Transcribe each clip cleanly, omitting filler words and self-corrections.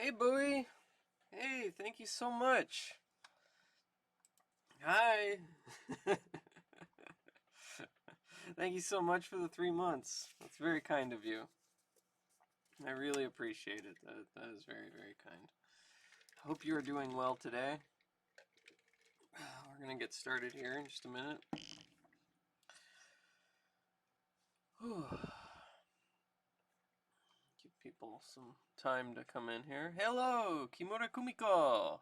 Hey, Bowie. Hey, thank you so much. Hi. Thank you so much for the 3 months. That's very kind of you. I really appreciate it. That is very, very kind. Hope you are doing well today. We're going to get started here in just a minute. Give people some time to come in here. Hello, Kimura Kumiko.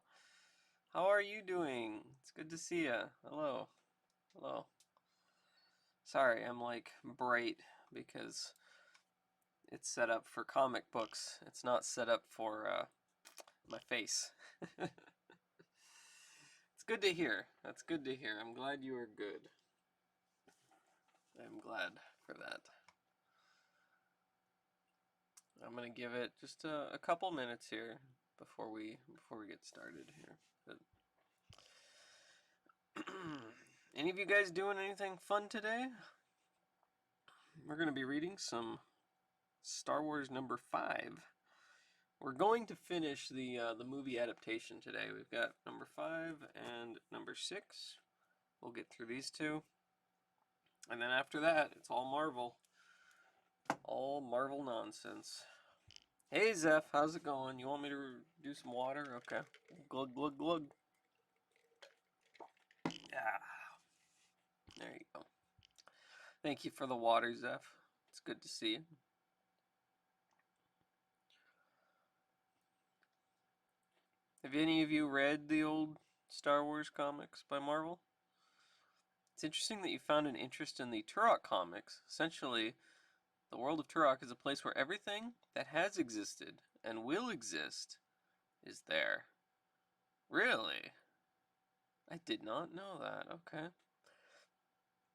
How are you doing? It's good to see you. Hello. Hello. Sorry, I'm like bright because it's set up for comic books. It's not set up for my face. It's good to hear. That's good to hear. I'm glad you are good. I'm glad for that. I'm gonna give it just a couple minutes here before we get started here. But any of you guys doing anything fun today? We're gonna be reading some Star Wars number 5. We're going to finish the movie adaptation today. We've got number 5 and number 6. We'll get through these two. And then after that, it's all Marvel. All Marvel nonsense. Hey, Zeph, how's it going? You want me to do some water? Okay. Glug, glug, glug. Ah, there you go. Thank you for the water, Zeph. It's good to see you. Have any of you read the old Star Wars comics by Marvel? It's interesting that you found an interest in the Turok comics. Essentially, the world of Turok is a place where everything that has existed and will exist is there. Really? I did not know that. Okay.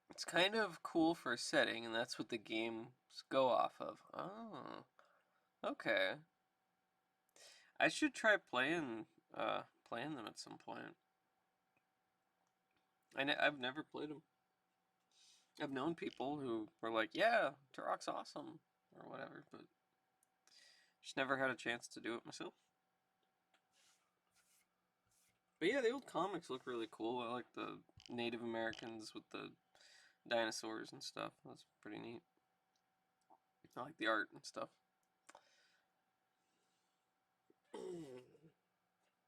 It's kind of cool for a setting, and that's what the games go off of. Oh, okay. I should try playing them at some point. I've never played them. I've known people who were like, "Yeah, Turok's awesome," or whatever, but just never had a chance to do it myself. But yeah, the old comics look really cool. I like the Native Americans with the dinosaurs and stuff. That's pretty neat. I like the art and stuff.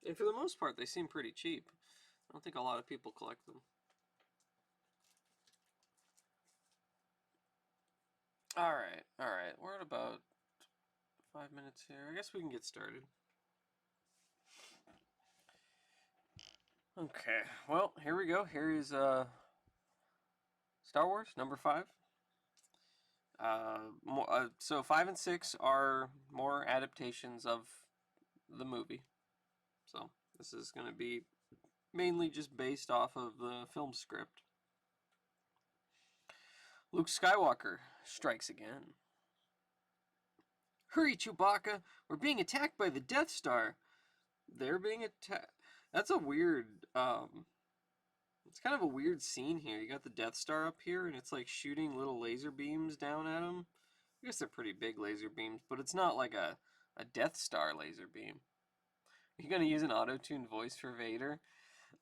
And for the most part, they seem pretty cheap. I don't think a lot of people collect them. Alright, alright. We're at about 5 minutes here. I guess we can get started. Okay, well, here we go. Here is Star Wars number 5. So 5 and 6 are more adaptations of the movie. So this is going to be mainly just based off of the film script. Luke Skywalker strikes again. Hurry, Chewbacca! We're being attacked by the Death Star. They're being attacked. That's a weird. It's kind of a weird scene here. You got the Death Star up here, and it's like shooting little laser beams down at them. I guess they're pretty big laser beams, but it's not like a Death Star laser beam. Are you gonna use an auto-tuned voice for Vader?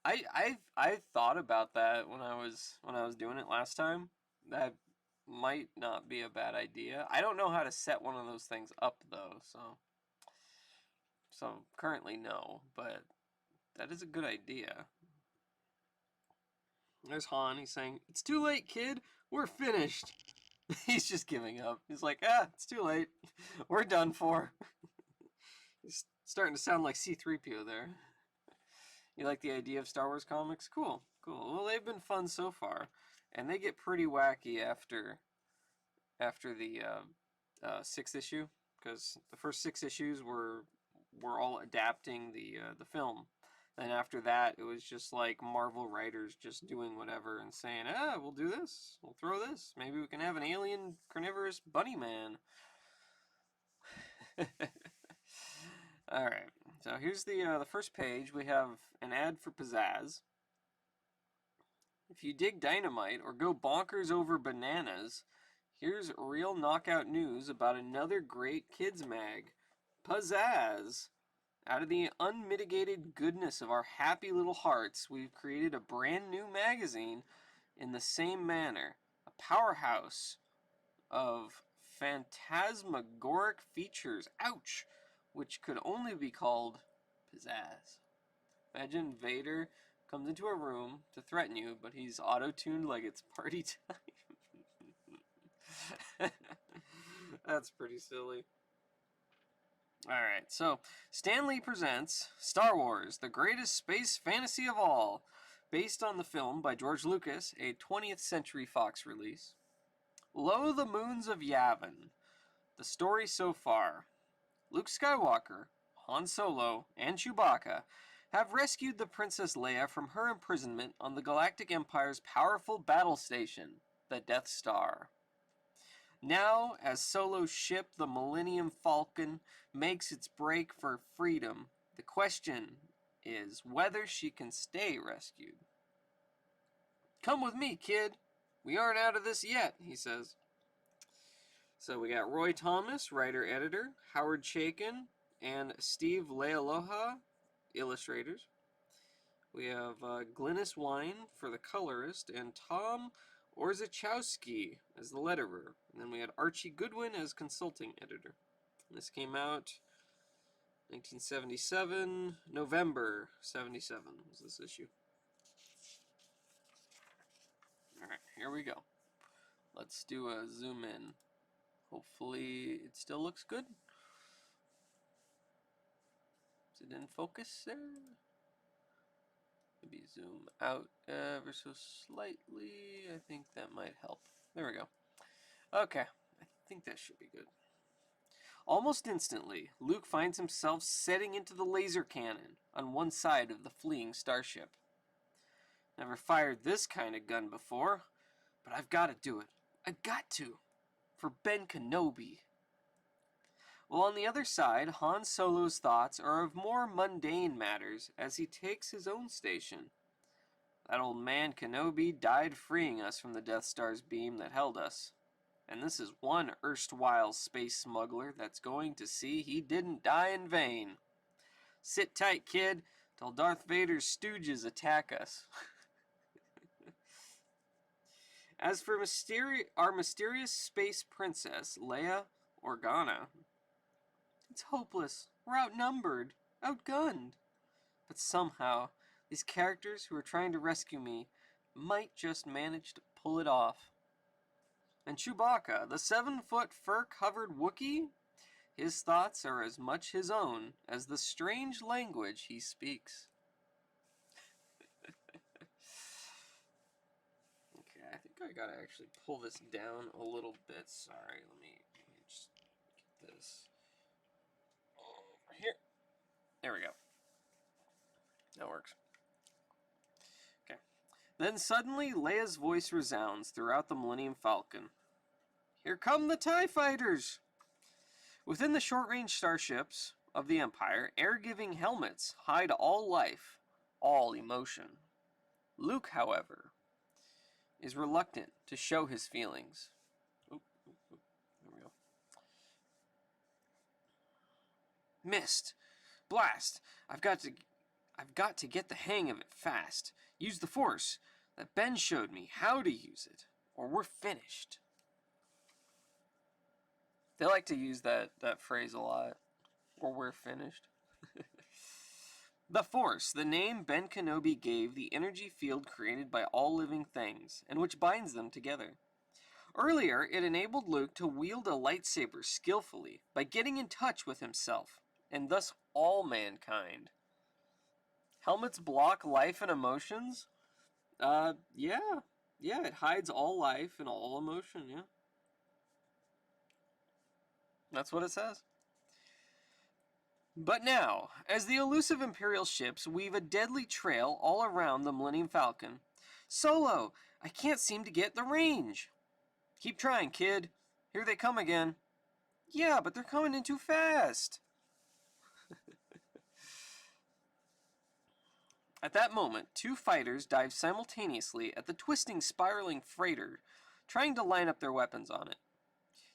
I thought about that when I was doing it last time. That might not be a bad idea. I don't know how to set one of those things up though, so currently no, but that is a good idea. There's Han. He's saying, "It's too late, kid. We're finished." He's just giving up. He's like, it's too late. We're done for. He's starting to sound like C-3PO there. You like the idea of Star Wars comics? Cool, cool. Well, they've been fun so far, and they get pretty wacky after the sixth issue, because the first 6 issues were all adapting the film. And after that, it was just like Marvel writers just doing whatever and saying, we'll do this, we'll throw this, maybe we can have an alien carnivorous bunny man. All right, so here's the first page. We have an ad for Pizzazz. If you dig dynamite or go bonkers over bananas, here's real knockout news about another great kids mag, Pizzazz. Out of the unmitigated goodness of our happy little hearts, we've created a brand new magazine in the same manner. A powerhouse of phantasmagoric features, ouch, which could only be called pizzazz. Imagine Vader comes into a room to threaten you, but he's auto-tuned like it's party time. That's pretty silly. Alright, so Stan Lee presents Star Wars, the greatest space fantasy of all, based on the film by George Lucas, a 20th Century Fox release. Lo, the Moons of Yavin. The story so far. Luke Skywalker, Han Solo, and Chewbacca have rescued the Princess Leia from her imprisonment on the Galactic Empire's powerful battle station, the Death Star. Now, as Solo's ship, the Millennium Falcon, makes its break for freedom, the question is whether she can stay rescued. Come with me, kid. We aren't out of this yet, he says. So we got Roy Thomas, writer-editor, Howard Chaykin, and Steve Leialoha, illustrators. We have Glynis Wein for the colorist, and Tom Orzechowski as the letterer. And then we had Archie Goodwin as consulting editor. And this came out 1977, November 77 was this issue. Alright, here we go. Let's do a zoom in. Hopefully it still looks good. Is it in focus there? Maybe zoom out ever so slightly. I think that might help. There we go. Okay, I think that should be good. Almost instantly, Luke finds himself setting into the laser cannon on one side of the fleeing starship. Never fired this kind of gun before, but I've got to do it. I've got to. For Ben Kenobi. While on the other side, Han Solo's thoughts are of more mundane matters as he takes his own station. That old man Kenobi died freeing us from the Death Star's beam that held us. And this is one erstwhile space smuggler that's going to see he didn't die in vain. Sit tight, kid, till Darth Vader's stooges attack us. As for our mysterious space princess, Leia Organa, it's hopeless. We're outnumbered, outgunned. But somehow, these characters who are trying to rescue me might just manage to pull it off. And Chewbacca, the 7-foot fur-covered Wookiee, his thoughts are as much his own as the strange language he speaks. Okay, I think I gotta actually pull this down a little bit. Sorry, let me just get this over here. There we go. That works. Okay. Then suddenly, Leia's voice resounds throughout the Millennium Falcon. Here come the TIE Fighters! Within the short-range starships of the Empire, air-giving helmets hide all life, all emotion. Luke, however, is reluctant to show his feelings. There we go. Missed! Blast! I've got to get the hang of it fast. Use the Force. That Ben showed me how to use it, or we're finished. They like to use that phrase a lot. Or we're finished. The Force, the name Ben Kenobi gave the energy field created by all living things, and which binds them together. Earlier, it enabled Luke to wield a lightsaber skillfully by getting in touch with himself, and thus all mankind. Helmets block life and emotions? Yeah, it hides all life and all emotion, yeah. That's what it says. But now, as the elusive Imperial ships weave a deadly trail all around the Millennium Falcon, Solo, I can't seem to get the range. Keep trying, kid. Here they come again. Yeah, but they're coming in too fast. At that moment, two fighters dive simultaneously at the twisting, spiraling freighter, trying to line up their weapons on it.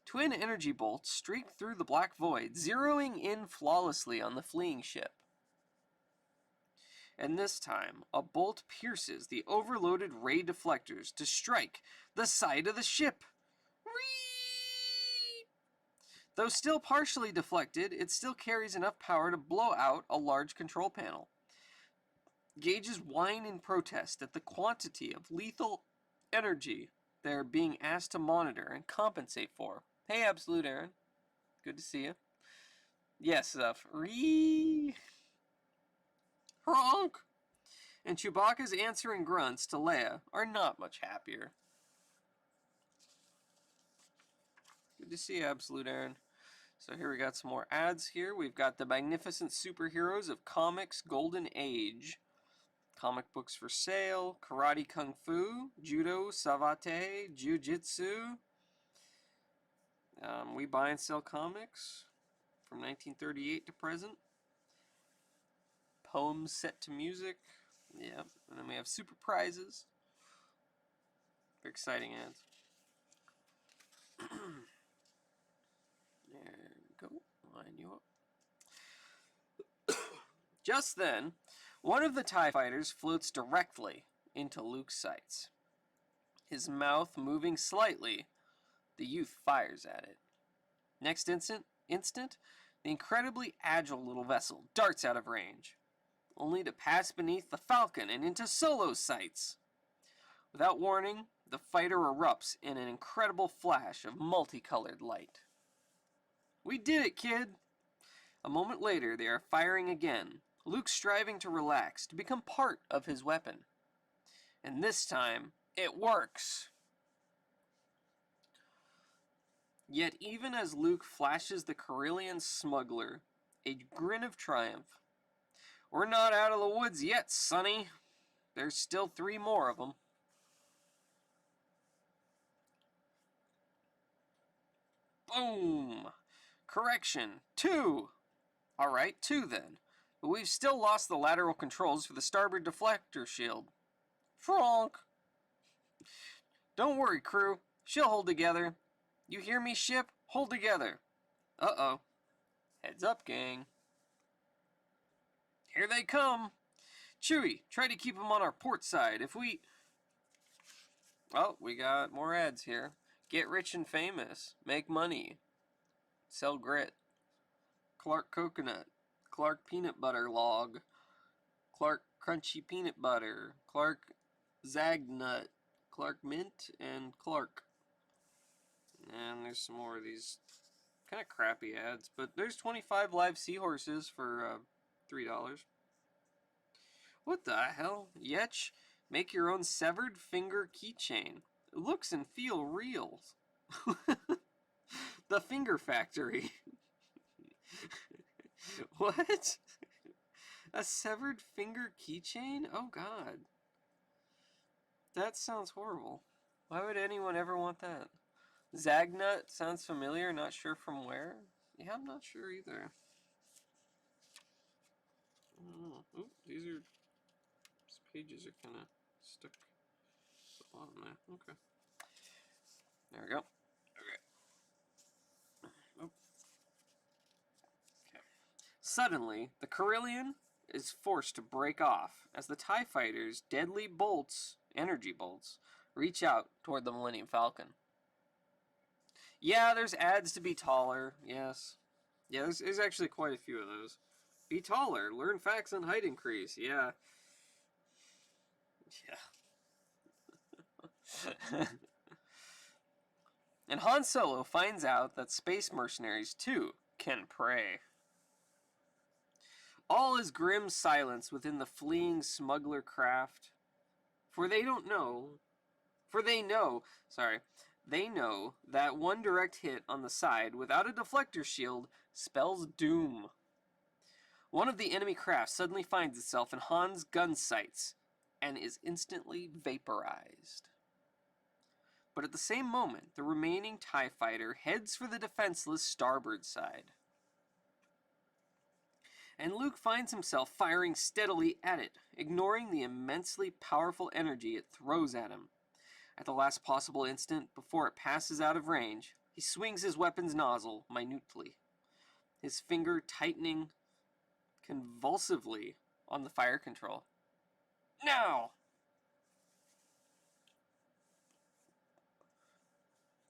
Twin energy bolts streak through the black void, zeroing in flawlessly on the fleeing ship. And this time, a bolt pierces the overloaded ray deflectors to strike the side of the ship. Whee! Though still partially deflected, it still carries enough power to blow out a large control panel. Gauges whine in protest at the quantity of lethal energy they're being asked to monitor and compensate for. Hey, Absolute Aaron. Good to see you. Yes, honk! And Chewbacca's answering grunts to Leia are not much happier. Good to see you, Absolute Aaron. So here we got some more ads here. We've got the magnificent superheroes of comics golden age. Comic books for sale, karate kung fu, judo, savate, jiu-jitsu. We buy and sell comics from 1938 to present. Poems set to music. Yeah, and then we have super prizes. Very exciting ads. There we go. Line you up. Just then, one of the TIE fighters floats directly into Luke's sights. His mouth moving slightly, the youth fires at it. Next instant, the incredibly agile little vessel darts out of range, only to pass beneath the Falcon and into Solo's sights. Without warning, the fighter erupts in an incredible flash of multicolored light. We did it, kid! A moment later, they are firing again, Luke striving to relax, to become part of his weapon. And this time, it works! Yet even as Luke flashes the Corellian smuggler a grin of triumph, "We're not out of the woods yet, Sonny. There's still 3 more of them." Boom! Correction, 2! Alright, 2 then. But we've still lost the lateral controls for the starboard deflector shield. Frank! Don't worry, crew. She'll hold together. You hear me, ship? Hold together. Uh-oh. Heads up, gang. Here they come. Chewie, try to keep them on our port side. If we... Oh, we got more ads here. Get rich and famous. Make money. Sell grit. Clark Coconut. Clark Peanut Butter Log. Clark Crunchy Peanut Butter. Clark Zagnut. Clark Mint and Clark. And there's some more of these kind of crappy ads. But there's 25 live seahorses for $3. What the hell? Yetch, make your own severed finger keychain. It looks and feel real. The Finger Factory. What? A severed finger keychain? Oh god. That sounds horrible. Why would anyone ever want that? Zagnut sounds familiar, not sure from where. Yeah, I'm not sure either. Oh, these pages are kind of stuck at the bottom there. Okay. There we go. Okay. Oh. Okay. Suddenly, the Corellian is forced to break off as the TIE Fighter's deadly bolts, energy bolts, reach out toward the Millennium Falcon. Yeah, there's ads to be taller, yes. Yeah, there's actually quite a few of those. Be taller, learn facts on height increase, yeah. Yeah. And Han Solo finds out that space mercenaries, too, can pray. All is grim silence within the fleeing smuggler craft. They know that one direct hit on the side without a deflector shield spells doom. One of the enemy craft suddenly finds itself in Han's gun sights and is instantly vaporized. But at the same moment, the remaining TIE fighter heads for the defenseless starboard side. And Luke finds himself firing steadily at it, ignoring the immensely powerful energy it throws at him. At the last possible instant, before it passes out of range, He swings his weapon's nozzle minutely, his finger tightening convulsively on the fire control. Now!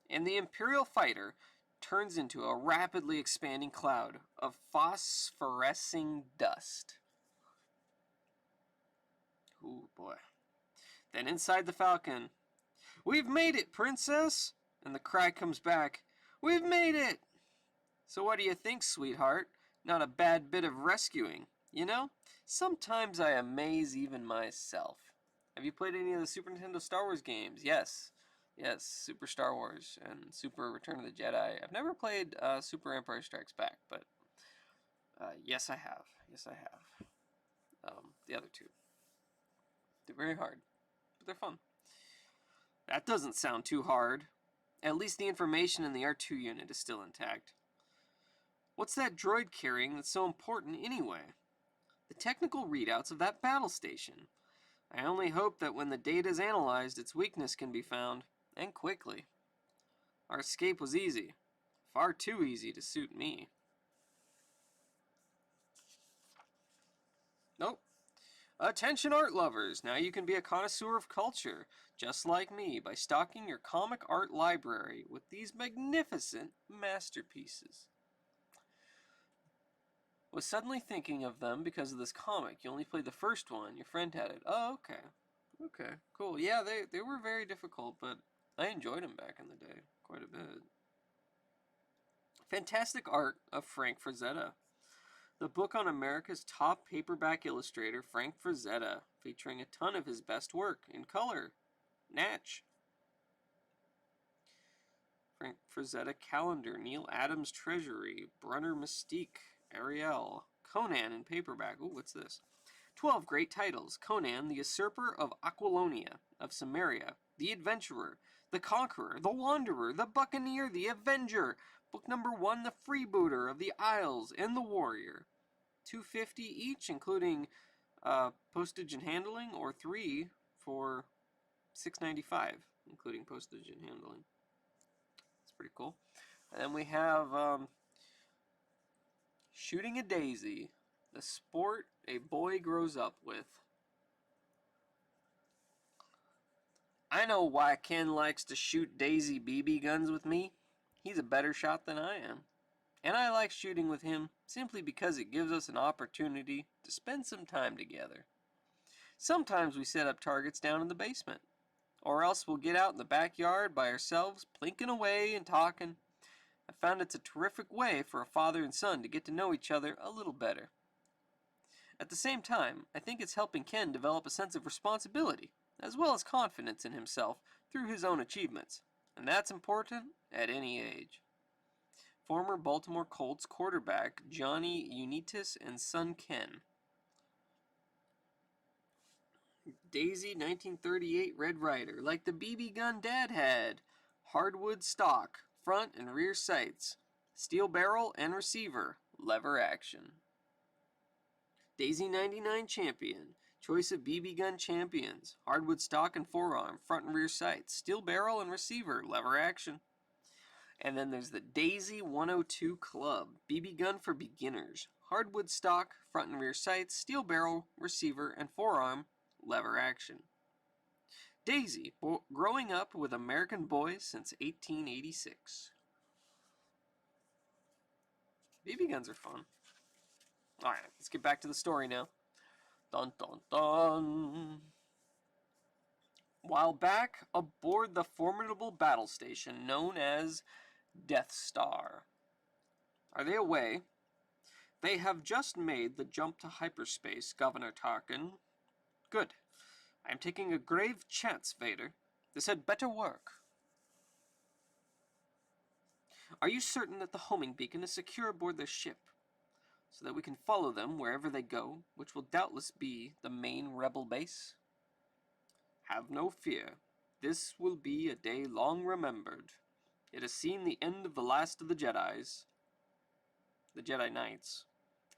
And the Imperial fighter turns into a rapidly expanding cloud of phosphorescing dust. Ooh, boy. Then inside the Falcon, "We've made it, Princess!" And the cry comes back, "We've made it!" So what do you think, sweetheart? Not a bad bit of rescuing. You know, sometimes I amaze even myself. Have you played any of the Super Nintendo Star Wars games? Yes. Yes, Super Star Wars and Super Return of the Jedi. I've never played Super Empire Strikes Back, but yes, I have. Yes, I have. The other two. They're very hard, but they're fun. That doesn't sound too hard. At least the information in the R2 unit is still intact. What's that droid carrying that's so important anyway? The technical readouts of that battle station. I only hope that when the data is analyzed, its weakness can be found, and quickly. Our escape was easy. Far too easy to suit me. Nope. Attention art lovers, now you can be a connoisseur of culture, just like me, by stocking your comic art library with these magnificent masterpieces. Was suddenly thinking of them because of this comic. You only played the first one, your friend had it. Oh, okay. Okay, cool. Yeah, they were very difficult, but I enjoyed them back in the day quite a bit. Fantastic art of Frank Frazetta. The book on America's top paperback illustrator, Frank Frazetta, featuring a ton of his best work in color. Natch. Frank Frazetta calendar, Neil Adams Treasury, Brunner Mystique, Ariel, Conan in paperback. Ooh, what's this? 12 great titles. Conan, the Usurper of Aquilonia, of Samaria, the Adventurer, the Conqueror, the Wanderer, the Buccaneer, the Avenger. Book number 1, the Freebooter of the Isles, and the Warrior. $2.50 each, including postage and handling, or 3 for $6.95, including postage and handling. It's pretty cool. And then we have Shooting a Daisy, the sport a boy grows up with. I know why Ken likes to shoot Daisy BB guns with me. He's a better shot than I am. And I like shooting with him simply because it gives us an opportunity to spend some time together. Sometimes we set up targets down in the basement, or else we'll get out in the backyard by ourselves, plinking away and talking. I found it's a terrific way for a father and son to get to know each other a little better. At the same time, I think it's helping Ken develop a sense of responsibility, as well as confidence in himself through his own achievements, and that's important at any age. Former Baltimore Colts quarterback Johnny Unitas and son Ken. Daisy 1938 Red Ryder, like the BB gun Dad had. Hardwood stock, front and rear sights, steel barrel and receiver, lever action. Daisy 99 Champion, choice of BB gun champions, hardwood stock and forearm, front and rear sights, steel barrel and receiver, lever action. And then there's the Daisy 102 Club, BB gun for beginners, hardwood stock, front and rear sights, steel barrel, receiver, and forearm, lever action. Daisy, growing up with American boys since 1886. BB guns are fun. Alright, let's get back to the story now. Dun dun dun. While back aboard the formidable battle station known as Death Star. Are they away? They have just made the jump to hyperspace, Governor Tarkin. Good. I am taking a grave chance, Vader. This had better work. Are you certain that the homing beacon is secure aboard their ship, so that we can follow them wherever they go, which will doubtless be the main rebel base? Have no fear. This will be a day long remembered. It has seen the end of the last of the Jedis, the Jedi Knights,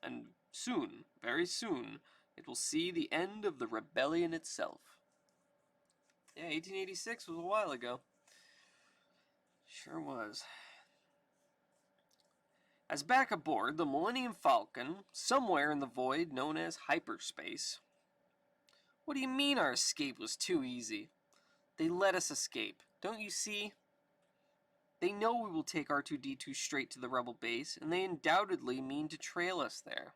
and soon, very soon, it will see the end of the rebellion itself. Yeah, 1886 was a while ago. Sure was. As back aboard the Millennium Falcon, somewhere in the void known as hyperspace. What do you mean our escape was too easy? They let us escape, don't you see? They know we will take R2-D2 straight to the rebel base, and they undoubtedly mean to trail us there.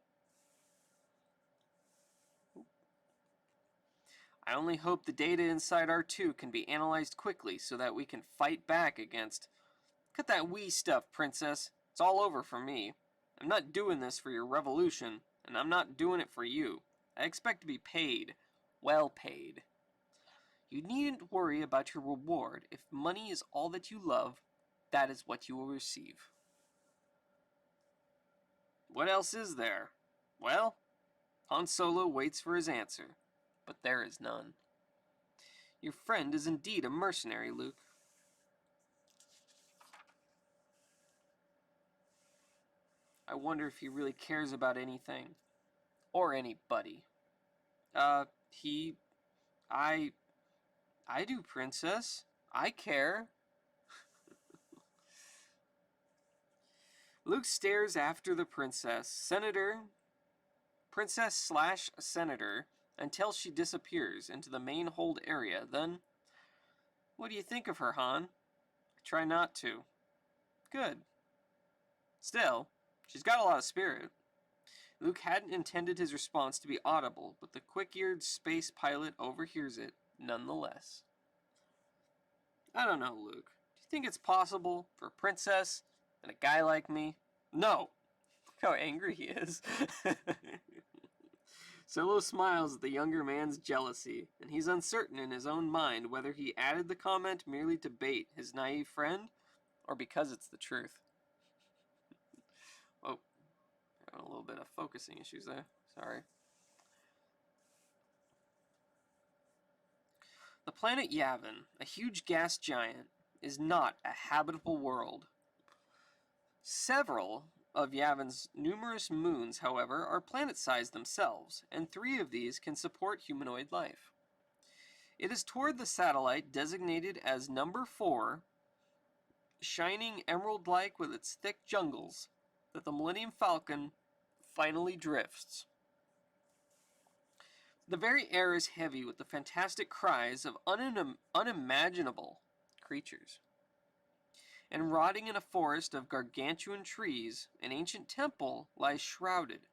I only hope the data inside R2 can be analyzed quickly so that we can fight back against... Cut that wee stuff, Princess. It's all over for me. I'm not doing this for your revolution, and I'm not doing it for you. I expect to be paid. Well paid. You needn't worry about your reward. If money is all that you love, that is what you will receive. What else is there? Well, Han Solo waits for his answer, but there is none. Your friend is indeed a mercenary, Luke. I wonder if he really cares about anything. Or anybody. I do, Princess. I care. Luke stares after the princess/senator, until she disappears into the main hold area. Then, what do you think of her, Han? I try not to. Good. Still, she's got a lot of spirit. Luke hadn't intended his response to be audible, but the quick-eared space pilot overhears it nonetheless. I don't know, Luke. Do you think it's possible for a princess and a guy like me? No. Look how angry he is. Solo smiles at the younger man's jealousy, and he's uncertain in his own mind whether he added the comment merely to bait his naive friend, or because it's the truth. Oh, having a little bit of focusing issues there. Sorry. The planet Yavin, a huge gas giant, is not a habitable world. Several of Yavin's numerous moons, however, are planet-sized themselves, and 3 of these can support humanoid life. It is toward the satellite designated as number 4, shining emerald-like with its thick jungles, that the Millennium Falcon finally drifts. The very air is heavy with the fantastic cries of unimaginable creatures. And rotting in a forest of gargantuan trees, an ancient temple lies shrouded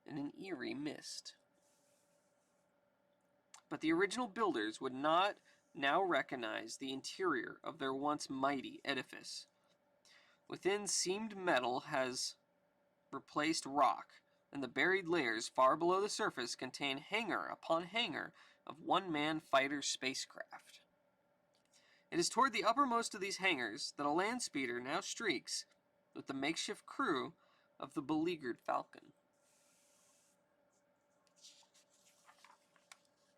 in an eerie mist. But the original builders would not now recognize the interior of their once mighty edifice. Within, seamed metal has replaced rock, and the buried layers far below the surface contain hangar upon hangar of one-man fighter spacecraft. It is toward the uppermost of these hangars that a land speeder now streaks with the makeshift crew of the beleaguered Falcon.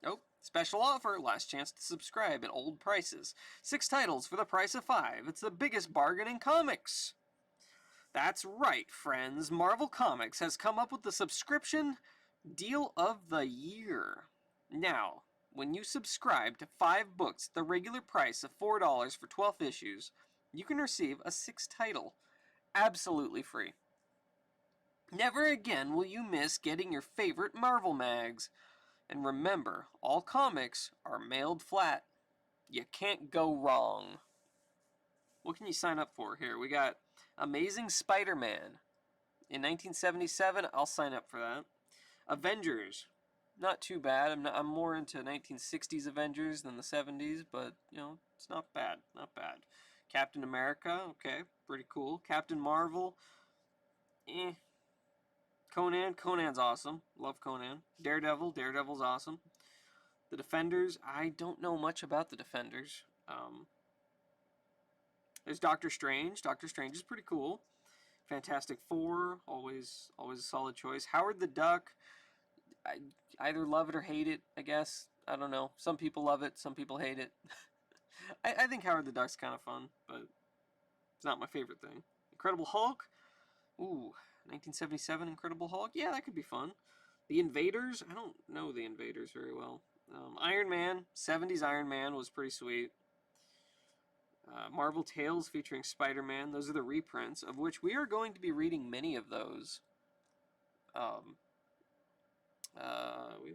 Oh, special offer, last chance to subscribe at old prices. 6 titles for the price of 5. It's the biggest bargain in comics. That's right, friends. Marvel Comics has come up with the subscription deal of the year. Now, when you subscribe to 5 books at the regular price of $4 for 12 issues, you can receive a 6th title, absolutely free. Never again will you miss getting your favorite Marvel mags. And remember, all comics are mailed flat. You can't go wrong. What can you sign up for here? We got Amazing Spider-Man. In 1977, I'll sign up for that. Avengers. Not too bad. I'm more into 1960s Avengers than the 70s, but, you know, it's not bad. Not bad. Captain America, okay, pretty cool. Captain Marvel, Conan's awesome. Love Conan. Daredevil's awesome. The Defenders, I don't know much about the Defenders. There's Doctor Strange. Doctor Strange is pretty cool. Fantastic Four, always a solid choice. Howard the Duck, I either love it or hate it, I guess. I don't know. Some people love it, some people hate it. I think Howard the Duck's kind of fun, but it's not my favorite thing. Incredible Hulk, ooh, 1977 Incredible Hulk, yeah, that could be fun. The Invaders, I don't know the Invaders very well. Iron Man, 70s Iron Man was pretty sweet. Marvel Tales featuring Spider-Man. Those are the reprints, of which we are going to be reading many of those. We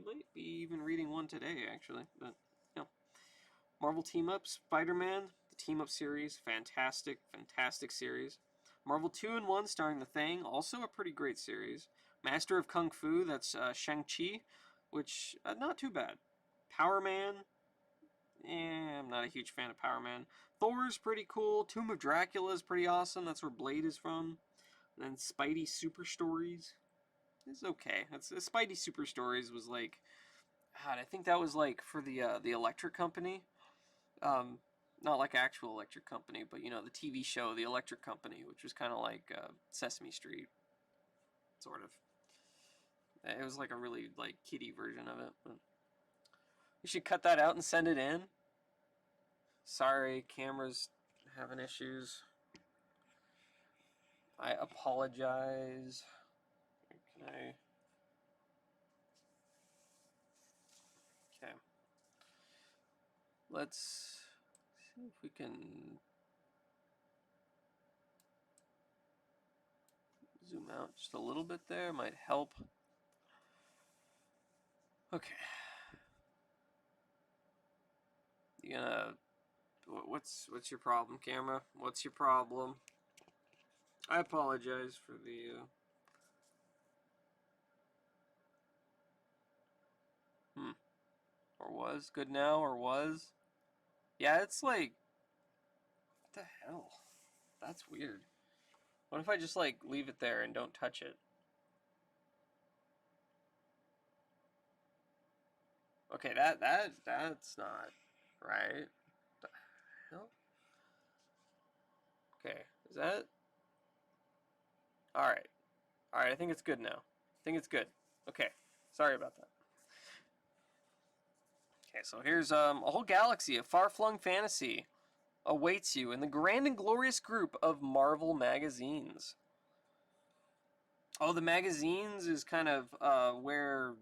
might be even reading one today, actually. But, you know. Marvel Team Up, Spider-Man, the Team Up series. Fantastic, fantastic series. Marvel 2-in-1 starring The Thing, also a pretty great series. Master of Kung Fu, that's Shang-Chi, which, not too bad. Power Man, I'm not a huge fan of Power Man. Thor's pretty cool. Tomb of Dracula is pretty awesome. That's where Blade is from. And then Spidey Super Stories is okay. Spidey Super Stories was like, God, I think that was like for the Electric Company. Not like actual Electric Company, but you know the TV show, the Electric Company, which was kind of like Sesame Street, sort of. It was like a really like kiddie version of it. But you should cut that out and send it in. Sorry, camera's having issues. I apologize. Can I? Okay. Let's see if we can zoom out just a little bit there. Might help. Okay. You gonna? What's your problem, camera? What's your problem? I apologize for the. Or was good now, or was? Yeah, it's like. What the hell? That's weird. What if I just like leave it there and don't touch it? Okay, that's not right. The hell? Okay, is that? All right, all right. I think it's good now. I think it's good. Okay, sorry about that. Okay, so here's a whole galaxy of far-flung fantasy awaits you in the grand and glorious group of Marvel magazines. Oh, the magazines is kind of where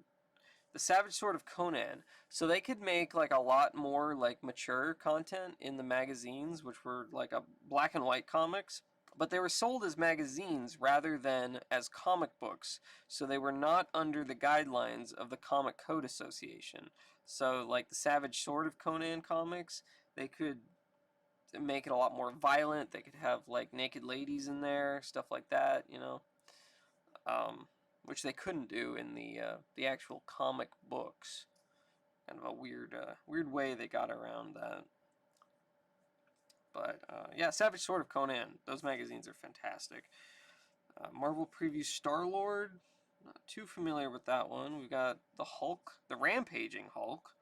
the Savage Sword of Conan. So they could make like a lot more like mature content in the magazines, which were like a black and white comics, but they were sold as magazines rather than as comic books. So they were not under the guidelines of the Comic Code Association. So like the Savage Sword of Conan comics, they could make it a lot more violent. They could have like naked ladies in there, stuff like that, you know. Which they couldn't do in the actual comic books. Kind of a weird way they got around that. But yeah, Savage Sword of Conan. Those magazines are fantastic. Marvel Preview Star-Lord. Not too familiar with that one. We've got the Hulk, the Rampaging Hulk.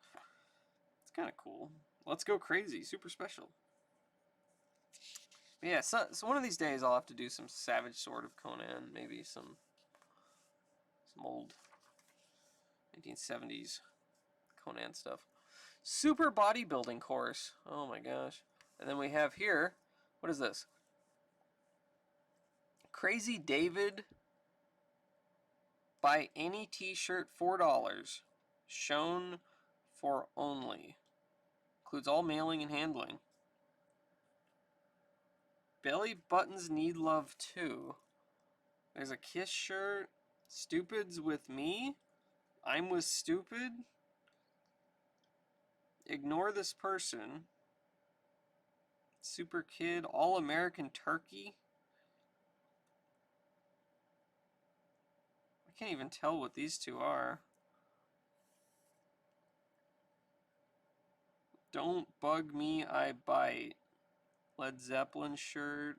It's kind of cool. Let's Go Crazy, super special. But yeah, so one of these days I'll have to do some Savage Sword of Conan. Maybe some old 1970s Conan stuff. Super bodybuilding course. Oh my gosh. And then we have here, what is this? Crazy David. Buy any t-shirt $4. Shown for only. Includes all mailing and handling. Belly buttons need love too. There's a Kiss shirt. Stupids with me. I'm with stupid. Ignore this person. Super Kid. All American Turkey. I can't even tell what these two are. Don't bug me, I bite. Led Zeppelin shirt.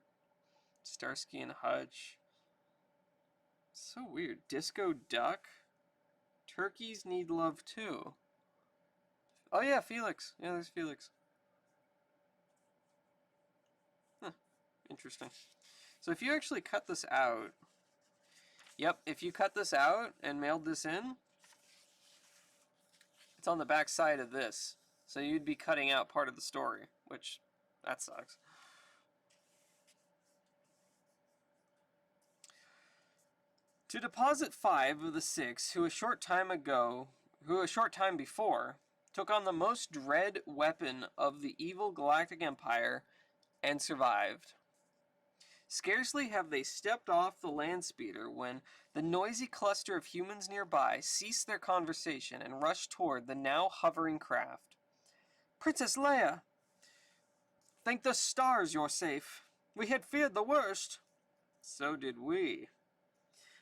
Starsky and Hutch. So weird. Disco Duck. Turkeys need love too. Oh yeah, Felix. Yeah, there's Felix. Huh. Interesting. So if you actually cut this out, yep, if you cut this out and mailed this in, it's on the back side of this. So you'd be cutting out part of the story, which, that sucks. To deposit 5 of the 6 who a short time before took on the most dread weapon of the evil Galactic Empire and survived. Scarcely have they stepped off the land speeder when the noisy cluster of humans nearby ceased their conversation and rushed toward the now hovering craft. Princess Leia! Thank the stars you're safe. We had feared the worst. So did we.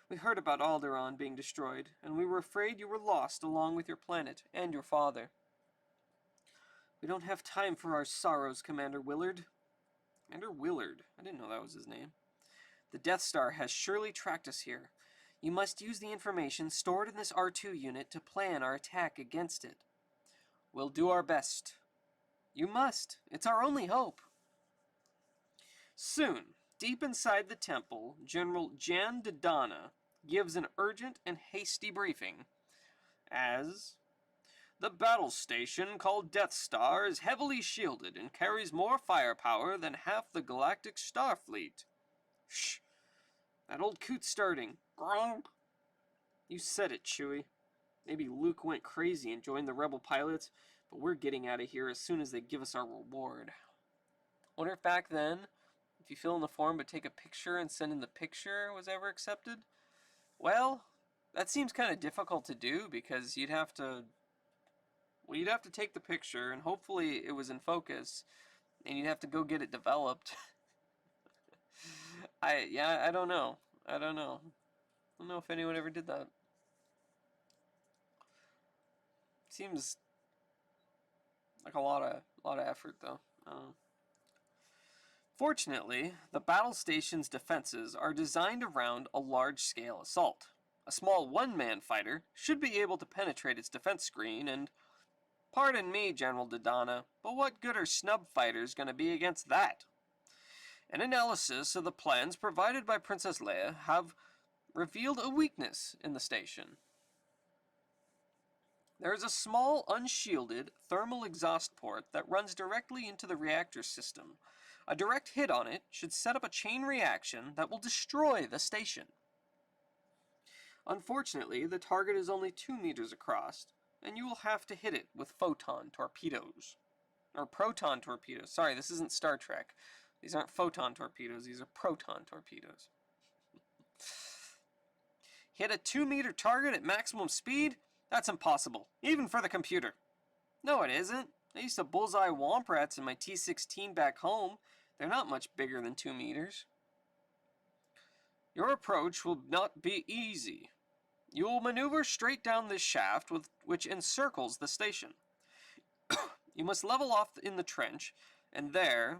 We heard about Alderaan being destroyed, and we were afraid you were lost along with your planet and your father. We don't have time for our sorrows, Commander Willard. Commander Willard? I didn't know that was his name. The Death Star has surely tracked us here. You must use the information stored in this R2 unit to plan our attack against it. We'll do our best. You must. It's our only hope. Soon, deep inside the temple, General Jan Dodonna gives an urgent and hasty briefing as the battle station called Death Star is heavily shielded and carries more firepower than half the galactic Starfleet. Shh! That old coot's starting. Gronk! You said it, Chewie. Maybe Luke went crazy and joined the rebel pilots, but we're getting out of here as soon as they give us our reward. Wonder if back then, if you fill in the form but take a picture and send in the picture was ever accepted? Well, that seems kind of difficult to do because you'd have to take the picture and hopefully it was in focus and you'd have to go get it developed. I don't know. I don't know if anyone ever did that. Seems like a lot of effort though. Fortunately, the battle station's defenses are designed around a large-scale assault. A small one-man fighter should be able to penetrate its defense screen and, pardon me, General Dodonna, but what good are snub fighters going to be against that? An analysis of the plans provided by Princess Leia have revealed a weakness in the station. There is a small, unshielded thermal exhaust port that runs directly into the reactor system. A direct hit on it should set up a chain reaction that will destroy the station. Unfortunately, the target is only 2 meters across, and you will have to hit it with photon torpedoes. Or proton torpedoes. Sorry, this isn't Star Trek. These aren't photon torpedoes, these are proton torpedoes. Hit a 2-meter target at maximum speed? That's impossible, even for the computer. No, it isn't. I used to bullseye womp rats in my T-16 back home. They're not much bigger than 2 meters. Your approach will not be easy. You will maneuver straight down this shaft which encircles the station. You must level off in the trench, and there...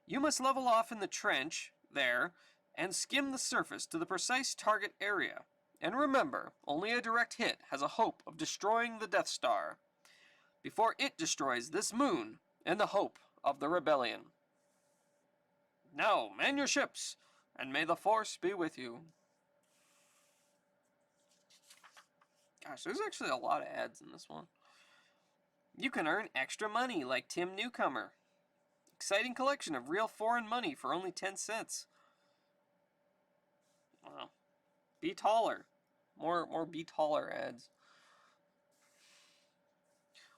You must level off in the trench there and skim the surface to the precise target area. And remember, only a direct hit has a hope of destroying the Death Star before it destroys this moon and the hope of the rebellion. Now, man your ships, and may the Force be with you. Gosh, there's actually a lot of ads in this one. You can earn extra money like Tim Newcomer. Exciting collection of real foreign money for only 10 cents. Wow. Be taller. More be taller ads.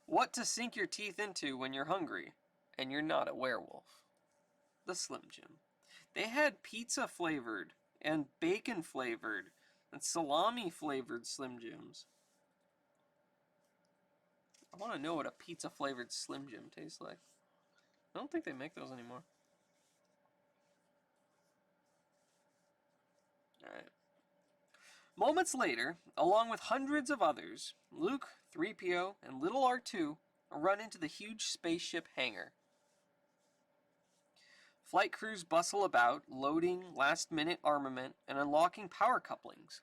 What to sink your teeth into when you're hungry and you're not a werewolf. The Slim Jim. They had pizza flavored and bacon flavored and salami flavored Slim Jims. I want to know what a pizza flavored Slim Jim tastes like. I don't think they make those anymore. Alright. Moments later, along with hundreds of others, Luke, 3PO, and little R2 run into the huge spaceship hangar. Flight crews bustle about, loading last-minute armament and unlocking power couplings.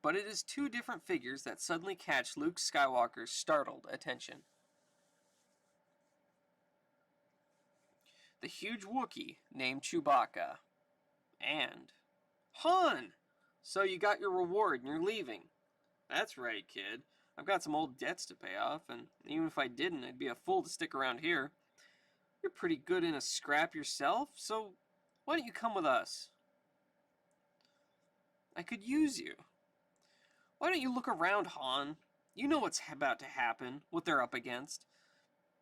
But it is 2 different figures that suddenly catch Luke Skywalker's startled attention. The huge Wookiee named Chewbacca, and Han! So you got your reward and you're leaving. That's right, kid. I've got some old debts to pay off, and even if I didn't, I'd be a fool to stick around here. You're pretty good in a scrap yourself, so why don't you come with us? I could use you. Why don't you look around, Han? You know what's about to happen, what they're up against.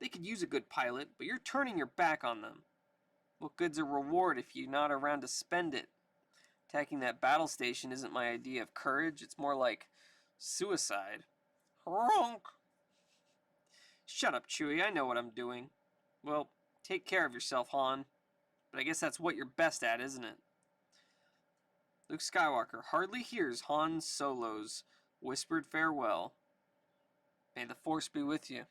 They could use a good pilot, but you're turning your back on them. What good's a reward if you're not around to spend it? Attacking that battle station isn't my idea of courage. It's more like suicide. Honk! Shut up, Chewie. I know what I'm doing. Well, take care of yourself, Han. But I guess that's what you're best at, isn't it? Luke Skywalker hardly hears Han Solo's whispered farewell. May the Force be with you.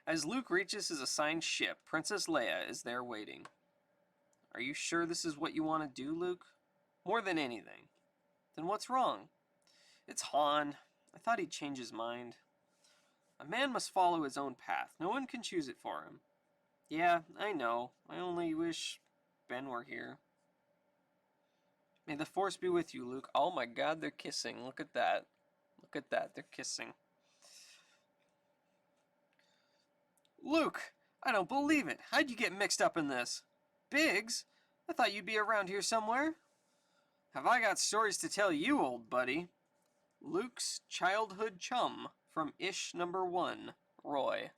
As Luke reaches his assigned ship, Princess Leia is there waiting. Are you sure this is what you want to do, Luke? More than anything. Then what's wrong? It's Han. I thought he'd change his mind. A man must follow his own path. No one can choose it for him. Yeah, I know. I only wish Ben were here. May the Force be with you, Luke. Oh my God, they're kissing. Look at that. Look at that. They're kissing. Luke, I don't believe it. How'd you get mixed up in this? Biggs? I thought you'd be around here somewhere. Have I got stories to tell you, old buddy? Luke's childhood chum from Ish number 1, Roy.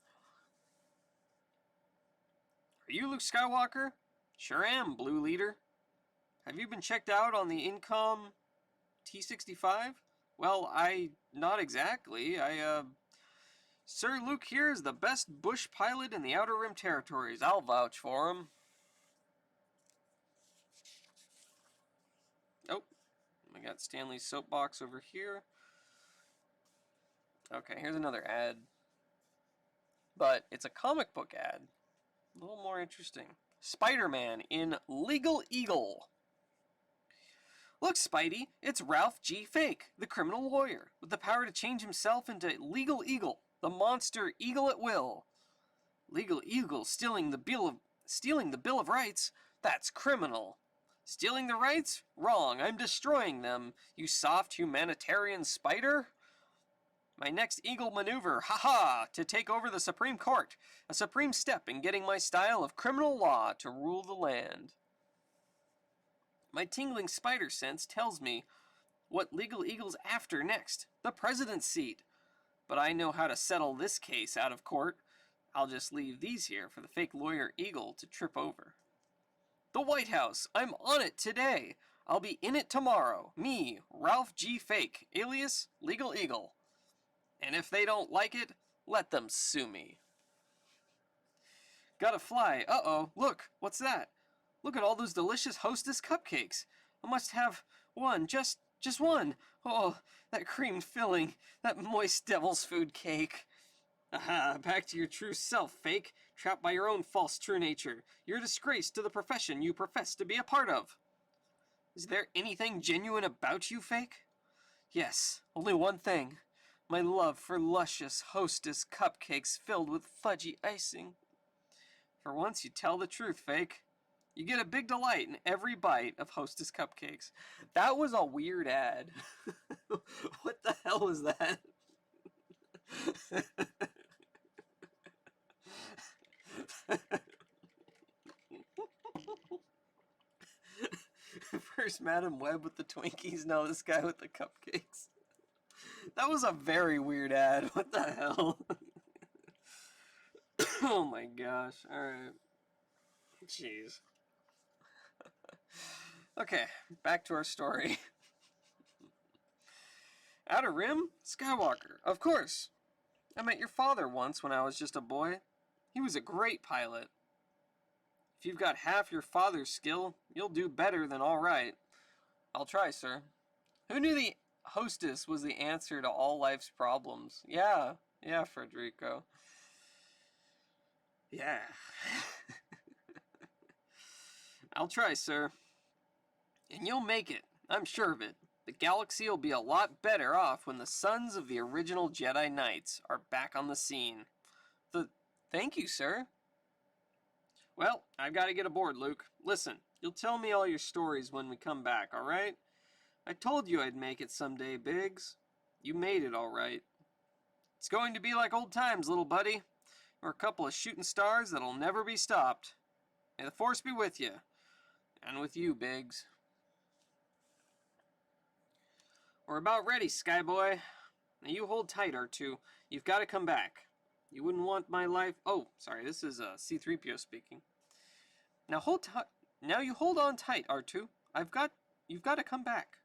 Are you Luke Skywalker? Sure am, Blue Leader. Have you been checked out on the Incom T-65? Well, not exactly. Sir Luke here is the best bush pilot in the Outer Rim territories. I'll vouch for him. Oh, I got Stanley's soapbox over here. Okay, here's another ad. But it's a comic book ad. A little more interesting. Spider-Man in Legal Eagle. Look, Spidey, it's Ralph G. Fake, the criminal lawyer, with the power to change himself into Legal Eagle, the monster eagle at will. Legal Eagle stealing the Bill of Rights? That's criminal. Stealing the rights? Wrong, I'm destroying them, you soft humanitarian spider. My next Eagle maneuver, haha, to take over the Supreme Court, a supreme step in getting my style of criminal law to rule the land. My tingling spider sense tells me what Legal Eagle's after next, the president's seat. But I know how to settle this case out of court. I'll just leave these here for the fake lawyer Eagle to trip over. The White House, I'm on it today. I'll be in it tomorrow. Me, Ralph G. Fake, alias Legal Eagle. And if they don't like it, let them sue me. Gotta fly. Uh-oh, look, what's that? Look at all those delicious Hostess cupcakes. I must have one, just one. Oh, that cream filling, that moist devil's food cake. Aha, back to your true self, Fake, trapped by your own false true nature. You're a disgrace to the profession you profess to be a part of. Is there anything genuine about you, Fake? Yes, only one thing. My love for luscious Hostess cupcakes filled with fudgy icing. For once you tell the truth, Fake. You get a big delight in every bite of Hostess cupcakes. That was a weird ad. What the hell was that? First Madam Web with the Twinkies, now this guy with the cupcakes. That was a very weird ad. What the hell? Oh my gosh. Alright. Jeez. Okay, back to our story. Outer Rim? Skywalker, of course. I met your father once when I was just a boy. He was a great pilot. If you've got half your father's skill, you'll do better than all right. I'll try, sir. Who knew the Hostess was the answer to all life's problems? Yeah, Federico. Yeah. I'll try, sir. And you'll make it, I'm sure of it. The galaxy will be a lot better off when the sons of the original Jedi Knights are back on the scene. Thank you, sir. Well, I've got to get aboard, Luke. Listen, you'll tell me all your stories when we come back, alright? I told you I'd make it someday, Biggs. You made it, alright. It's going to be like old times, little buddy. We're a couple of shooting stars that'll never be stopped. May the Force be with you. And with you, Biggs. We're about ready, Skyboy. Now you hold tight, R2. You've got to come back. You wouldn't want my life... Oh, sorry, this is C-3PO speaking. Now you hold on tight, R2. You've got to come back.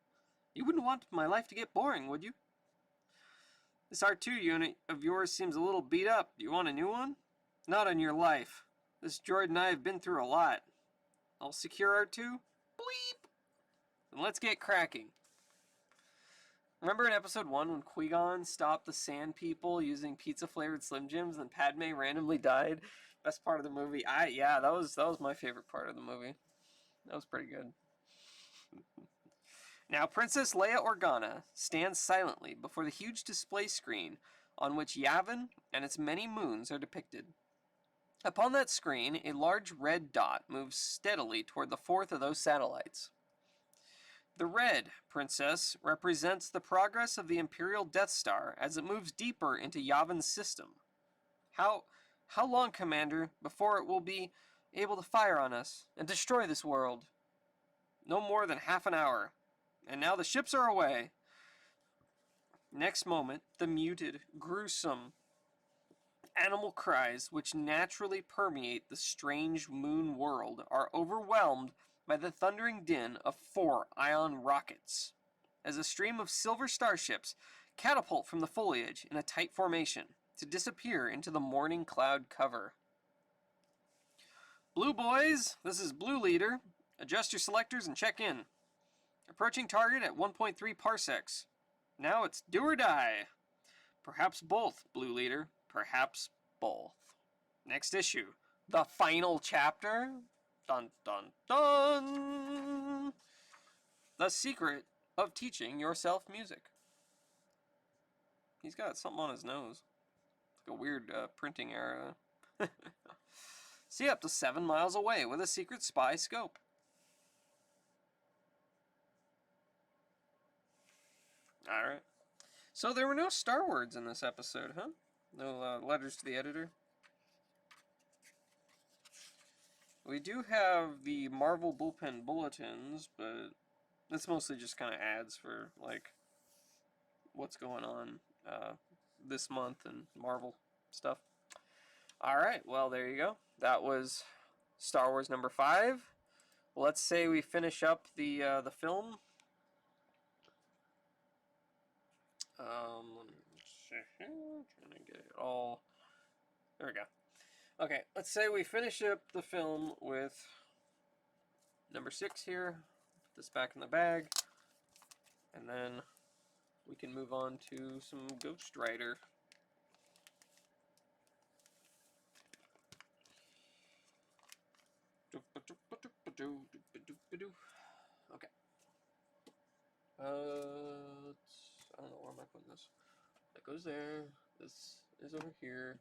You wouldn't want my life to get boring, would you? This R2 unit of yours seems a little beat up. Do you want a new one? Not on your life. This droid and I have been through a lot. I'll secure R2. Bleep! And let's get cracking. Remember in episode 1 when Qui-Gon stopped the Sand People using pizza-flavored Slim Jims and Padme randomly died? Best part of the movie. Yeah, that was my favorite part of the movie. That was pretty good. Now, Princess Leia Organa stands silently before the huge display screen on which Yavin and its many moons are depicted. Upon that screen, a large red dot moves steadily toward the fourth of those satellites. The red, Princess, represents the progress of the Imperial Death Star as it moves deeper into Yavin's system. How long, Commander, before it will be able to fire on us and destroy this world? No more than half an hour. And now the ships are away. Next moment, the muted, gruesome animal cries which naturally permeate the strange moon world are overwhelmed by the thundering din of 4 ion rockets, as a stream of silver starships catapult from the foliage in a tight formation to disappear into the morning cloud cover. Blue boys, this is Blue Leader. Adjust your selectors and check in. Approaching target at 1.3 parsecs. Now it's do or die. Perhaps both, Blue Leader. Perhaps both. Next issue. The final chapter. Dun dun dun. The secret of teaching yourself music. He's got something on his nose. Like a weird printing error. See up to 7 miles away with a secret spy scope. Alright. So there were no Star words in this episode, huh? No letters to the editor. We do have the Marvel Bullpen Bulletins, but that's mostly just kind of ads for, like, what's going on this month and Marvel stuff. Alright, well, there you go. That was Star Wars number 5. Let's say we finish up the film. Let me see here. Trying to get it all. There we go. Okay, let's say we finish up the film with number 6 here. Put this back in the bag. And then we can move on to some Ghost Rider. Okay. I don't know, where am I putting this? That goes there. This is over here.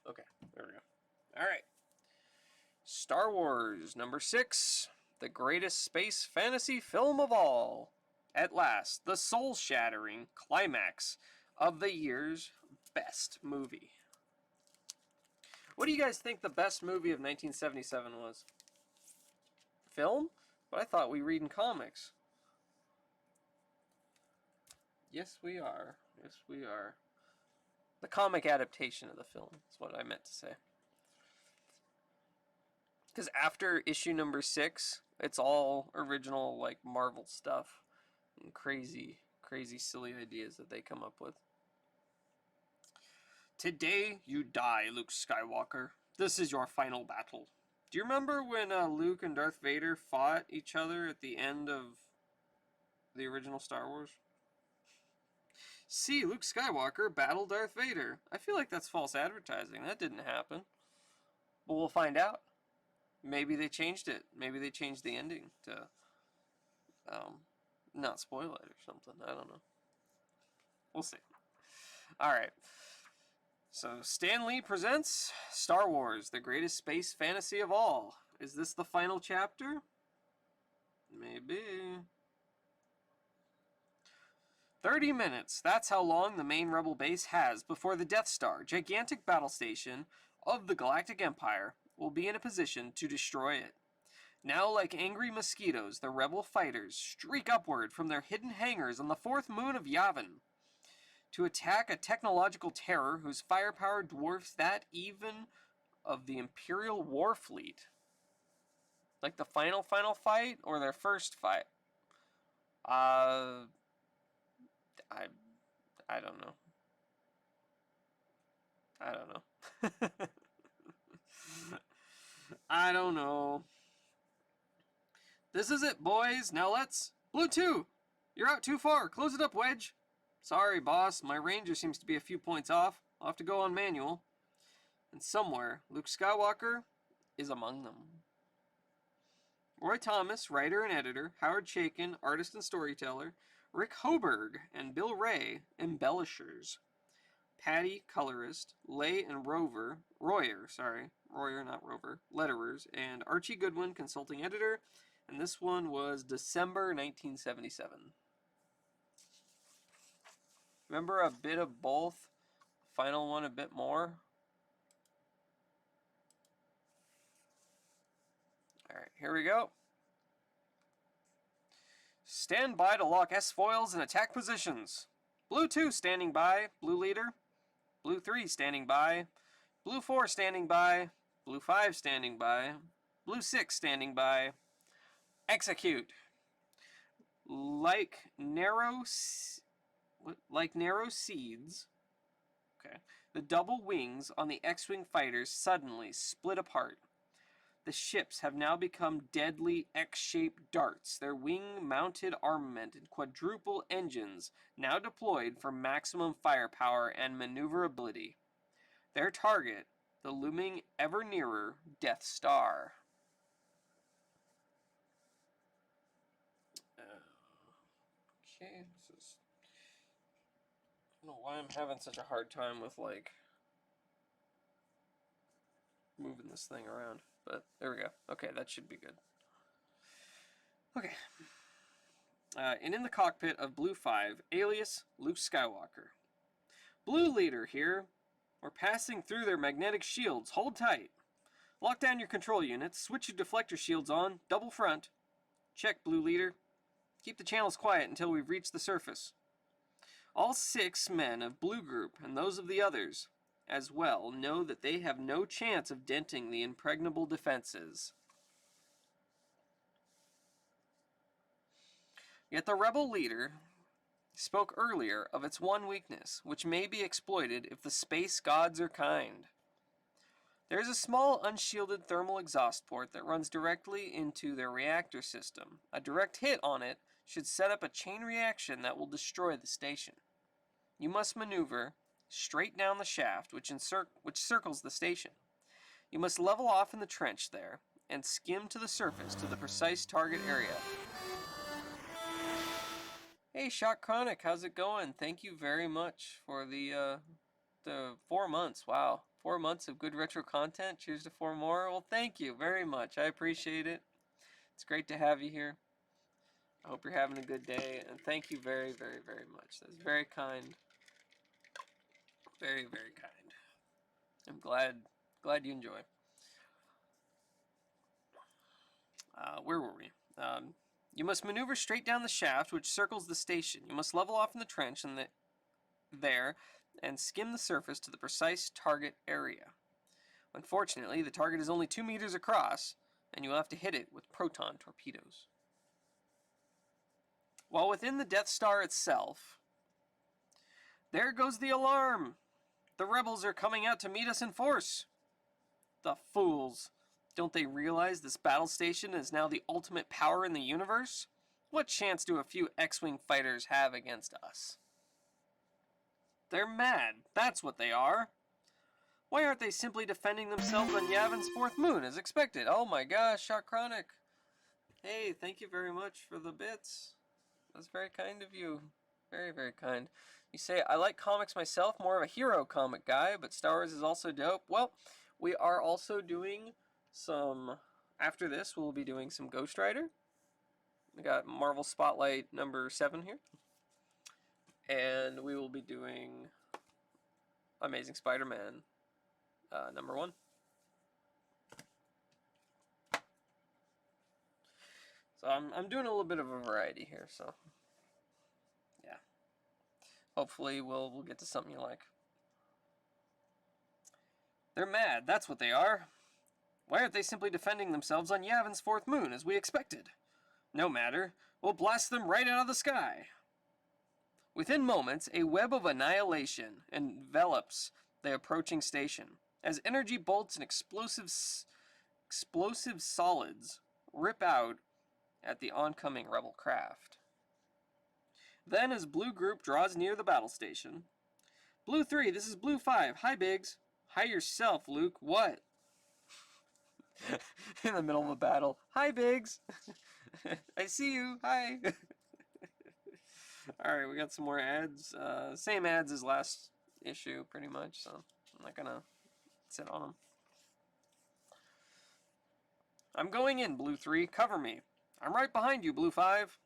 Okay, there we go. Alright. Star Wars number 6. The greatest space fantasy film of all. At last, the soul-shattering climax of the year's best movie. What do you guys think the best movie of 1977 was? Film? But I thought we read in comics. Yes, we are. Yes, we are. The comic adaptation of the film is what I meant to say. Because after issue number 6, it's all original, like, Marvel stuff. And crazy, silly ideas that they come up with. Today you die, Luke Skywalker. This is your final battle. Do you remember when Luke and Darth Vader fought each other at the end of the original Star Wars? See, Luke Skywalker battle Darth Vader. I feel like that's false advertising. That didn't happen. But we'll find out. Maybe they changed it. Maybe they changed the ending to not spoil it or something. I don't know. We'll see. Alright. So, Stan Lee presents Star Wars, the greatest space fantasy of all. Is this the final chapter? Maybe. 30 minutes. That's how long the main Rebel base has before the Death Star, gigantic battle station of the Galactic Empire, will be in a position to destroy it. Now, like angry mosquitoes, the Rebel fighters streak upward from their hidden hangars on the fourth moon of Yavin. to attack a technological terror whose firepower dwarfs that even of the Imperial War Fleet. Like the final fight or their first fight? I I don't know. I don't know. I don't know. This is it, boys. Now let's... Blue 2! You're out too far. Close it up, Wedge. Sorry, boss. My ranger seems to be a few points off. I'll have to go on manual. And somewhere, Luke Skywalker is among them. Roy Thomas, writer and editor. Howard Chaykin, artist and storyteller. Rick Hoberg and Bill Ray, embellishers. Patty, colorist. Lay and Royer, not Rover, letterers. And Archie Goodwin, consulting editor. And this one was December 1977. Remember a bit of both? Final one a bit more? Alright, here we go. Stand by to lock S-foils in attack positions. Blue 2 standing by. Blue leader. Blue 3 standing by. Blue 4 standing by. Blue 5 standing by. Blue 6 standing by. Execute. Like narrow seeds, okay, the double wings on the X-Wing fighters suddenly split apart. The ships have now become deadly X-shaped darts, their wing-mounted armament and quadruple engines now deployed for maximum firepower and maneuverability. Their target, the looming ever nearer Death Star. Okay, this is... I don't know why I'm having such a hard time with, like, moving this thing around. But there we go. Okay, that should be good. Okay. And in the cockpit of Blue 5, alias Luke Skywalker. Blue leader here. We're passing through their magnetic shields. Hold tight. Lock down your control units. Switch your deflector shields on. Double front. Check, Blue leader. Keep the channels quiet until we've reached the surface. All 6 men of Blue Group and those of the others as well know that they have no chance of denting the impregnable defenses. Yet the rebel leader spoke earlier of its one weakness, which may be exploited if the space gods are kind. There is a small unshielded thermal exhaust port that runs directly into their reactor system. A direct hit on it should set up a chain reaction that will destroy the station. You must maneuver straight down the shaft which circles the station. You must level off in the trench there and skim to the surface to the precise target area. Hey, Shock Chronic, how's it going? Thank you very much for the 4 months. Wow, 4 months of good retro content. Cheers to 4 more. Well, thank you very much. I appreciate it. It's great to have you here. I hope you're having a good day, and thank you very, very, very much. That's very kind. Very, very kind. I'm glad you enjoy. Where were we? You must maneuver straight down the shaft which circles the station. You must level off in the trench there and skim the surface to the precise target area. Unfortunately, the target is only 2 meters across, and you will have to hit it with proton torpedoes. While within the Death Star itself, there goes the alarm! The rebels are coming out to meet us in force! The fools! Don't they realize this battle station is now the ultimate power in the universe? What chance do a few X-Wing fighters have against us? They're mad, that's what they are! Why aren't they simply defending themselves on Yavin's 4th moon as expected? Oh my gosh, Shock Chronic! Hey, thank you very much for the bits. That's very kind of you. Very, very kind. You say, I like comics myself, more of a hero comic guy, but Star Wars is also dope. Well, we are also doing some, after this, we'll be doing some Ghost Rider. We got Marvel Spotlight number 7 here. And we will be doing Amazing Spider-Man number 1. So I'm doing a little bit of a variety here, so yeah. Hopefully we'll get to something you like. They're mad, that's what they are. Why aren't they simply defending themselves on Yavin's fourth moon, as we expected? No matter, we'll blast them right out of the sky. Within moments, a web of annihilation envelops the approaching station, as energy bolts and explosive solids rip out at the oncoming rebel craft. Then, as Blue Group draws near the battle station, Blue 3, this is Blue 5. Hi, Biggs. Hi yourself, Luke. What? In the middle of a battle. Hi, Biggs. I see you. Hi. Alright, we got some more ads. Same ads as last issue, pretty much, so I'm not gonna sit on them. I'm going in, Blue 3. Cover me. I'm right behind you, Blue 5.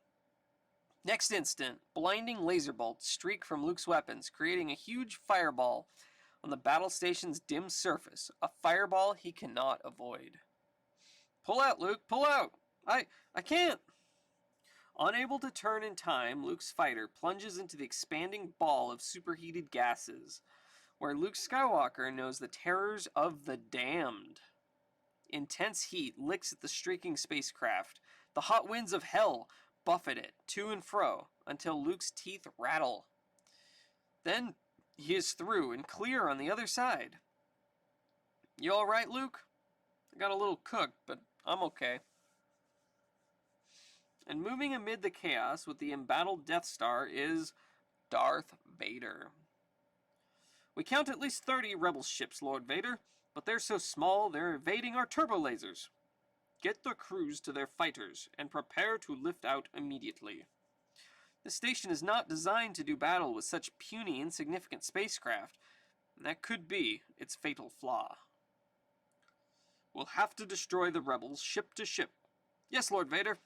Next instant, blinding laser bolts streak from Luke's weapons, creating a huge fireball on the battle station's dim surface, a fireball he cannot avoid. Pull out, Luke, pull out! I can't! Unable to turn in time, Luke's fighter plunges into the expanding ball of superheated gases, where Luke Skywalker knows the terrors of the damned. Intense heat licks at the streaking spacecraft. The hot winds of hell buffet it to and fro until Luke's teeth rattle. Then he is through and clear on the other side. You alright, Luke? I got a little cooked, but I'm okay. And moving amid the chaos with the embattled Death Star is Darth Vader. We count at least 30 rebel ships, Lord Vader, but they're so small they're evading our turbo lasers. Get the crews to their fighters and prepare to lift out immediately. This station is not designed to do battle with such puny, insignificant spacecraft, and that could be its fatal flaw. We'll have to destroy the rebels ship to ship. Yes, Lord Vader.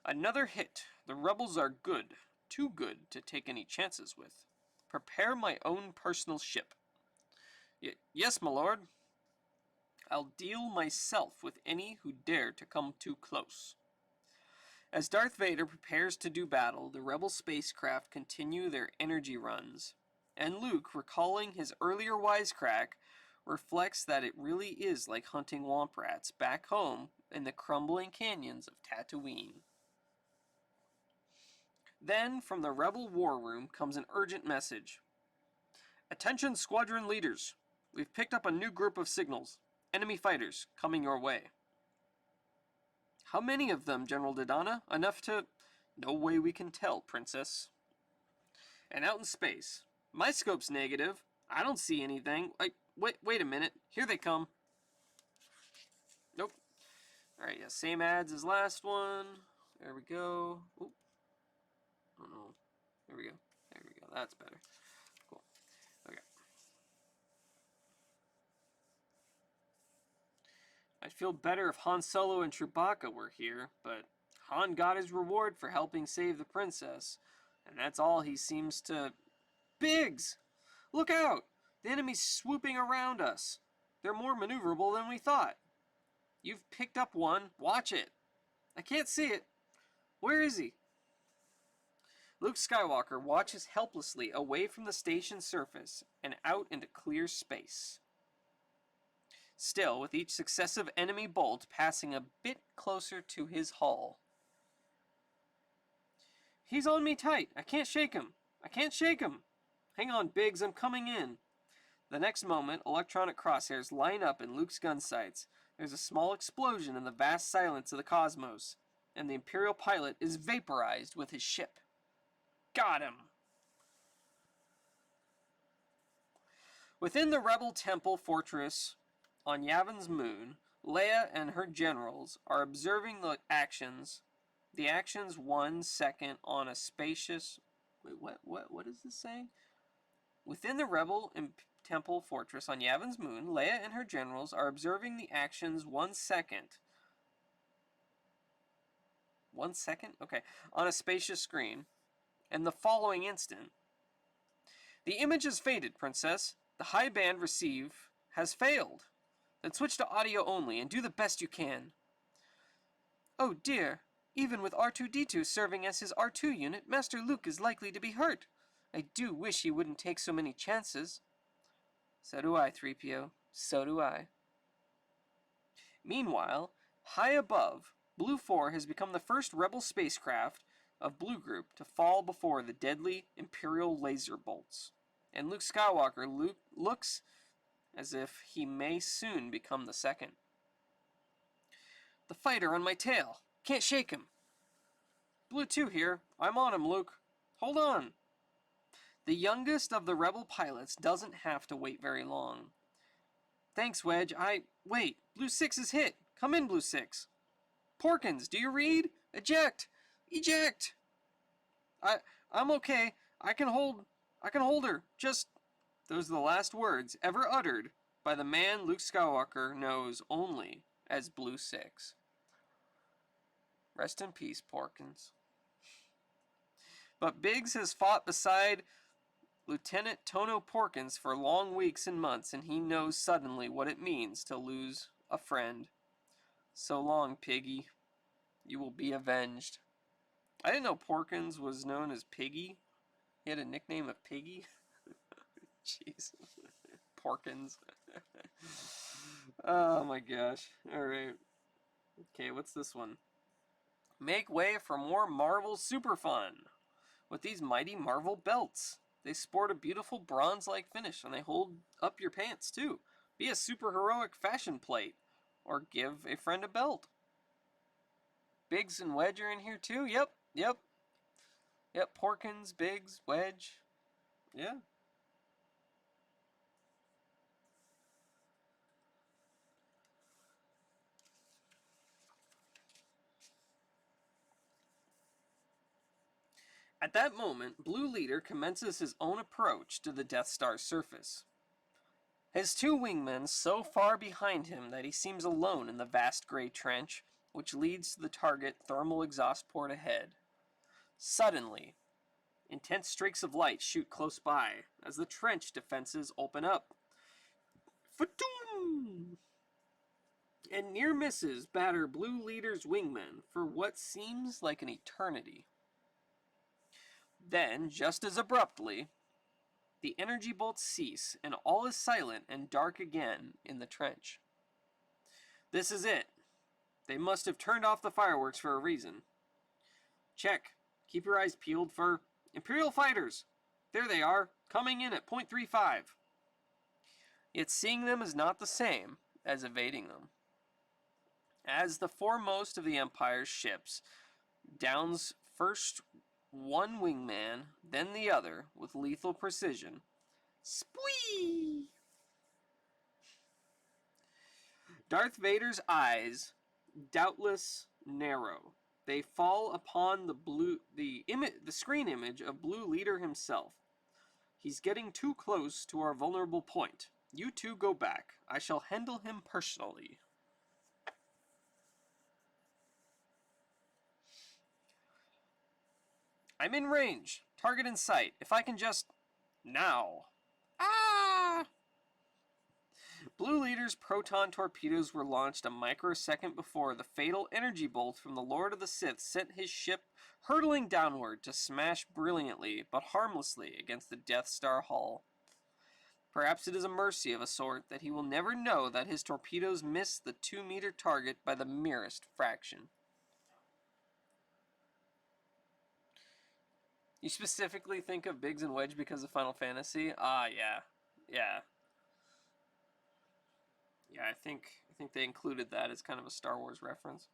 Another hit. The rebels are good. Too good to take any chances with. Prepare my own personal ship. Yes, my lord. I'll deal myself with any who dare to come too close. As Darth Vader prepares to do battle, the rebel spacecraft continue their energy runs, and Luke, recalling his earlier wisecrack, reflects that it really is like hunting womp rats back home in the crumbling canyons of Tatooine. Then, from the rebel war room comes an urgent message. Attention squadron leaders. We've picked up a new group of signals. Enemy fighters coming your way. How many of them, General Dodonna? Enough to... No way we can tell, Princess. And out in space. My scope's negative. I don't see anything. Wait a minute. Here they come. Nope. Alright, yeah, same ads as last one. There we go. Oop. Oh no. There we go. There we go. That's better. Cool. Okay. I'd feel better if Han Solo and Chewbacca were here, but Han got his reward for helping save the princess, and that's all he seems to... Biggs! Look out! The enemy's swooping around us. They're more maneuverable than we thought. You've picked up one. Watch it. I can't see it. Where is he? Luke Skywalker watches helplessly away from the station's surface and out into clear space. Still, with each successive enemy bolt passing a bit closer to his hull. He's on me tight. I can't shake him. I can't shake him. Hang on, Biggs. I'm coming in. The next moment, electronic crosshairs line up in Luke's gun sights. There's a small explosion in the vast silence of the cosmos, and the Imperial pilot is vaporized with his ship. Got him! Within the rebel temple fortress on Yavin's moon, Leia and her generals are observing the actions 1 second on a spacious... Wait, what is this saying? Within the rebel temple fortress on Yavin's moon, Leia and her generals are observing the actions 1 second. 1 second? Okay. On a spacious screen. And the following instant. The image has faded, Princess. The high band receive has failed. Then switch to audio only and do the best you can. Oh dear. Even with R2-D2 serving as his R2 unit, Master Luke is likely to be hurt. I do wish he wouldn't take so many chances. So do I, 3PO. So do I. Meanwhile, high above, Blue 4 has become the first rebel spacecraft of Blue Group to fall before the deadly Imperial laser bolts. And Luke Skywalker looks as if he may soon become the second. The fighter on my tail. Can't shake him. Blue 2 here. I'm on him, Luke. Hold on. The youngest of the rebel pilots doesn't have to wait very long. Thanks, Wedge. Wait. Blue 6 is hit. Come in, Blue 6. Porkins, do you read? Eject. Eject. I'm okay. I can hold her. Just... Those are the last words ever uttered by the man Luke Skywalker knows only as Blue 6. Rest in peace, Porkins. But Biggs has fought beside Lieutenant Tono Porkins for long weeks and months, and he knows suddenly what it means to lose a friend. So long, Piggy. You will be avenged. I didn't know Porkins was known as Piggy. He had a nickname of Piggy. Jeez. Porkins. Oh my gosh. Alright. Okay, what's this one? Make way for more Marvel Super Fun. With these mighty Marvel belts. They sport a beautiful bronze-like finish, and they hold up your pants, too. Be a super heroic fashion plate. Or give a friend a belt. Biggs and Wedge are in here, too? Yep. Porkins, Biggs, Wedge. Yeah. At that moment, Blue Leader commences his own approach to the Death Star's surface. His two wingmen so far behind him that he seems alone in the vast gray trench, which leads to the target thermal exhaust port ahead. Suddenly, intense streaks of light shoot close by as the trench defenses open up. Fa-doom! And near misses batter Blue Leader's wingmen for what seems like an eternity. Then, just as abruptly, the energy bolts cease, and all is silent and dark again in the trench. This is it. They must have turned off the fireworks for a reason. Check. Keep your eyes peeled for Imperial fighters. There they are, coming in at .35. Yet seeing them is not the same as evading them. As the foremost of the Empire's ships downs first one wingman, then the other, with lethal precision. Spwee! Darth Vader's eyes doubtless narrow. They fall upon the screen image of Blue Leader himself. He's getting too close to our vulnerable point. You two go back. I shall handle him personally. I'm in range. Target in sight. If I can just... Now. Ah! Blue Leader's proton torpedoes were launched a microsecond before the fatal energy bolt from the Lord of the Sith sent his ship hurtling downward to smash brilliantly but harmlessly against the Death Star hull. Perhaps it is a mercy of a sort that he will never know that his torpedoes missed the 2-meter target by the merest fraction. You specifically think of Biggs and Wedge because of Final Fantasy? Ah, yeah. Yeah, I think they included that as kind of a Star Wars reference.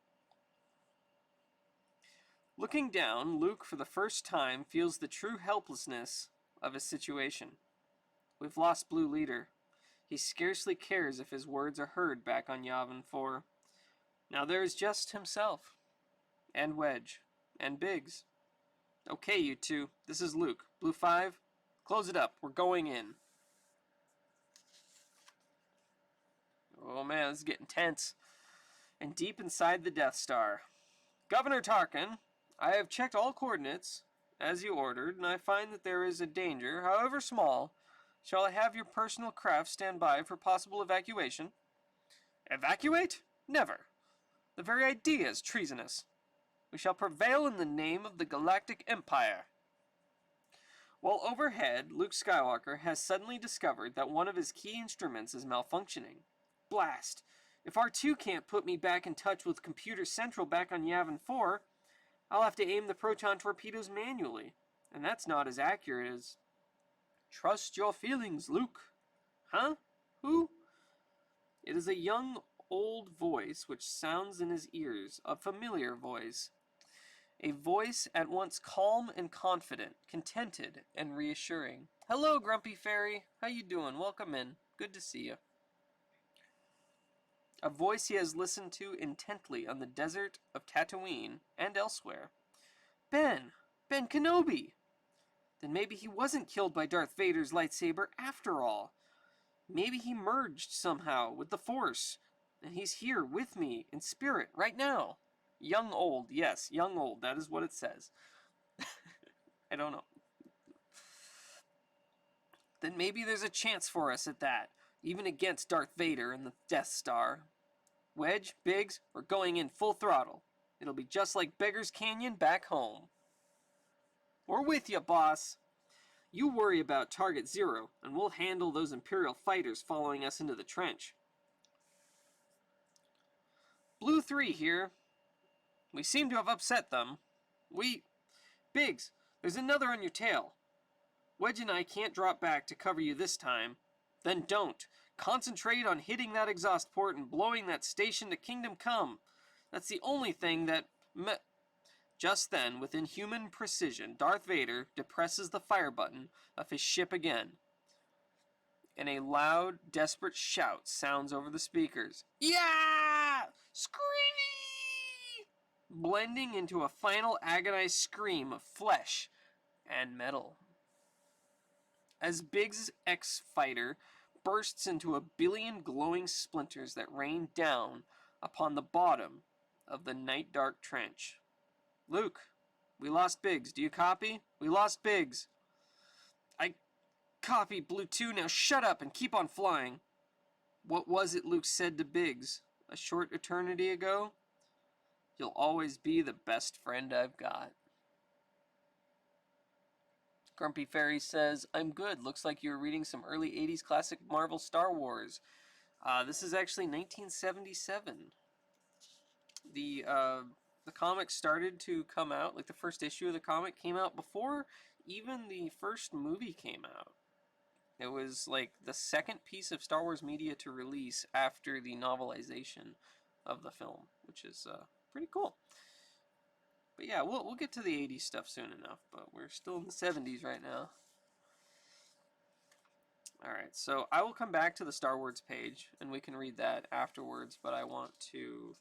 Looking down, Luke for the first time feels the true helplessness of his situation. We've lost Blue Leader. He scarcely cares if his words are heard back on Yavin 4. Now there is just himself, and Wedge, and Biggs. Okay, you two, this is Luke. Blue 5, close it up. We're going in. Oh man, this is getting tense. And deep inside the Death Star. Governor Tarkin, I have checked all coordinates, as you ordered, and I find that there is a danger, however small. Shall I have your personal craft stand by for possible evacuation? Evacuate? Never. The very idea is treasonous. We shall prevail in the name of the Galactic Empire. While overhead, Luke Skywalker has suddenly discovered that one of his key instruments is malfunctioning. Blast! If R2 can't put me back in touch with Computer Central back on Yavin 4, I'll have to aim the proton torpedoes manually. And that's not as accurate as... Trust your feelings, Luke. Huh? Who? It is a young, old voice which sounds in his ears, a familiar voice. A voice at once calm and confident, contented and reassuring. Hello, Grumpy Fairy. How you doing? Welcome in. Good to see you. A voice he has listened to intently on the desert of Tatooine and elsewhere. Ben Kenobi! Then maybe he wasn't killed by Darth Vader's lightsaber after all. Maybe he merged somehow with the Force, and he's here with me in spirit right now. Young old, yes, young old, that is what it says. I don't know. Then maybe there's a chance for us at that, even against Darth Vader and the Death Star. Wedge, Biggs, we're going in full throttle. It'll be just like Beggar's Canyon back home. We're with you, boss. You worry about Target Zero, and we'll handle those Imperial fighters following us into the trench. Blue 3 here. We seem to have upset them. Biggs, there's another on your tail. Wedge and I can't drop back to cover you this time. Then don't. Concentrate on hitting that exhaust port and blowing that station to Kingdom Come. That's the only thing that... Just then, with inhuman precision, Darth Vader depresses the fire button of his ship again. And a loud, desperate shout sounds over the speakers. Yeah! Scream! Blending into a final agonized scream of flesh and metal. As Biggs' X-Fighter bursts into a billion glowing splinters that rain down upon the bottom of the night dark trench. Luke, we lost Biggs. Do you copy? We lost Biggs. I copy, Blue 2. Now shut up and keep on flying. What was it Luke said to Biggs a short eternity ago? You'll always be the best friend I've got. Grumpy Fairy says, I'm good. Looks like you were reading some early 80s classic Marvel Star Wars. This is actually 1977. The comic started to come out, like the first issue of the comic came out before even the first movie came out. It was like the second piece of Star Wars media to release after the novelization of the film, which is pretty cool. But yeah, we'll get to the 80s stuff soon enough, but we're still in the 70s right now. Alright, so I will come back to the Star Wars page, and we can read that afterwards, but I want to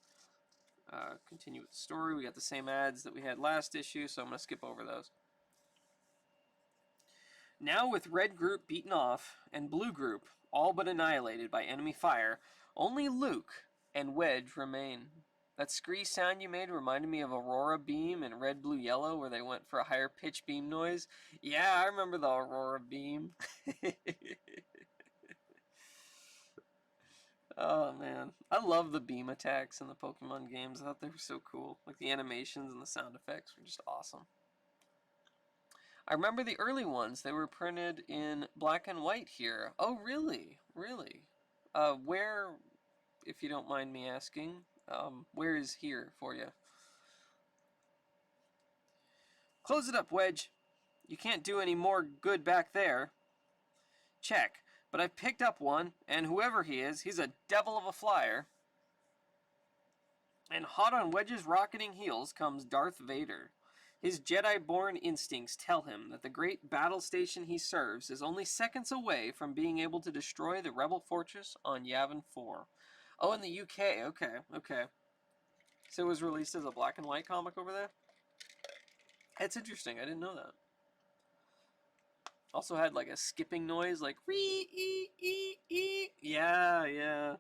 continue with the story. We got the same ads that we had last issue, so I'm going to skip over those. Now with Red Group beaten off, and Blue Group all but annihilated by enemy fire, only Luke and Wedge remain. That scree sound you made reminded me of Aurora Beam and Red, Blue, Yellow, where they went for a higher pitch beam noise. Yeah, I remember the Aurora Beam. Oh, man. I love the beam attacks in the Pokemon games. I thought they were so cool. Like, the animations and the sound effects were just awesome. I remember the early ones. They were printed in black and white here. Oh, really? Really? Where, if you don't mind me asking, where is here for you? Close it up, Wedge. You can't do any more good back there. Check. But I've picked up one, and whoever he is, he's a devil of a flyer. And hot on Wedge's rocketing heels comes Darth Vader. His Jedi-born instincts tell him that the great battle station he serves is only seconds away from being able to destroy the rebel fortress on Yavin 4. Oh, in the UK. Okay. So it was released as a black and white comic over there? That's interesting. I didn't know that. Also had like a skipping noise, like ree-ee-ee-ee. Yeah.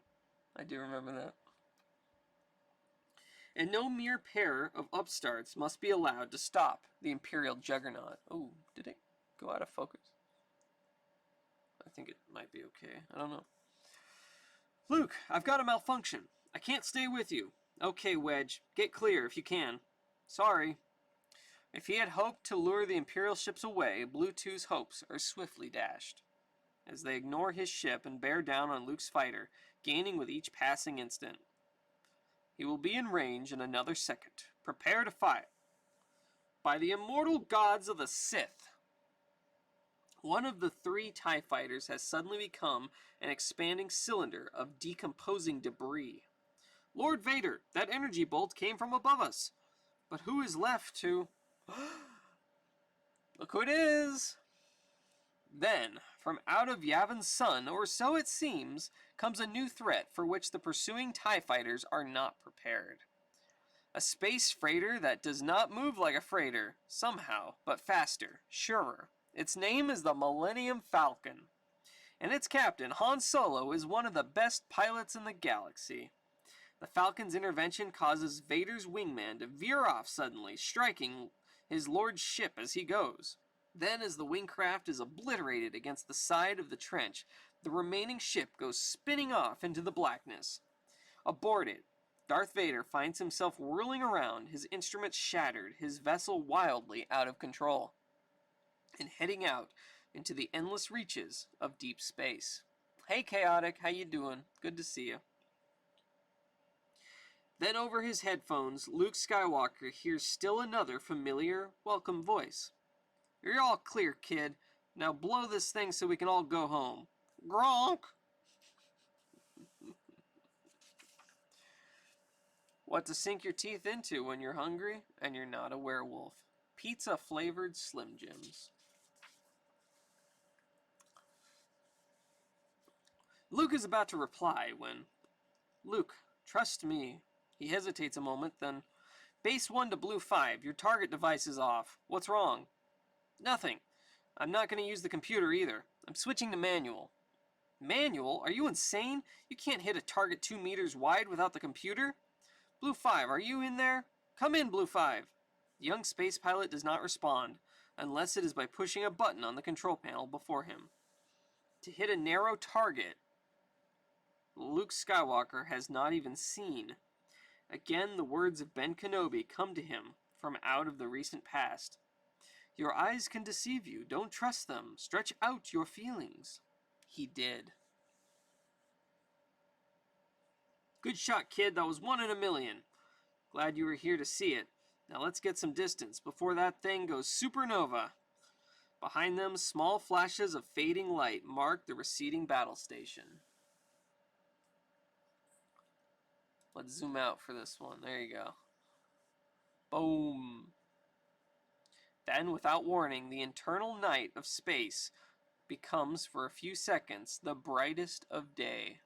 I do remember that. And no mere pair of upstarts must be allowed to stop the Imperial Juggernaut. Oh, did it go out of focus? I think it might be okay. I don't know. Luke, I've got a malfunction. I can't stay with you. Okay, Wedge, get clear if you can. Sorry. If he had hoped to lure the Imperial ships away, Blue Two's hopes are swiftly dashed, as they ignore his ship and bear down on Luke's fighter, gaining with each passing instant. He will be in range in another second. Prepare to fight. By the immortal gods of the Sith! One of the 3 TIE fighters has suddenly become an expanding cylinder of decomposing debris. Lord Vader, that energy bolt came from above us. But who is left to... Look who it is! Then, from out of Yavin's sun, or so it seems, comes a new threat for which the pursuing TIE fighters are not prepared. A space freighter that does not move like a freighter, somehow, but faster, surer. Its name is the Millennium Falcon, and its captain, Han Solo, is one of the best pilots in the galaxy. The Falcon's intervention causes Vader's wingman to veer off suddenly, striking his lord's ship as he goes. Then, as the wingcraft is obliterated against the side of the trench, the remaining ship goes spinning off into the blackness. Aboard it, Darth Vader finds himself whirling around, his instruments shattered, his vessel wildly out of control, and heading out into the endless reaches of deep space. Hey Chaotic, how you doing? Good to see you. Then over his headphones, Luke Skywalker hears still another familiar, welcome voice. You're all clear, kid. Now blow this thing so we can all go home. Gronk! What to sink your teeth into when you're hungry and you're not a werewolf. Pizza-flavored Slim Jims. Luke is about to reply when... Luke, trust me. He hesitates a moment, then... Base 1 to Blue 5, your target device is off. What's wrong? Nothing. I'm not going to use the computer either. I'm switching to manual. Manual? Are you insane? You can't hit a target 2 meters wide without the computer? Blue 5, are you in there? Come in, Blue 5. The young space pilot does not respond, unless it is by pushing a button on the control panel before him. To hit a narrow target, Luke Skywalker has not even seen. Again, the words of Ben Kenobi come to him from out of the recent past. Your eyes can deceive you. Don't trust them. Stretch out your feelings. He did. Good shot, kid. That was 1 in a million. Glad you were here to see it. Now let's get some distance before that thing goes supernova. Behind them, small flashes of fading light mark the receding battle station. Let's zoom out for this one. There you go. Boom. Then, without warning, the internal night of space becomes, for a few seconds, the brightest of day.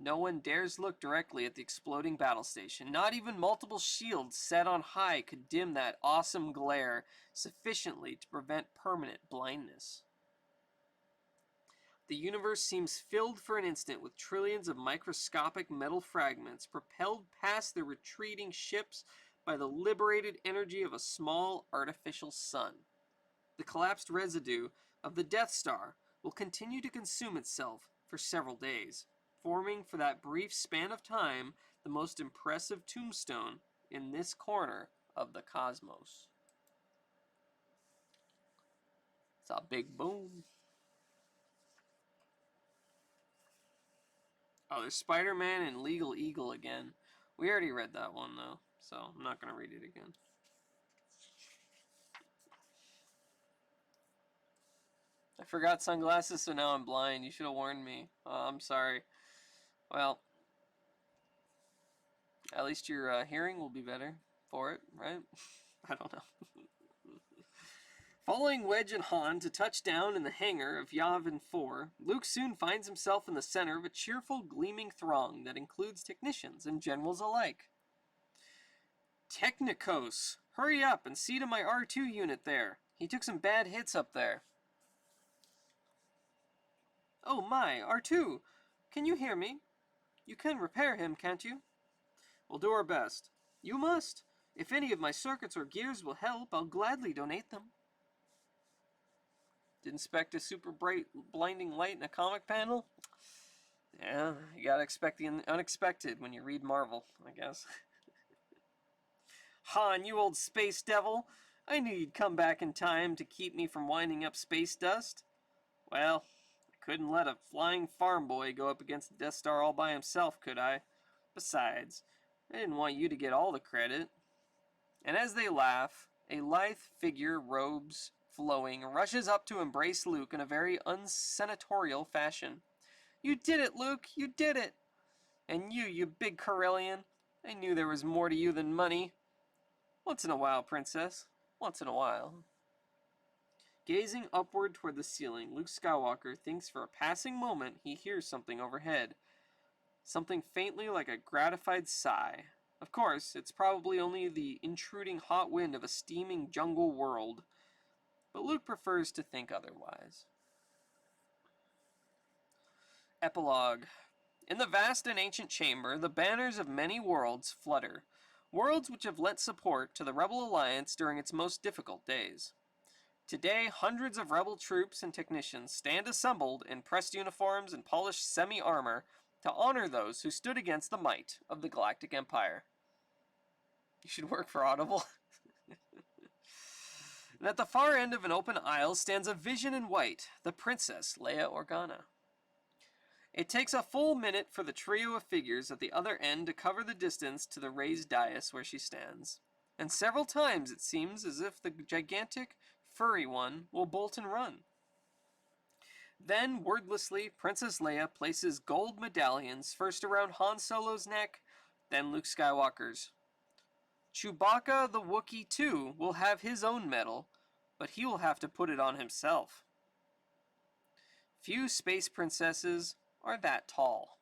No one dares look directly at the exploding battle station. Not even multiple shields set on high could dim that awesome glare sufficiently to prevent permanent blindness. The universe seems filled for an instant with trillions of microscopic metal fragments propelled past the retreating ships by the liberated energy of a small artificial sun. The collapsed residue of the Death Star will continue to consume itself for several days, forming for that brief span of time the most impressive tombstone in this corner of the cosmos. It's a big boom. Oh, there's Spider-Man and Legal Eagle again. We already read that one, though, so I'm not going to read it again. I forgot sunglasses, so now I'm blind. You should have warned me. I'm sorry. Well, at least your hearing will be better for it, right? I don't know. Following Wedge and Han to touch down in the hangar of Yavin 4, Luke soon finds himself in the center of a cheerful, gleaming throng that includes technicians and generals alike. Technikos! Hurry up and see to my R2 unit there. He took some bad hits up there. Oh my, R2! Can you hear me? You can repair him, can't you? We'll do our best. You must. If any of my circuits or gears will help, I'll gladly donate them. Didn't expect a super bright, blinding light in a comic panel? Yeah, you gotta expect the unexpected when you read Marvel, I guess. Han, you old space devil! I knew you'd come back in time to keep me from winding up space dust. Well, I couldn't let a flying farm boy go up against the Death Star all by himself, could I? Besides, I didn't want you to get all the credit. And as they laugh, a lithe figure, robes flowing, rushes up to embrace Luke in a very unsenatorial fashion. You did it, Luke! You did it! And you big Corellian, I knew there was more to you than money. Once in a while, princess. Once in a while. Gazing upward toward the ceiling, Luke Skywalker thinks for a passing moment he hears something overhead. Something faintly like a gratified sigh. Of course, it's probably only the intruding hot wind of a steaming jungle world. But Luke prefers to think otherwise. Epilogue. In the vast and ancient chamber, the banners of many worlds flutter. Worlds which have lent support to the Rebel Alliance during its most difficult days. Today, hundreds of Rebel troops and technicians stand assembled in pressed uniforms and polished semi-armor to honor those who stood against the might of the Galactic Empire. You should work for Audible. And at the far end of an open aisle stands a vision in white, the Princess Leia Organa. It takes a full minute for the trio of figures at the other end to cover the distance to the raised dais where she stands. And several times it seems as if the gigantic, furry one will bolt and run. Then, wordlessly, Princess Leia places gold medallions first around Han Solo's neck, then Luke Skywalker's. Chewbacca the Wookiee, too, will have his own medal, but he will have to put it on himself. Few space princesses are that tall.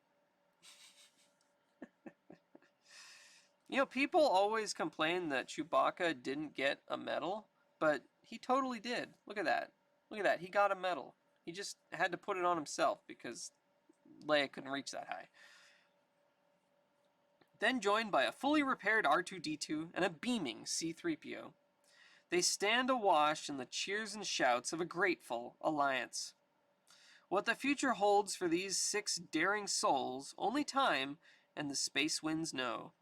You know, people always complain that Chewbacca didn't get a medal, but he totally did. Look at that. Look at that. He got a medal. He just had to put it on himself because Leia couldn't reach that high. Then joined by a fully repaired R2-D2 and a beaming C-3PO. They stand awash in the cheers and shouts of a grateful alliance. What the future holds for these 6 daring souls, only time and the space winds know.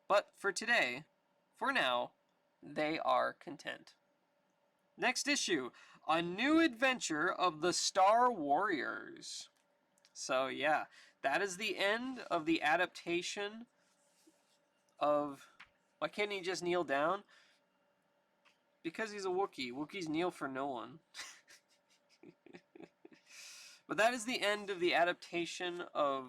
But for today, for now, they are content. Next issue, a new adventure of the Star Warriors. So yeah, that is the end of the adaptation of... Why can't he just kneel down? Because he's a Wookiee. Wookiees kneel for no one. But that is the end of the adaptation of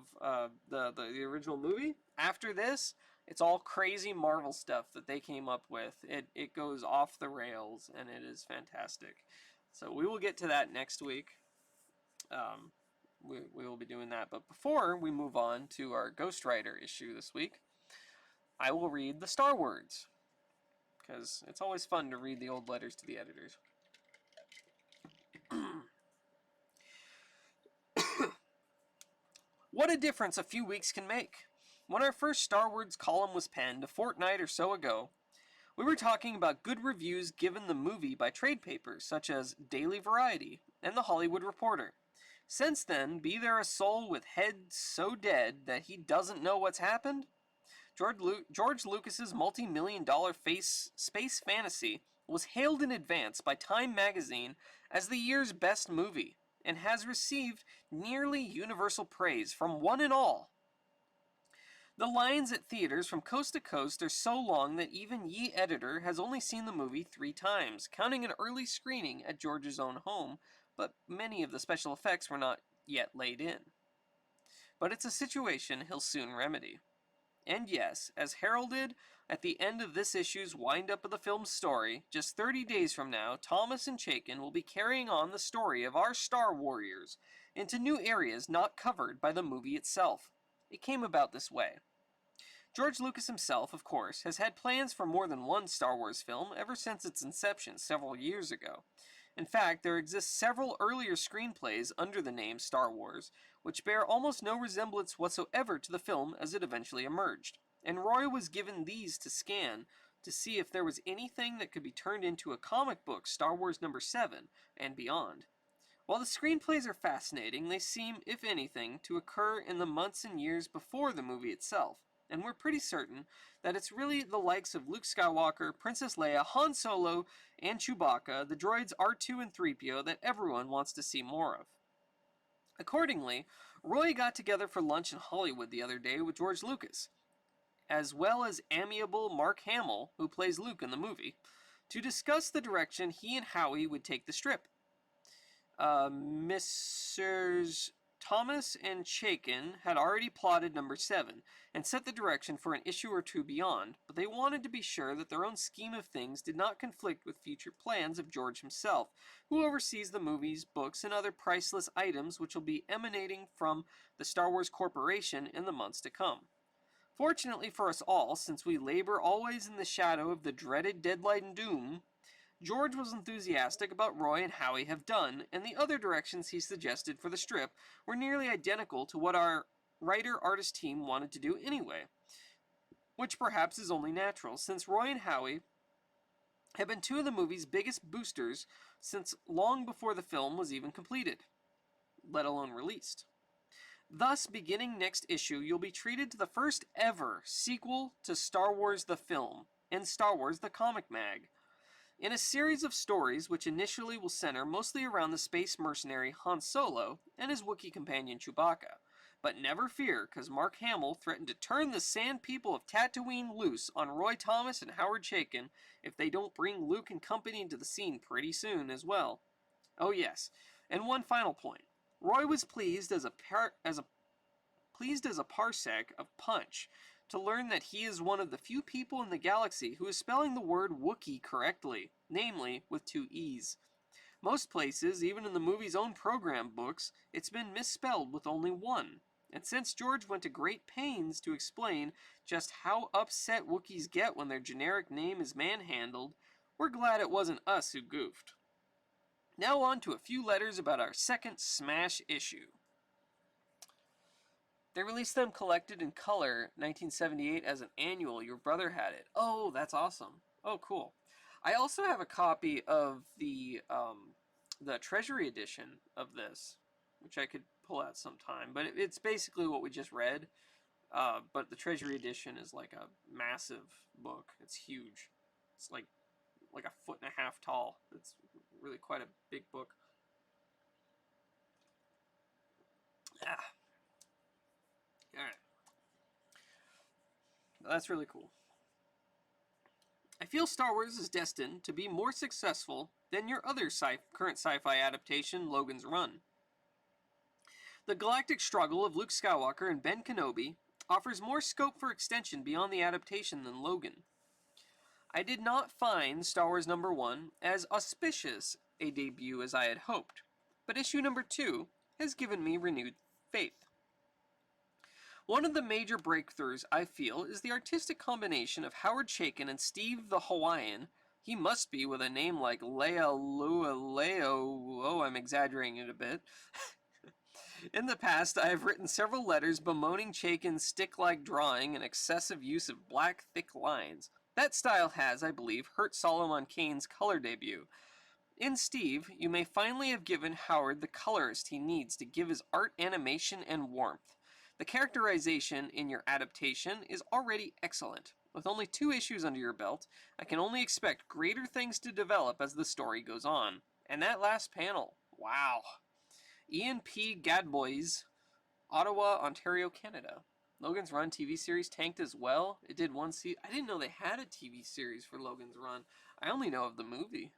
the original movie. After this, it's all crazy Marvel stuff that they came up with. It goes off the rails, and it is fantastic. So we will get to that next week. We will be doing that. But before we move on to our Ghost Rider issue this week, I will read the Star Words, because it's always fun to read the old letters to the editors. What a difference a few weeks can make. When our first Star Wars column was penned a fortnight or so ago, we were talking about good reviews given the movie by trade papers such as Daily Variety and The Hollywood Reporter. Since then, be there a soul with head so dead that he doesn't know what's happened? George Lucas's multi-million-dollar space fantasy was hailed in advance by Time magazine as the year's best movie, and has received nearly universal praise from one and all. The lines at theaters from coast to coast are so long that even Ye Editor has only seen the movie 3 times, counting an early screening at George's own home, but many of the special effects were not yet laid in. But it's a situation he'll soon remedy. And yes, as heralded at the end of this issue's wind-up of the film's story, just 30 days from now, Thomas and Chaykin will be carrying on the story of our Star Warriors into new areas not covered by the movie itself. It came about this way. George Lucas himself, of course, has had plans for more than one Star Wars film ever since its inception several years ago. In fact, there exist several earlier screenplays under the name Star Wars, which bear almost no resemblance whatsoever to the film as it eventually emerged, and Roy was given these to scan to see if there was anything that could be turned into a comic book Star Wars number 7 and beyond. While the screenplays are fascinating, they seem, if anything, to occur in the months and years before the movie itself, and we're pretty certain that it's really the likes of Luke Skywalker, Princess Leia, Han Solo, and Chewbacca, the droids R2 and 3PO, that everyone wants to see more of. Accordingly, Roy got together for lunch in Hollywood the other day with George Lucas, as well as amiable Mark Hamill, who plays Luke in the movie, to discuss the direction he and Howie would take the strip. Messrs. Thomas and Chaykin had already plotted number 7 and set the direction for an issue or two beyond, but they wanted to be sure that their own scheme of things did not conflict with future plans of George himself, who oversees the movies, books, and other priceless items which will be emanating from the Star Wars Corporation in the months to come. Fortunately for us all, since we labor always in the shadow of the dreaded Deadline Doom, George was enthusiastic about Roy and Howie have done, and the other directions he suggested for the strip were nearly identical to what our writer-artist team wanted to do anyway, which perhaps is only natural, since Roy and Howie have been two of the movie's biggest boosters since long before the film was even completed, let alone released. Thus, beginning next issue, you'll be treated to the first ever sequel to Star Wars the film and Star Wars the comic mag, in a series of stories which initially will center mostly around the space mercenary Han Solo and his Wookiee companion Chewbacca. But never fear, because Mark Hamill threatened to turn the Sand People of Tatooine loose on Roy Thomas and Howard Chaykin if they don't bring Luke and company into the scene pretty soon as well. Oh yes, and one final point. Roy was pleased as a parsec of Punch to learn that he is one of the few people in the galaxy who is spelling the word Wookiee correctly, namely with 2 E's. Most places, even in the movie's own program books, it's been misspelled with only 1. And since George went to great pains to explain just how upset Wookiees get when their generic name is manhandled, we're glad it wasn't us who goofed. Now on to a few letters about our second Smash issue. They released them collected in color 1978 as an annual. Your brother had it. Oh, that's awesome. Oh, cool. I also have a copy of the Treasury edition of this, which I could pull out sometime. But it's basically what we just read. But the Treasury edition is like a massive book. It's huge. It's like a foot and a half tall. It's really quite a big book. Ah. Alright. That's really cool. I feel Star Wars is destined to be more successful than your other current sci-fi adaptation, Logan's Run. The galactic struggle of Luke Skywalker and Ben Kenobi offers more scope for extension beyond the adaptation than Logan. I did not find Star Wars number 1 as auspicious a debut as I had hoped, but issue number 2 has given me renewed faith. One of the major breakthroughs, I feel, is the artistic combination of Howard Chaykin and Steve the Hawaiian. He must be with a name like Leo. Oh, I'm exaggerating it a bit. In the past, I have written several letters bemoaning Chaykin's stick-like drawing and excessive use of black, thick lines. That style has, I believe, hurt Solomon Kane's color debut. In Steve, you may finally have given Howard the colorist he needs to give his art animation and warmth. The characterization in your adaptation is already excellent. With only 2 issues under your belt, I can only expect greater things to develop as the story goes on. And that last panel, wow. Ian P. Gadbois, Ottawa, Ontario, Canada. Logan's Run TV series tanked as well. It did 1 season. I didn't know they had a TV series for Logan's Run. I only know of the movie.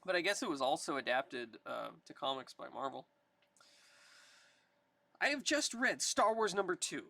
But I guess it was also adapted to comics by Marvel. I have just read Star Wars number 2.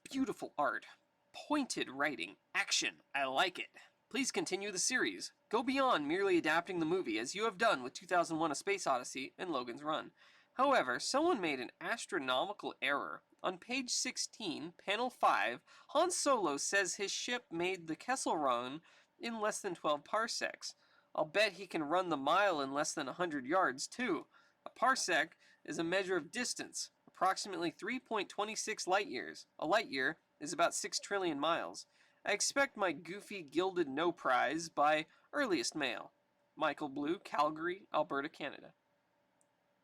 Beautiful art. Pointed writing. Action. I like it. Please continue the series. Go beyond merely adapting the movie, as you have done with 2001: A Space Odyssey and Logan's Run. However, someone made an astronomical error. On page 16, panel 5, Han Solo says his ship made the Kessel Run in less than 12 parsecs. I'll bet he can run the mile in less than 100 yards, too. A parsec is a measure of distance, approximately 3.26 light years. A light year is about 6 trillion miles. I expect my goofy gilded no prize by earliest mail. Michael Blue, Calgary, Alberta, Canada.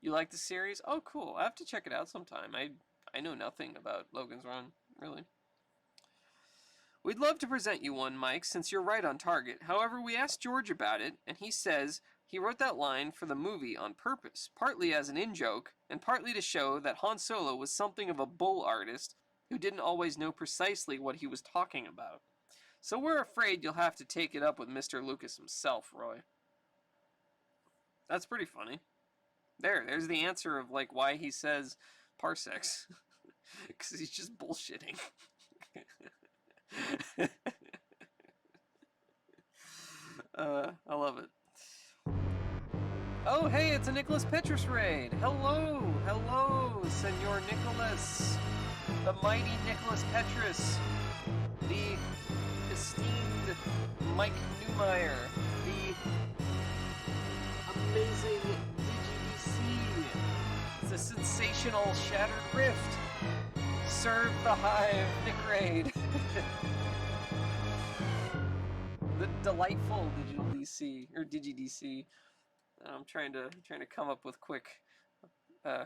You like the series? Oh, cool. I have to check it out sometime. I know nothing about Logan's Run, really. We'd love to present you one, Mike, since you're right on target. However, we asked George about it, and he says he wrote that line for the movie on purpose, partly as an in-joke, and partly to show that Han Solo was something of a bull artist who didn't always know precisely what he was talking about. So we're afraid you'll have to take it up with Mr. Lucas himself, Roy. That's pretty funny. There's the answer of like why he says parsecs. Because he's just bullshitting. I love it. Oh, hey, it's a Nicholas Petrus raid. Hello, Senor Nicholas. The mighty Nicholas Petrus. The esteemed Mike Newmeyer. The amazing DGDC. The sensational Shattered Rift. Serve the Hive, Nick Raid. The delightful Digital DC, or DigiDC. I'm trying to come up with quick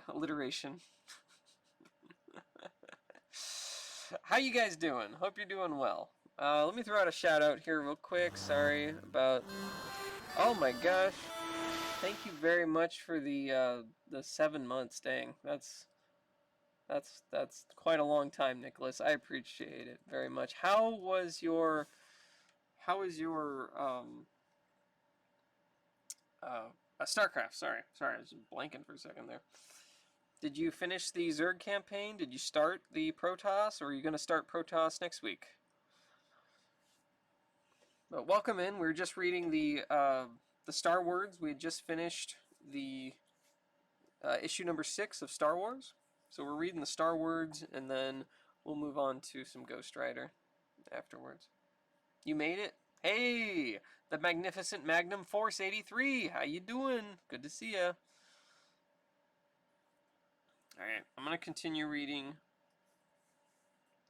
alliteration. How you guys doing? Hope you're doing well. Let me throw out a shout out here real quick. Sorry about. Oh my gosh! Thank you very much for the 7 months. Dang, that's quite a long time, Nicholas. I appreciate it very much. How was your StarCraft? Sorry, I was blanking for a second there. Did you finish the Zerg campaign? Did you start the Protoss, or are you going to start Protoss next week? But welcome in. We were just reading the Star Wars. We had just finished the issue number 6 of Star Wars. So we're reading the Star Wars, and then we'll move on to some Ghost Rider afterwards. You made it? Hey, the magnificent Magnum Force 83. How you doing? Good to see ya. Alright, I'm going to continue reading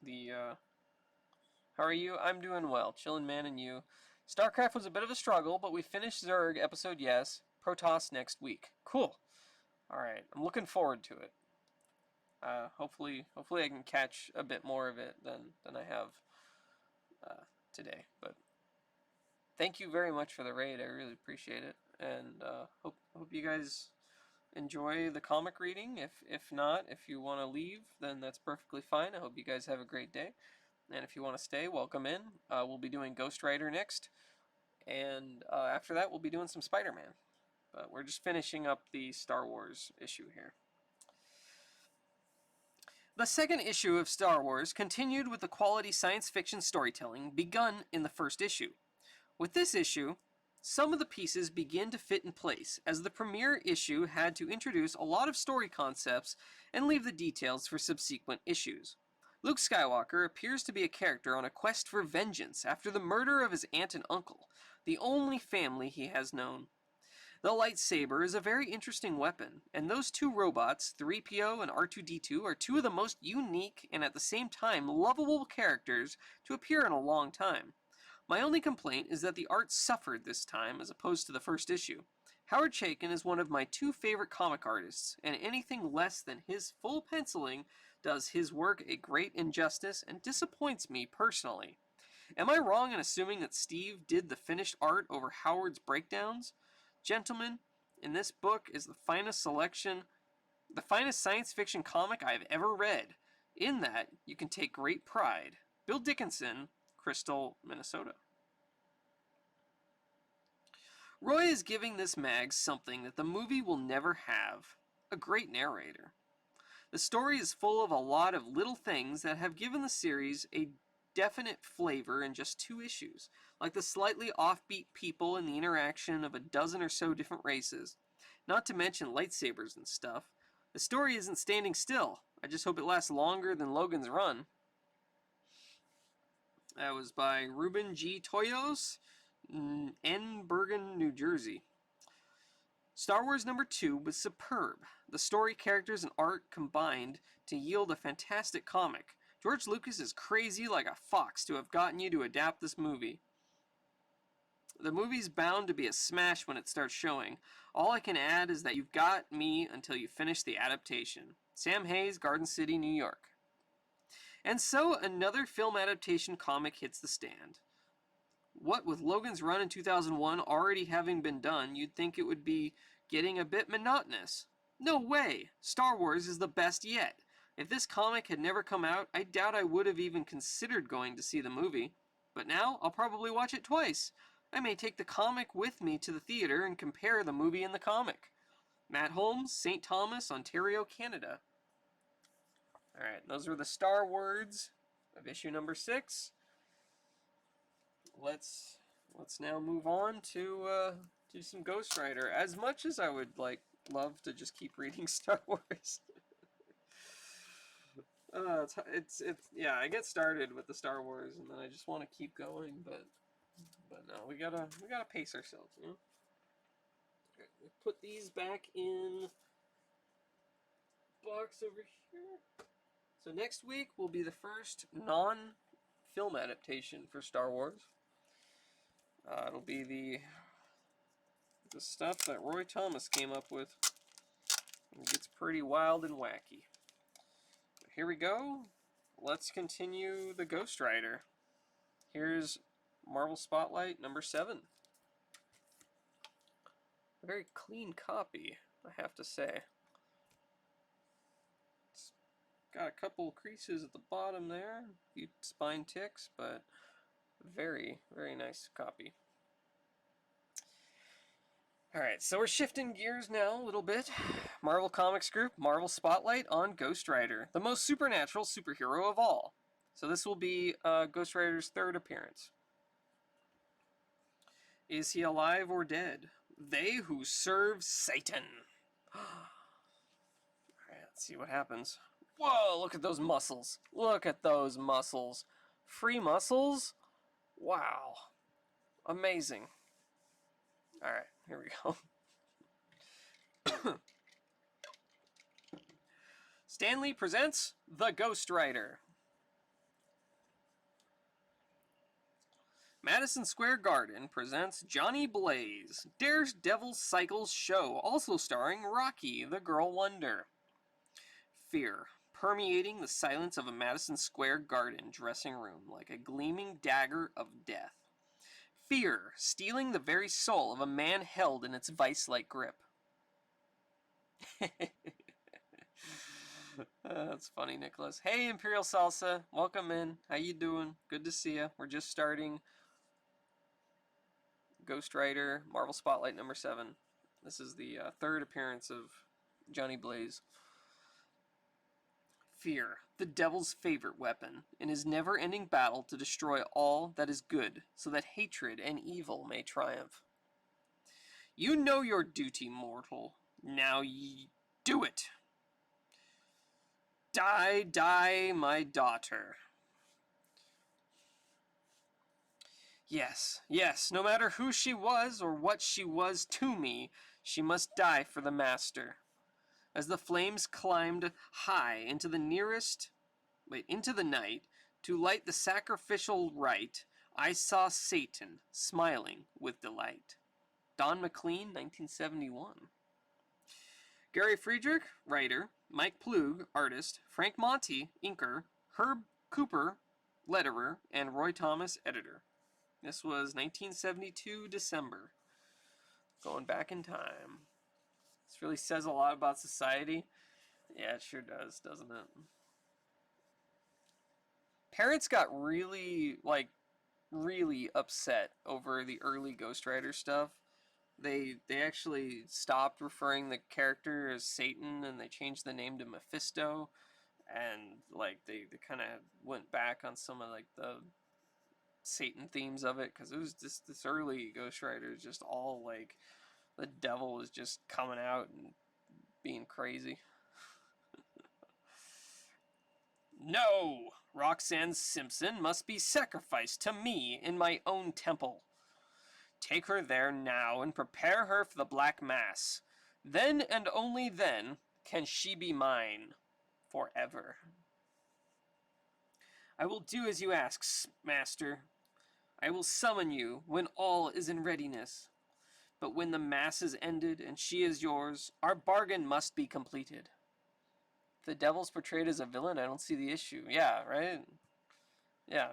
the, How are you? I'm doing well. Chillin', man, and you. StarCraft was a bit of a struggle, but we finished Zerg episode yes. Protoss next week. Cool. Alright, I'm looking forward to it. Hopefully I can catch a bit more of it than I have today. But thank you very much for the raid. I really appreciate it, and hope you guys enjoy the comic reading. If not, if you want to leave, then that's perfectly fine. I hope you guys have a great day, and if you want to stay, welcome in. We'll be doing Ghost Rider next, and after that, we'll be doing some Spider-Man. But we're just finishing up the Star Wars issue here. The second issue of Star Wars continued with the quality science fiction storytelling begun in the first issue. With this issue, some of the pieces begin to fit in place, as the premiere issue had to introduce a lot of story concepts and leave the details for subsequent issues. Luke Skywalker appears to be a character on a quest for vengeance after the murder of his aunt and uncle, the only family he has known. The lightsaber is a very interesting weapon, and those two robots, 3PO and R2-D2, are two of the most unique and at the same time lovable characters to appear in a long time. My only complaint is that the art suffered this time as opposed to the first issue. Howard Chaykin is one of my 2 favorite comic artists, and anything less than his full penciling does his work a great injustice and disappoints me personally. Am I wrong in assuming that Steve did the finished art over Howard's breakdowns? Gentlemen, in this book is the finest science fiction comic I have ever read. In that, you can take great pride. Bill Dickinson, Crystal, Minnesota. Roy is giving this mag something that the movie will never have: a great narrator. The story is full of a lot of little things that have given the series a definite flavor in just 2 issues, like the slightly offbeat people and the interaction of a dozen or so different races, not to mention lightsabers and stuff. The story isn't standing still. I just hope it lasts longer than Logan's Run. That was by Ruben G. Toyos, N. Bergen, New Jersey. Star Wars number 2 was superb. The story, characters, and art combined to yield a fantastic comic. George Lucas is crazy like a fox to have gotten you to adapt this movie. The movie's bound to be a smash when it starts showing. All I can add is that you've got me until you finish the adaptation. Sam Hayes, Garden City, New York. And so another film adaptation comic hits the stand. What with Logan's run in 2001 already having been done, you'd think it would be getting a bit monotonous. No way! Star Wars is the best yet. If this comic had never come out, I doubt I would have even considered going to see the movie. But now, I'll probably watch it twice. I may take the comic with me to the theater and compare the movie and the comic. Matt Holmes, St. Thomas, Ontario, Canada. Alright, those were the star words of issue number 6. Let's now move on to some Ghost Rider. As much as I would love to just keep reading Star Wars. It's yeah, I get started with the Star Wars and then I just want to keep going, but no, we gotta pace ourselves, you know. Okay, we put these back in box over here. So next week will be the first non-film adaptation for Star Wars. It'll be the stuff that Roy Thomas came up with. It gets pretty wild and wacky. Here we go. Let's continue the Ghost Rider. Here's Marvel Spotlight number 7. A very clean copy, I have to say. It's got a couple creases at the bottom there, a few spine ticks, but very, very nice copy. Alright, so we're shifting gears now a little bit. Marvel Comics Group, Marvel Spotlight on Ghost Rider, the most supernatural superhero of all. So this will be Ghost Rider's 3rd appearance. Is he alive or dead? They who serve Satan. Alright, let's see what happens. Whoa, look at those muscles. Look at those muscles. Free muscles? Wow. Amazing. Alright, here we go. Stan Lee presents The Ghost Rider. Madison Square Garden presents Johnny Blaze, Daredevil Cycles show, also starring Rocky, the Girl Wonder. Fear, permeating the silence of a Madison Square Garden dressing room like a gleaming dagger of death. Fear, stealing the very soul of a man held in its vice-like grip. That's funny, Nicholas. Hey, Imperial Salsa. Welcome in. How you doing? Good to see you. We're just starting Ghost Rider, Marvel Spotlight number 7. This is the 3rd appearance of Johnny Blaze. Fear, the devil's favorite weapon, in his never-ending battle to destroy all that is good, so that hatred and evil may triumph. You know your duty, mortal. Now ye do it. Die, die, my daughter. Yes, yes, no matter who she was or what she was to me, she must die for the master. As the flames climbed high into the night, to light the sacrificial rite, I saw Satan smiling with delight. Don McLean, 1971. Gary Friedrich, writer. Mike Plug, artist. Frank Monte, inker. Herb Cooper, letterer. And Roy Thomas, editor. This was 1972, December. Going back in time. This really says a lot about society. Yeah, it sure does, doesn't it? Parents got really upset over the early Ghost Rider stuff. They actually stopped referring the character as Satan, and they changed the name to Mephisto, and they kind of went back on some of the Satan themes of it, because it was just this early Ghost Rider is just all the devil was just coming out and being crazy. No! Roxanne Simpson must be sacrificed to me in my own temple. Take her there now and prepare her for the Black Mass. Then and only then can she be mine forever. I will do as you ask, Master. I will summon you when all is in readiness. But when the Mass is ended and she is yours, our bargain must be completed. If the devil's portrayed as a villain, I don't see the issue. Yeah, right? Yeah.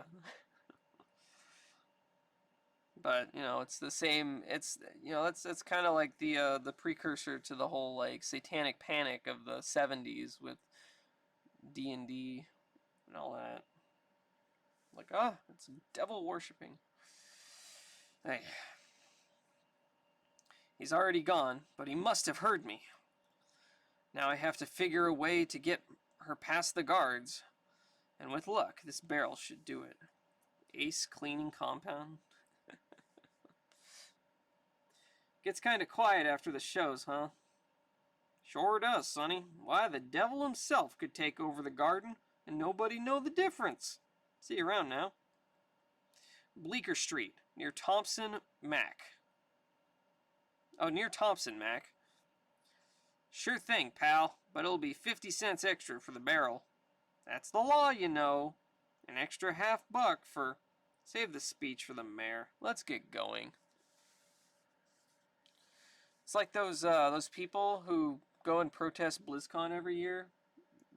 But, you know, it's the same, it's, you know, that's kind of like the precursor to the whole, like, satanic panic of the 70s with D&D and all that. Like, it's devil worshipping. Hey. He's already gone, but he must have heard me. Now I have to figure a way to get her past the guards. And with luck, this barrel should do it. Ace cleaning compound. Gets kind of quiet after the shows, huh? Sure does, Sonny. Why, the devil himself could take over the garden, and nobody know the difference. See you around now. Bleecker Street, near Thompson, Mac. Oh, near Thompson, Mac. Sure thing, pal, but it'll be 50 cents extra for the barrel. That's the law, you know. An extra $50 for... Save the speech for the mayor. Let's get going. It's like those people who go and protest BlizzCon every year.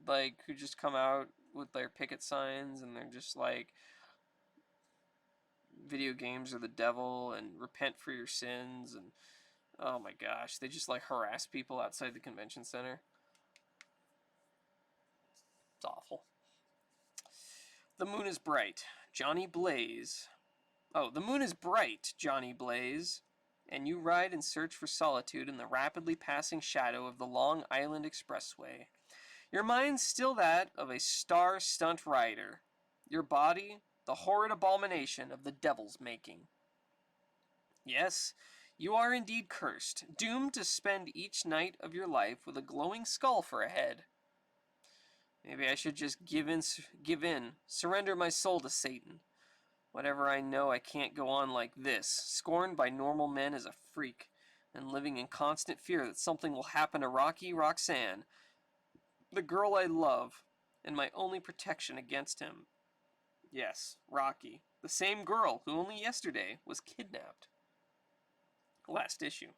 Like, who just come out with their picket signs and they're just like, video games are the devil and repent for your sins, and oh my gosh, they just like harass people outside the convention center. It's awful. The moon is bright, Johnny Blaze. Oh, the moon is bright, Johnny Blaze, and you ride and search for solitude in the rapidly passing shadow of the Long Island Expressway. Your mind's still that of a star stunt rider. Your body, the horrid abomination of the devil's making. Yes, you are indeed cursed, doomed to spend each night of your life with a glowing skull for a head. Maybe I should just give in, surrender my soul to Satan. Whatever I know, I can't go on like this, scorned by normal men as a freak, and living in constant fear that something will happen to Roxanne, the girl I love, and my only protection against him. Yes, Rocky, the same girl who only yesterday was kidnapped. Last issue.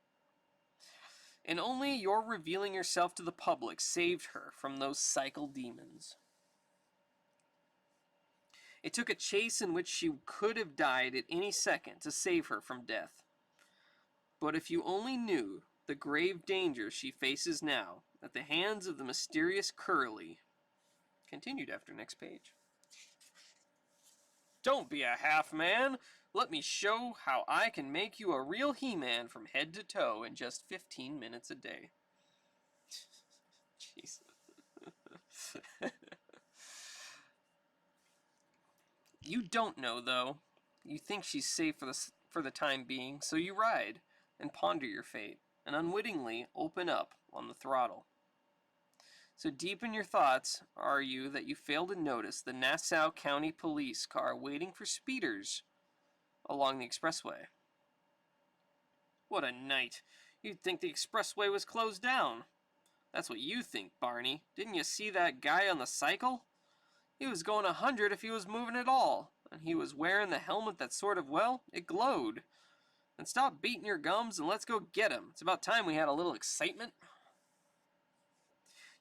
And only your revealing yourself to the public saved her from those cycle demons. It took a chase in which she could have died at any second to save her from death. But if you only knew the grave danger she faces now at the hands of the mysterious Curly. Continued after next page. Don't be a half-man. Let me show how I can make you a real He-Man from head to toe in just 15 minutes a day. Jeez. You don't know, though. You think she's safe for the time being, so you ride and ponder your fate, and unwittingly open up on the throttle. So deep in your thoughts are you that you fail to notice the Nassau County Police car waiting for speeders along the expressway. What a night. You'd think the expressway was closed down. That's what you think, Barney. Didn't you see that guy on the cycle? He was going 100 if he was moving at all, and he was wearing the helmet that sort of, well, it glowed. And stop beating your gums and let's go get him. It's about time we had a little excitement.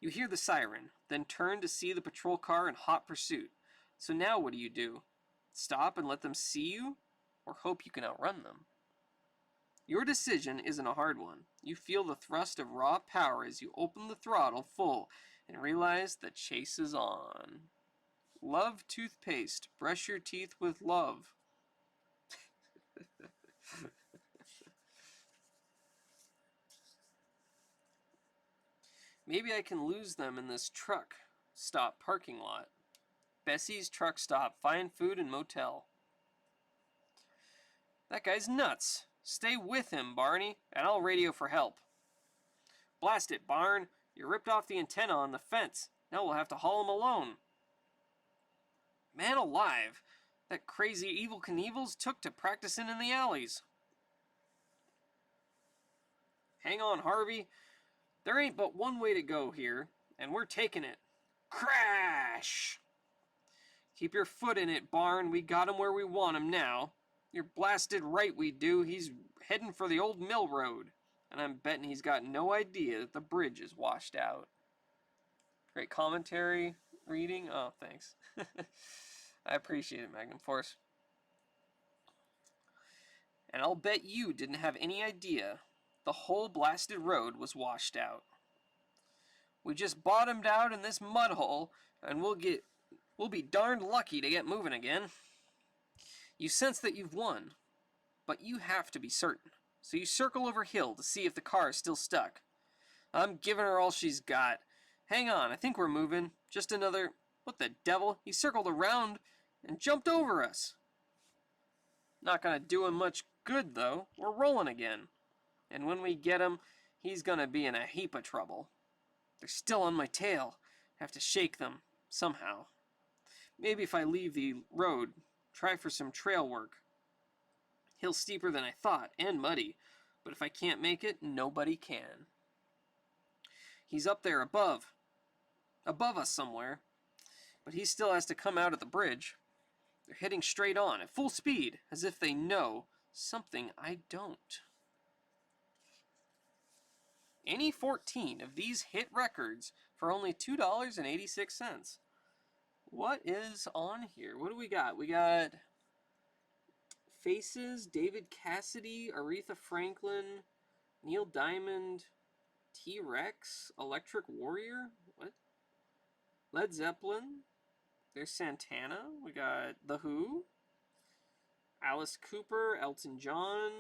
You hear the siren, then turn to see the patrol car in hot pursuit. So now what do? Stop and let them see you? Or hope you can outrun them? Your decision isn't a hard one. You feel the thrust of raw power as you open the throttle full and realize the chase is on. Love toothpaste. Brush your teeth with love. Maybe I can lose them in this truck stop parking lot. Bessie's truck stop. Fine food and motel. That guy's nuts. Stay with him, Barney, and I'll radio for help. Blast it, Barn. You ripped off the antenna on the fence. Now we'll have to haul him alone. Man alive. That crazy Evil Knievel's took to practicing in the alleys. Hang on, Harvey. There ain't but one way to go here, and we're taking it. Crash! Keep your foot in it, Barn. We got him where we want him now. You're blasted right we do. He's heading for the old mill road, and I'm betting he's got no idea that the bridge is washed out. Great commentary reading. Oh, thanks. I appreciate it, Magnum Force. And I'll bet you didn't have any idea the whole blasted road was washed out. We just bottomed out in this mud hole, and we'll be darned lucky to get moving again. You sense that you've won, but you have to be certain. So you circle over hill to see if the car is still stuck. I'm giving her all she's got. Hang on, I think we're moving. Just another... What the devil? He circled around and jumped over us. Not gonna do him much good, though. We're rolling again. And when we get him, he's gonna be in a heap of trouble. They're still on my tail. Have to shake them, somehow. Maybe if I leave the road, try for some trail work. Hill's steeper than I thought, and muddy. But if I can't make it, nobody can. He's up there above us somewhere. But he still has to come out of the bridge. They're heading straight on, at full speed, as if they know something I don't. Any 14 of these hit records for only $2.86. What is on here? What do we got? We got Faces, David Cassidy, Aretha Franklin, Neil Diamond, T-Rex, Electric Warrior. What? Led Zeppelin. There's Santana. We got The Who. Alice Cooper, Elton John,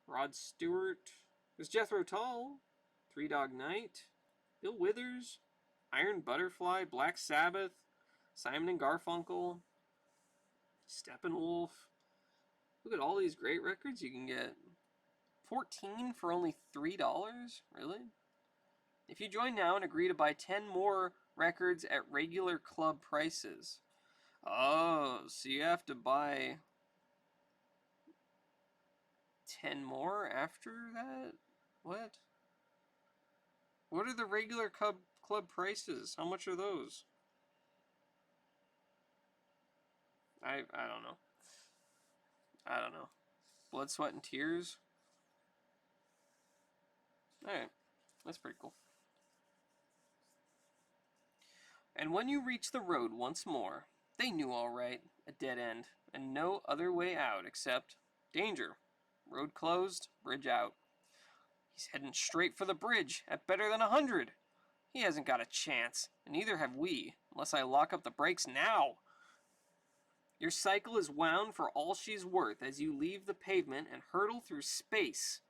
Rod Stewart. There's Jethro Tull, Three Dog Night, Bill Withers, Iron Butterfly, Black Sabbath, Simon and Garfunkel, Steppenwolf. Look at all these great records you can get. 14 for only $3? Really? If you join now and agree to buy 10 more records at regular club prices. Oh, so you have to buy 10 more after that? What? What are the regular club prices? How much are those? I don't know. I don't know. Blood, Sweat, and Tears? Alright. That's pretty cool. And when you reach the road once more, they knew all right, a dead end, and no other way out except danger. Road closed, bridge out. He's heading straight for the bridge at better than 100. He hasn't got a chance, and neither have we, unless I lock up the brakes now. Your cycle is wound for all she's worth as you leave the pavement and hurtle through space.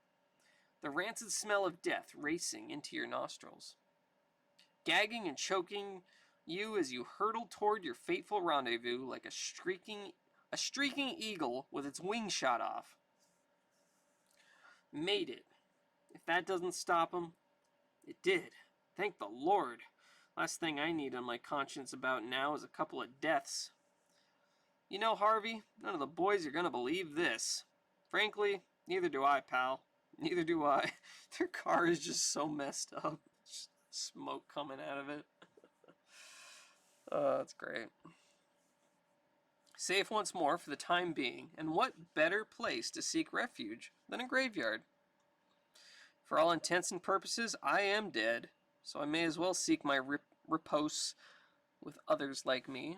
The rancid smell of death racing into your nostrils, gagging and choking you as you hurtle toward your fateful rendezvous like a streaking eagle with its wings shot off. Made it. If that doesn't stop him, it did. Thank the Lord. Last thing I need on my conscience about now is a couple of deaths. You know, Harvey, none of the boys are gonna believe this. Frankly, neither do I, pal. Neither do I. Their car is just so messed up. Just smoke coming out of it. Oh, that's great. Safe once more for the time being, and what better place to seek refuge than a graveyard? For all intents and purposes, I am dead, so I may as well seek my repose with others like me.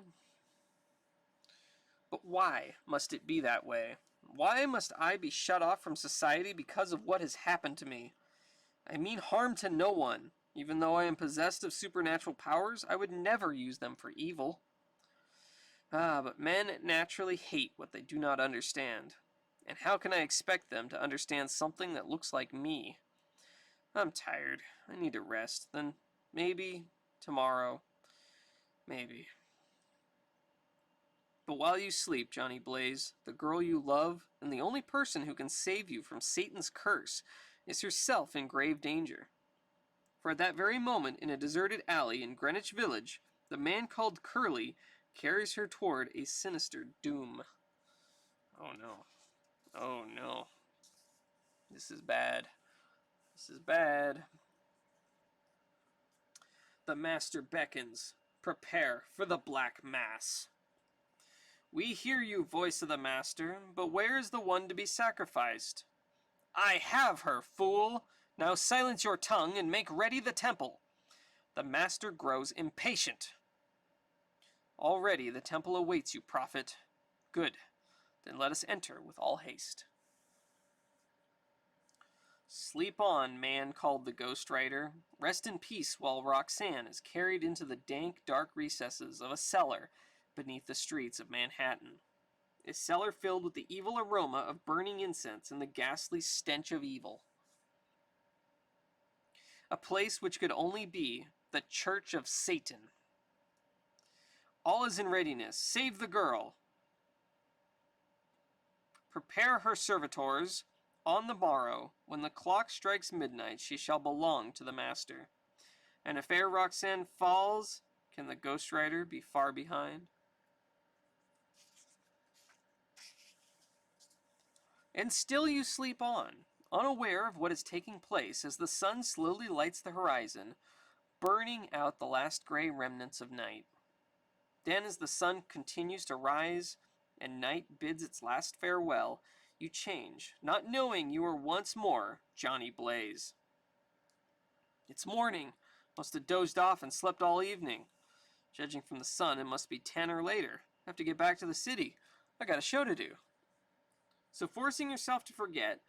But why must it be that way? Why must I be shut off from society because of what has happened to me? I mean harm to no one. Even though I am possessed of supernatural powers, I would never use them for evil. Ah, but men naturally hate what they do not understand. And how can I expect them to understand something that looks like me? I'm tired. I need to rest. Then maybe tomorrow. Maybe. But while you sleep, Johnny Blaze, the girl you love, and the only person who can save you from Satan's curse, is herself in grave danger. For at that very moment, in a deserted alley in Greenwich Village, the man called Curly carries her toward a sinister doom. Oh no. Oh no. This is bad. This is bad. The master beckons. Prepare for the Black Mass. We hear you, voice of the master, but where is the one to be sacrificed? I have her, fool! Now silence your tongue and make ready the temple. The master grows impatient. Already the temple awaits you, prophet. Good. Then let us enter with all haste. Sleep on, man, called the Ghost Rider. Rest in peace while Roxanne is carried into the dank, dark recesses of a cellar beneath the streets of Manhattan. A cellar filled with the evil aroma of burning incense and the ghastly stench of evil. A place which could only be the Church of Satan. All is in readiness. Save the girl. Prepare her servitors. On the morrow, when the clock strikes midnight, she shall belong to the master. And if ere Roxanne falls, can the Ghost Rider be far behind? And still you sleep on, unaware of what is taking place as the sun slowly lights the horizon, burning out the last gray remnants of night. Then as the sun continues to rise and night bids its last farewell, you change, not knowing you are once more Johnny Blaze. It's morning. Must have dozed off and slept all evening. Judging from the sun, it must be 10 or later. I have to get back to the city. I got a show to do. So forcing yourself to forget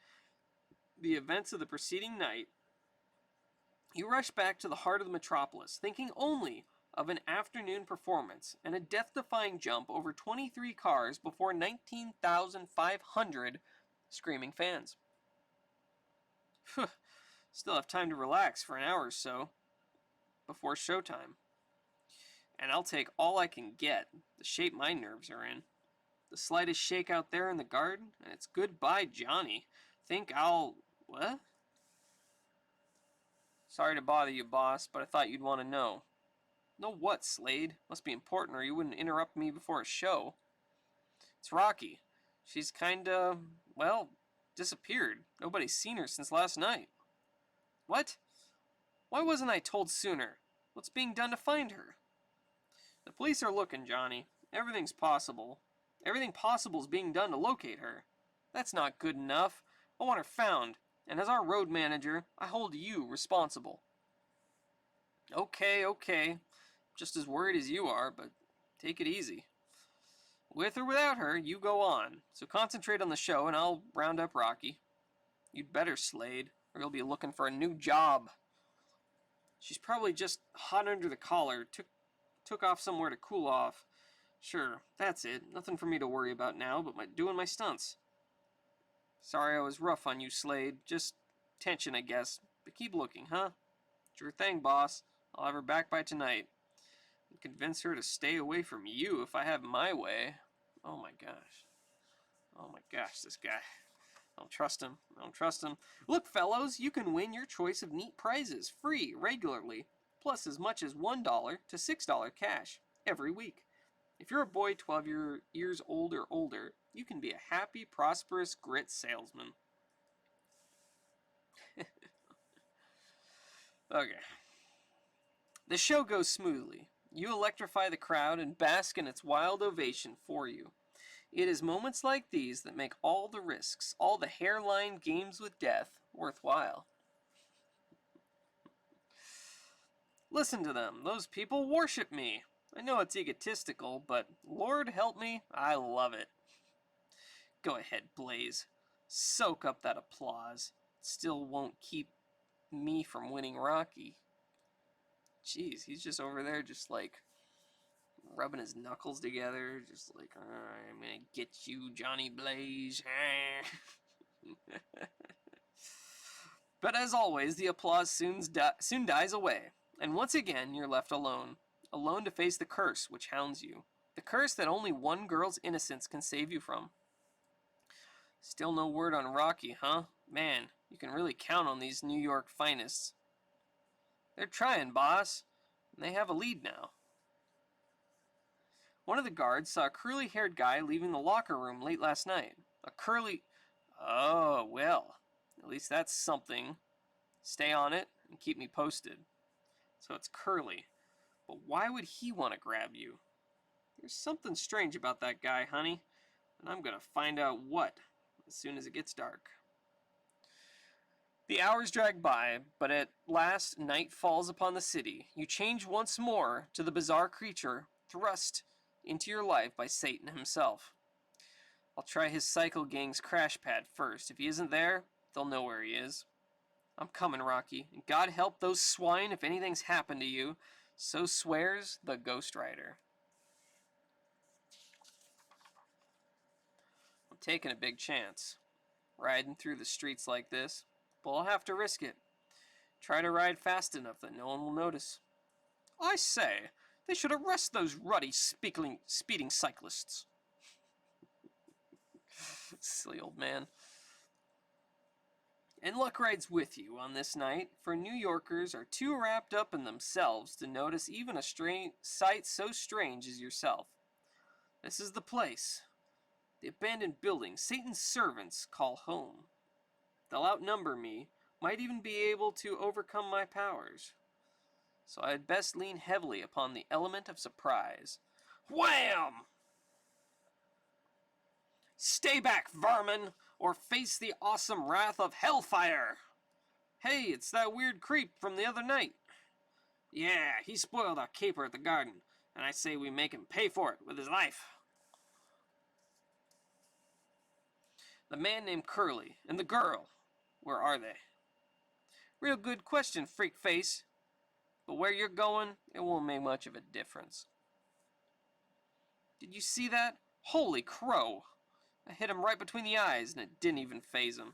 the events of the preceding night, you rush back to the heart of the metropolis, thinking only of an afternoon performance and a death-defying jump over 23 cars before 19,500 screaming fans. Still have time to relax for an hour or so before showtime. And I'll take all I can get, the shape my nerves are in. The slightest shake out there in the garden, and it's goodbye, Johnny. Think I'll... What? Sorry to bother you, boss, but I thought you'd want to know. Know what, Slade? Must be important or you wouldn't interrupt me before a show. It's Rocky. She's kinda, well, disappeared. Nobody's seen her since last night. What? Why wasn't I told sooner? What's being done to find her? The police are looking, Johnny. Everything's possible. Everything possible is being done to locate her. That's not good enough. I want her found. And as our road manager, I hold you responsible. Okay. Just as worried as you are, but take it easy. With or without her, you go on. So concentrate on the show and I'll round up Rocky. You'd better, Slade, or you'll be looking for a new job. She's probably just hot under the collar, took off somewhere to cool off. Sure, that's it. Nothing for me to worry about now but doing my stunts. Sorry I was rough on you, Slade. Just tension, I guess. But keep looking, huh? Sure thing, boss. I'll have her back by tonight. And convince her to stay away from you if I have my way. Oh my gosh, this guy. I don't trust him. Look, fellows, you can win your choice of neat prizes free regularly, plus as much as $1 to $6 cash every week. If you're a boy 12 years old or older, you can be a happy, prosperous grit salesman. Okay. The show goes smoothly. You electrify the crowd and bask in its wild ovation for you. It is moments like these that make all the risks, all the hairline games with death, worthwhile. Listen to them. Those people worship me. I know it's egotistical, but Lord help me, I love it. Go ahead, Blaze. Soak up that applause. Still won't keep me from winning Rocky. Jeez, he's just over there just like rubbing his knuckles together, just like, I'm gonna get you, Johnny Blaze. But as always, the applause soon dies away, and once again you're left alone to face the curse which hounds you, the curse that only one girl's innocence can save you from. Still no word on Rocky, huh? Man, you can really count on these New York finists. They're trying, boss, and they have a lead now. One of the guards saw a curly-haired guy leaving the locker room late last night. Oh, well, at least that's something. Stay on it and keep me posted. So it's Curly. But why would he want to grab you? There's something strange about that guy, honey. And I'm going to find out what as soon as it gets dark. The hours drag by, but at last night falls upon the city. You change once more to the bizarre creature thrust into your life by Satan himself. I'll try his cycle gang's crash pad first. If he isn't there, they'll know where he is. I'm coming, Rocky. And God help those swine if anything's happened to you. So swears the Ghost Rider. I'm taking a big chance. Riding through the streets like this. But I'll have to risk it. Try to ride fast enough that no one will notice. I say, they should arrest those ruddy, speeding cyclists. Silly old man. And luck rides with you on this night, for New Yorkers are too wrapped up in themselves to notice even a sight so strange as yourself. This is the place. The abandoned building Satan's servants call home. They'll outnumber me, might even be able to overcome my powers. So I had best lean heavily upon the element of surprise. Wham! Stay back, vermin, or face the awesome wrath of hellfire! Hey, it's that weird creep from the other night. Yeah, he spoiled our caper at the garden, and I say we make him pay for it with his life. The man named Curly, and the girl, where are they? Real good question, freak face. But where you're going, it won't make much of a difference. Did you see that? Holy crow! I hit him right between the eyes, and it didn't even faze him.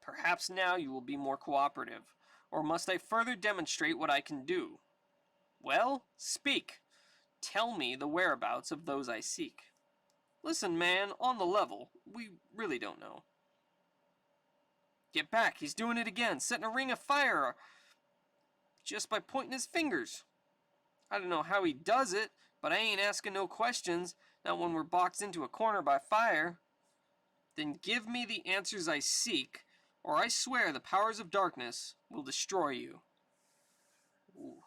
Perhaps now you will be more cooperative, or must I further demonstrate what I can do? Well, speak. Tell me the whereabouts of those I seek. Listen, man, on the level, we really don't know. Get back, he's doing it again, setting a ring of fire just by pointing his fingers. I don't know how he does it, but I ain't asking no questions, not when we're boxed into a corner by fire. Then give me the answers I seek, or I swear the powers of darkness will destroy you. Ooh.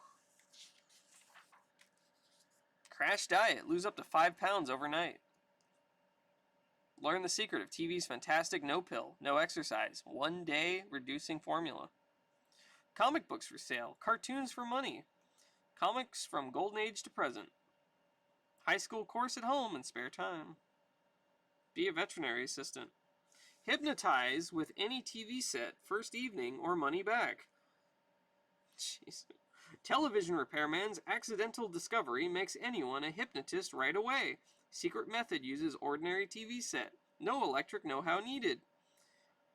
Crash diet, lose up to 5 pounds overnight. Learn the secret of TV's fantastic no pill, no exercise, 1 day reducing formula. Comic books for sale, cartoons for money. Comics from golden age to present. High school course at home in spare time. Be a veterinary assistant. Hypnotize with any TV set, first evening or money back. Jeez. Television repairman's accidental discovery makes anyone a hypnotist right away. Secret method uses ordinary TV set. No electric know-how needed.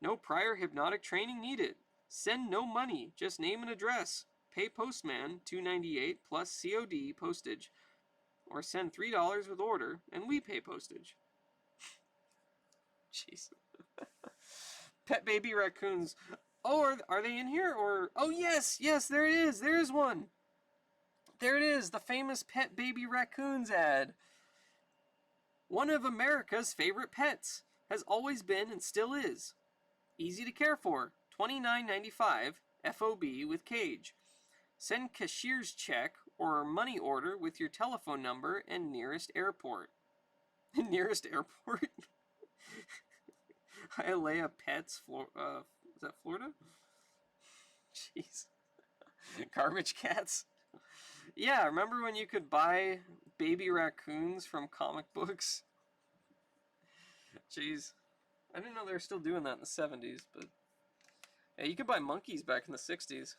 No prior hypnotic training needed. Send no money, just name and address. Pay postman $2.98 plus COD postage. Or send $3 with order, and we pay postage. Jeez. Pet baby raccoons. Oh, are they in here? Or oh, yes, there it is. There is one. There it is, the famous Pet Baby Raccoons ad. One of America's favorite pets. Has always been and still is. Easy to care for. $29.95 FOB with cage. Send cashier's check or money order with your telephone number and nearest airport. Nearest airport? Hialeah Pets, is that Florida? Jeez. Garbage cats? Yeah, remember when you could buy baby raccoons from comic books? Jeez. I didn't know they were still doing that in the 70s, but... yeah, you could buy monkeys back in the 60s.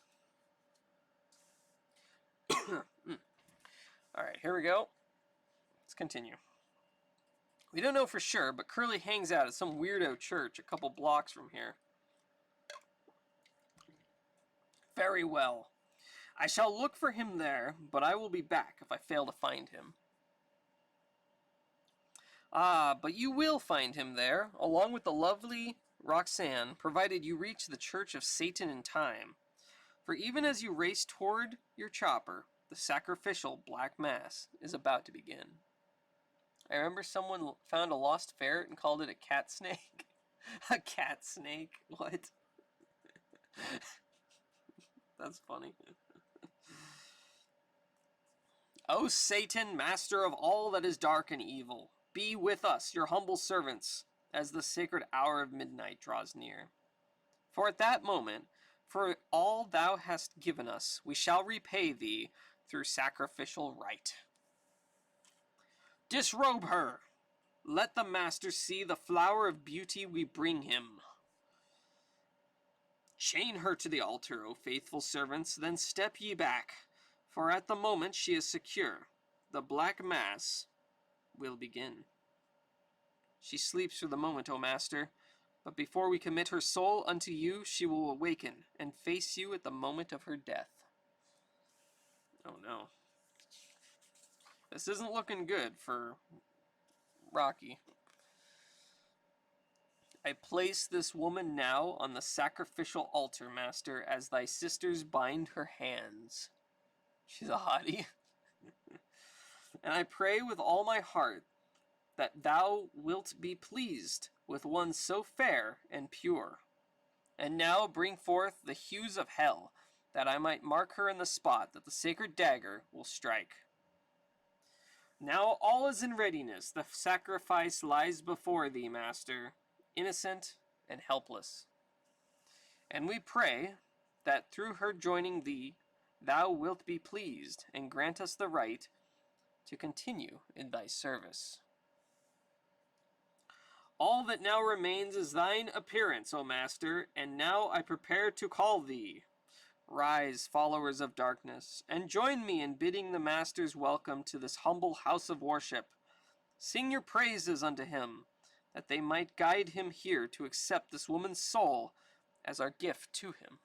Alright, here we go. Let's continue. We don't know for sure, but Curly hangs out at some weirdo church a couple blocks from here. Very well. I shall look for him there, but I will be back if I fail to find him. Ah, but you will find him there, along with the lovely Roxanne, provided you reach the Church of Satan in time. For even as you race toward your chopper, the sacrificial Black Mass is about to begin. I remember someone found a lost ferret and called it a cat snake. A cat snake? What? That's funny. O Satan, master of all that is dark and evil, be with us, your humble servants, as the sacred hour of midnight draws near. For at that moment, for all thou hast given us, we shall repay thee through sacrificial rite. Disrobe her. Let the master see the flower of beauty we bring him. Chain her to the altar, O faithful servants, then step ye back, for at the moment she is secure, the black mass will begin. She sleeps for the moment, O master, but before we commit her soul unto you, she will awaken and face you at the moment of her death. Oh no. This isn't looking good for Rocky. I place this woman now on the sacrificial altar, master, as thy sisters bind her hands. She's a hottie. And I pray with all my heart that thou wilt be pleased with one so fair and pure. And now bring forth the hues of hell, that I might mark her in the spot that the sacred dagger will strike. Now all is in readiness. The sacrifice lies before thee, master, innocent and helpless. And we pray that through her joining thee, thou wilt be pleased and grant us the right to continue in thy service. All that now remains is thine appearance, O master, and now I prepare to call thee. Rise, followers of darkness, and join me in bidding the master's welcome to this humble house of worship. Sing your praises unto him, that they might guide him here to accept this woman's soul as our gift to him.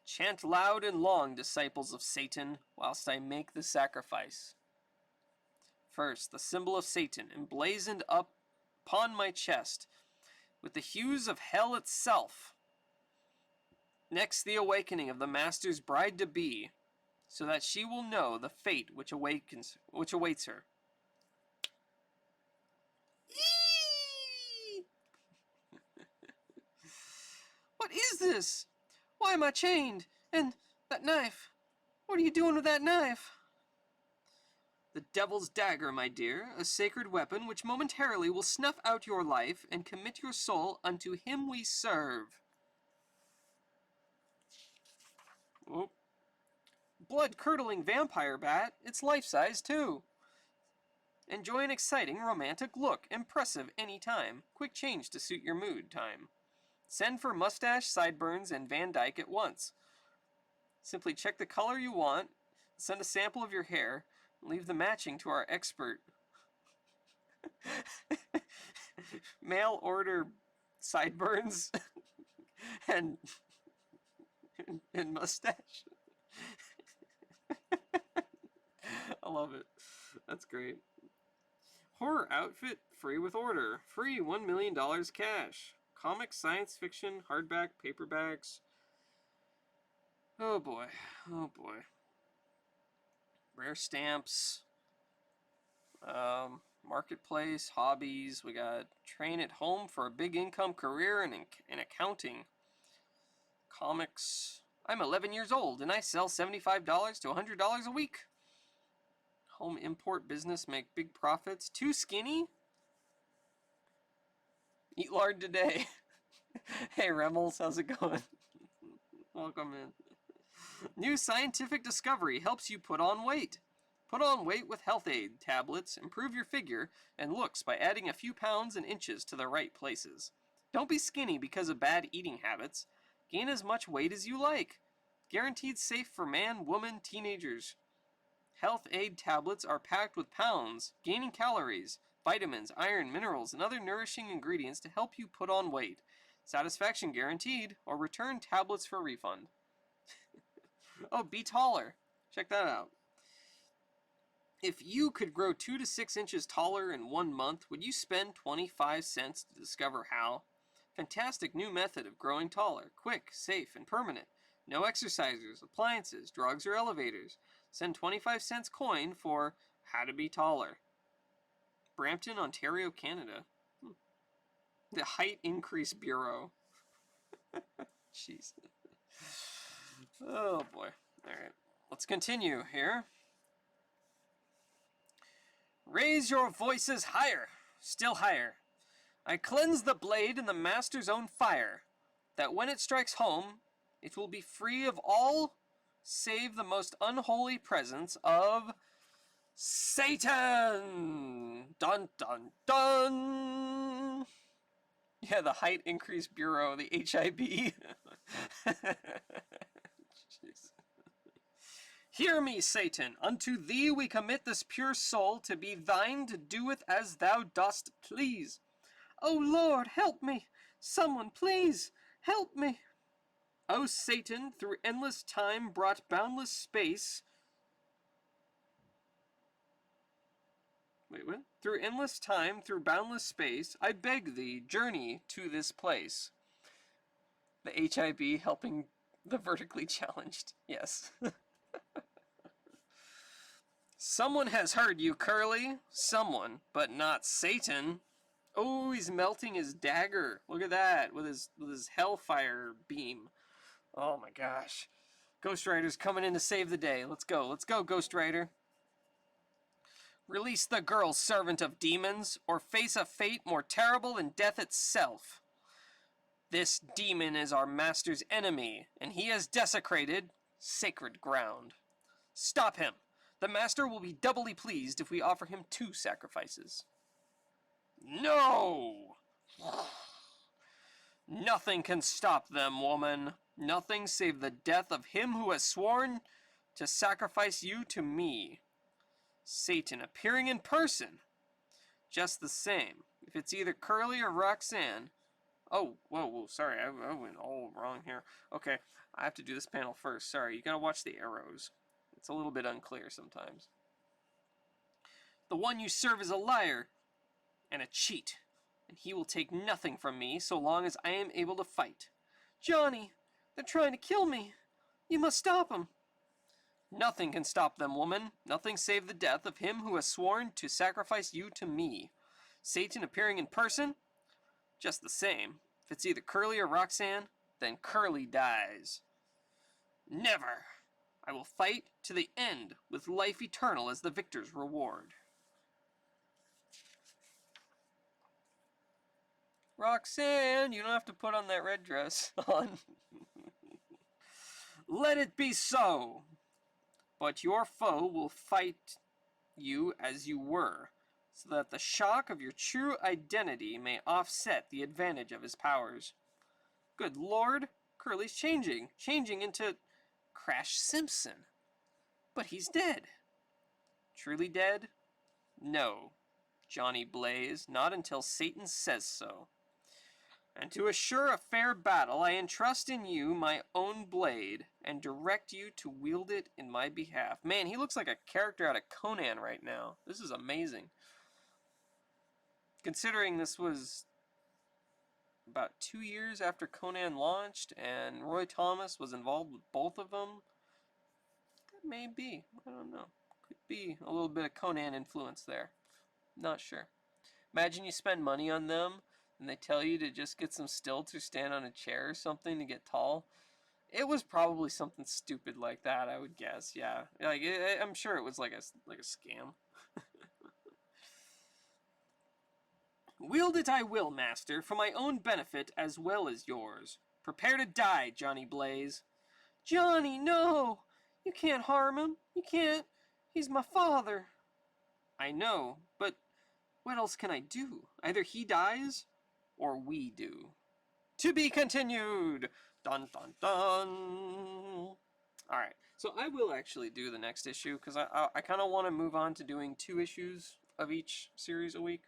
Chant loud and long, disciples of Satan, whilst I make the sacrifice. First, the symbol of Satan, emblazoned up upon my chest, with the hues of hell itself. Next, the awakening of the master's bride-to-be, so that she will know the fate which awaits her. What is this? Why am I chained? And that knife? What are you doing with that knife? The devil's dagger, my dear, a sacred weapon which momentarily will snuff out your life and commit your soul unto him we serve. Oh. Blood-curdling vampire bat, it's life-size too. Enjoy an exciting romantic look, impressive any time. Quick change to suit your mood time. Send for mustache, sideburns, and Van Dyke at once. Simply check the color you want, send a sample of your hair, and leave the matching to our expert. Mail order sideburns and mustache. I love it. That's great. Horror outfit, free with order. Free $1 million cash. Comic, science fiction, hardback, paperbacks. Oh boy. Oh boy. Rare stamps. Marketplace, hobbies. We got train at home for a big income career in accounting. Comics. I'm 11 years old and I sell $75 to $100 a week. Home import business, make big profits. Too skinny? Eat lard today. Hey Remmels, how's it going? Welcome in. New scientific discovery helps you put on weight. Put on weight with Health Aid tablets, improve your figure and looks by adding a few pounds and inches to the right places. Don't be skinny because of bad eating habits. Gain as much weight as you like. Guaranteed safe for man, woman, teenagers. Health Aid tablets are packed with pounds, gaining calories, vitamins, iron, minerals, and other nourishing ingredients to help you put on weight. Satisfaction guaranteed, or return tablets for refund. Oh, be taller. Check that out. If you could grow 2 to 6 inches taller in 1 month, would you spend 25 cents to discover how? Fantastic new method of growing taller. Quick, safe, and permanent. No exercisers, appliances, drugs, or elevators. Send 25 cents coin for How to Be Taller. Brampton, Ontario, Canada. The Height Increase Bureau. Jeez. Oh boy. Alright. Let's continue here. Raise your voices higher. Still higher. I cleanse the blade in the master's own fire, that when it strikes home, it will be free of all save the most unholy presence of Satan! Dun dun dun! Yeah, the Height Increase Bureau, the HIB. Jeez. Hear me, Satan. Unto thee we commit this pure soul to be thine to do with as thou dost please. O Lord, help me! Someone, please, help me! O Satan, through endless time brought boundless space. Wait, what? Through endless time, through boundless space, I beg thee, journey to this place. The HIB helping the vertically challenged. Yes. Someone has heard you, Curly. Someone, but not Satan. Oh, he's melting his dagger. Look at that, with his hellfire beam. Oh my gosh. Ghost Rider's coming in to save the day. Let's go, Ghost Rider. Release the girl, servant of demons, or face a fate more terrible than death itself. This demon is our master's enemy, and he has desecrated sacred ground. Stop him. The master will be doubly pleased if we offer him 2 sacrifices. No! Nothing can stop them, woman. Nothing save the death of him who has sworn to sacrifice you to me. Satan appearing in person. Just the same. If it's either Curly or Roxanne. Oh, whoa, sorry, I went all wrong here. Okay, I have to do this panel first. Sorry, you gotta watch the arrows. It's a little bit unclear sometimes. The one you serve is a liar and a cheat, and he will take nothing from me so long as I am able to fight. Johnny, they're trying to kill me. You must stop them. Nothing can stop them, woman. Nothing save the death of him who has sworn to sacrifice you to me. Satan appearing in person? Just the same. If it's either Curly or Roxanne, then Curly dies. Never! I will fight to the end with life eternal as the victor's reward. Roxanne, you don't have to put on that red dress on. Let it be so. But your foe will fight you as you were, so that the shock of your true identity may offset the advantage of his powers. Good Lord, Curly's changing into Crash Simpson. But he's dead. Truly dead? No, Johnny Blaze, not until Satan says so. And to assure a fair battle, I entrust in you my own blade, and direct you to wield it in my behalf. Man, he looks like a character out of Conan right now. This is amazing. Considering this was about 2 years after Conan launched, and Roy Thomas was involved with both of them, that may be, I don't know, could be a little bit of Conan influence there. Not sure. Imagine you spend money on them, and they tell you to just get some stilts or stand on a chair or something to get tall. It was probably something stupid like that, I would guess. Yeah, like I'm sure it was like a scam. Wield it I will, master, for my own benefit as well as yours. Prepare to die, Johnny Blaze. Johnny, no! You can't harm him. You can't. He's my father. I know, but what else can I do? Either he dies, or we do. To be continued! Dun dun dun! Alright, so I will actually do the next issue, because I kind of want to move on to doing 2 issues of each series a week.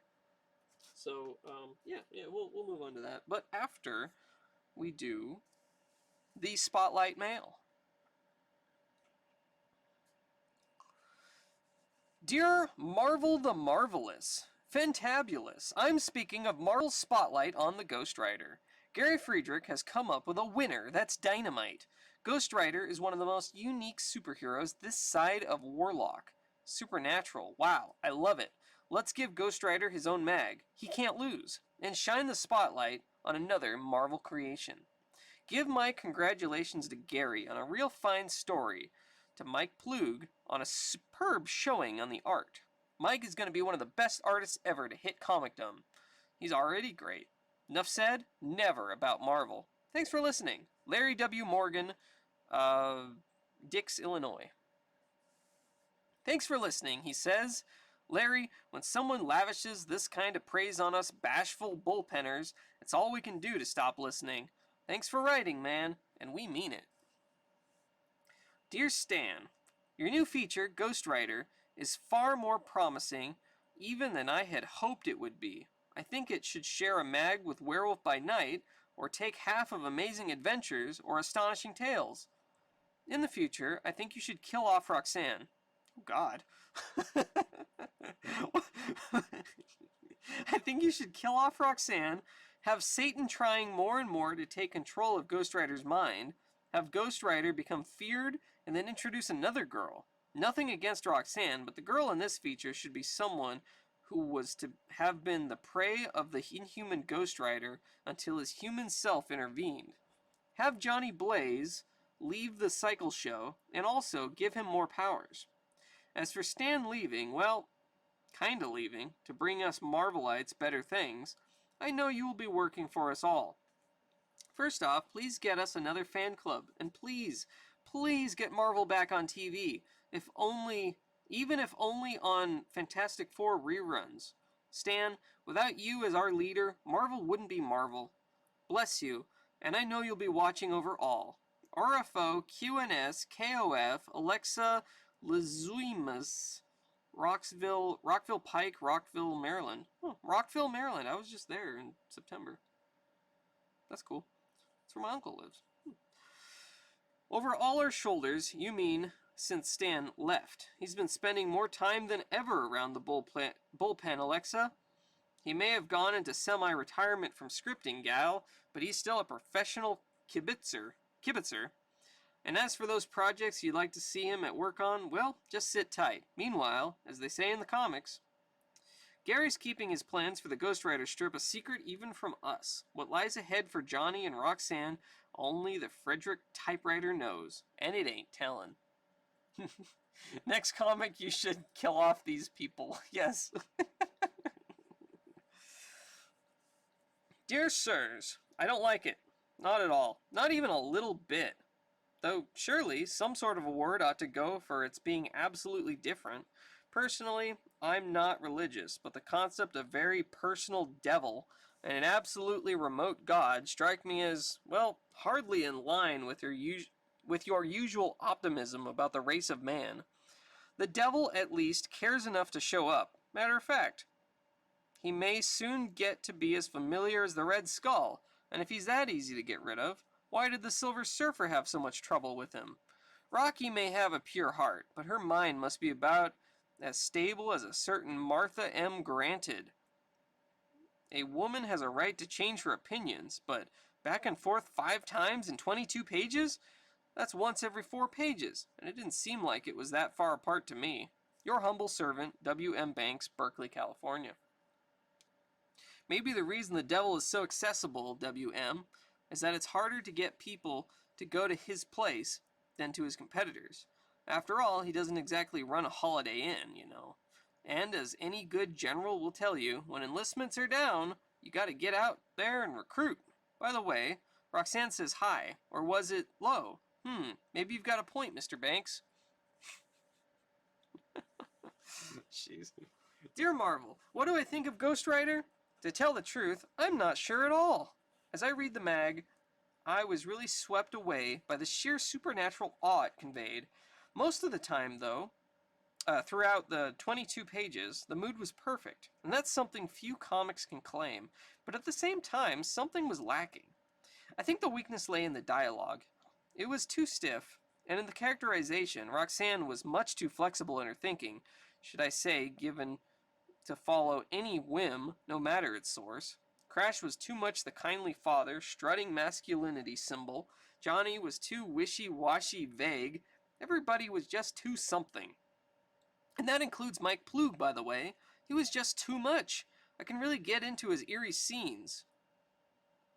So, yeah, we'll move on to that. But after we do the Spotlight Mail. Dear Marvel the Marvelous, Fantabulous, I'm speaking of Marvel's Spotlight on the Ghost Rider. Gary Friedrich has come up with a winner that's dynamite. Ghost Rider is one of the most unique superheroes this side of Warlock. Supernatural, wow, I love it. Let's give Ghost Rider his own mag, he can't lose, and shine the spotlight on another Marvel creation. Give my congratulations to Gary on a real fine story, to Mike Plug on a superb showing on the art. Mike is going to be one of the best artists ever to hit comicdom. He's already great. Enough said, never about Marvel. Thanks for listening. Larry W. Morgan, Dix, Illinois. Thanks for listening, he says. Larry, when someone lavishes this kind of praise on us bashful bullpenners, it's all we can do to stop listening. Thanks for writing, man, and we mean it. Dear Stan, your new feature, Ghostwriter, is far more promising even than I had hoped it would be. I think it should share a mag with Werewolf by Night, or take half of Amazing Adventures or Astonishing Tales. In the future, I think you should kill off Roxanne. Oh, God. I think you should kill off Roxanne, have Satan trying more and more to take control of Ghost Rider's mind, have Ghost Rider become feared, and then introduce another girl. Nothing against Roxanne, but the girl in this feature should be someone who was to have been the prey of the inhuman Ghost Rider until his human self intervened. Have Johnny Blaze leave the cycle show, and also give him more powers. As for Stan leaving, well, kinda leaving, to bring us Marvelites better things, I know you will be working for us all. First off, please get us another fan club, and please get Marvel back on TV, even if only on Fantastic Four reruns. Stan, without you as our leader, Marvel wouldn't be Marvel. Bless you, and I know you'll be watching over all. RFO, QNS, KOF, Alexa, Lezuimus, Rockville Pike, Rockville, Maryland. Oh, Rockville, Maryland. I was just there in September. That's cool. That's where my uncle lives. Over all our shoulders, you mean since Stan left. He's been spending more time than ever around the bullpen, Alexa. He may have gone into semi-retirement from scripting, gal, but he's still a professional kibitzer. And as for those projects you'd like to see him at work on, well, just sit tight. Meanwhile, as they say in the comics, Gary's keeping his plans for the Ghost Rider strip a secret even from us. What lies ahead for Johnny and Roxanne, only the Frederick typewriter knows. And it ain't tellin'. Next comic, you should kill off these people. Yes. Dear sirs, I don't like it. Not at all. Not even a little bit. Though surely some sort of award ought to go for its being absolutely different. Personally, I'm not religious, but the concept of very personal devil and an absolutely remote god strike me as, well, hardly in line with your usual optimism about the race of man. The devil, at least, cares enough to show up. Matter of fact, he may soon get to be as familiar as the Red Skull, and if he's that easy to get rid of, why did the Silver Surfer have so much trouble with him? Rocky may have a pure heart, but her mind must be about as stable as a certain Martha M. Granted. A woman has a right to change her opinions, but back and forth 5 times in 22 pages? That's once every 4 pages, and it didn't seem like it was that far apart to me. Your humble servant, W.M. Banks, Berkeley, California. Maybe the reason the devil is so accessible, W.M., is that it's harder to get people to go to his place than to his competitors. After all, he doesn't exactly run a Holiday Inn, you know. And as any good general will tell you, when enlistments are down, you gotta get out there and recruit. By the way, Roxanne says hi, or was it low? Maybe you've got a point, Mr. Banks. Jeez. Dear Marvel, what do I think of Ghost Rider? To tell the truth, I'm not sure at all. As I read the mag, I was really swept away by the sheer supernatural awe it conveyed. Most of the time, though, throughout the 22 pages, the mood was perfect, and that's something few comics can claim, but at the same time, something was lacking. I think the weakness lay in the dialogue. It was too stiff, and in the characterization, Roxanne was much too flexible in her thinking, should I say, given to follow any whim, no matter its source. Crash was too much the kindly father, strutting masculinity symbol. Johnny was too wishy-washy vague. Everybody was just too something. And that includes Mike Ploog, by the way. He was just too much. I can really get into his eerie scenes.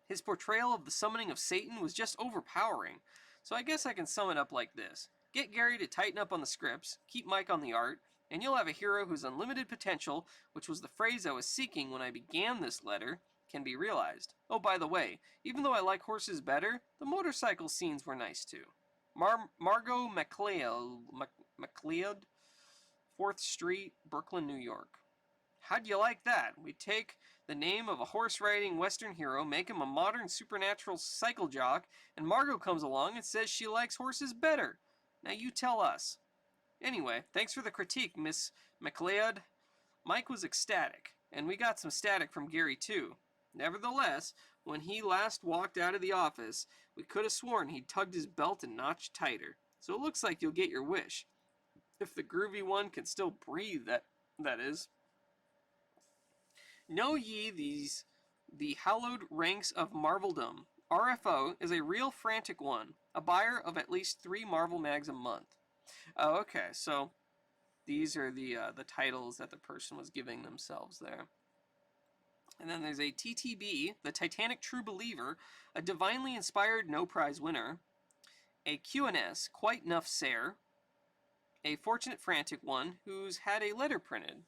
His portrayal of the summoning of Satan was just overpowering. So I guess I can sum it up like this. Get Gary to tighten up on the scripts, keep Mike on the art, and you'll have a hero whose unlimited potential, which was the phrase I was seeking when I began this letter, can be realized. Oh, by the way, even though I like horses better, the motorcycle scenes were nice too. Margot McLeod, 4th Street, Brooklyn, New York. How'd you like that? We take the name of a horse-riding Western hero, make him a modern supernatural cycle jock, and Margot comes along and says she likes horses better. Now you tell us. Anyway, thanks for the critique, Miss McLeod. Mike was ecstatic, and we got some static from Gary too. Nevertheless, when he last walked out of the office, we could have sworn he tugged his belt a notch tighter. So it looks like you'll get your wish. If the groovy one can still breathe, that is. Know ye the hallowed ranks of Marveldom. RFO is a real frantic one, a buyer of at least 3 Marvel mags a month. Oh, okay, so these are the titles that the person was giving themselves there. And then there's a TTB, the Titanic True Believer, a divinely inspired no prize winner. A QNS, Quite Nuff Sare, a fortunate frantic one who's had a letter printed.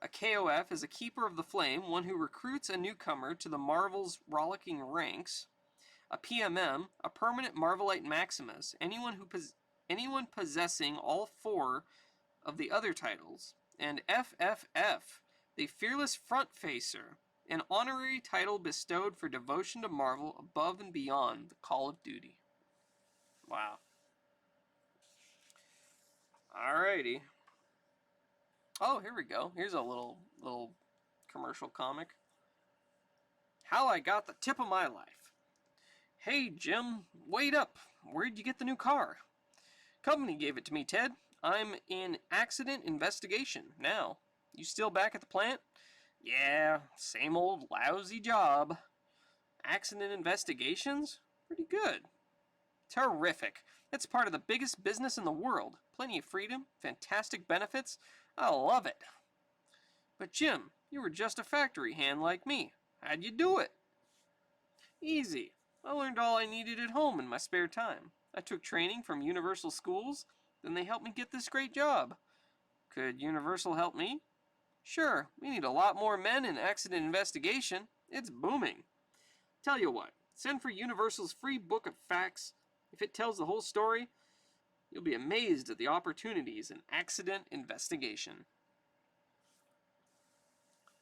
A KOF is a keeper of the flame, one who recruits a newcomer to the Marvel's rollicking ranks. A PMM, a permanent Marvelite Maximus, anyone possessing all 4 of the other titles. And FFF, the Fearless Front Facer, an honorary title bestowed for devotion to Marvel above and beyond the call of duty. Wow. Alrighty. Oh, here we go. Here's a little commercial comic. How I got the tip of my life. Hey, Jim, wait up. Where'd you get the new car? Company gave it to me, Ted. I'm in accident investigation now. You still back at the plant? Yeah, same old lousy job. Accident investigations? Pretty good. Terrific. It's part of the biggest business in the world. Plenty of freedom, fantastic benefits. I love it. But Jim, you were just a factory hand like me. How'd you do it? Easy. I learned all I needed at home in my spare time. I took training from Universal Schools, then they helped me get this great job. Could Universal help me? Sure, we need a lot more men in accident investigation. It's booming. Tell you what, send for Universal's free book of facts. If it tells the whole story, you'll be amazed at the opportunities in accident investigation.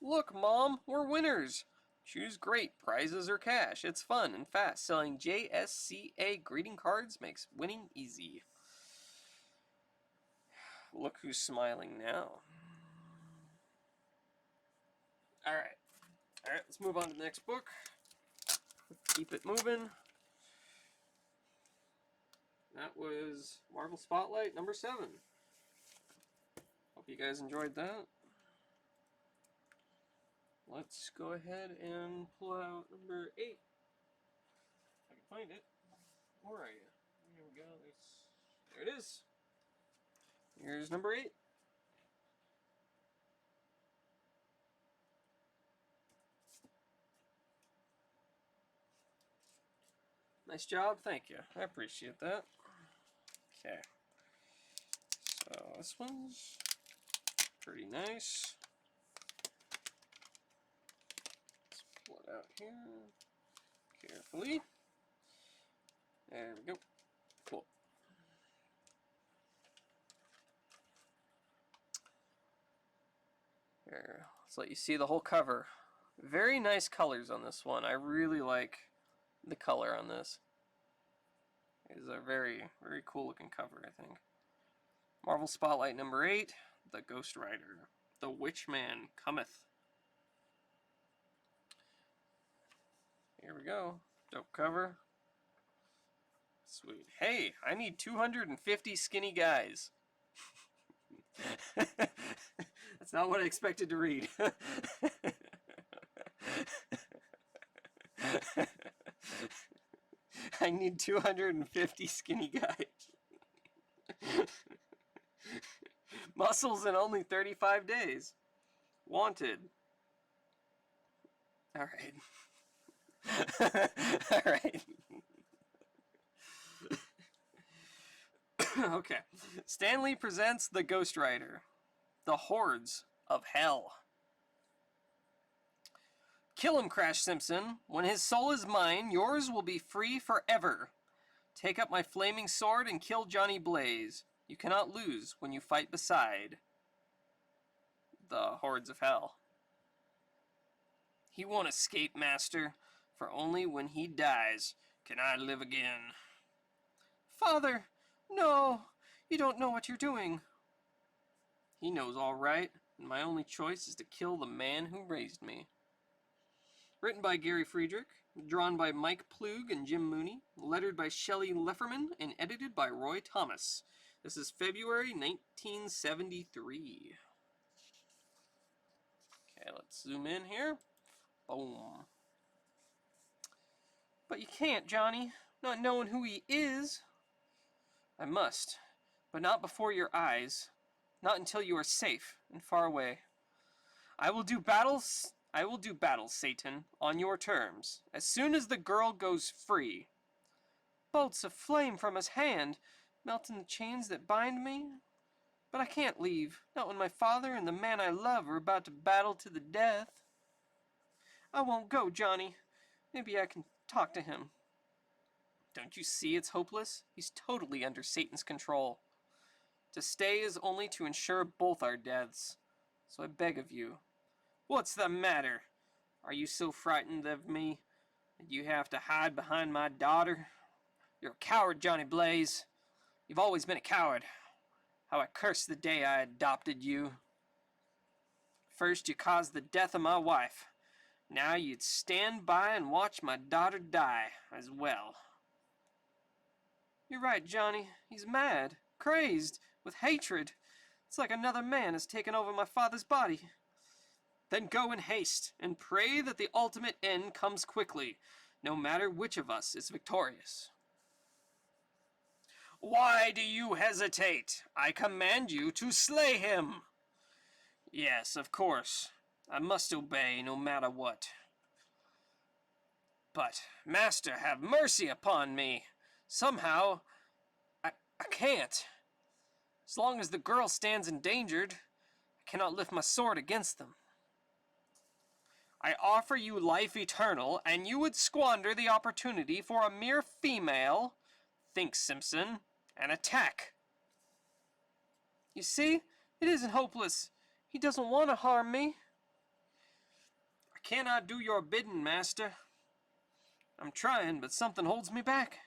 Look, Mom, we're winners. Choose great prizes or cash. It's fun and fast. Selling JSCA greeting cards makes winning easy. Look who's smiling now. Alright, let's move on to the next book. Keep it moving. That was Marvel Spotlight number 7. Hope you guys enjoyed that. Let's go ahead and pull out number 8. If I can find it. Where are you? Here we go. There it is. Here's number 8. Nice job. Thank you. I appreciate that. Okay. So this one's pretty nice. Let's pull it out here carefully. There we go. Cool. Here, let's let you see the whole cover. Very nice colors on this one. I really like the color on this. It is a very, very cool looking cover, I think. Marvel Spotlight number 8, The Ghost Rider. The Witch Man Cometh. Here we go. Dope cover. Sweet. Hey, I need 250 skinny guys. That's not what I expected to read. I need 250 skinny guys. Muscles in only 35 days. Wanted. Alright. Alright. Okay. Stanley presents The Ghost Rider. The Hordes of Hell. Kill him, Crash Simpson. When his soul is mine, yours will be free forever. Take up my flaming sword and kill Johnny Blaze. You cannot lose when you fight beside the Hordes of Hell. He won't escape, Master, for only when he dies can I live again. Father, no, you don't know what you're doing. He knows all right, and my only choice is to kill the man who raised me. Written by Gary Friedrich, drawn by Mike Plug and Jim Mooney, lettered by Shelley Lefferman, and edited by Roy Thomas. This is February 1973. Okay, let's zoom in here. Boom. But you can't, Johnny, not knowing who he is. I must, but not before your eyes. Not until you are safe and far away. I will do battle, Satan, on your terms, as soon as the girl goes free. Bolts of flame from his hand, melting the chains that bind me. But I can't leave, not when my father and the man I love are about to battle to the death. I won't go, Johnny. Maybe I can talk to him. Don't you see it's hopeless? He's totally under Satan's control. To stay is only to ensure both our deaths. So I beg of you. What's the matter? Are you so frightened of me that you have to hide behind my daughter? You're a coward, Johnny Blaze. You've always been a coward. How I curse the day I adopted you. First you caused the death of my wife. Now you'd stand by and watch my daughter die as well. You're right, Johnny. He's mad, crazed, with hatred. It's like another man has taken over my father's body. Then go in haste, and pray that the ultimate end comes quickly, no matter which of us is victorious. Why do you hesitate? I command you to slay him. Yes, of course. I must obey no matter what. But, Master, have mercy upon me. Somehow, I can't. As long as the girl stands endangered, I cannot lift my sword against them. I offer you life eternal, and you would squander the opportunity for a mere female, think Simpson, and attack. You see, it isn't hopeless. He doesn't want to harm me. I cannot do your bidding, Master. I'm trying, but something holds me back.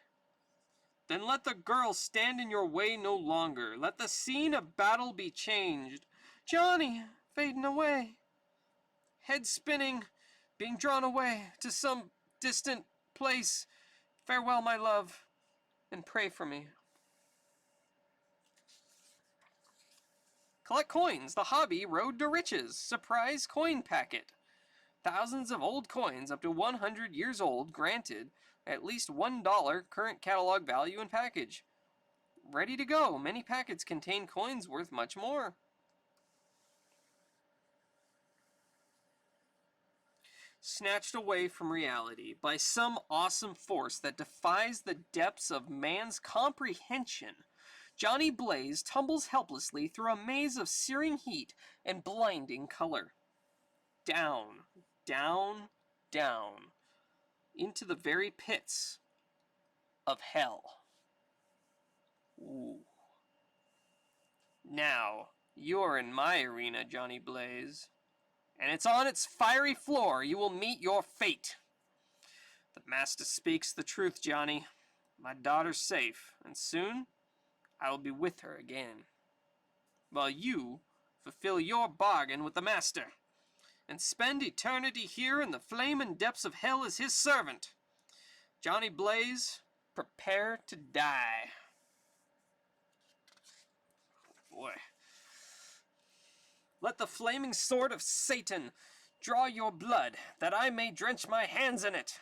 Then let the girl stand in your way no longer. Let the scene of battle be changed. Johnny, fading away. Head spinning, being drawn away to some distant place. Farewell, my love, and pray for me. Collect coins. The hobby Road to Riches. Surprise coin packet. Thousands of old coins up to 100 years old granted at least $1 current catalog value in package. Ready to go. Many packets contain coins worth much more. Snatched away from reality by some awesome force that defies the depths of man's comprehension, Johnny Blaze tumbles helplessly through a maze of searing heat and blinding color. Down, down, down, into the very pits of hell. Ooh. Now, you're in my arena, Johnny Blaze, and it's on its fiery floor you will meet your fate. The Master speaks the truth, Johnny. My daughter's safe, and soon I will be with her again. While you fulfill your bargain with the Master, and spend eternity here in the flaming depths of hell as his servant. Johnny Blaze, prepare to die. Boy. Let the flaming sword of Satan draw your blood, that I may drench my hands in it,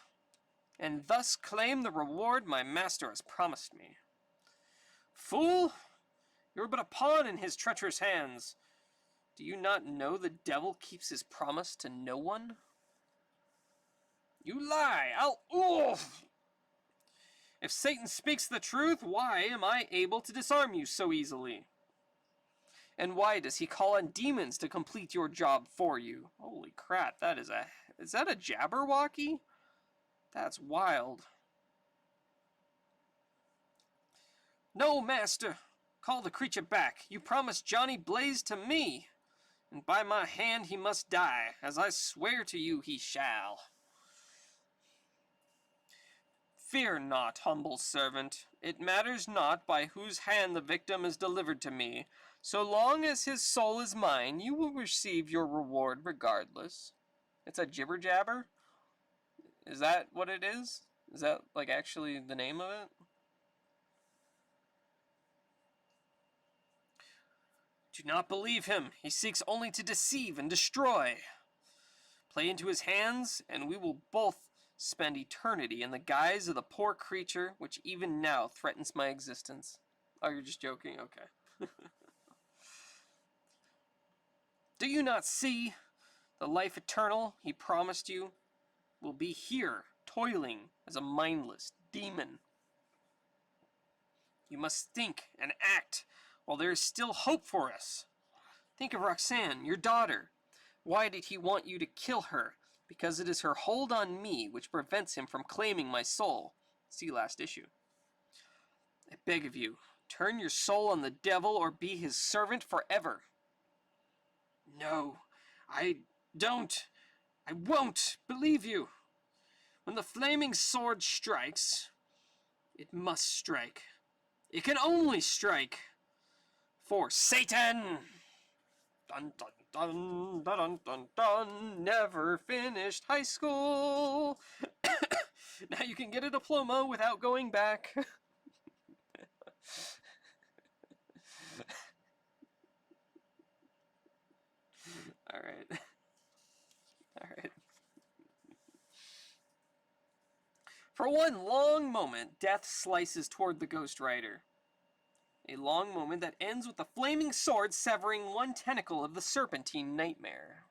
and thus claim the reward my master has promised me. Fool, you're but a pawn in his treacherous hands. Do you not know the devil keeps his promise to no one? You lie! Oof! If Satan speaks the truth, why am I able to disarm you so easily? And why does he call on demons to complete your job for you? Holy crap, is that a Jabberwocky? That's wild. No, master! Call the creature back. You promised Johnny Blaze to me, and by my hand he must die, as I swear to you he shall. Fear not, humble servant. It matters not by whose hand the victim is delivered to me. So long as his soul is mine, you will receive your reward regardless. It's a jibber jabber? Is that what it is? Is that, like, actually the name of it? Do not believe him. He seeks only to deceive and destroy. Play into his hands, and we will both spend eternity in the guise of the poor creature which even now threatens my existence. Oh, you're just joking? Okay. Do you not see? The life eternal he promised you will be here, toiling as a mindless demon. You must think and act while there is still hope for us. Think of Roxanne, your daughter. Why did he want you to kill her? Because it is her hold on me which prevents him from claiming my soul. See last issue. I beg of you, turn your soul on the devil or be his servant forever. No, I won't believe you. When the flaming sword strikes, it must strike. It can only strike for Satan. Dun dun dun dun dun dun dun. Never finished high school. Now you can get a diploma without going back. Alright. Alright. For one long moment, death slices toward the Ghost Rider. A long moment that ends with the flaming sword severing one tentacle of the Serpentine Nightmare.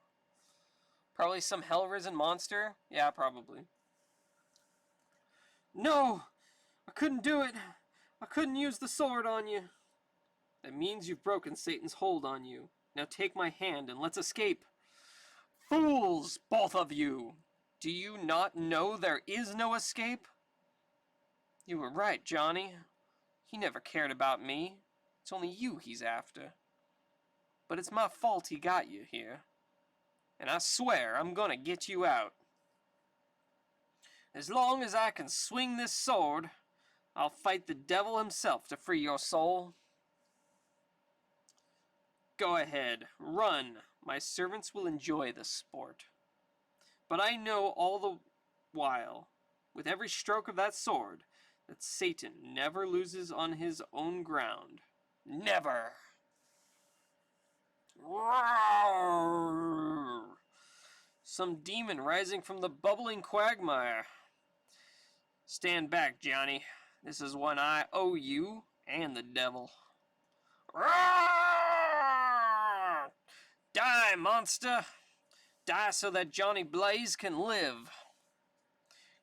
Probably some hell-risen monster? Yeah, probably. No! I couldn't do it! I couldn't use the sword on you. That means you've broken Satan's hold on you. Now take my hand and let's escape. Fools, both of you! Do you not know there is no escape? You were right, Johnny. He never cared about me. It's only you he's after. But it's my fault he got you here. And I swear I'm gonna get you out. As long as I can swing this sword, I'll fight the devil himself to free your soul. Go ahead, run. My servants will enjoy the sport. But I know all the while, with every stroke of that sword, that Satan never loses on his own ground. Never! Roar! Some demon rising from the bubbling quagmire. Stand back, Johnny. This is one I owe you and the devil. Roar! Die, monster! Die so that Johnny Blaze can live.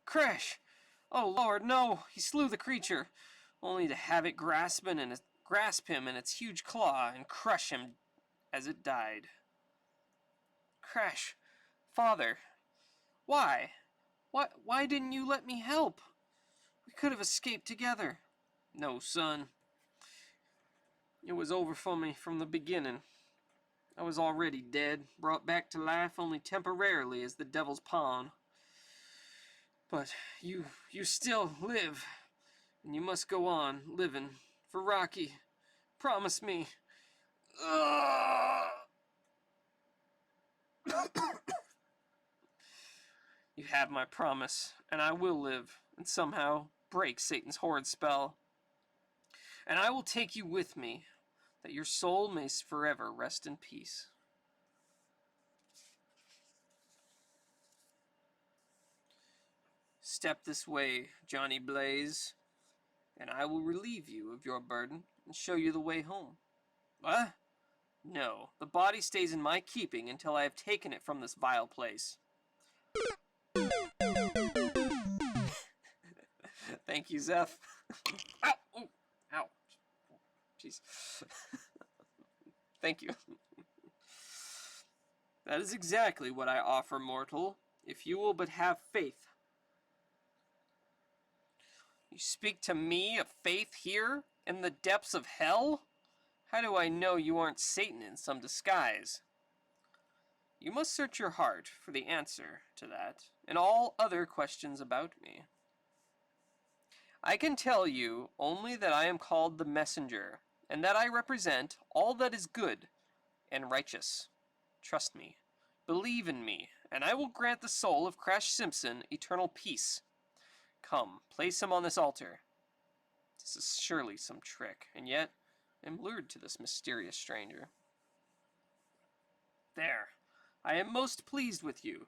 Crash! Oh Lord, no! He slew the creature, only to have it grasp him in its huge claw and crush him as it died. Crash! Father! Why? Why didn't you let me help? We could have escaped together. No, son. It was over for me from the beginning. I was already dead, brought back to life only temporarily as the devil's pawn. But you still live, and you must go on living for Rocky. Promise me. You have my promise, and I will live, and somehow break Satan's horrid spell. And I will take you with me, that your soul may forever rest in peace. Step this way, Johnny Blaze, and I will relieve you of your burden and show you the way home. What? No, the body stays in my keeping until I have taken it from this vile place. Thank you, Zeph. Ow! Ooh. Ow. Jeez. Thank you. That is exactly what I offer, mortal, if you will but have faith. You speak to me of faith here, in the depths of hell? How do I know you aren't Satan in some disguise? You must search your heart for the answer to that, and all other questions about me. I can tell you only that I am called the Messenger, and that I represent all that is good and righteous. Trust me. Believe in me, and I will grant the soul of Crash Simpson eternal peace. Come, place him on this altar. This is surely some trick, and yet am lured to this mysterious stranger. There. I am most pleased with you,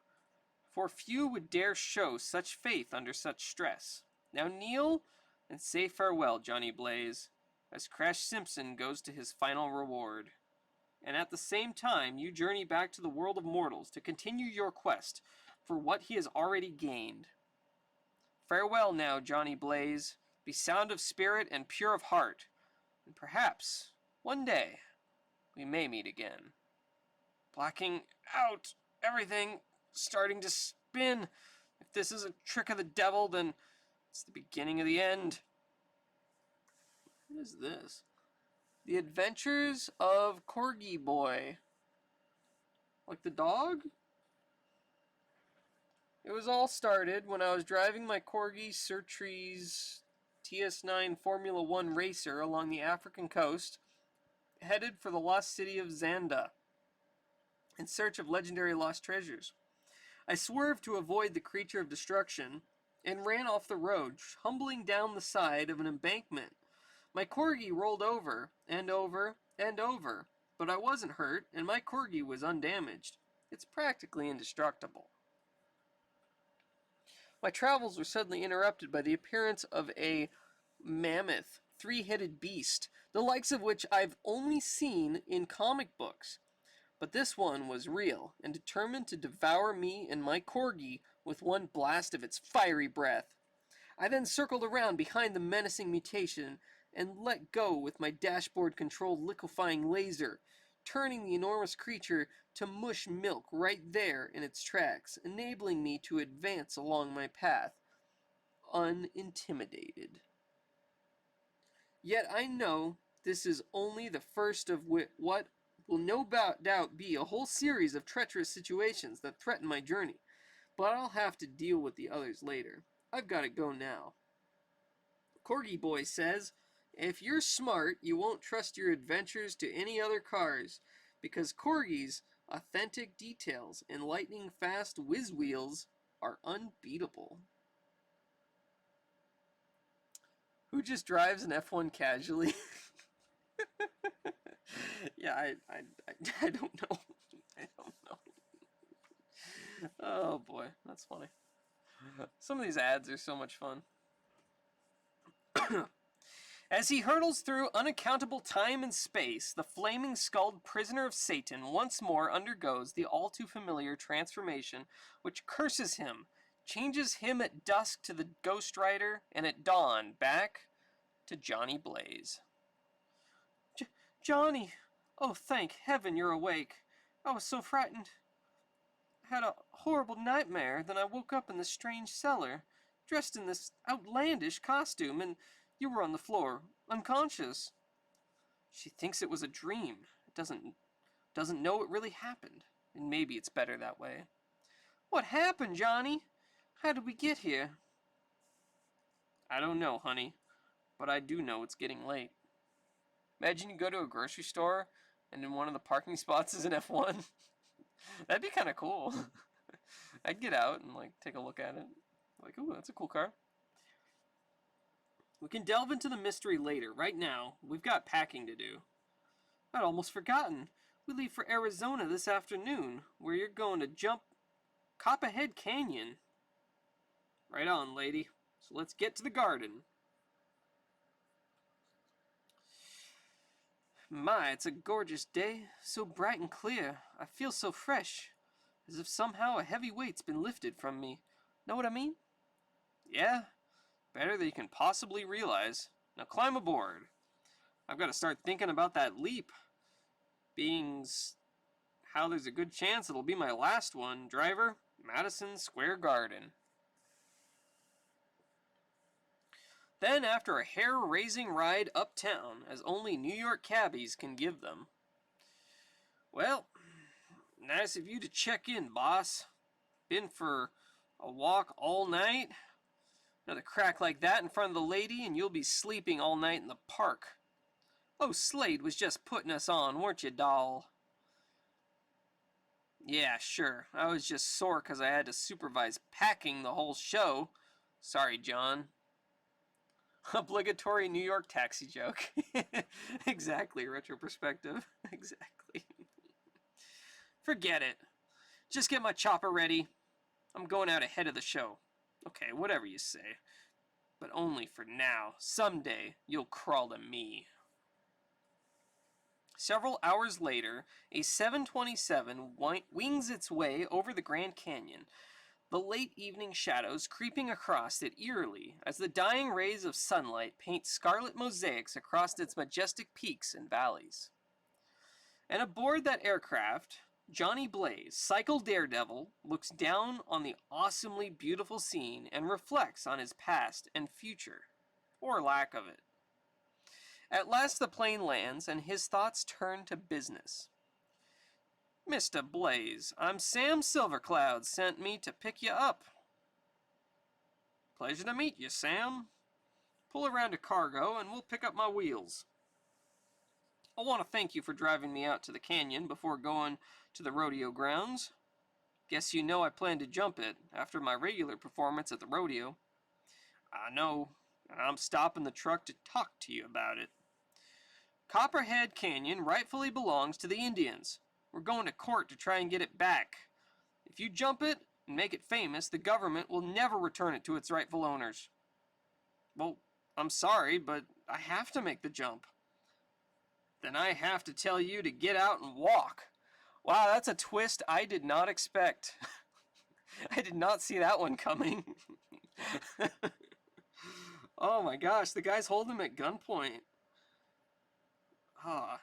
for few would dare show such faith under such stress. Now kneel and say farewell, Johnny Blaze, as Crash Simpson goes to his final reward. And at the same time, you journey back to the world of mortals to continue your quest for what he has already gained. Farewell now, Johnny Blaze. Be sound of spirit and pure of heart, and perhaps, one day, we may meet again. Blacking out everything, starting to spin. If this is a trick of the devil, then it's the beginning of the end. What is this? The Adventures of Corgi Boy. Like the dog? It was all started when I was driving my Corgi Surtees TS9 Formula 1 racer along the African coast, headed for the lost city of Zanda, in search of legendary lost treasures. I swerved to avoid the creature of destruction, and ran off the road, tumbling down the side of an embankment. My Corgi rolled over, and over, and over, but I wasn't hurt, and my Corgi was undamaged. It's practically indestructible. My travels were suddenly interrupted by the appearance of a mammoth, three-headed beast, the likes of which I've only seen in comic books. But this one was real, and determined to devour me and my Corgi with one blast of its fiery breath. I then circled around behind the menacing mutation and let go with my dashboard-controlled liquefying laser, turning the enormous creature to mush milk right there in its tracks, enabling me to advance along my path, unintimidated. Yet I know this is only the first of what will no doubt be a whole series of treacherous situations that threaten my journey, but I'll have to deal with the others later. I've got to go now. Corgi Boy says, if you're smart, you won't trust your adventures to any other cars, because Corgi's authentic details and lightning-fast whiz wheels are unbeatable. Who just drives an F1 casually? Yeah, I don't know. I don't know. Oh boy, that's funny. Some of these ads are so much fun. As he hurtles through unaccountable time and space, the flaming-skulled prisoner of Satan once more undergoes the all-too-familiar transformation which curses him, changes him at dusk to the Ghost Rider, and at dawn back to Johnny Blaze. Johnny! Oh, thank heaven you're awake. I was so frightened. I had a horrible nightmare, then I woke up in this strange cellar, dressed in this outlandish costume, and you were on the floor, unconscious. She thinks it was a dream. Doesn't know it really happened, and maybe it's better that way. What happened, Johnny? How did we get here? I don't know, honey, but I do know it's getting late. Imagine you go to a grocery store, and in one of the parking spots is an F1. That'd be kind of cool. I'd get out and take a look at it. Like, ooh, that's a cool car. We can delve into the mystery later. Right now, we've got packing to do. I'd almost forgotten. We leave for Arizona this afternoon, where you're going to jump Copperhead Canyon. Right on, lady. So let's get to the garden. My, it's a gorgeous day. So bright and clear. I feel so fresh. As if somehow a heavy weight's been lifted from me. Know what I mean? Yeah. Better than you can possibly realize. Now climb aboard. I've got to start thinking about that leap. Being's how there's a good chance it'll be my last one. Driver, Madison Square Garden. Then, after a hair-raising ride uptown, as only New York cabbies can give them. Well, nice of you to check in, boss. Been for a walk all night? Another crack like that in front of the lady and you'll be sleeping all night in the park. Oh, Slade was just putting us on, weren't you, doll? Yeah, sure. I was just sore because I had to supervise packing the whole show. Sorry, John. Obligatory New York taxi joke. Exactly, retro perspective. Exactly. Forget it. Just get my chopper ready. I'm going out ahead of the show. Okay, whatever you say. But only for now. Someday, you'll crawl to me. Several hours later, a 727 wings its way over the Grand Canyon, the late evening shadows creeping across it eerily as the dying rays of sunlight paint scarlet mosaics across its majestic peaks and valleys. And aboard that aircraft, Johnny Blaze, cycle daredevil, looks down on the awesomely beautiful scene and reflects on his past and future, or lack of it. At last the plane lands and his thoughts turn to business. Mr. Blaze, I'm Sam Silvercloud, sent me to pick you up. Pleasure to meet you, Sam. Pull around to cargo and we'll pick up my wheels. I want to thank you for driving me out to the canyon before going to the rodeo grounds. Guess you know I plan to jump it after my regular performance at the rodeo. I know, and I'm stopping the truck to talk to you about it. Copperhead Canyon rightfully belongs to the Indians. We're going to court to try and get it back. If you jump it and make it famous, the government will never return it to its rightful owners. Well, I'm sorry, but I have to make the jump. Then I have to tell you to get out and walk. Wow, that's a twist I did not expect. I did not see that one coming. Oh my gosh, the guy's holding him at gunpoint.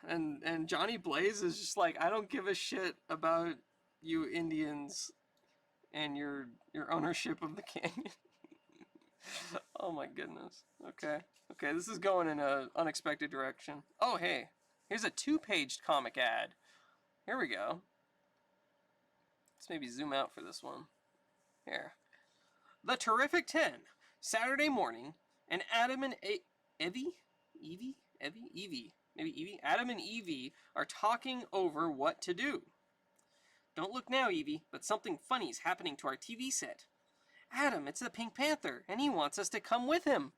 And Johnny Blaze is just like, I don't give a shit about you Indians and your ownership of the canyon. Oh my goodness. Okay, this is going in an unexpected direction. Oh hey, here's a 2-page comic ad. Here we go. Let's maybe zoom out for this one. Here. The Terrific 10, Saturday morning, and Adam and Evie? Adam and Evie are talking over what to do. Don't look now, Evie, but something funny's happening to our TV set. Adam, it's the Pink Panther, and he wants us to come with him.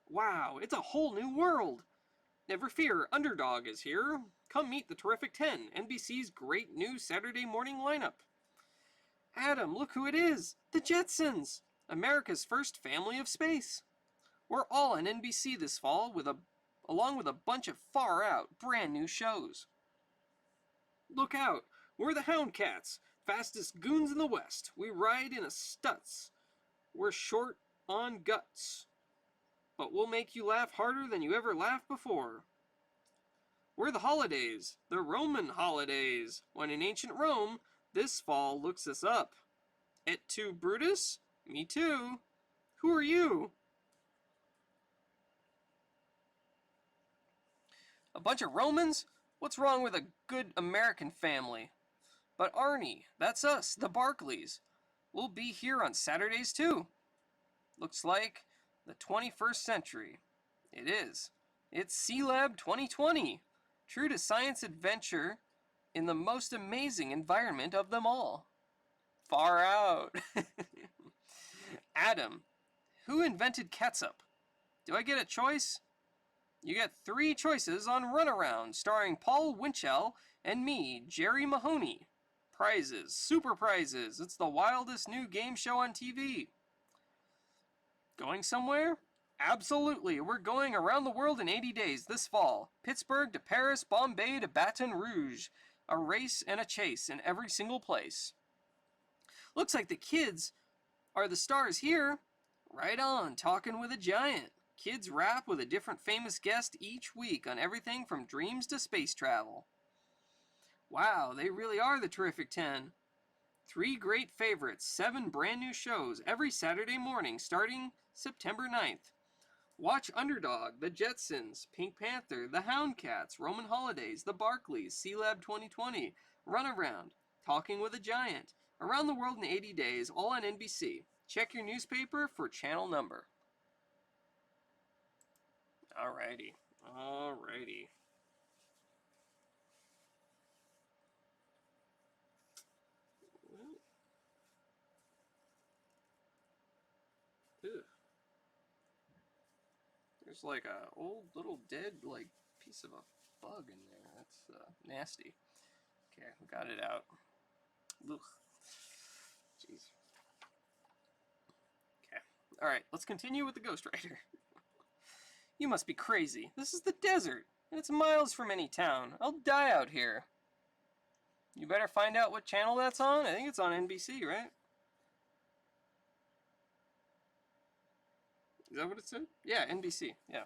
Wow, it's a whole new world. Never fear, Underdog is here. Come meet the Terrific 10, NBC's great new Saturday morning lineup. Adam, look who it is! The Jetsons! America's first family of space. We're all on NBC this fall along with a bunch of far-out, brand-new shows. Look out! We're the Houndcats, fastest goons in the West. We ride in a Stutz. We're short on guts. But we'll make you laugh harder than you ever laughed before. We're the Holidays, the Roman holidays. When in ancient Rome, this fall looks us up. Et tu, Brutus? Me too. Who are you? A bunch of Romans? What's wrong with a good American family? But Arnie, that's us, the Barkleys. We'll be here on Saturdays too. Looks like the 21st century. It is. It's C-Lab 2020. True to science adventure in the most amazing environment of them all. Far out. Adam, who invented ketchup? Do I get a choice? You get 3 choices on Runaround, starring Paul Winchell and me, Jerry Mahoney. Prizes, super prizes. It's the wildest new game show on TV. Going somewhere? Absolutely. We're going around the world in 80 days this fall. Pittsburgh to Paris, Bombay to Baton Rouge. A race and a chase in every single place. Looks like the kids are the stars here. Right on, Talking with a Giant. Kids rap with a different famous guest each week on everything from dreams to space travel. Wow, they really are the Terrific 10. 3 great favorites, 7 brand new shows every Saturday morning starting September 9th. Watch Underdog, The Jetsons, Pink Panther, The Houndcats, Roman Holidays, The Barkleys, C-Lab 2020, Runaround, Talking with a Giant, Around the World in 80 Days, all on NBC. Check your newspaper for channel number. Alrighty. Ew. There's like a old little dead like piece of a bug in there. That's nasty. Okay, we got it out. Ugh. Jeez. Okay. Alright, let's continue with the Ghost Rider. You must be crazy. This is the desert, and it's miles from any town. I'll die out here. You better find out what channel that's on. I think it's on NBC, right? Is that what it said? Yeah, NBC, yeah.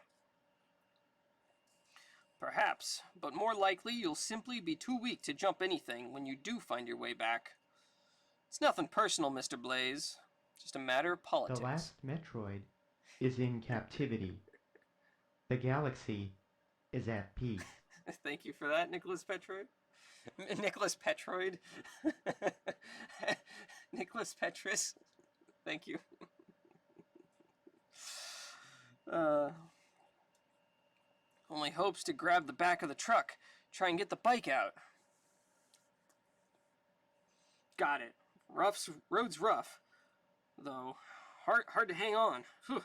Perhaps, but more likely you'll simply be too weak to jump anything when you do find your way back. It's nothing personal, Mr. Blaze. Just a matter of politics. The last Metroid is in captivity. The galaxy is at peace. Thank you for that, Nicholas Petroid. Nicholas Petroid. Nicholas Petrus. Thank you. Only hopes to grab the back of the truck, try and get the bike out. Got it. Road's rough, though hard to hang on. Whew.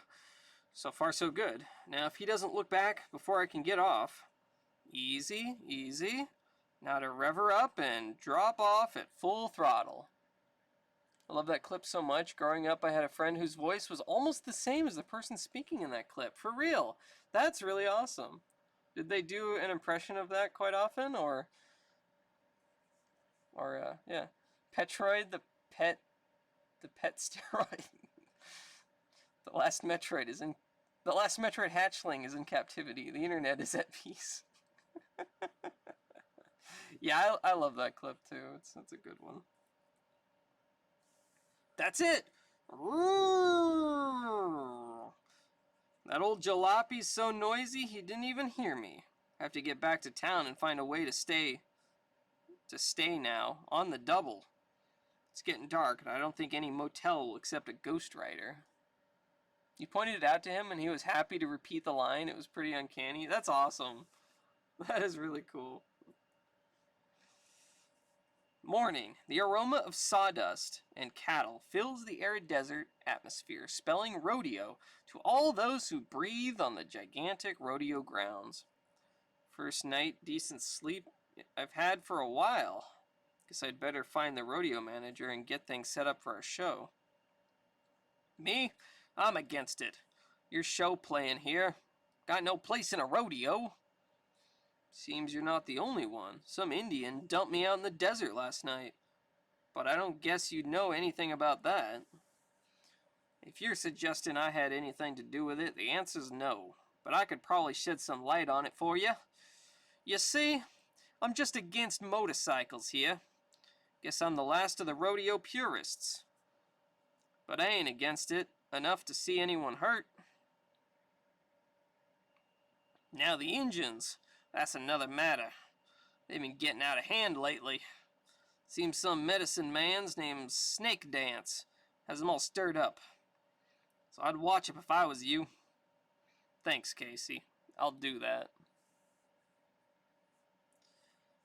So far so good. Now if he doesn't look back before I can get off, easy. Now to rev her up and drop off at full throttle. I love that clip so much. Growing up, I had a friend whose voice was almost the same as the person speaking in that clip. For real. That's really awesome. Did they do an impression of that quite often, or yeah, Petroid, the pet steroid. The last Metroid hatchling is in captivity. The internet is at peace. Yeah, I love that clip too. It's a good one. That's it. That old jalopy's so noisy he didn't even hear me. I have to get back to town and find a way to stay now on the double. It's getting dark, and I don't think any motel will accept a Ghost Rider. You pointed it out to him, and he was happy to repeat the line. It was pretty uncanny. That's awesome. That is really cool. Morning. The aroma of sawdust and cattle fills the arid desert atmosphere, spelling rodeo to all those who breathe on the gigantic rodeo grounds. First night decent sleep I've had for a while. Guess I'd better find the rodeo manager and get things set up for our show. Me? I'm against it. Your show playing here. Got no place in a rodeo. Seems you're not the only one. Some Indian dumped me out in the desert last night. But I don't guess you'd know anything about that. If you're suggesting I had anything to do with it, the answer's no. But I could probably shed some light on it for you. You see, I'm just against motorcycles here. Guess I'm the last of the rodeo purists. But I ain't against it enough to see anyone hurt. Now the engines, that's another matter. They've been getting out of hand lately. Seems some medicine man's named Snake Dance has them all stirred up. So I'd watch 'em if I was you. Thanks, Casey. I'll do that.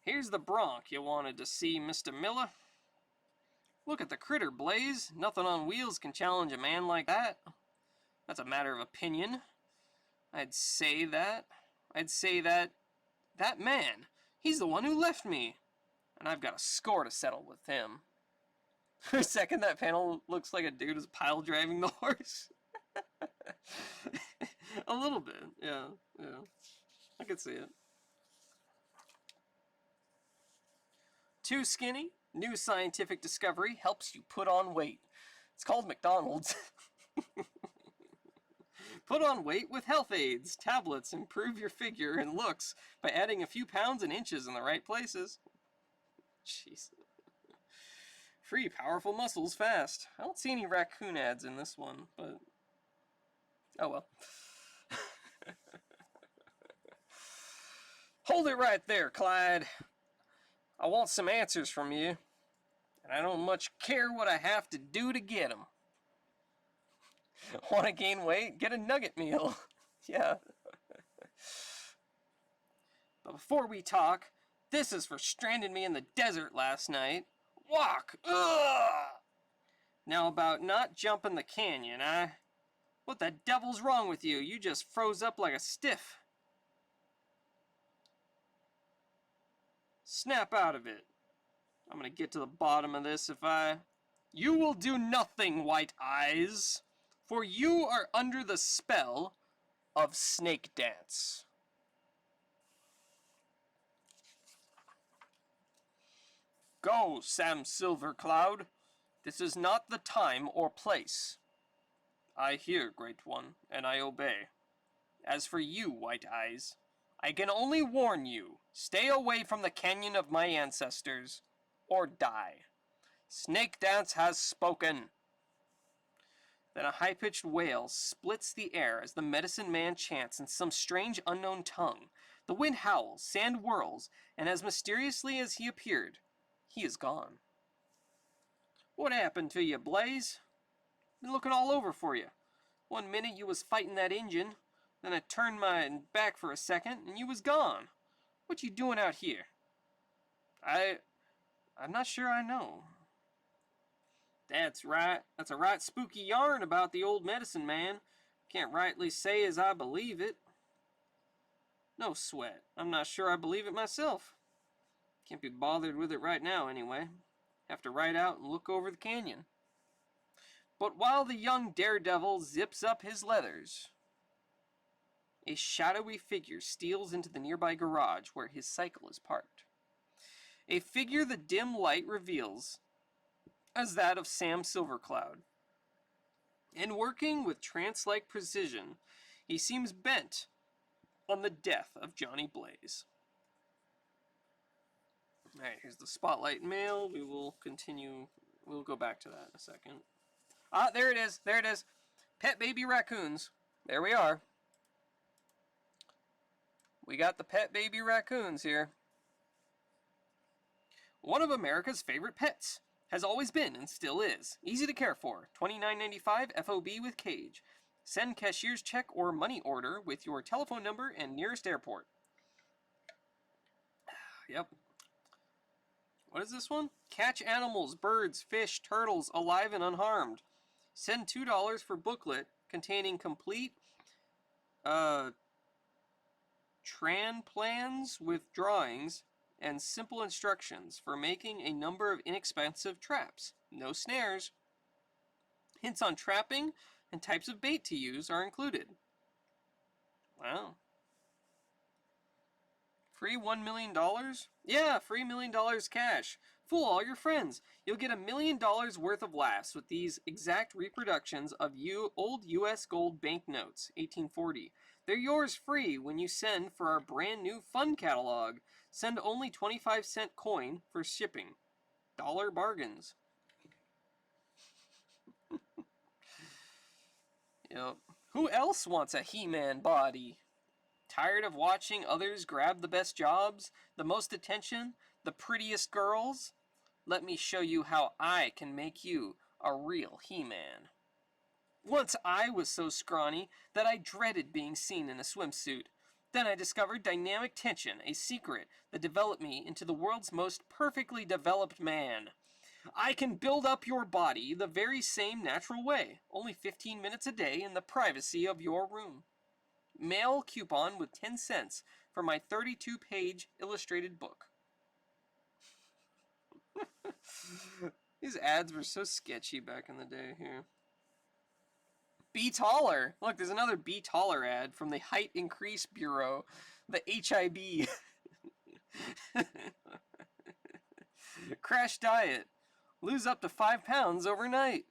Here's the bronc you wanted to see, Mr. Miller. Look at the critter, Blaze. Nothing on wheels can challenge a man like that. That's a matter of opinion. I'd say that man, he's the one who left me. And I've got a score to settle with him. For a second, that panel looks like a dude is pile driving the horse. A little bit, yeah. I could see it. Too skinny? New scientific discovery helps you put on weight. It's called McDonald's. Put on weight with health aids. Tablets improve your figure and looks by adding a few pounds and inches in the right places. Jeez. Free powerful muscles fast. I don't see any raccoon ads in this one, but oh well. Hold it right there, Clyde. I want some answers from you, and I don't much care what I have to do to get them. Want to gain weight? Get a nugget meal. Yeah. But before we talk, this is for stranding me in the desert last night. Walk! Ugh! Now about not jumping the canyon, What the devil's wrong with you? You just froze up like a stiff. Snap out of it. I'm gonna get to the bottom of this if I... You will do nothing, White Eyes, for you are under the spell of Snake Dance. Go, Sam Silvercloud. This is not the time or place. I hear, Great One, and I obey. As for you, White Eyes, I can only warn you, stay away from the canyon of my ancestors, or die. Snake Dance has spoken. Then a high-pitched wail splits the air as the medicine man chants in some strange unknown tongue. The wind howls, sand whirls, and as mysteriously as he appeared, he is gone. What happened to you, Blaze? Been looking all over for you. 1 minute you was fighting that Injun, then I turned my back for a second, and you was gone. What you doing out here? I'm not sure I know. That's right. That's a right spooky yarn about the old medicine man. Can't rightly say as I believe it. No sweat. I'm not sure I believe it myself. Can't be bothered with it right now, anyway. Have to ride out and look over the canyon. But while the young daredevil zips up his leathers, a shadowy figure steals into the nearby garage where his cycle is parked. A figure the dim light reveals as that of Sam Silvercloud. And working with trance-like precision, he seems bent on the death of Johnny Blaze. Alright, here's the spotlight mail. We will continue. We'll go back to that in a second. Ah, there it is. There it is. Pet baby raccoons. There we are. We got the pet baby raccoons here. One of America's favorite pets. Has always been and still is. Easy to care for. $29.95 FOB with cage. Send cashier's check or money order with your telephone number and nearest airport. Yep. What is this one? Catch animals, birds, fish, turtles, alive and unharmed. Send $2 for booklet containing complete Tran plans with drawings and simple instructions for making a number of inexpensive traps. No snares. Hints on trapping and types of bait to use are included. Wow. Free $1 million? Yeah, free $1 million cash. Fool all your friends. You'll get $1 million worth of laughs with these exact reproductions of old U.S. gold banknotes, 1840. They're yours free when you send for our brand new fun catalog. Send only 25-cent coin for shipping. Dollar bargains. Yep. Who else wants a He-Man body? Tired of watching others grab the best jobs, the most attention, the prettiest girls? Let me show you how I can make you a real He-Man. Once I was so scrawny that I dreaded being seen in a swimsuit. Then I discovered dynamic tension, a secret that developed me into the world's most perfectly developed man. I can build up your body the very same natural way, only 15 minutes a day in the privacy of your room. Mail coupon with 10 cents for my 32-page illustrated book. These ads were so sketchy back in the day here. Be taller. Look, there's another Be Taller ad from the Height Increase Bureau, the HIB. Crash diet. Lose up to 5 pounds overnight.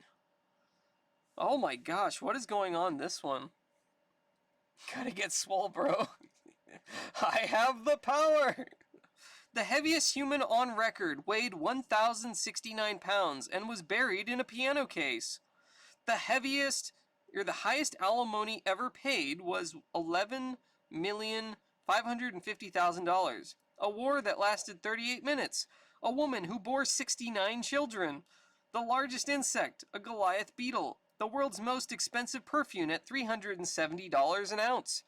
Oh my gosh, what is going on this one? Gotta get swole, bro. I have the power! The heaviest human on record weighed 1,069 pounds and was buried in a piano case. The highest alimony ever paid was $11,550,000. A war that lasted 38 minutes. A woman who bore 69 children. The largest insect, a Goliath beetle. The world's most expensive perfume at $370 an ounce.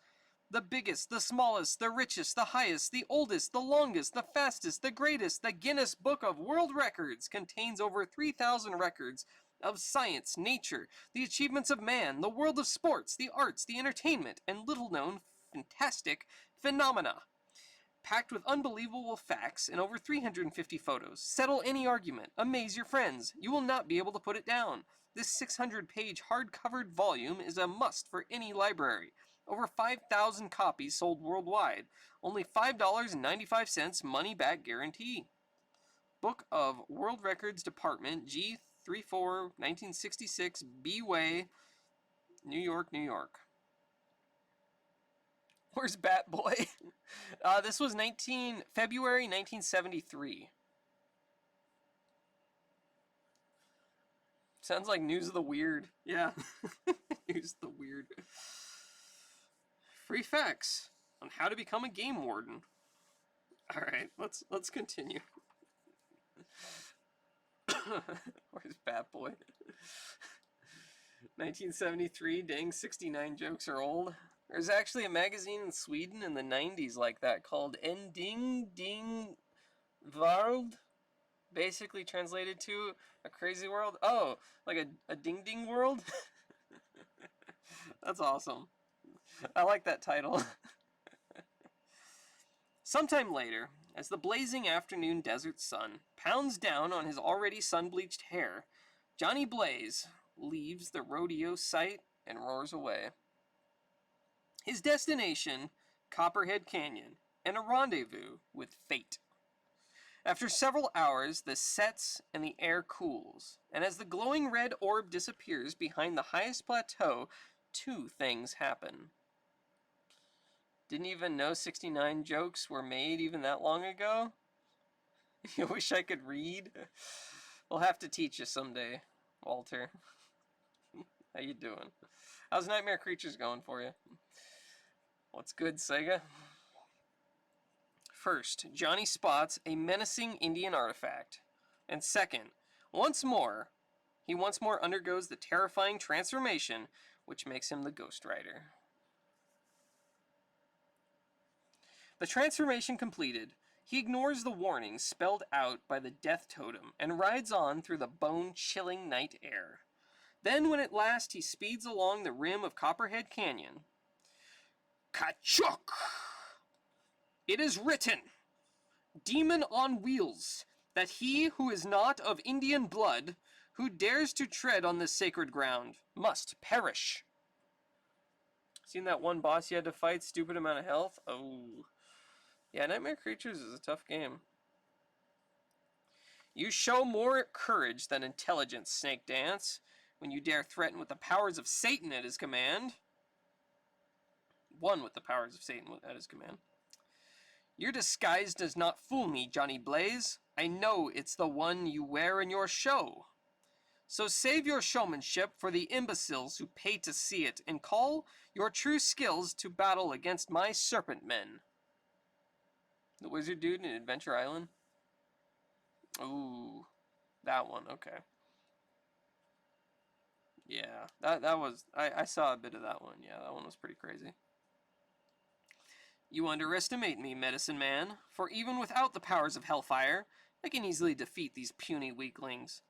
The biggest, the smallest, the richest, the highest, the oldest, the longest, the fastest, the greatest, the Guinness Book of World Records contains over 3,000 records of science, nature, the achievements of man, the world of sports, the arts, the entertainment, and little-known, fantastic phenomena. Packed with unbelievable facts and over 350 photos. Settle any argument. Amaze your friends. You will not be able to put it down. This 600-page hard-covered volume is a must for any library. Over 5,000 copies sold worldwide. Only $5.95 money-back guarantee. Book of World Records Department, G34, 1966, B-Way, New York, New York. Where's Bat Boy? This was February 1973. Sounds like News of the Weird. Yeah. News of the Weird. Free facts on how to become a game warden. Alright, let's continue. Where's Bat Boy? 1973, dang, 69 jokes are old. There's actually a magazine in Sweden in the 90s like that called En Ding Ding World. Basically translated to a crazy world. Oh, like a ding ding world? That's awesome. I like that title. Sometime later, as the blazing afternoon desert sun pounds down on his already sun-bleached hair, Johnny Blaze leaves the rodeo site and roars away. His destination, Copperhead Canyon, and a rendezvous with fate. After several hours, the sets and the air cools, and as the glowing red orb disappears behind the highest plateau, two things happen. Didn't even know 69 jokes were made even that long ago? You wish I could read? We'll have to teach you someday, Walter. How you doing? How's Nightmare Creatures going for you? What's good, Sega? First, Johnny spots a menacing Indian artifact. And second, he once more undergoes the terrifying transformation, which makes him the Ghost Rider. The transformation completed, he ignores the warnings spelled out by the death totem and rides on through the bone-chilling night air. Then, when at last he speeds along the rim of Copperhead Canyon, Kachuk! It is written, demon on wheels, that he who is not of Indian blood, who dares to tread on this sacred ground, must perish. Seen that one boss you had to fight, stupid amount of health? Oh. Yeah, Nightmare Creatures is a tough game. You show more courage than intelligence, Snake Dance, when you dare threaten with the powers of Satan at his command. One with the powers of Satan at his command. Your disguise does not fool me, Johnny Blaze. I know it's the one you wear in your show. So save your showmanship for the imbeciles who pay to see it, and call your true skills to battle against my serpent men. The wizard dude in Adventure Island? Ooh, that one, okay. Yeah, that was, I saw a bit of that one. Yeah, that one was pretty crazy. You underestimate me, Medicine Man, for even without the powers of Hellfire, I can easily defeat these puny weaklings.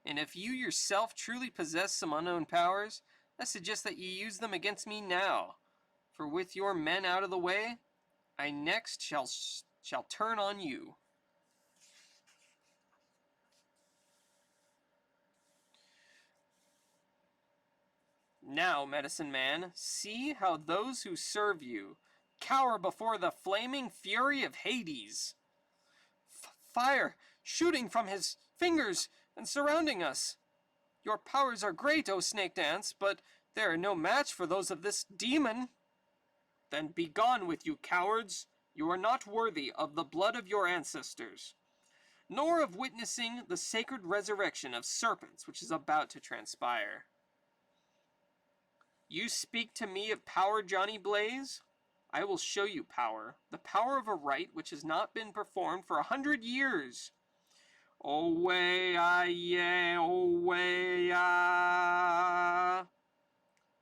And if you yourself truly possess some unknown powers, I suggest that you use them against me now. For with your men out of the way, I next shall turn on you. Now, Medicine Man, see how those who serve you cower before the flaming fury of Hades. Fire shooting from his fingers and surrounding us. Your powers are great, O Snake Dance, but They are no match for those of this demon. Then be gone with you, cowards. You are not worthy of the blood of your ancestors, nor of witnessing the sacred resurrection of serpents which is about to transpire. You speak to me of power, Johnny Blaze? I will show you power, the power of a rite which has not been performed for 100 years. Owe-ah-ye, owe-ah.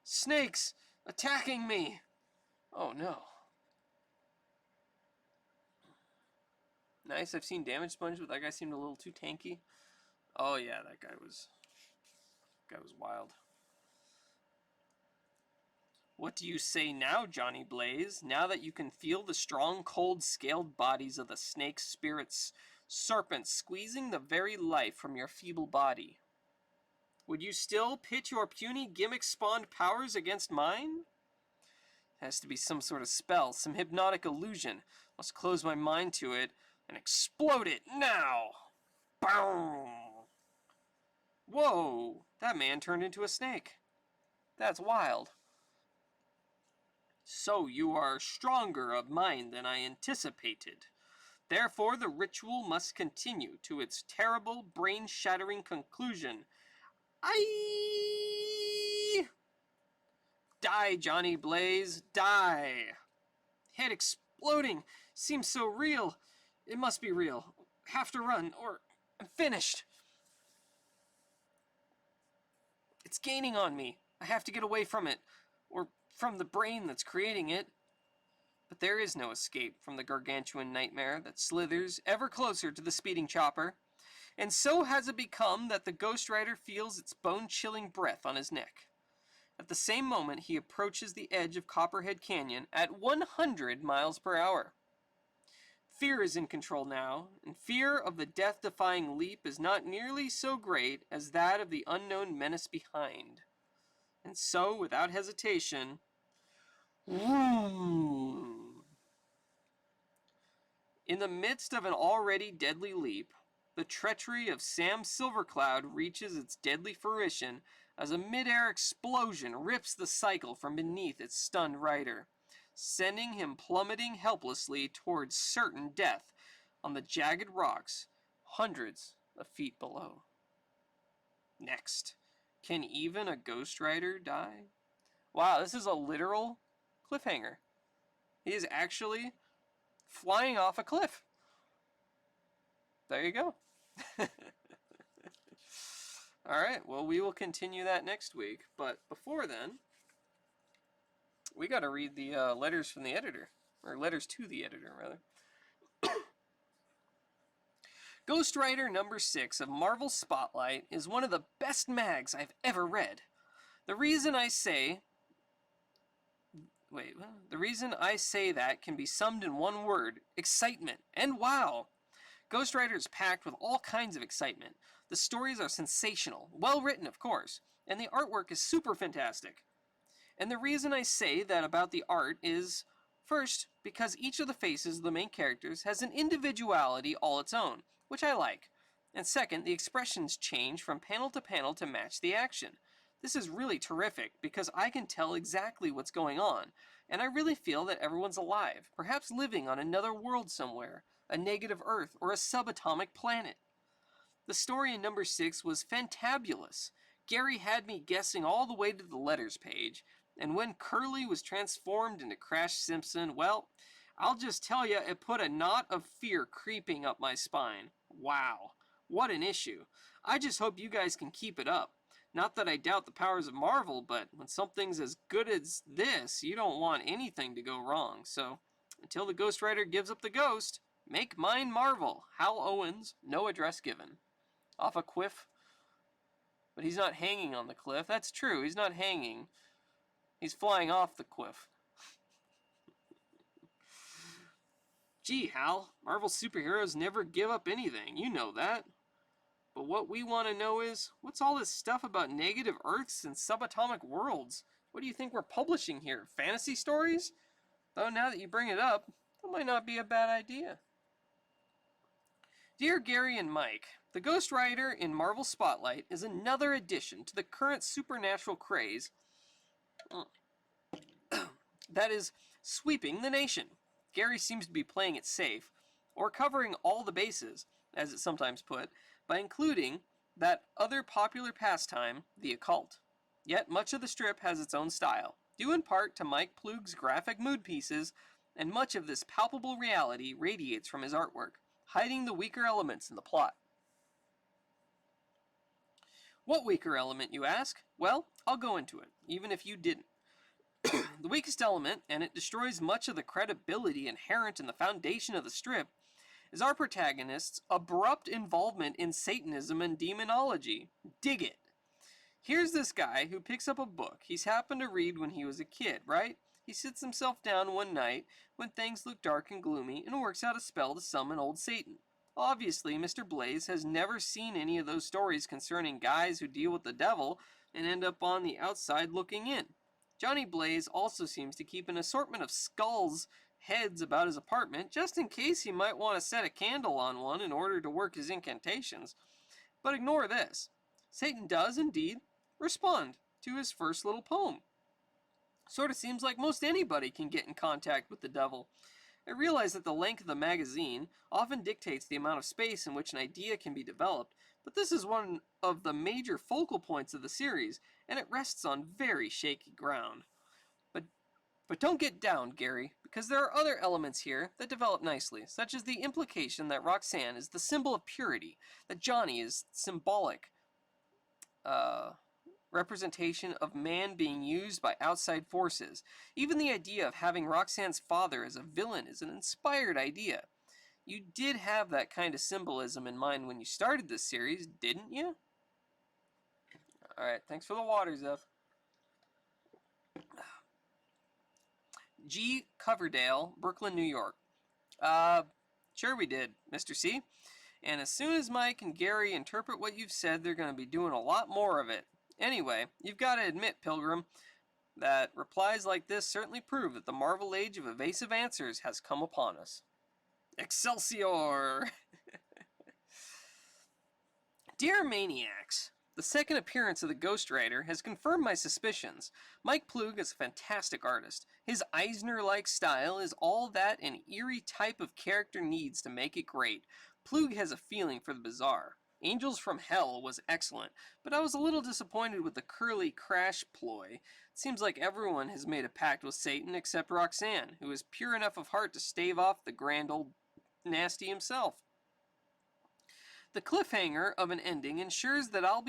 Snakes attacking me. Oh no. Nice, I've seen Damage Sponge, but that guy seemed a little too tanky. Oh yeah, that guy was wild. What do you say now, Johnny Blaze, now that you can feel the strong, cold, scaled bodies of the snake spirits, serpents squeezing the very life from your feeble body? Would you still pit your puny gimmick-spawned powers against mine? It has to be some sort of spell, some hypnotic illusion. Must close my mind to it and explode it now! Boom! Whoa! That man turned into a snake. That's wild. So you are stronger of mind than I anticipated. Therefore, the ritual must continue to its terrible, brain-shattering conclusion. Die, Johnny Blaze, die! Head exploding. Seems so real. It must be real. Have to run, or I'm finished. It's gaining on me. I have to get away from it, or from the brain that's creating it. But there is no escape from the gargantuan nightmare that slithers ever closer to the speeding chopper. And so has it become that the Ghost Rider feels its bone-chilling breath on his neck. At the same moment, he approaches the edge of Copperhead Canyon at 100 miles per hour. Fear is in control now, and fear of the death-defying leap is not nearly so great as that of the unknown menace behind. And so, without hesitation, in the midst of an already deadly leap, the treachery of Sam Silvercloud reaches its deadly fruition as a mid-air explosion rips the cycle from beneath its stunned rider, sending him plummeting helplessly towards certain death on the jagged rocks hundreds of feet below. Next, can even a Ghost Rider die? Wow, this is a literal cliffhanger. He is actually flying off a cliff. There you go. Alright, well, we will continue that next week. But before then, we got to read the letters from the editor. Or letters to the editor, rather. Ghost Rider number 6 of Marvel Spotlight is one of the best mags I've ever read. The reason I say that can be summed in one word: excitement. And wow! Ghost Rider is packed with all kinds of excitement. The stories are sensational, well written of course, and the artwork is super fantastic. And the reason I say that about the art is, first, because each of the faces of the main characters has an individuality all its own, which I like. And second, the expressions change from panel to match the action. This is really terrific because I can tell exactly what's going on, and I really feel that everyone's alive, perhaps living on another world somewhere, a negative Earth, or a subatomic planet. The story in number 6 was fantabulous. Gary had me guessing all the way to the letters page, and when Curly was transformed into Crash Simpson, well, I'll just tell you, it put a knot of fear creeping up my spine. Wow, what an issue. I just hope you guys can keep it up. Not that I doubt the powers of Marvel, but when something's as good as this, you don't want anything to go wrong. So, until the Ghost Rider gives up the ghost, make mine Marvel. Hal Owens, no address given. Off a cliff. But he's not hanging on the cliff. That's true, he's not hanging. He's flying off the cliff. Gee, Hal, Marvel superheroes never give up anything. You know that. But what we want to know is, what's all this stuff about negative Earths and subatomic worlds? What do you think we're publishing here? Fantasy stories? Though now that you bring it up, that might not be a bad idea. Dear Gary and Mike, the Ghost Rider in Marvel Spotlight is another addition to the current supernatural craze that is sweeping the nation. Gary seems to be playing it safe, or covering all the bases, as it's sometimes put, by including that other popular pastime, the occult. Yet much of the strip has its own style, due in part to Mike Ploog's graphic mood pieces, and much of this palpable reality radiates from his artwork, hiding the weaker elements in the plot. What weaker element, you ask? Well, I'll go into it, even if you didn't. The weakest element, and it destroys much of the credibility inherent in the foundation of the strip, is our protagonist's abrupt involvement in Satanism and demonology. Dig it. Here's this guy who picks up a book he's happened to read when he was a kid, right? He sits himself down one night when things look dark and gloomy and works out a spell to summon old Satan. Obviously, Mr. Blaze has never seen any of those stories concerning guys who deal with the devil and end up on the outside looking in. Johnny Blaze also seems to keep an assortment of skulls' heads about his apartment just in case he might want to set a candle on one in order to work his incantations. But ignore this. Satan does, indeed, respond to his first little poem. Sort of seems like most anybody can get in contact with the devil. I realize that the length of the magazine often dictates the amount of space in which an idea can be developed, but this is one of the major focal points of the series, and it rests on very shaky ground. But don't get down, Gary, because there are other elements here that develop nicely, such as the implication that Roxanne is the symbol of purity, that Johnny is symbolic representation of man being used by outside forces. Even the idea of having Roxanne's father as a villain is an inspired idea. You did have that kind of symbolism in mind when you started this series, didn't you? Alright, thanks for the water, Zeph. G. Coverdale, Brooklyn, New York. Sure we did, Mr. C. And as soon as Mike and Gary interpret what you've said, they're going to be doing a lot more of it. Anyway, you've got to admit, Pilgrim, that replies like this certainly prove that the Marvel Age of evasive answers has come upon us. Excelsior! Dear Maniacs, the second appearance of the Ghost Rider has confirmed my suspicions. Mike Ploog is a fantastic artist. His Eisner-like style is all that an eerie type of character needs to make it great. Ploog has a feeling for the bizarre. Angels from Hell was excellent, but I was a little disappointed with the curly crash ploy. It seems like everyone has made a pact with Satan except Roxanne, who is pure enough of heart to stave off the grand old nasty himself. The cliffhanger of an ending ensures that I'll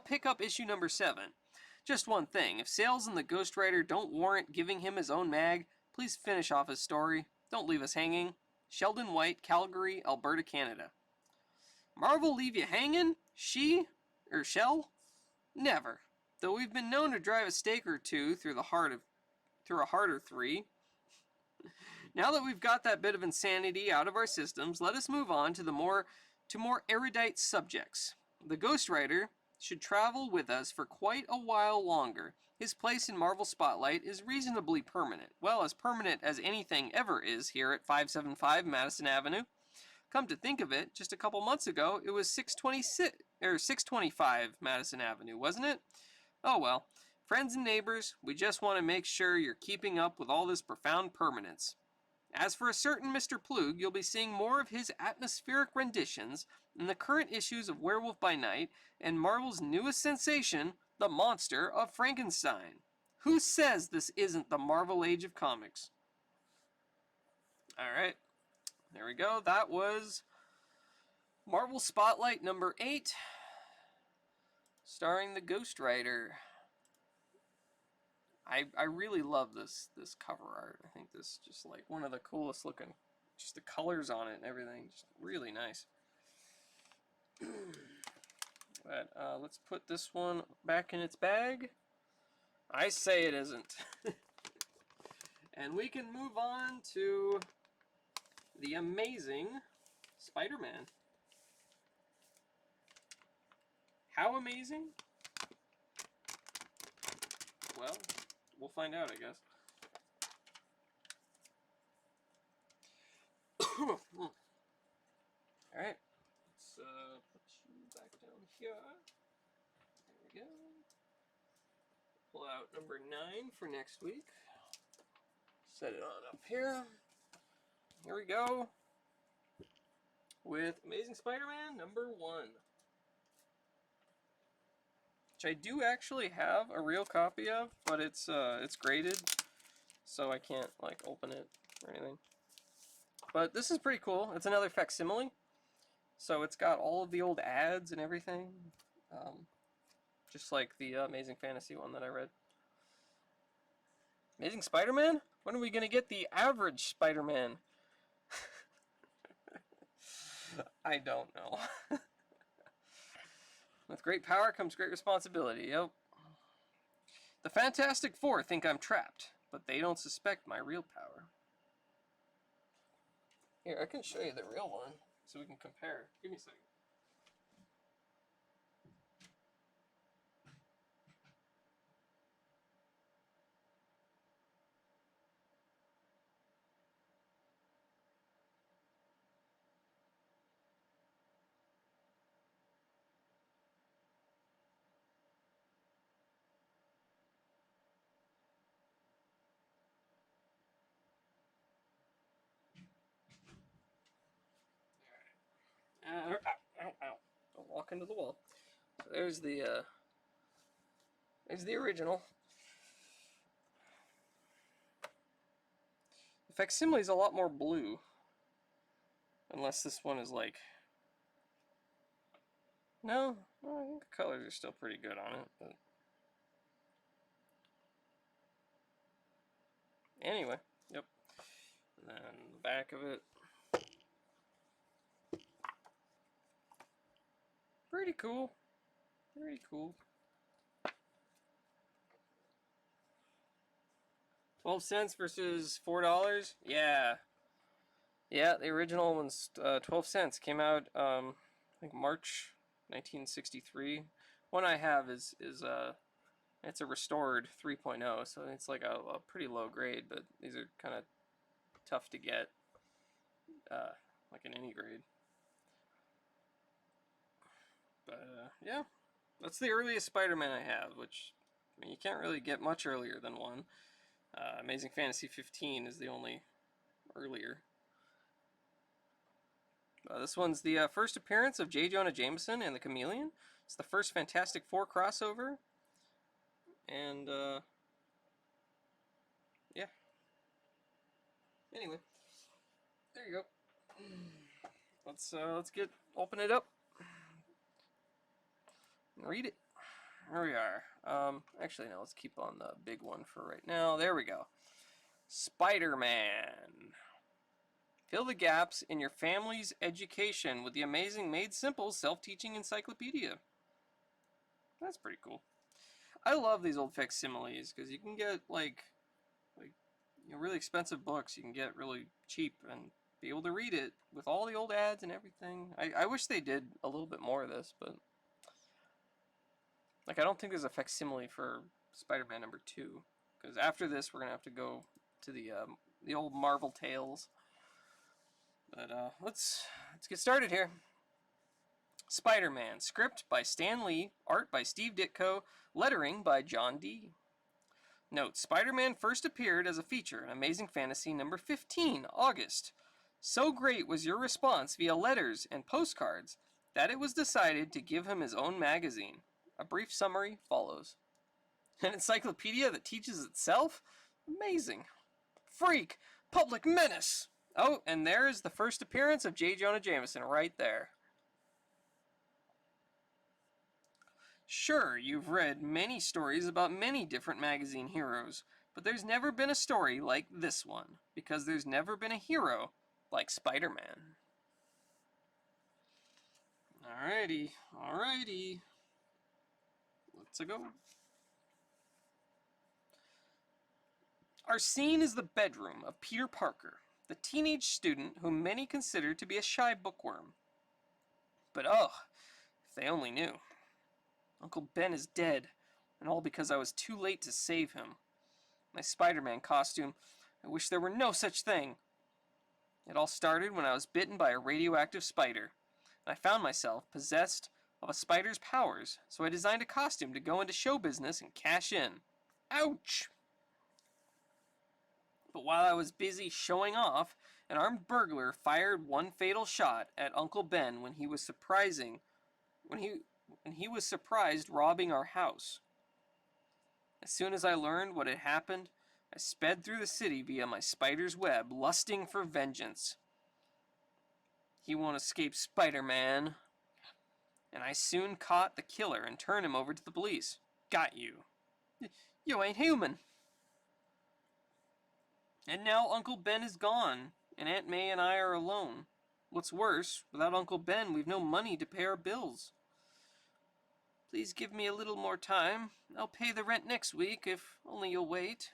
pick up issue number 7. Just one thing, if sales in the Ghost Rider don't warrant giving him his own mag, please finish off his story. Don't leave us hanging. Sheldon White, Calgary, Alberta, Canada. Marvel leave you hanging? Shell? Never. Though we've been known to drive a stake or two through a harder 3. Now that we've got that bit of insanity out of our systems, let us move on to more erudite subjects. The Ghost Rider should travel with us for quite a while longer. His place in Marvel Spotlight is reasonably permanent. Well, as permanent as anything ever is here at 575 Madison Avenue. Come to think of it, just a couple months ago, it was 625 Madison Avenue, wasn't it? Oh well. Friends and neighbors, we just want to make sure you're keeping up with all this profound permanence. As for a certain Mr. Ploog, you'll be seeing more of his atmospheric renditions in the current issues of Werewolf by Night and Marvel's newest sensation, The Monster of Frankenstein. Who says this isn't the Marvel Age of Comics? Alright, there we go. That was Marvel Spotlight number 8, starring the Ghost Rider. I really love this cover art. I think this is just like one of the coolest looking, just the colors on it and everything, just really nice. But let's put this one back in its bag. I say it isn't. And we can move on to the Amazing Spider-Man. How amazing? Well, we'll find out, I guess. Alright, let's put you back down here. There we go. Pull out out number 9 for next week. Set it on up here. Here we go. With Amazing Spider-Man number 1. Which I do actually have a real copy of, but it's graded, so I can't like open it or anything. But this is pretty cool. It's another facsimile, so it's got all of the old ads and everything, just like the Amazing Fantasy one that I read. Amazing Spider-Man? When are we gonna get the average Spider-Man? I don't know. With great power comes great responsibility. Yep. The Fantastic Four think I'm trapped, but they don't suspect my real power. Here, I can show you the real one so we can compare. Give me a second. Ow. Don't walk into the wall. So there's the original. The facsimile is a lot more blue. Unless this one is like... No, well, I think the colors are still pretty good on it. But... Anyway, yep. And then the back of it. Pretty cool. Pretty cool. 12 cents versus $4? Yeah. Yeah, the original one's 12 cents. Came out, I think March 1963. One I have is it's a restored 3.0, so it's like a pretty low grade, but these are kind of tough to get, like in any grade. But, yeah, that's the earliest Spider-Man I have, which, I mean, you can't really get much earlier than one. Amazing Fantasy 15 is the only earlier. This one's the first appearance of J. Jonah Jameson and the Chameleon. It's the first Fantastic Four crossover. And, yeah. Anyway, there you go. Let's open it up. Read it. Here we are. Actually, no, let's keep on the big one for right now. There we go. Spider-Man. Fill the gaps in your family's education with the amazing Made Simple self-teaching encyclopedia. That's pretty cool. I love these old facsimiles because you can get like really expensive books. You can get really cheap and be able to read it with all the old ads and everything. I wish they did a little bit more of this, but like I don't think there's a facsimile for Spider-Man number 2 because after this we're gonna have to go to the old Marvel Tales. But let's get started here. Spider-Man, script by Stan Lee, art by Steve Ditko, lettering by John D. Note, Spider-Man first appeared as a feature in Amazing Fantasy number 15, August. So great was your response via letters and postcards that it was decided to give him his own magazine. A brief summary follows. An encyclopedia that teaches itself? Amazing. Freak! Public menace! Oh, and there is the first appearance of J. Jonah Jameson right there. Sure, you've read many stories about many different magazine heroes, but there's never been a story like this one, because there's never been a hero like Spider-Man. Alrighty. Let's go. Our scene is the bedroom of Peter Parker, the teenage student whom many consider to be a shy bookworm. But oh, if they only knew. Uncle Ben is dead, and all because I was too late to save him. My Spider-Man costume, I wish there were no such thing. It all started when I was bitten by a radioactive spider, and I found myself possessed of a spider's powers, so I designed a costume to go into show business and cash in. Ouch! But while I was busy showing off, an armed burglar fired one fatal shot at Uncle Ben when he was surprised robbing our house. As soon as I learned what had happened, I sped through the city via my spider's web, lusting for vengeance. He won't escape Spider-Man. And I soon caught the killer and turned him over to the police. Got you. You ain't human. And now Uncle Ben is gone, and Aunt May and I are alone. What's worse, without Uncle Ben, we've no money to pay our bills. Please give me a little more time. I'll pay the rent next week, if only you'll wait.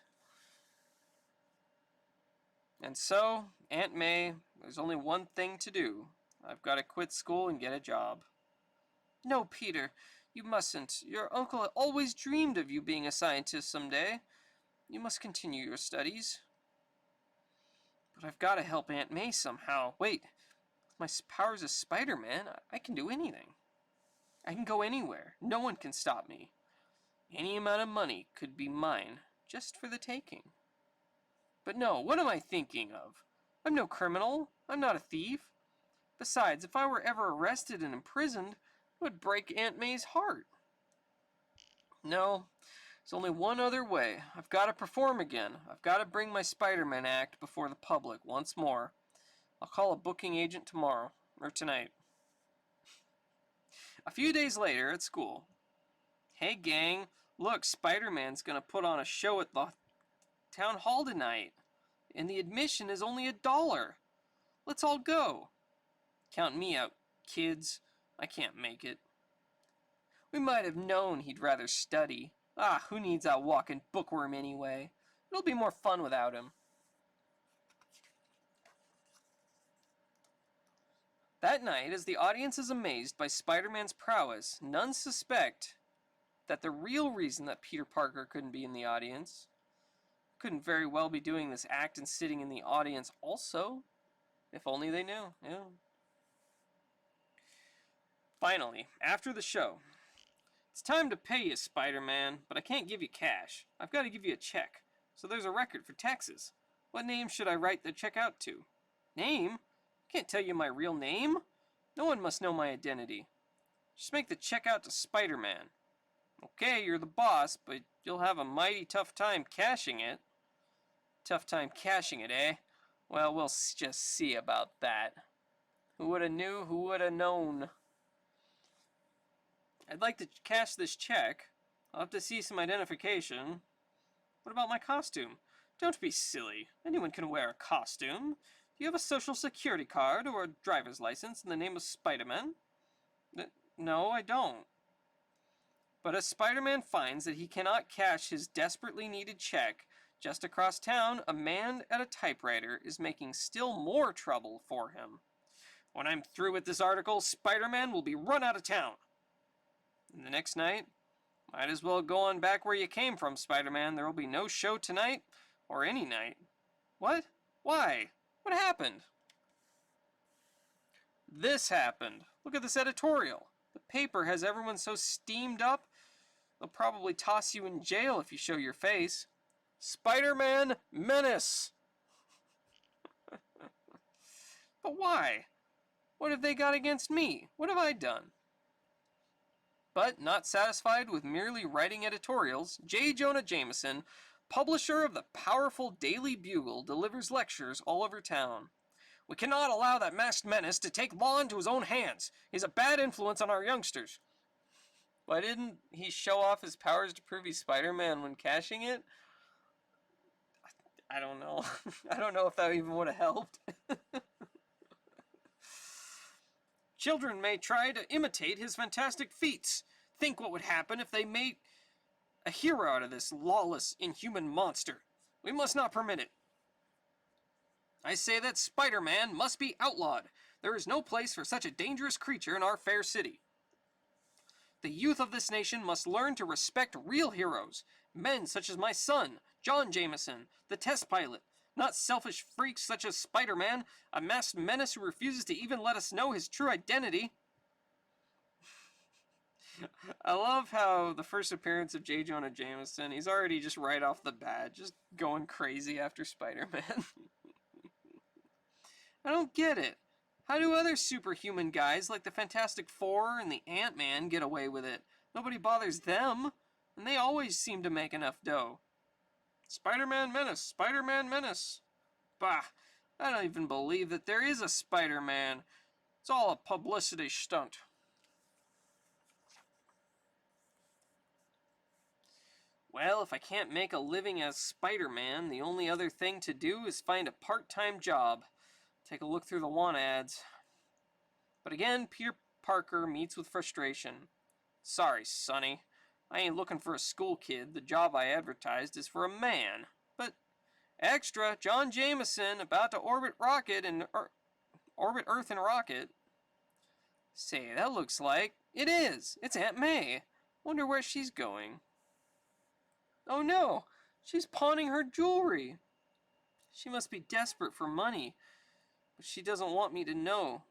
And so, Aunt May, there's only one thing to do. I've got to quit school and get a job. No, Peter, you mustn't. Your uncle always dreamed of you being a scientist someday. You must continue your studies. But I've got to help Aunt May somehow. Wait, with my powers as Spider-Man, I can do anything. I can go anywhere. No one can stop me. Any amount of money could be mine, just for the taking. But no, what am I thinking of? I'm no criminal. I'm not a thief. Besides, if I were ever arrested and imprisoned, it would break Aunt May's heart. No, there's only one other way. I've got to perform again. I've got to bring my Spider-Man act before the public once more. I'll call a booking agent tomorrow, or tonight. A few days later at school. Hey gang, look, Spider-Man's gonna put on a show at the town hall tonight. And the admission is only $1. Let's all go. Count me out, kids. I can't make it. We might have known he'd rather study. Who needs that walking bookworm anyway? It'll be more fun without him. That night, as the audience is amazed by Spider-Man's prowess, none suspect that the real reason that Peter Parker couldn't be in the audience, couldn't very well be doing this act and sitting in the audience also. If only they knew. Yeah. Finally, after the show, it's time to pay you, Spider-Man, but I can't give you cash. I've got to give you a check, so there's a record for taxes. What name should I write the check out to? Name? Can't tell you my real name. No one must know my identity. Just make the check out to Spider-Man. Okay, you're the boss, but you'll have a mighty tough time cashing it. Tough time cashing it, eh? Well, we'll just see about that. Who woulda knew? Who woulda known? I'd like to cash this check. I'll have to see some identification. What about my costume? Don't be silly. Anyone can wear a costume. Do you have a social security card or a driver's license in the name of Spider-Man? No, I don't. But as Spider-Man finds that he cannot cash his desperately needed check, just across town, a man at a typewriter is making still more trouble for him. When I'm through with this article, Spider-Man will be run out of town. And the next night, might as well go on back where you came from, Spider-Man. There will be no show tonight, or any night. What? Why? What happened? This happened. Look at this editorial. The paper has everyone so steamed up, they'll probably toss you in jail if you show your face. Spider-Man Menace! But why? What have they got against me? What have I done? But not satisfied with merely writing editorials, J. Jonah Jameson, publisher of the powerful Daily Bugle, delivers lectures all over town. We cannot allow that masked menace to take law into his own hands. He's a bad influence on our youngsters. Why didn't he show off his powers to prove he's Spider-Man when cashing it? I don't know. I don't know if that even would have helped. Children may try to imitate his fantastic feats. Think what would happen if they made a hero out of this lawless, inhuman monster. We must not permit it. I say that Spider-Man must be outlawed. There is no place for such a dangerous creature in our fair city. The youth of this nation must learn to respect real heroes, men such as my son, John Jameson, the test pilot, not selfish freaks such as Spider-Man, a masked menace who refuses to even let us know his true identity. I love how the first appearance of J. Jonah Jameson, he's already just right off the bat, just going crazy after Spider-Man. I don't get it. How do other superhuman guys like the Fantastic Four and the Ant-Man get away with it? Nobody bothers them, and they always seem to make enough dough. Spider-Man Menace, Spider-Man Menace. Bah, I don't even believe that there is a Spider-Man. It's all a publicity stunt. Well, if I can't make a living as Spider-Man, the only other thing to do is find a part-time job. Take a look through the want ads. But again, Peter Parker meets with frustration. Sorry, Sonny. I ain't looking for a school kid. The job I advertised is for a man. But extra, John Jameson about to orbit Earth and rocket. Say, that looks like it is. It's Aunt May. Wonder where she's going. Oh no, she's pawning her jewelry. She must be desperate for money, but she doesn't want me to know.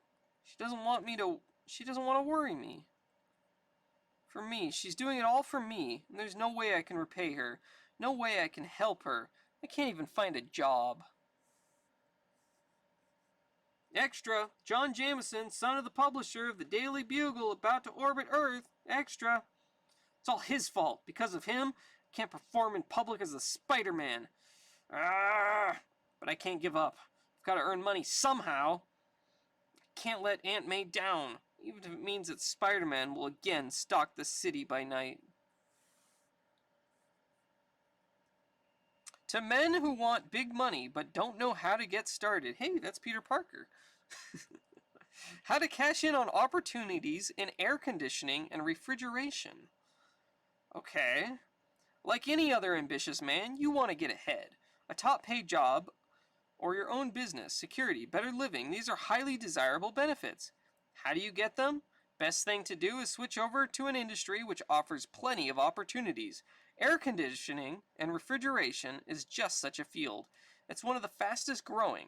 She doesn't want to worry me. For me, she's doing it all for me, and there's no way I can repay her. No way I can help her. I can't even find a job. Extra, John Jameson, son of the publisher of the Daily Bugle, about to orbit Earth. Extra. It's all his fault. Because of him, I can't perform in public as a Spider-Man. But I can't give up. I've got to earn money somehow. I can't let Aunt May down, even if it means that Spider-Man will again stalk the city by night. To men who want big money but don't know how to get started. Hey, that's Peter Parker. How to cash in on opportunities in air conditioning and refrigeration. Okay. Like any other ambitious man, you want to get ahead. A top-paid job or your own business, security, better living, these are highly desirable benefits. How do you get them? Best thing to do is switch over to an industry which offers plenty of opportunities. Air conditioning and refrigeration is just such a field. It's one of the fastest growing.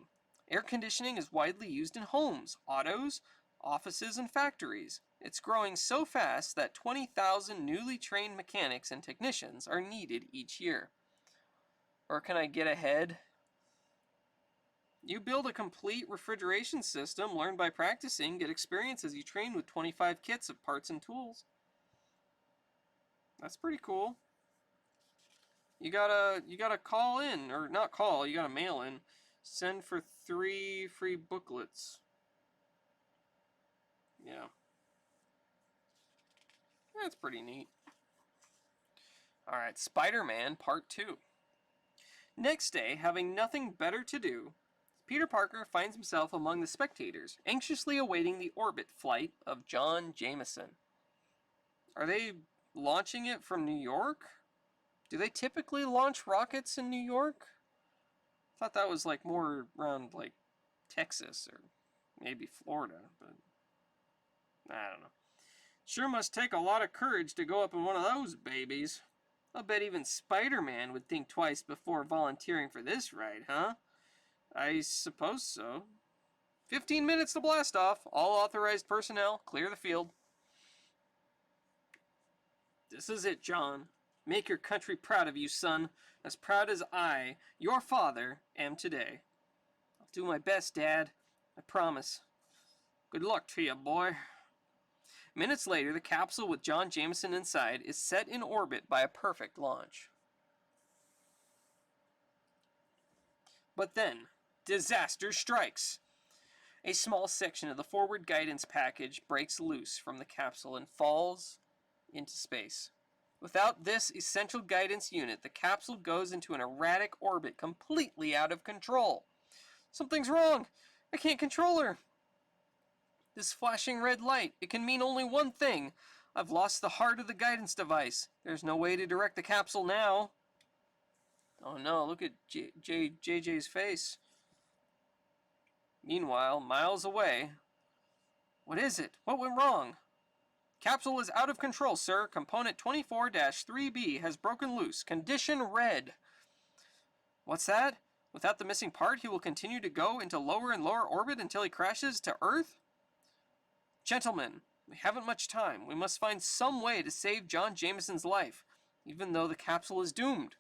Air conditioning is widely used in homes, autos, offices, and factories. It's growing so fast that 20,000 newly trained mechanics and technicians are needed each year. Or can I get ahead? You build a complete refrigeration system, learn by practicing, get experience as you train with 25 kits of parts and tools. That's pretty cool. You gotta call in, or not call, you gotta mail in. Send for 3 free booklets. Yeah. That's pretty neat. Alright, Spider-Man Part 2. Next day, having nothing better to do, Peter Parker finds himself among the spectators, anxiously awaiting the orbit flight of John Jameson. Are they launching it from New York? Do they typically launch rockets in New York? I thought that was like more around like Texas or maybe Florida, but I don't know. Sure must take a lot of courage to go up in one of those babies. I'll bet even Spider-Man would think twice before volunteering for this ride, huh? I suppose so. 15 minutes to blast off. All authorized personnel, clear the field. This is it, John. Make your country proud of you, son. As proud as I, your father, am today. I'll do my best, Dad. I promise. Good luck to you, boy. Minutes later, the capsule with John Jameson inside is set in orbit by a perfect launch. But then, disaster strikes. A small section of the forward guidance package breaks loose from the capsule and falls into space. Without this essential guidance unit, the capsule goes into an erratic orbit completely out of control. Something's wrong. I can't control her. This flashing red light, it can mean only one thing. I've lost the heart of the guidance device. There's no way to direct the capsule now. Oh no, look at JJ's face. Meanwhile, miles away. What is it? What went wrong? Capsule is out of control, sir. Component 24-3B has broken loose. Condition red. What's that? Without the missing part, he will continue to go into lower and lower orbit until he crashes to Earth? Gentlemen, We haven't much time. We must find some way to save John Jameson's life, even though the capsule is doomed.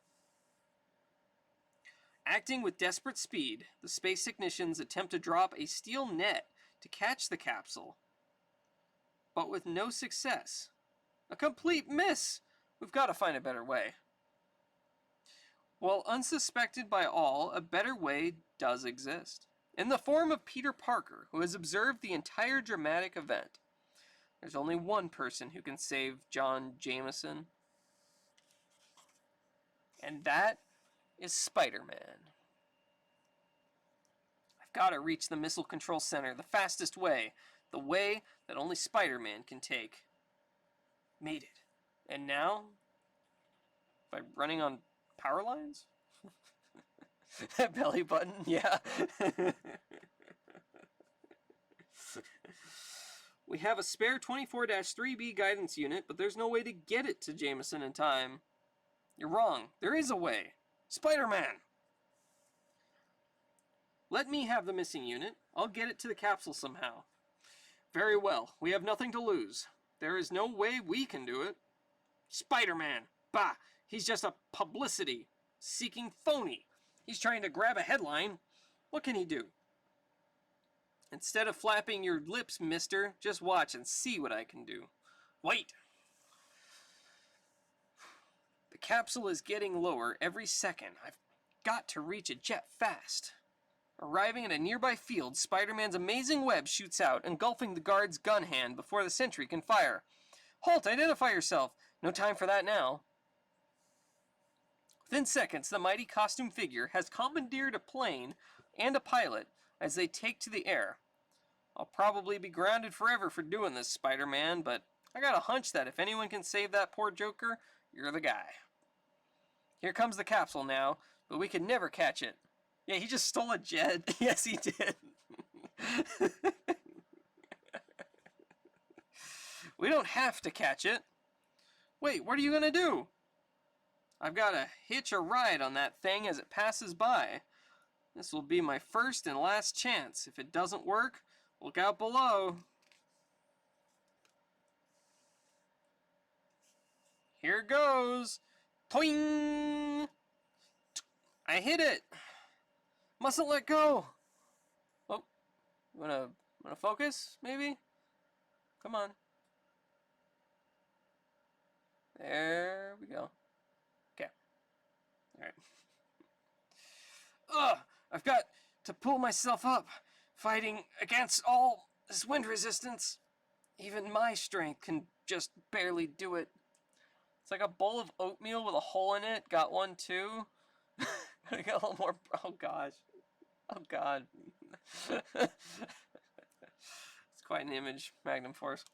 Acting with desperate speed, the space technicians attempt to drop a steel net to catch the capsule, but with no success. A complete miss! We've got to find a better way. While unsuspected by all, a better way does exist. In the form of Peter Parker, who has observed the entire dramatic event. There's only one person who can save John Jameson. And that is Spider-Man. I've got to reach the Missile Control Center the fastest way. The way that only Spider-Man can take. Made it. And now, by running on power lines? That belly button, yeah. We have a spare 24-3B guidance unit, but there's no way to get it to Jameson in time. You're wrong. There is a way. Spider-Man! Let me have the missing unit. I'll get it to the capsule somehow. Very well. We have nothing to lose. There is no way we can do it. Spider-Man! Bah! He's just a publicity-seeking phony. He's trying to grab a headline. What can he do? Instead of flapping your lips, mister, just watch and see what I can do. Wait! The capsule is getting lower every second. I've got to reach it jet fast. Arriving at a nearby field, Spider-Man's amazing web shoots out, engulfing the guard's gun hand before the sentry can fire. Halt! Identify yourself! No time for that now. Within seconds, the mighty costume figure has commandeered a plane and a pilot as they take to the air. I'll probably be grounded forever for doing this, Spider-Man, but I got a hunch that if anyone can save that poor Joker, you're the guy. Here comes the capsule now, but we can never catch it. Yeah, he just stole a jet. Yes, he did. We don't have to catch it. Wait, what are you going to do? I've got to hitch a ride on that thing as it passes by. This will be my first and last chance. If it doesn't work, look out below. Here goes. Toing! I hit it. Mustn't let go. Oh, wanna focus, maybe? Come on. There we go. Okay. Alright. Ugh! I've got to pull myself up, fighting against all this wind resistance. Even my strength can just barely do it. It's like a bowl of oatmeal with a hole in it. Got one too. I got a little more. Oh gosh. Oh god. It's quite an image, Magnum Force.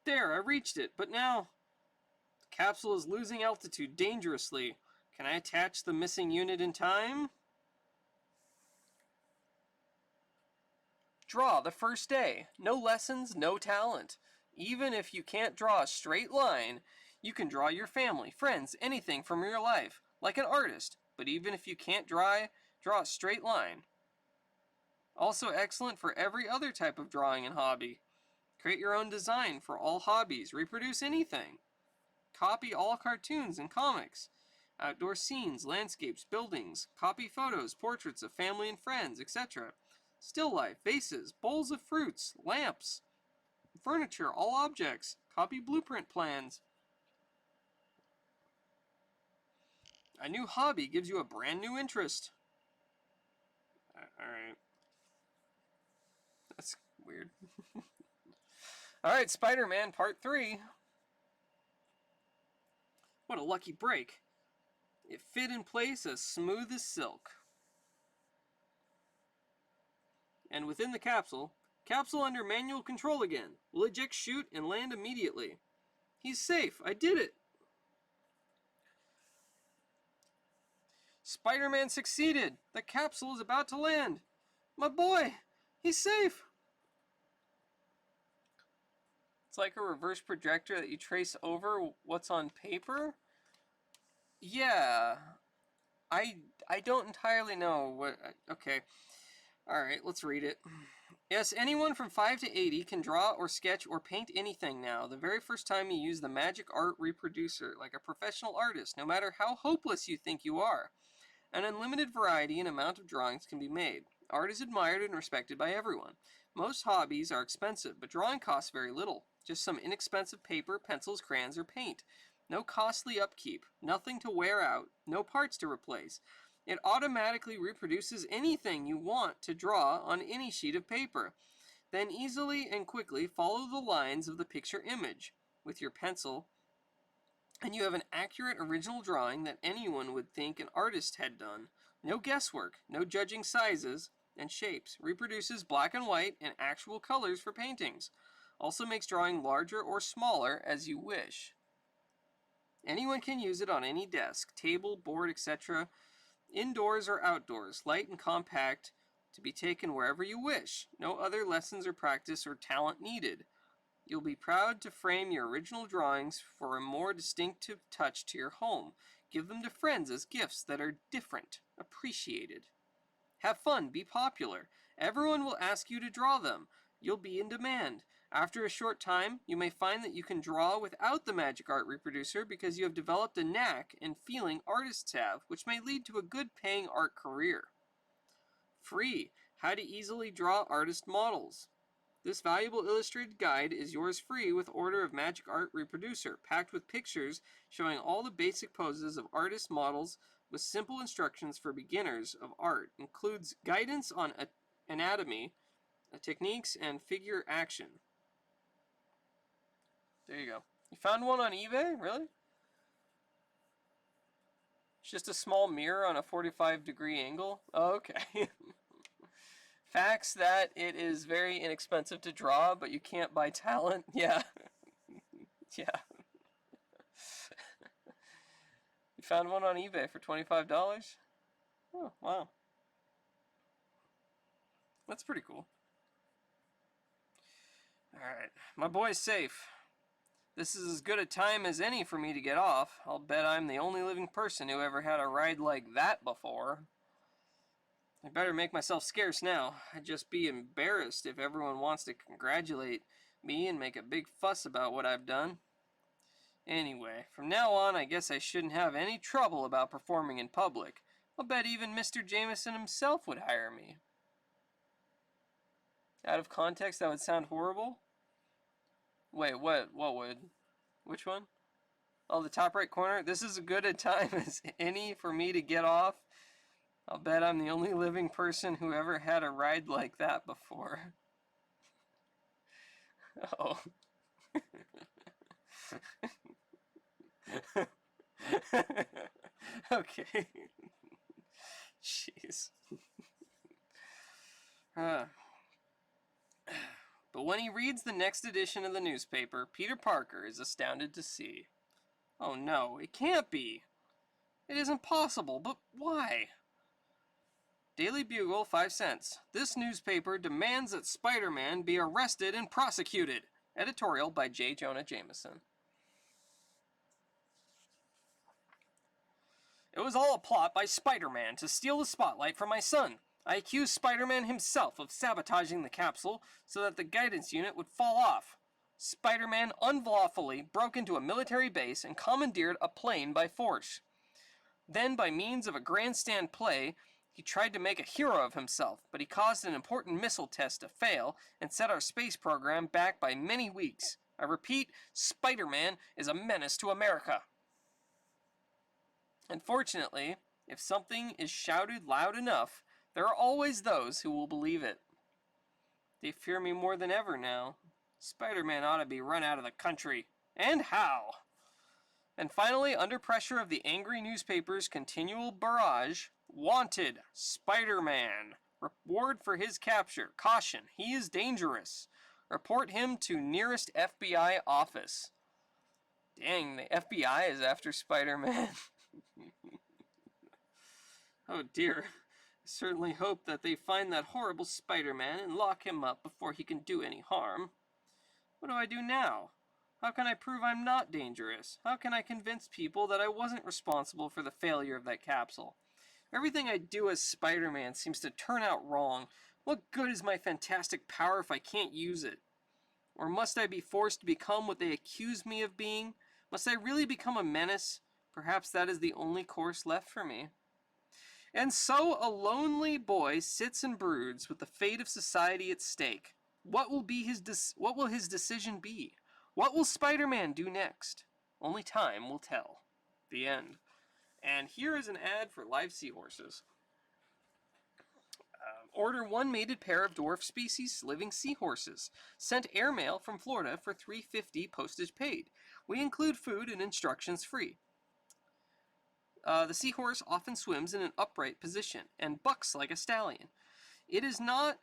There, I reached it, but now the capsule is losing altitude dangerously. Can I attach the missing unit in time? Draw the first day. No lessons, no talent. Even if you can't draw a straight line, you can draw your family, friends, anything from your life, like an artist. But even if you can't draw a straight line. Also excellent for every other type of drawing and hobby. Create your own design for all hobbies. Reproduce anything. Copy all cartoons and comics. Outdoor scenes, landscapes, buildings. Copy photos, portraits of family and friends, etc. Still life, vases, bowls of fruits, lamps, furniture, all objects. Copy blueprint plans. A new hobby gives you a brand new interest. Alright. That's weird. Alright, Spider-Man Part 3. What a lucky break. It fit in place as smooth as silk. And within the capsule under manual control again. Will eject chute and land immediately. He's safe. I did it. Spider-Man succeeded. The capsule is about to land. My boy, he's safe. It's like a reverse projector that you trace over what's on paper. Yeah. I don't entirely know what. Okay. Alright, let's read it. Yes, anyone from 5 to 80 can draw or sketch or paint anything now. The very first time you use the Magic Art Reproducer, like a professional artist, no matter how hopeless you think you are. An unlimited variety and amount of drawings can be made. Art is admired and respected by everyone. Most hobbies are expensive, but drawing costs very little. Just some inexpensive paper, pencils, crayons, or paint. No costly upkeep, nothing to wear out, no parts to replace. It automatically reproduces anything you want to draw on any sheet of paper. Then easily and quickly follow the lines of the picture image with your pencil, and you have an accurate original drawing that anyone would think an artist had done. No guesswork, no judging sizes and shapes. Reproduces black and white and actual colors for paintings. Also makes drawing larger or smaller as you wish. Anyone can use it on any desk, table, board, etc., indoors or outdoors, light and compact, to be taken wherever you wish. No other lessons or practice or talent needed. You'll be proud to frame your original drawings for a more distinctive touch to your home. Give them to friends as gifts that are different, appreciated. Have fun, be popular. Everyone will ask you to draw them. You'll be in demand. After a short time, you may find that you can draw without the Magic Art Reproducer because you have developed a knack and feeling artists have, which may lead to a good paying art career. Free. How to easily draw artist models. This valuable illustrated guide is yours free with order of Magic Art Reproducer, packed with pictures showing all the basic poses of artist models with simple instructions for beginners of art. Includes guidance on anatomy, techniques, and figure action. There you go. You found one on eBay? Really? It's just a small mirror on a 45-degree angle? Oh, okay. Facts that it is very inexpensive to draw, but you can't buy talent. Yeah. Yeah. You found one on eBay for $25? Oh, wow. That's pretty cool. Alright, my boy's safe. This is as good a time as any for me to get off. I'll bet I'm the only living person who ever had a ride like that before. I better make myself scarce now. I'd just be embarrassed if everyone wants to congratulate me and make a big fuss about what I've done. Anyway, from now on, I guess I shouldn't have any trouble about performing in public. I'll bet even Mr. Jameson himself would hire me. Out of context, that would sound horrible. Wait, what would? Which one? Oh, the top right corner? This is as good a time as any for me to get off. I'll bet I'm the only living person who ever had a ride like that before. Oh. Okay. Jeez. But when he reads the next edition of the newspaper, Peter Parker is astounded to see. Oh no, it can't be. It isn't possible, but why? Daily Bugle, 5 cents. This newspaper demands that Spider-Man be arrested and prosecuted. Editorial by J. Jonah Jameson. It was all a plot by Spider-Man to steal the spotlight from my son. I accused Spider-Man himself of sabotaging the capsule so that the guidance unit would fall off. Spider-Man unlawfully broke into a military base and commandeered a plane by force. Then, by means of a grandstand play, he tried to make a hero of himself, but he caused an important missile test to fail and set our space program back by many weeks. I repeat, Spider-Man is a menace to America. Unfortunately, if something is shouted loud enough, there are always those who will believe it. They fear me more than ever now. Spider-Man ought to be run out of the country. And how? And finally, under pressure of the angry newspaper's continual barrage, wanted, Spider-Man. Reward for his capture. Caution, he is dangerous. Report him to nearest FBI office. Dang, the FBI is after Spider-Man. Oh dear. I certainly hope that they find that horrible Spider-Man and lock him up before he can do any harm. What do I do now? How can I prove I'm not dangerous? How can I convince people that I wasn't responsible for the failure of that capsule? Everything I do as Spider-Man seems to turn out wrong. What good is my fantastic power if I can't use it? Or must I be forced to become what they accuse me of being? Must I really become a menace? Perhaps that is the only course left for me. And so a lonely boy sits and broods with the fate of society at stake. What will his decision be? What will Spider-Man do next? Only time will tell. The end. And here is an ad for live seahorses. Order one mated pair of dwarf species living seahorses. Sent airmail from Florida for $3.50 postage paid. We include food and instructions free. The seahorse often swims in an upright position and bucks like a stallion. It is not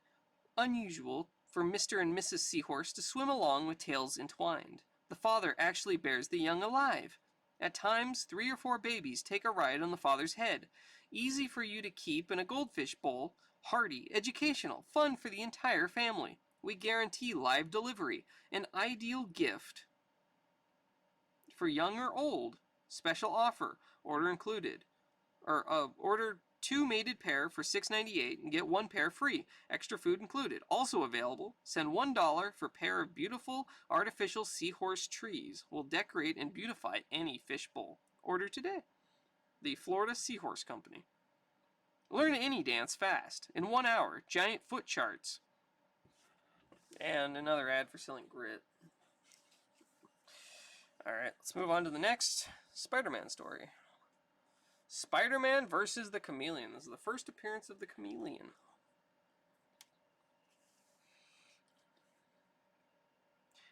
unusual for Mr. and Mrs. Seahorse to swim along with tails entwined. The father actually bears the young alive. At times, 3 or 4 babies take a ride on the father's head. Easy for you to keep in a goldfish bowl. Hearty, educational, fun for the entire family. We guarantee live delivery, an ideal gift for young or old. Special offer, order included. Order 2 mated pair for $6.98 and get 1 pair free. Extra food included. Also available, send $1 for pair of beautiful artificial seahorse trees. Will decorate and beautify any fish bowl. Order today. The Florida Seahorse Company. Learn any dance fast. In 1 hour. Giant foot charts. And another ad for selling grit. Alright, let's move on to the next Spider-Man story. Spider-Man versus the Chameleon. This is the first appearance of the Chameleon.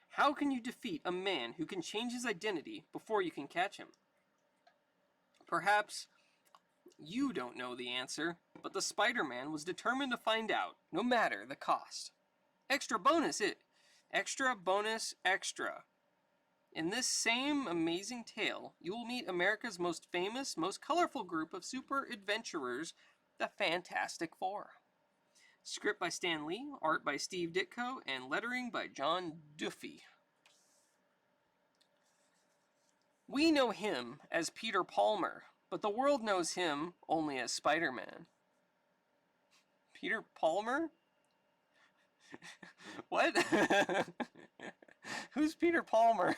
How can you defeat a man who can change his identity before you can catch him? Perhaps you don't know the answer, but the Spider-Man was determined to find out, no matter the cost. Extra bonus extra. In this same amazing tale, you will meet America's most famous, most colorful group of super adventurers, the Fantastic Four. Script by Stan Lee, art by Steve Ditko, and lettering by John Duffy. We know him as Peter Palmer, but the world knows him only as Spider-Man. Peter Palmer? What? Who's Peter Palmer?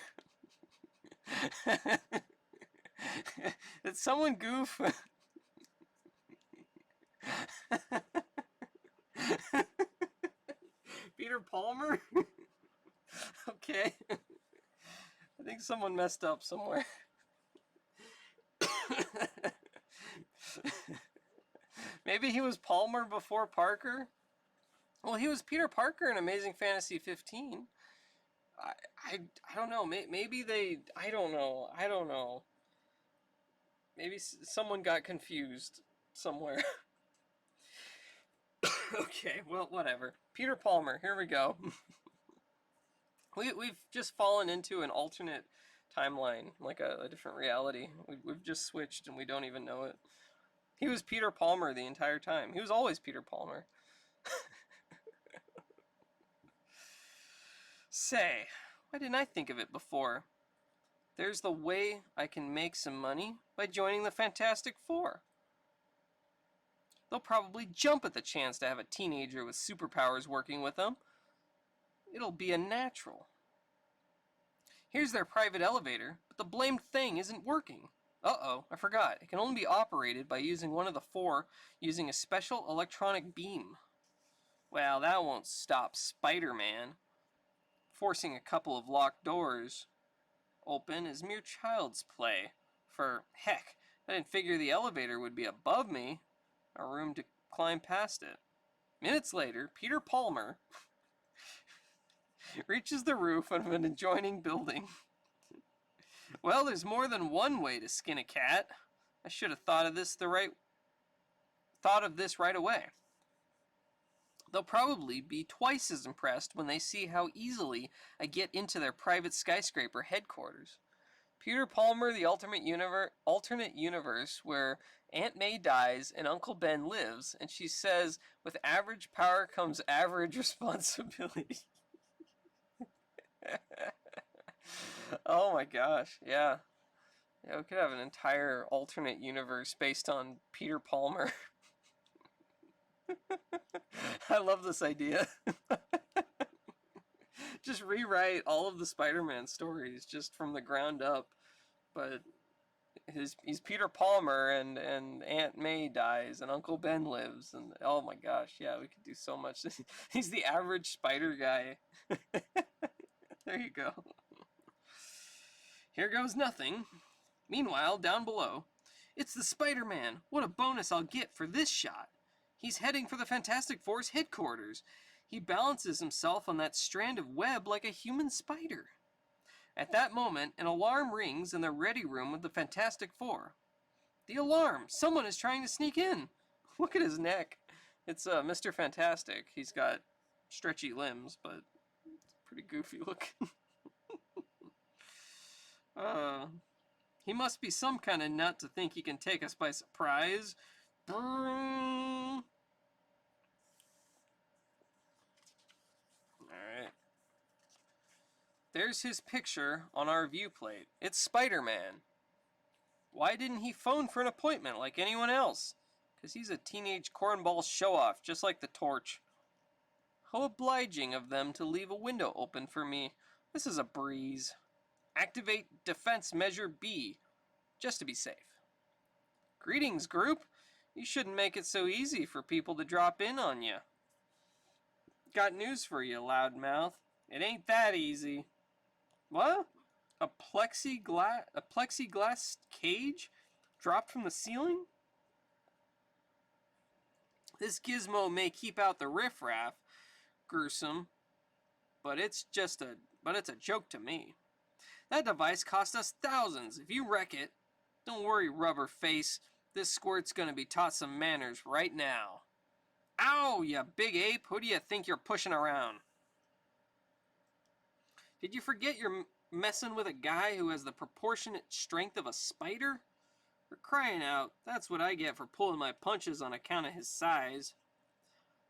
Did someone goof? Peter Palmer? Okay. I think someone messed up somewhere. Maybe he was Palmer before Parker? Well, he was Peter Parker in Amazing Fantasy 15. I don't know. Maybe they... I don't know. Maybe someone got confused somewhere. Okay, well, whatever. Peter Palmer, here we go. We've just fallen into an alternate timeline, like a different reality. We've just switched and we don't even know it. He was Peter Palmer the entire time. He was always Peter Palmer. Say, why didn't I think of it before? There's the way I can make some money by joining the Fantastic Four. They'll probably jump at the chance to have a teenager with superpowers working with them. It'll be a natural. Here's their private elevator, but the blamed thing isn't working. Uh-oh, I forgot. It can only be operated by using one of the 4 using a special electronic beam. Well, that won't stop Spider-Man. Forcing a couple of locked doors open is mere child's play. For heck, I didn't figure the elevator would be above me. A room to climb past it. Minutes later, Peter Palmer reaches the roof of an adjoining building. Well, there's more than one way to skin a cat. I should have thought of this right away. They'll probably be twice as impressed when they see how easily I get into their private skyscraper headquarters. Peter Palmer, the alternate universe where Aunt May dies and Uncle Ben lives, and she says, with average power comes average responsibility. Oh my gosh, yeah. Yeah, we could have an entire alternate universe based on Peter Palmer. I love this idea. Just rewrite all of the Spider-Man stories just from the ground up, but he's Peter Palmer, and Aunt May dies and Uncle Ben lives, and oh my gosh, yeah, we could do so much. He's the average spider guy. There you go. Here goes nothing. Meanwhile, down below, it's the Spider-Man. What a bonus I'll get for this shot. He's heading for the Fantastic Four's headquarters. He balances himself on that strand of web like a human spider. At that moment, an alarm rings in the ready room of the Fantastic Four. The alarm! Someone is trying to sneak in! Look at his neck. It's Mr. Fantastic. He's got stretchy limbs, but pretty goofy looking. He must be some kind of nut to think he can take us by surprise. Alright. There's his picture on our viewplate. It's Spider-Man. Why didn't he phone for an appointment like anyone else? Because he's a teenage cornball show-off, just like the Torch. How obliging of them to leave a window open for me. This is a breeze. Activate Defense Measure B, just to be safe. Greetings, group. You shouldn't make it so easy for people to drop in on you. Got news for you, loudmouth. It ain't that easy. What? A plexiglass cage dropped from the ceiling? This gizmo may keep out the riffraff, gruesome, but it's a joke to me. That device cost us thousands. If you wreck it, don't worry, rubber face. This squirt's gonna be taught some manners right now. Ow, you big ape. Who do you think you're pushing around? Did you forget you're messing with a guy who has the proportionate strength of a spider? For crying out, that's what I get for pulling my punches on account of his size.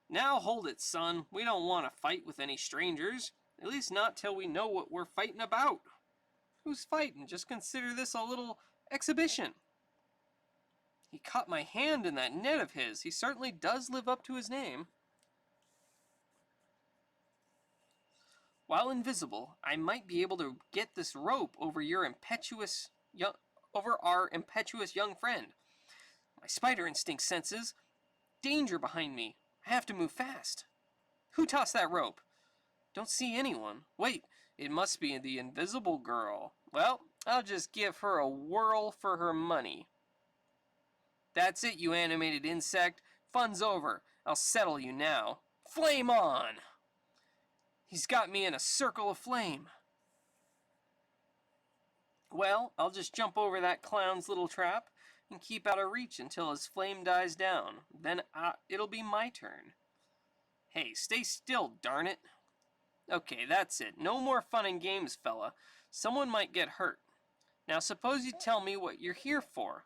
Now hold it, son. We don't want to fight with any strangers. At least not till we know what we're fighting about. Who's fighting? Just consider this a little exhibition. He caught my hand in that net of his. He certainly does live up to his name. While invisible, I might be able to get this rope over our impetuous young friend. My spider instinct senses danger behind me. I have to move fast. Who tossed that rope? Don't see anyone. Wait, it must be the invisible girl. Well, I'll just give her a whirl for her money. That's it, you animated insect. Fun's over. I'll settle you now. Flame on! He's got me in a circle of flame. Well, I'll just jump over that clown's little trap and keep out of reach until his flame dies down. Then it'll be my turn. Hey, stay still, darn it. Okay, that's it. No more fun and games, fella. Someone might get hurt. Now suppose you tell me what you're here for.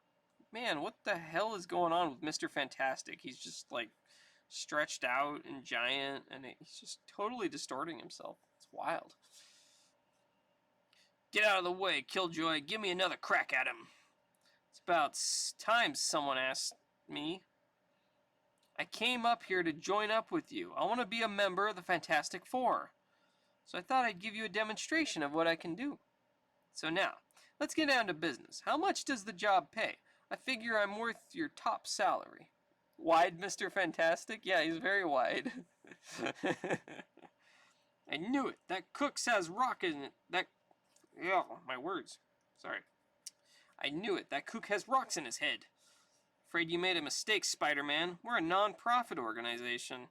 Man, what the hell is going on with Mr. Fantastic? He's just like stretched out and giant, and he's just totally distorting himself. It's wild. Get out of the way, Killjoy. Give me another crack at him. It's about time someone asked me. I came up here to join up with you. I want to be a member of the Fantastic Four. So I thought I'd give you a demonstration of what I can do. So now, let's get down to business. How much does the job pay? I figure I'm worth your top salary. Wide, Mr. Fantastic? Yeah, he's very wide. I knew it. That Cooks has rock in it. Yeah, my words. Sorry. I knew it. That Cook has rocks in his head. Afraid you made a mistake, Spider-Man. We're a non-profit organization.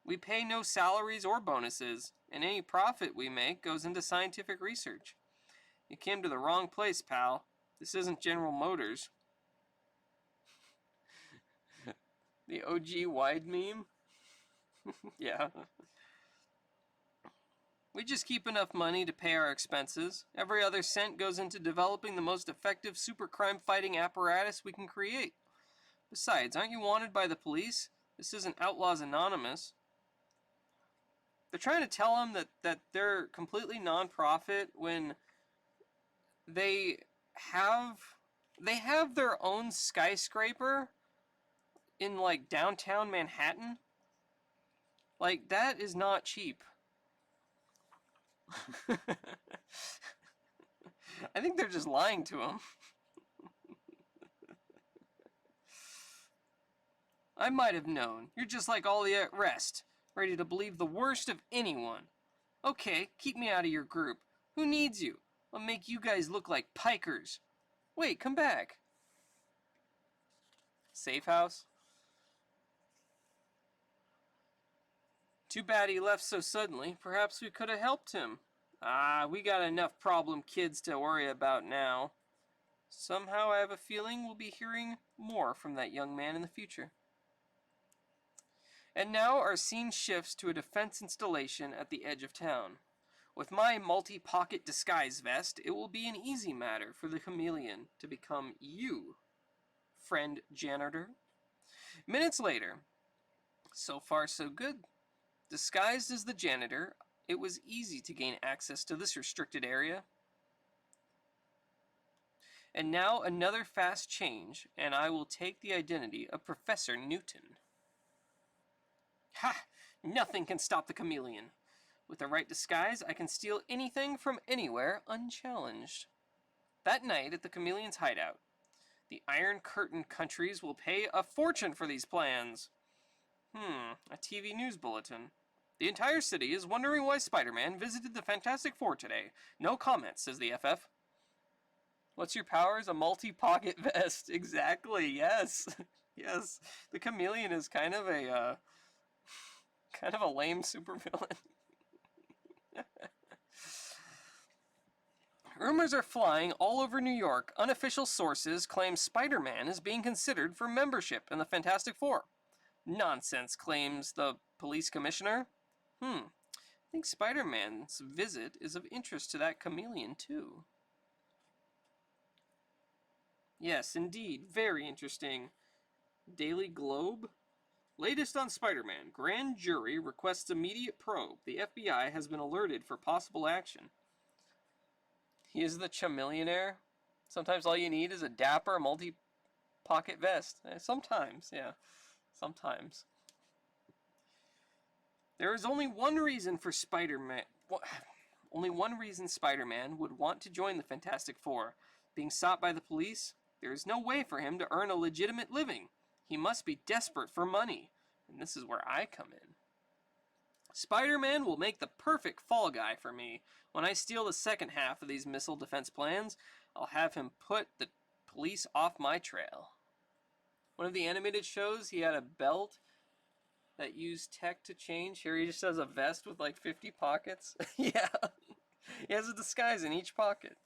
We pay no salaries or bonuses, and any profit we make goes into scientific research. You came to the wrong place, pal. This isn't General Motors. The OG wide meme? Yeah. We just keep enough money to pay our expenses. Every other cent goes into developing the most effective super crime fighting apparatus we can create. Besides, aren't you wanted by the police? This isn't Outlaws Anonymous. They're trying to tell them that they're completely non-profit when they have their own skyscraper in like downtown Manhattan? Like, that is not cheap. I think they're just lying to him. I might have known. You're just like all the rest, ready to believe the worst of anyone. Okay, keep me out of your group. Who needs you? I'll make you guys look like pikers. Wait, come back. Safe house? Too bad he left so suddenly. Perhaps we could have helped him. Ah, we got enough problem kids to worry about now. Somehow I have a feeling we'll be hearing more from that young man in the future. And now our scene shifts to a defense installation at the edge of town. With my multi-pocket disguise vest, it will be an easy matter for the chameleon to become you, friend janitor. Minutes later, so far so good. Disguised as the janitor, it was easy to gain access to this restricted area. And now another fast change, and I will take the identity of Professor Newton. Ha! Nothing can stop the chameleon. With the right disguise, I can steal anything from anywhere unchallenged. That night at the chameleon's hideout, the Iron Curtain countries will pay a fortune for these plans. A TV news bulletin. The entire city is wondering why Spider-Man visited the Fantastic Four today. No comment, says the FF. What's your powers? A multi-pocket vest. Exactly, yes. Yes. The chameleon is kind of a lame supervillain. Rumors are flying all over New York. Unofficial sources claim Spider-Man is being considered for membership in the Fantastic Four. Nonsense, claims the police commissioner. I think Spider-Man's visit is of interest to that chameleon, too. Yes, indeed. Very interesting. Daily Globe? Latest on Spider-Man. Grand jury requests immediate probe. The FBI has been alerted for possible action. He is the chameleonaire. Sometimes all you need is a dapper multi-pocket vest. Sometimes, yeah. Sometimes. There is only one reason for Spider-Man... Only one reason Spider-Man would want to join the Fantastic Four. Being sought by the police, there is no way for him to earn a legitimate living. He must be desperate for money. And this is where I come in. Spider-Man will make the perfect fall guy for me. When I steal the second half of these missile defense plans, I'll have him put the police off my trail. One of the animated shows, he had a belt that used tech to change. Here he just has a vest with like 50 pockets. Yeah. He has a disguise in each pocket.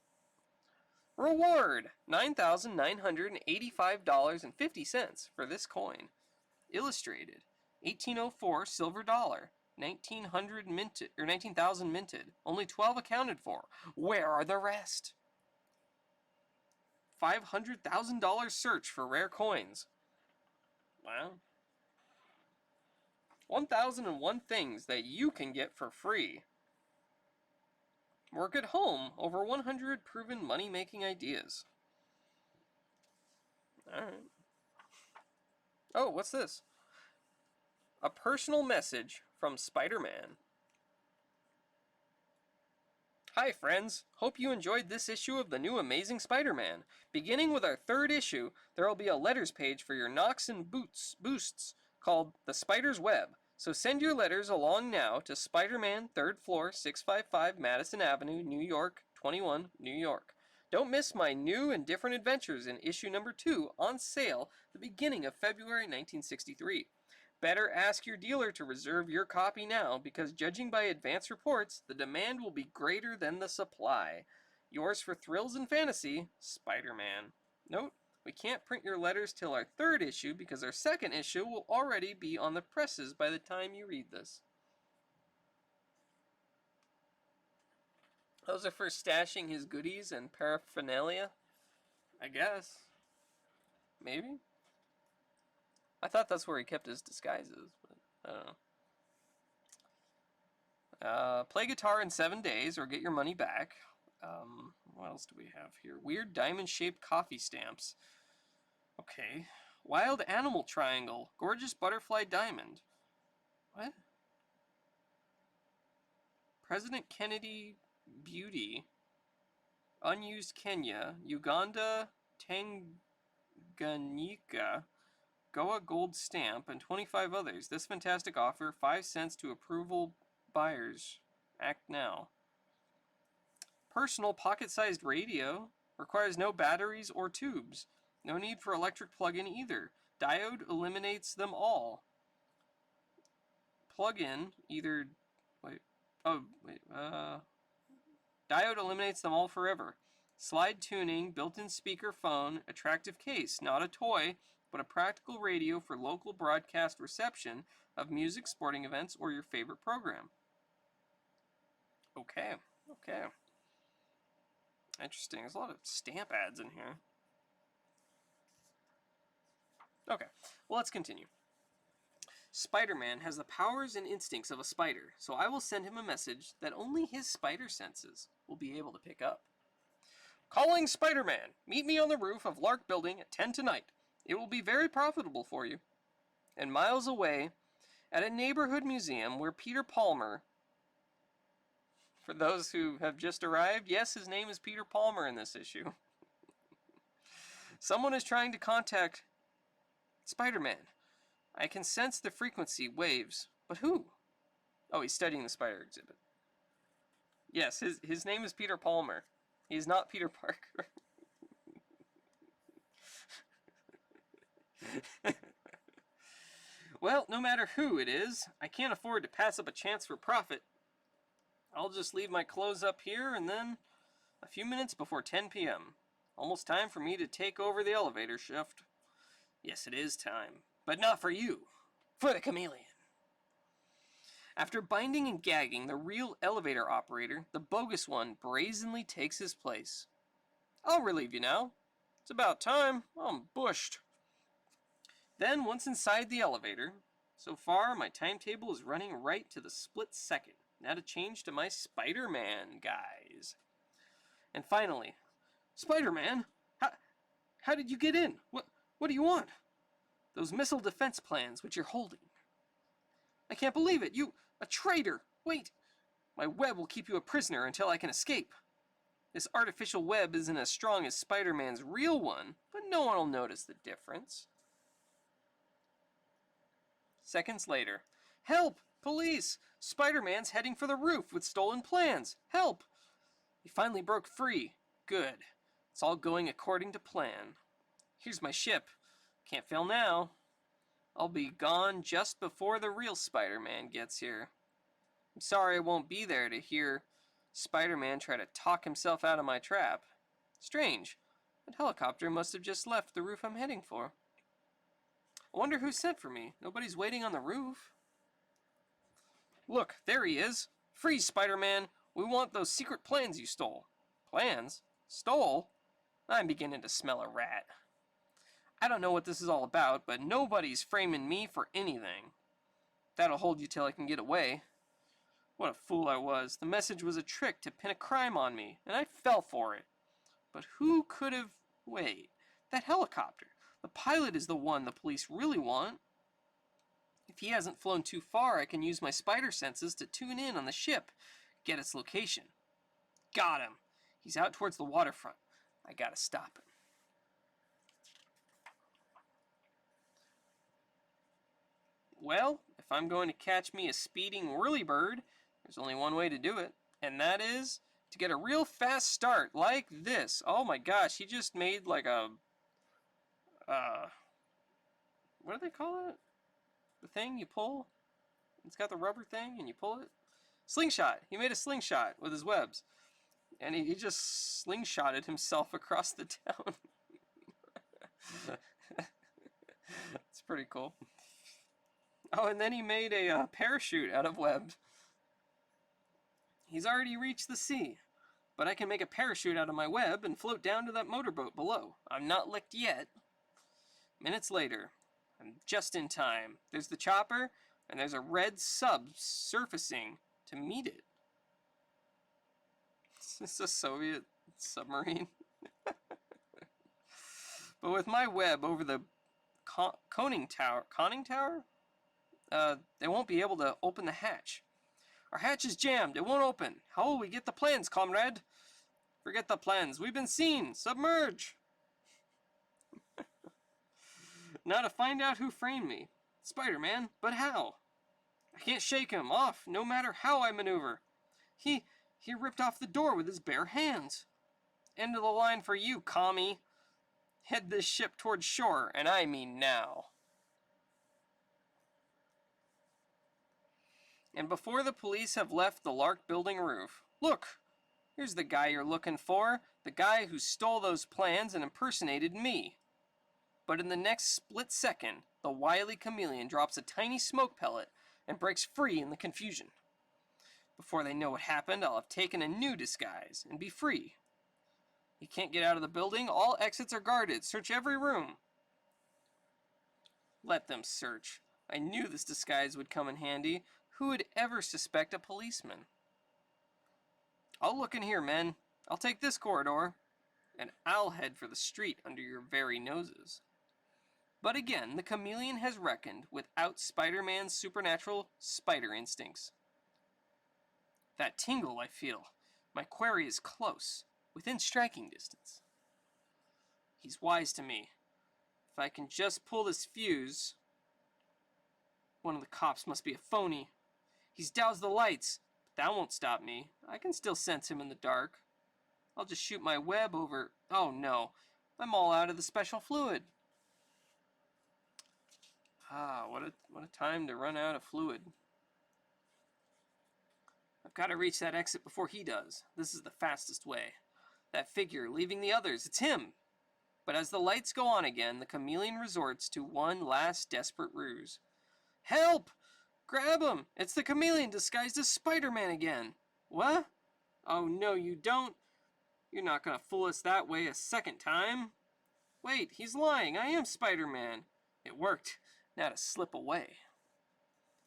Reward! $9,985.50 for this coin. Illustrated. 1804 silver dollar. 1900 minted, or 19,000 minted. Only 12 accounted for. Where are the rest? $500,000 search for rare coins. Wow. 1,001 things that you can get for free. Work at home. Over 100 proven money-making ideas. Alright. Oh, what's this? A personal message from Spider-Man. Hi friends, hope you enjoyed this issue of the new Amazing Spider-Man. Beginning with our third issue, there will be a letters page for your knocks and boosts called The Spider's Web. So send your letters along now to Spider-Man, 3rd floor, 655 Madison Avenue, New York, 21, New York. Don't miss my new and different adventures in issue number 2 on sale the beginning of February 1963. Better ask your dealer to reserve your copy now, because judging by advance reports, the demand will be greater than the supply. Yours for thrills and fantasy, Spider-Man. Note, we can't print your letters till our third issue because our second issue will already be on the presses by the time you read this. Those are for stashing his goodies and paraphernalia? I guess. Maybe? I thought that's where he kept his disguises, but I don't know. Play guitar in 7 days or get your money back. What else do we have here? Weird diamond-shaped coffee stamps. Okay. Wild animal triangle. Gorgeous butterfly diamond. What? President Kennedy beauty. Unused Kenya. Uganda Tanganyika. Goa gold stamp, and 25 others. This fantastic offer, 5 cents to approval buyers. Act now. Personal pocket-sized radio. Requires no batteries or tubes. No need for electric plug-in either. Diode eliminates them all. Plug-in either... Diode eliminates them all forever. Slide tuning, built-in speaker phone, attractive case. Not a toy, but a practical radio for local broadcast reception of music, sporting events, or your favorite program. Okay. Interesting. There's a lot of stamp ads in here. Okay, well, let's continue. Spider-Man has the powers and instincts of a spider, so I will send him a message that only his spider senses will be able to pick up. Calling Spider-Man. Meet me on the roof of Lark Building at 10 tonight. It will be very profitable for you. And miles away, at a neighborhood museum where Peter Palmer... For those who have just arrived, yes, his name is Peter Palmer in this issue. Someone is trying to contact Spider-Man. I can sense the frequency waves, but who? Oh, he's studying the spider exhibit. Yes, his name is Peter Palmer. He's not Peter Parker. Well, no matter who it is, I can't afford to pass up a chance for profit. I'll just leave my clothes up here and then a few minutes before 10 p.m. Almost time for me to take over the elevator shift. Yes, it is time. But not for you. For the chameleon. After binding and gagging the real elevator operator, the bogus one brazenly takes his place. I'll relieve you now. It's about time. I'm bushed. Then, once inside the elevator, so far my timetable is running right to the split second. Now to change to my Spider-Man guise. And finally, Spider-Man, how did you get in? What do you want? Those missile defense plans which you're holding. I can't believe it. You, a traitor. Wait. My web will keep you a prisoner until I can escape. This artificial web isn't as strong as Spider-Man's real one, but no one will notice the difference. Seconds later. Help! Police! Spider-Man's heading for the roof with stolen plans. Help! He finally broke free. Good. It's all going according to plan. Here's my ship. Can't fail now. I'll be gone just before the real Spider-Man gets here. I'm sorry I won't be there to hear Spider-Man try to talk himself out of my trap. Strange. That helicopter must have just left the roof I'm heading for. I wonder who sent for me. Nobody's waiting on the roof. Look, there he is. Freeze, Spider-Man. We want those secret plans you stole. Plans? Stole? I'm beginning to smell a rat. I don't know what this is all about, but nobody's framing me for anything. That'll hold you till I can get away. What a fool I was. The message was a trick to pin a crime on me, and I fell for it. But who could have... Wait, that helicopter. The pilot is the one the police really want. If he hasn't flown too far, I can use my spider senses to tune in on the ship, get its location. Got him. He's out towards the waterfront. I gotta stop him. Well, if I'm going to catch me a speeding whirlybird, there's only one way to do it, and that is to get a real fast start like this. Oh my gosh, he just made like a... what do they call it? The thing you pull? It's got the rubber thing and you pull it? Slingshot! He made a slingshot with his webs. And he just slingshotted himself across the town. It's pretty cool. Oh, and then he made a parachute out of webs. He's already reached the sea. But I can make a parachute out of my web and float down to that motorboat below. I'm not licked yet. Minutes later, I'm just in time. There's the chopper, and there's a red sub surfacing to meet it. Is this a Soviet submarine? But with my web over the conning tower. Conning tower? They won't be able to open the hatch. Our hatch is jammed. It won't open. How will we get the plans, comrade? Forget the plans. We've been seen. Submerge. Now to find out who framed me. Spider-Man, but how? I can't shake him off, no matter how I maneuver. He ripped off the door with his bare hands. End of the line for you, commie. Head this ship towards shore, and I mean now. And before the police have left the Lark building roof, look, here's the guy you're looking for, the guy who stole those plans and impersonated me. But in the next split second, the wily chameleon drops a tiny smoke pellet and breaks free in the confusion. Before they know what happened, I'll have taken a new disguise and be free. You can't get out of the building. All exits are guarded. Search every room. Let them search. I knew this disguise would come in handy. Who would ever suspect a policeman? I'll look in here, men. I'll take this corridor, and I'll head for the street under your very noses. But again, the chameleon has reckoned without Spider-Man's supernatural spider instincts. That tingle I feel. My quarry is close, within striking distance. He's wise to me. If I can just pull this fuse... One of the cops must be a phony. He's doused the lights, but that won't stop me. I can still sense him in the dark. I'll just shoot my web over... Oh no, I'm all out of the special fluid. Ah, what a time to run out of fluid. I've got to reach that exit before he does. This is the fastest way. That figure, leaving the others, it's him! But as the lights go on again, the chameleon resorts to one last desperate ruse. Help! Grab him! It's the chameleon disguised as Spider-Man again! What? Oh no, you don't. You're not gonna fool us that way a second time. Wait, he's lying. I am Spider-Man. It worked. Now to slip away.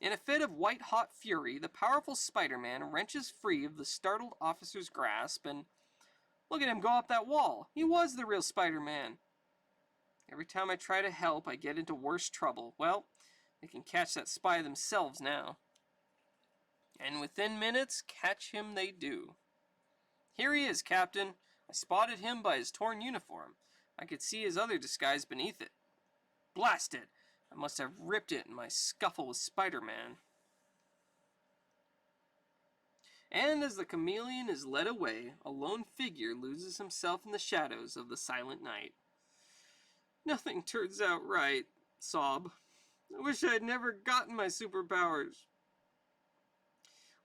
In a fit of white-hot fury, the powerful Spider-Man wrenches free of the startled officer's grasp and... Look at him go up that wall. He was the real Spider-Man. Every time I try to help, I get into worse trouble. Well, they can catch that spy themselves now. And within minutes, catch him they do. Here he is, Captain. I spotted him by his torn uniform. I could see his other disguise beneath it. Blast it! I must have ripped it in my scuffle with Spider-Man. And as the chameleon is led away, a lone figure loses himself in the shadows of the silent night. Nothing turns out right, sob. I wish I had never gotten my superpowers.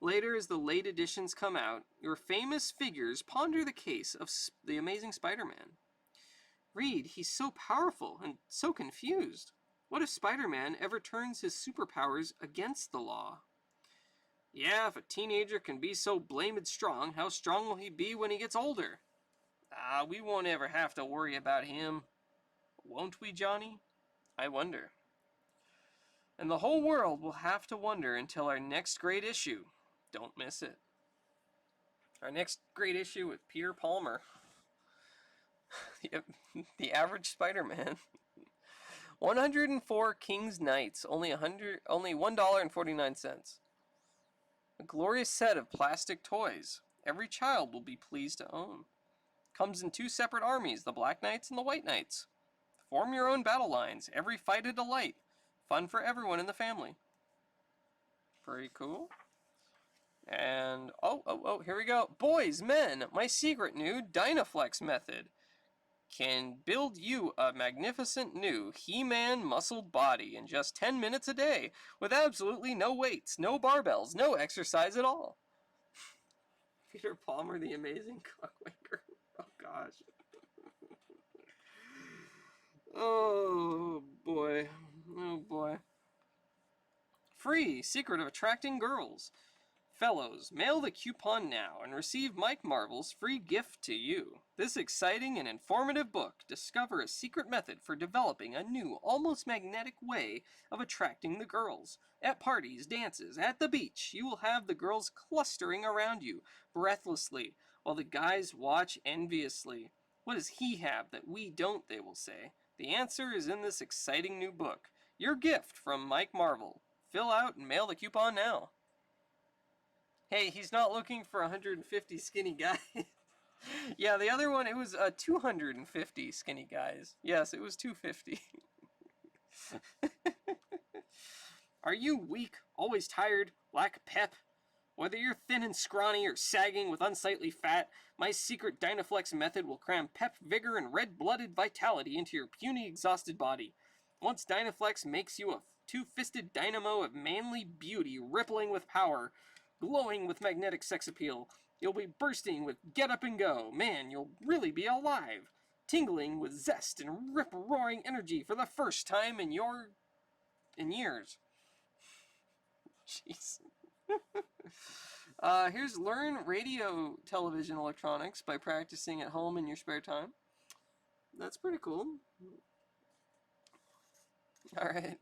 Later, as the late editions come out, your famous figures ponder the case of the Amazing Spider-Man. Reed, he's so powerful and so confused. What if Spider-Man ever turns his superpowers against the law? Yeah, if a teenager can be so blamed strong, how strong will he be when he gets older? We won't ever have to worry about him. Won't we, Johnny? I wonder. And the whole world will have to wonder until our next great issue. Don't miss it. Our next great issue with Peter Palmer. The average Spider-Man. 104 King's Knights, only $1.49. A glorious set of plastic toys. Every child will be pleased to own. Comes in two separate armies, the Black Knights and the White Knights. Form your own battle lines. Every fight a delight. Fun for everyone in the family. Pretty cool. And, here we go. Boys, men, my secret new Dynaflex method can build you a magnificent new He-Man muscled body in just 10 minutes a day with absolutely no weights, no barbells, no exercise at all. Peter Palmer, the Amazing Clockmaker. Oh, gosh. Oh, boy. Oh, boy. Free Secret of Attracting Girls. Fellows, mail the coupon now and receive Mike Marvel's free gift to you. This exciting and informative book, discover a secret method for developing a new, almost magnetic way of attracting the girls. At parties, dances, at the beach, you will have the girls clustering around you, breathlessly, while the guys watch enviously. What does he have that we don't, they will say. The answer is in this exciting new book. Your gift from Mike Marvel. Fill out and mail the coupon now. Hey, he's not looking for 150 skinny guys. Yeah, the other one, it was 250 skinny guys. Yes, it was 250. Are you weak, always tired, lack pep? Whether you're thin and scrawny or sagging with unsightly fat, my secret Dynaflex method will cram pep, vigor, and red-blooded vitality into your puny, exhausted body. Once Dynaflex makes you a two-fisted dynamo of manly beauty, rippling with power, glowing with magnetic sex appeal, you'll be bursting with get up and go. Man, you'll really be alive. Tingling with zest and rip-roaring energy for the first time in years. Jeez. Here's learn radio television electronics by practicing at home in your spare time. That's pretty cool. Alright.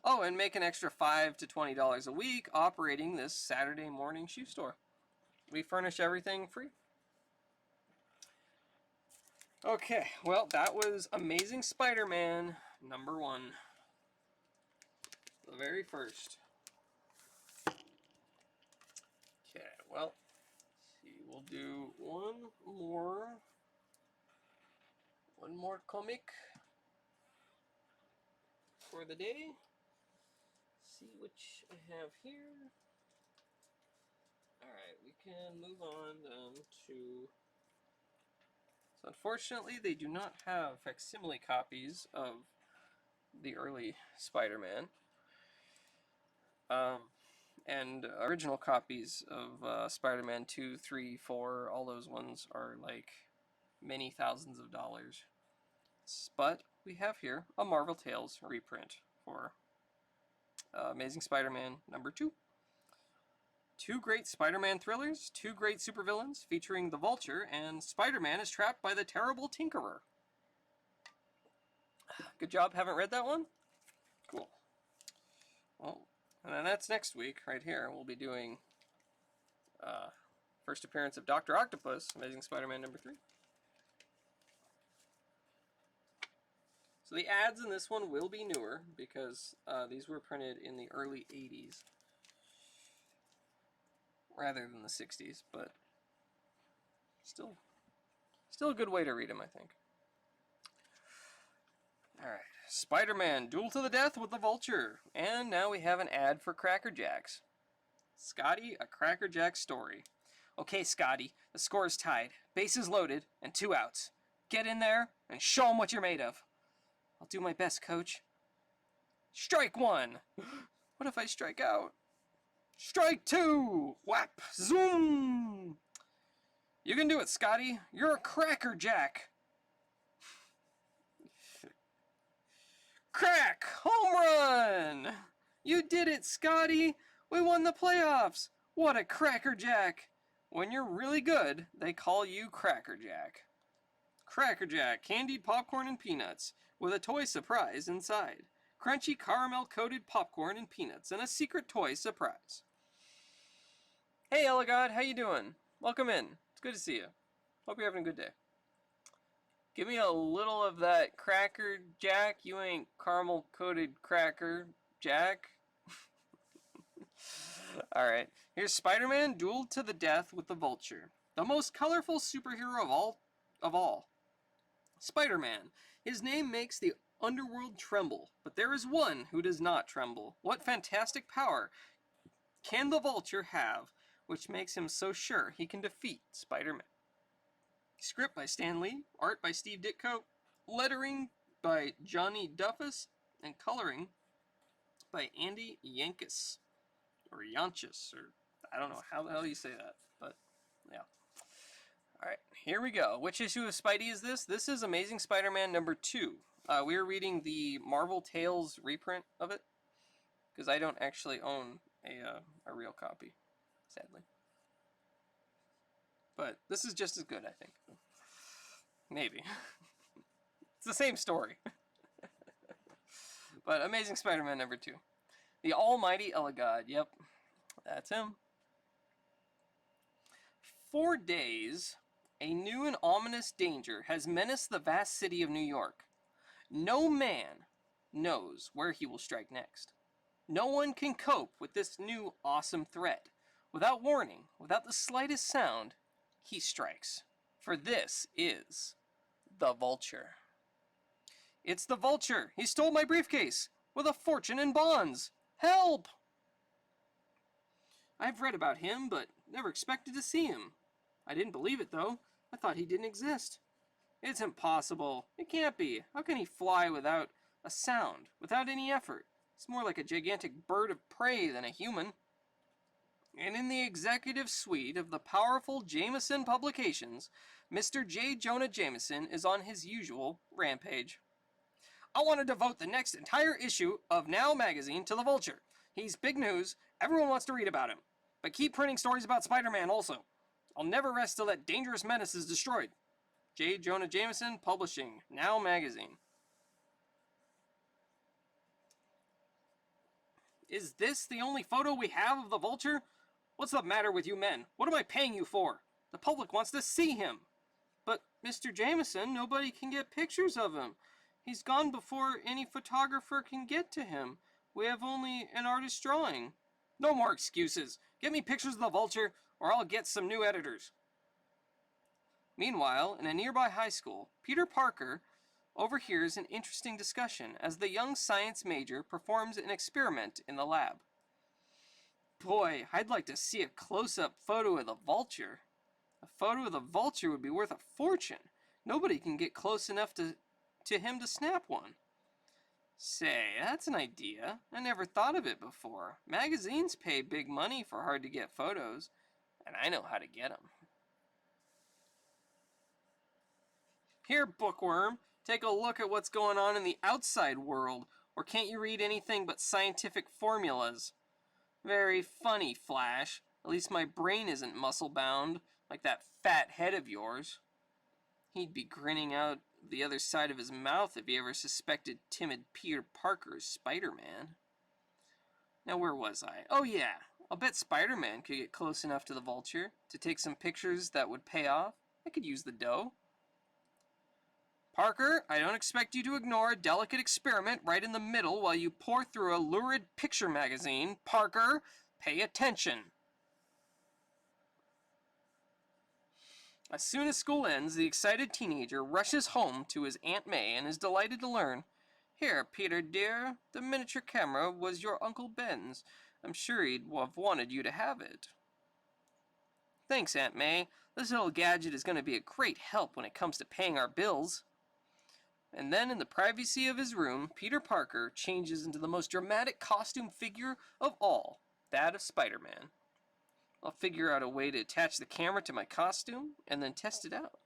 Oh, and make an extra $5 to $20 a week operating this Saturday morning shoe store. We furnish everything free. Okay, well, that was Amazing Spider-Man #1. The very first. Okay, well, let's see, we'll do one more comic for the day. See which I have here. Alright, we can move on to... So unfortunately, they do not have facsimile copies of the early Spider-Man. And original copies of Spider-Man 2, 3, 4, all those ones are like many thousands of dollars. But we have here a Marvel Tales reprint for Amazing Spider-Man #2. 2 great Spider-Man thrillers, 2 great supervillains featuring the Vulture, and Spider-Man is trapped by the terrible Tinkerer. Good job, haven't read that one? Cool. Well, and then that's next week, right here. We'll be doing first appearance of Dr. Octopus, Amazing Spider-Man #3. So the ads in this one will be newer, because these were printed in the early 80s. Rather than the 60s, but still a good way to read them, I think. Alright, Spider-Man, Duel to the Death with the Vulture. And now we have an ad for Cracker Jacks. Scotty, a Cracker Jack story. Okay, Scotty, the score is tied. Bases loaded, and 2 outs. Get in there, and show 'em what you're made of. I'll do my best, Coach. Strike 1! What if I strike out? Strike 2! Whap! Zoom! You can do it, Scotty. You're a Cracker Jack. Crack! Home run! You did it, Scotty! We won the playoffs! What a Cracker Jack! When you're really good, they call you Cracker Jack. Cracker Jack, candied popcorn and peanuts, with a toy surprise inside. Crunchy caramel-coated popcorn and peanuts, and a secret toy surprise. Hey, Elegod, how you doing? Welcome in. It's good to see you. Hope you're having a good day. Give me a little of that Cracker Jack. You ain't caramel-coated Cracker Jack. Alright, here's Spider-Man Duel to the Death with the Vulture. The most colorful superhero of all. Spider-Man. His name makes the underworld tremble, but there is one who does not tremble. What fantastic power can the Vulture have, which makes him so sure he can defeat Spider-Man? Script by Stan Lee, art by Steve Ditko, lettering by Johnny Duffus, and coloring by Andy Yanchus. Or Yanchus, or I don't know how the hell you say that, but yeah. Alright, here we go. Which issue of Spidey is this? This is Amazing Spider-Man #2. We are reading the Marvel Tales reprint of it, because I don't actually own a real copy, sadly. But this is just as good, I think. Maybe. It's the same story. But Amazing Spider-Man #2. The Almighty Elegod. Yep, that's him. 4 days A new and ominous danger has menaced the vast city of New York. No man knows where he will strike next. No one can cope with this new awesome threat. Without warning, without the slightest sound, he strikes. For this is the Vulture. It's the Vulture! He stole my briefcase! With a fortune in bonds! Help! I've read about him, but never expected to see him. I didn't believe it, though. I thought he didn't exist. It's impossible. It can't be. How can he fly without a sound, without any effort? It's more like a gigantic bird of prey than a human. And in the executive suite of the powerful Jameson Publications, Mr. J. Jonah Jameson is on his usual rampage. I want to devote the next entire issue of Now magazine to the Vulture. He's big news. Everyone wants to read about him. But keep printing stories about Spider-Man also. I'll never rest till that dangerous menace is destroyed. J. Jonah Jameson, Publishing, Now magazine. Is this the only photo we have of the Vulture? What's the matter with you men? What am I paying you for? The public wants to see him. But, Mr. Jameson, nobody can get pictures of him. He's gone before any photographer can get to him. We have only an artist's drawing. No more excuses. Get me pictures of the Vulture, or I'll get some new editors. Meanwhile, in a nearby high school, Peter Parker overhears an interesting discussion as the young science major performs an experiment in the lab. Boy, I'd like to see a close-up photo of the Vulture. A photo of the Vulture would be worth a fortune. Nobody can get close enough to him to snap one. Say, that's an idea. I never thought of it before. Magazines pay big money for hard-to-get photos, and I know how to get them. Here, bookworm, take a look at what's going on in the outside world, or can't you read anything but scientific formulas? Very funny, Flash. At least my brain isn't muscle-bound, like that fat head of yours. He'd be grinning out the other side of his mouth if he ever suspected timid Peter Parker's Spider-Man. Now, where was I? Oh, yeah. I'll bet Spider-Man could get close enough to the Vulture to take some pictures that would pay off. I could use the dough. Parker, I don't expect you to ignore a delicate experiment right in the middle while you pour through a lurid picture magazine. Parker, pay attention. As soon as school ends, the excited teenager rushes home to his Aunt May and is delighted to learn, "Here, Peter dear, the miniature camera was your Uncle Ben's. I'm sure he'd have wanted you to have it." Thanks, Aunt May. This little gadget is going to be a great help when it comes to paying our bills. And then in the privacy of his room, Peter Parker changes into the most dramatic costume figure of all, that of Spider-Man. I'll figure out a way to attach the camera to my costume and then test it out.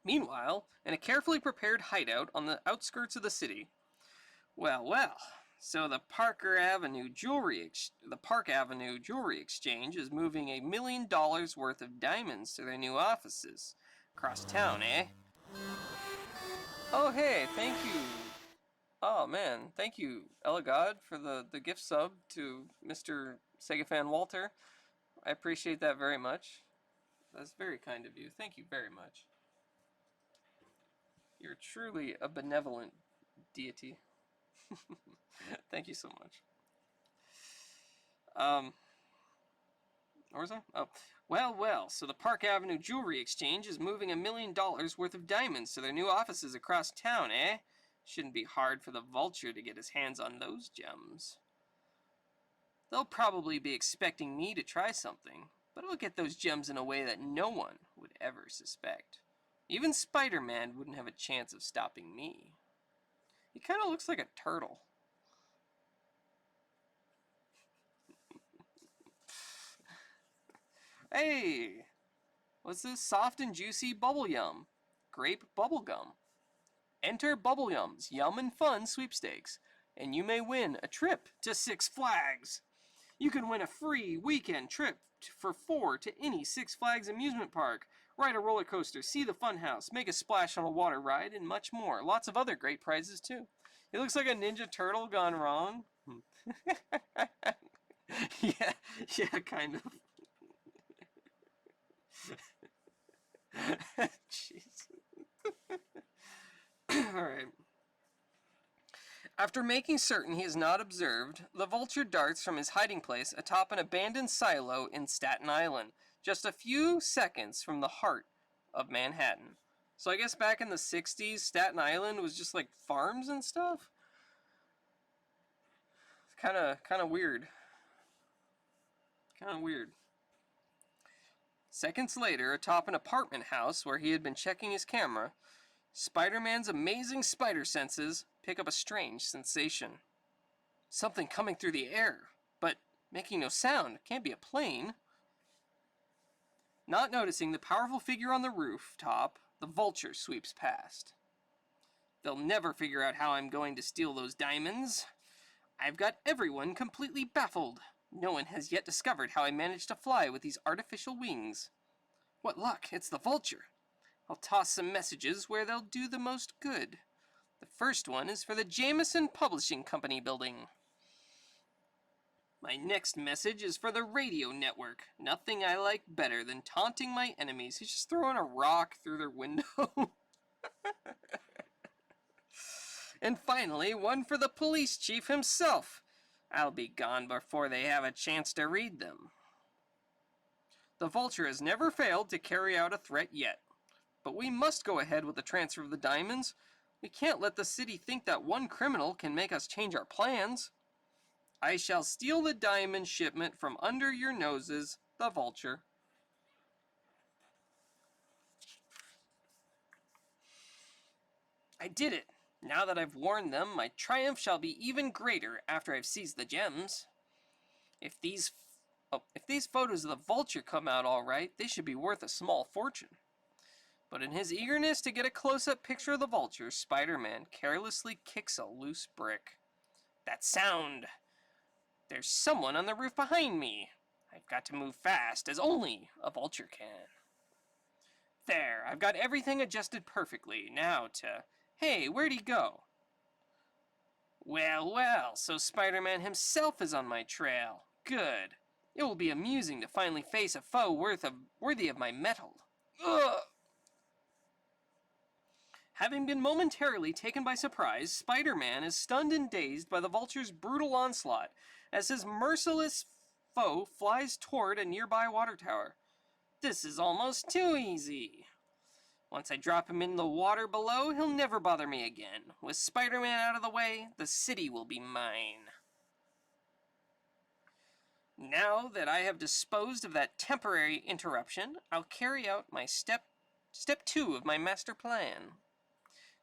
Meanwhile, in a carefully prepared hideout on the outskirts of the city. Well, so the Park Avenue Jewelry Exchange is moving $1 million worth of diamonds to their new offices. Across town, eh? Oh, hey, thank you. Oh, man, thank you, Eligod, for the gift sub to Mr. Sega Fan Walter. I appreciate that very much. That's very kind of you. Thank you very much. You're truly a benevolent deity. Thank you so much. Where was I? Oh. Well, so the Park Avenue Jewelry Exchange is moving $1 million worth of diamonds to their new offices across town, eh? Shouldn't be hard for the Vulture to get his hands on those gems. They'll probably be expecting me to try something, but I'll get those gems in a way that no one would ever suspect. Even Spider-Man wouldn't have a chance of stopping me. He kind of looks like a turtle. Hey! What's this soft and juicy bubble yum? Grape bubble gum. Enter Bubble Yum's Yum and Fun sweepstakes, and you may win a trip to Six Flags. You can win a free weekend trip for 4 to any Six Flags amusement park, ride a roller coaster, see the fun house, make a splash on a water ride, and much more. Lots of other great prizes, too. He looks like a Ninja Turtle gone wrong. yeah, kind of. Jeez. Alright. After making certain he is not observed, the Vulture darts from his hiding place atop an abandoned silo in Staten Island, just a few seconds from the heart of Manhattan. So I guess back in the 60s, Staten Island was just like farms and stuff? Kind of weird. Kind of weird. Seconds later, atop an apartment house where he had been checking his camera, Spider-Man's amazing spider senses pick up a strange sensation. Something coming through the air, but making no sound. Can't be a plane. Not noticing the powerful figure on the rooftop, the Vulture sweeps past. They'll never figure out how I'm going to steal those diamonds. I've got everyone completely baffled. No one has yet discovered how I managed to fly with these artificial wings. What luck, it's the Vulture. I'll toss some messages where they'll do the most good. The first one is for the Jameson Publishing Company building. My next message is for the radio network. Nothing I like better than taunting my enemies. He's just throwing a rock through their window. And finally, one for the police chief himself. I'll be gone before they have a chance to read them. The Vulture has never failed to carry out a threat yet. But we must go ahead with the transfer of the diamonds. We can't let the city think that one criminal can make us change our plans. I shall steal the diamond shipment from under your noses, the Vulture. I did it. Now that I've warned them, my triumph shall be even greater after I've seized the gems. If these photos of the Vulture come out all right, they should be worth a small fortune. But in his eagerness to get a close-up picture of the Vulture, Spider-Man carelessly kicks a loose brick. That sound! There's someone on the roof behind me. I've got to move fast, as only a Vulture can. There, I've got everything adjusted perfectly. Now to... Hey, where'd he go? Well, well, so Spider-Man himself is on my trail. Good. It will be amusing to finally face a foe worthy of my mettle. Ugh! Having been momentarily taken by surprise, Spider-Man is stunned and dazed by the Vulture's brutal onslaught as his merciless foe flies toward a nearby water tower. This is almost too easy. Once I drop him in the water below, he'll never bother me again. With Spider-Man out of the way, the city will be mine. Now that I have disposed of that temporary interruption, I'll carry out my step 2 of my master plan.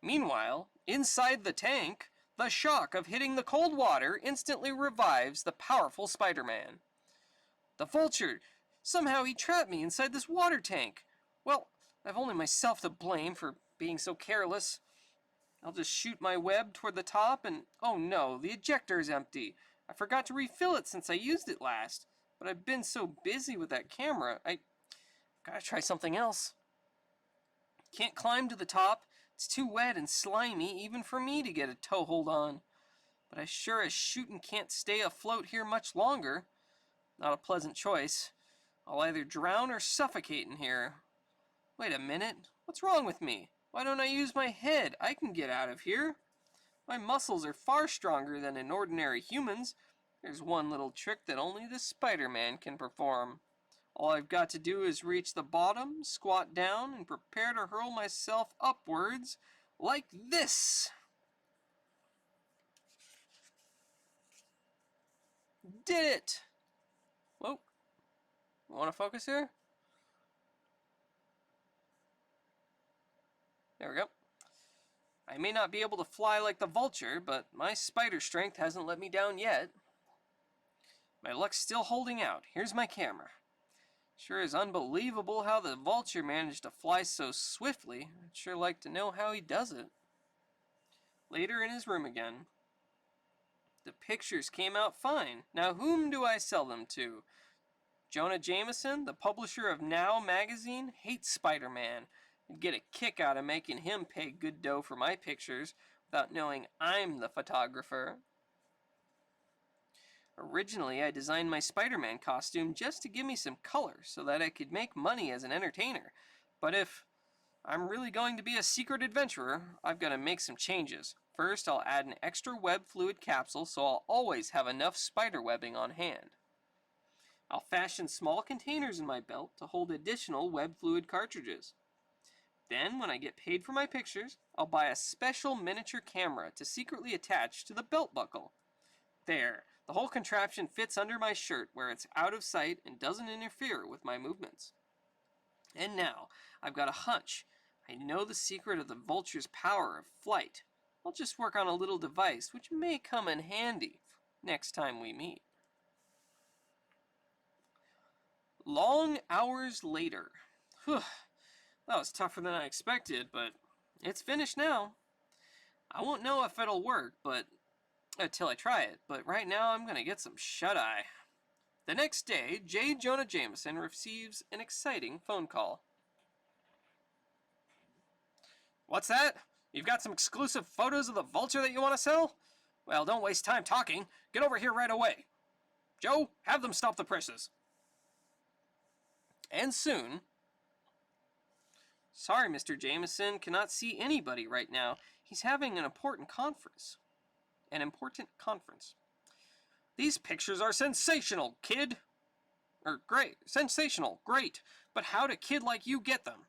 Meanwhile, inside the tank, the shock of hitting the cold water instantly revives the powerful Spider-Man. The Vulture! Somehow he trapped me inside this water tank. Well, I've only myself to blame for being so careless. I'll just shoot my web toward the top and... Oh no, the ejector is empty. I forgot to refill it since I used it last. But I've been so busy with that camera, I gotta try something else. Can't climb to the top. It's too wet and slimy even for me to get a toehold on. But I sure as shootin' can't stay afloat here much longer. Not a pleasant choice. I'll either drown or suffocate in here. Wait a minute. What's wrong with me? Why don't I use my head? I can get out of here. My muscles are far stronger than in ordinary humans. There's one little trick that only the Spider-Man can perform. All I've got to do is reach the bottom, squat down, and prepare to hurl myself upwards like this. Did it! Whoa. Want to focus here? There we go. I may not be able to fly like the Vulture, but my spider strength hasn't let me down yet. My luck's still holding out. Here's my camera. Sure is unbelievable how the Vulture managed to fly so swiftly. I'd sure like to know how he does it. Later in his room again. The pictures came out fine. Now whom do I sell them to? Jonah Jameson, the publisher of Now magazine, hates Spider-Man. I'd get a kick out of making him pay good dough for my pictures without knowing I'm the photographer. Originally, I designed my Spider-Man costume just to give me some color so that I could make money as an entertainer. But if I'm really going to be a secret adventurer, I've got to make some changes. First, I'll add an extra web fluid capsule so I'll always have enough spider webbing on hand. I'll fashion small containers in my belt to hold additional web fluid cartridges. Then, when I get paid for my pictures, I'll buy a special miniature camera to secretly attach to the belt buckle. There, the whole contraption fits under my shirt where it's out of sight and doesn't interfere with my movements. And now, I've got a hunch. I know the secret of the vulture's power of flight. I'll just work on a little device which may come in handy next time we meet. Long hours later. Whew, that was tougher than I expected, but it's finished now. I won't know if it'll work, but until I try it, but right now I'm gonna get some shut-eye. The next day, J. Jonah Jameson receives an exciting phone call. What's that? You've got some exclusive photos of the vulture that you want to sell? Well, don't waste time talking. Get over here right away. Joe, have them stop the presses. And soon... Sorry, Mr. Jameson, cannot see anybody right now. He's having an important conference. These pictures are sensational, kid. Great. Sensational, great. But how did a kid like you get them?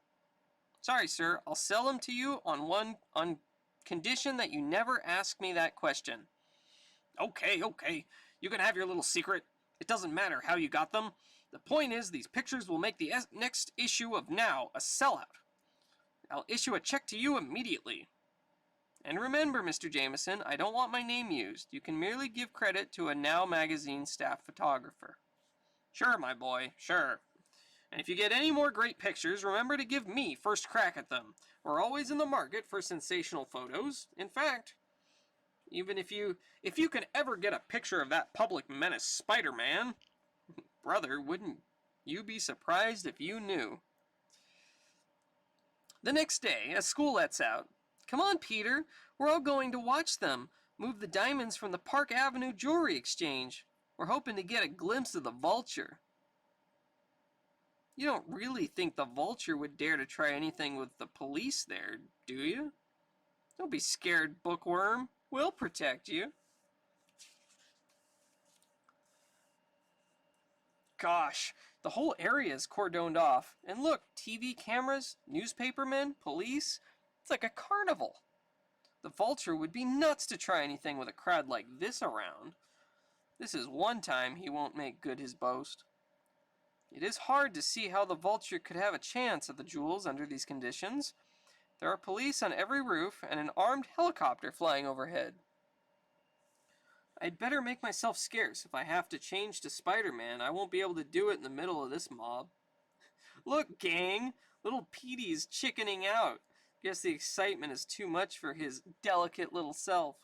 Sorry, sir. I'll sell them to you on condition that you never ask me that question. Okay. You can have your little secret. It doesn't matter how you got them. The point is, these pictures will make the next issue of Now a sellout. I'll issue a check to you immediately. And remember, Mr. Jameson, I don't want my name used. You can merely give credit to a Now magazine staff photographer. Sure, my boy, sure. And if you get any more great pictures, remember to give me first crack at them. We're always in the market for sensational photos. In fact, even if you can ever get a picture of that public menace Spider-Man, brother, wouldn't you be surprised if you knew? The next day, as school lets out, come on, Peter, we're all going to watch them move the diamonds from the Park Avenue Jewelry Exchange. We're hoping to get a glimpse of the vulture. You don't really think the vulture would dare to try anything with the police there, do you? Don't be scared, bookworm. We'll protect you. Gosh, the whole area is cordoned off. And look, TV cameras, newspapermen, police. It's like a carnival. The vulture would be nuts to try anything with a crowd like this around. This is one time he won't make good his boast. It is hard to see how the vulture could have a chance at the jewels under these conditions. There are police on every roof and an armed helicopter flying overhead. I'd better make myself scarce. If I have to change to Spider-Man, I won't be able to do it in the middle of this mob. Look, gang! Little Petey's chickening out. Guess the excitement is too much for his delicate little self.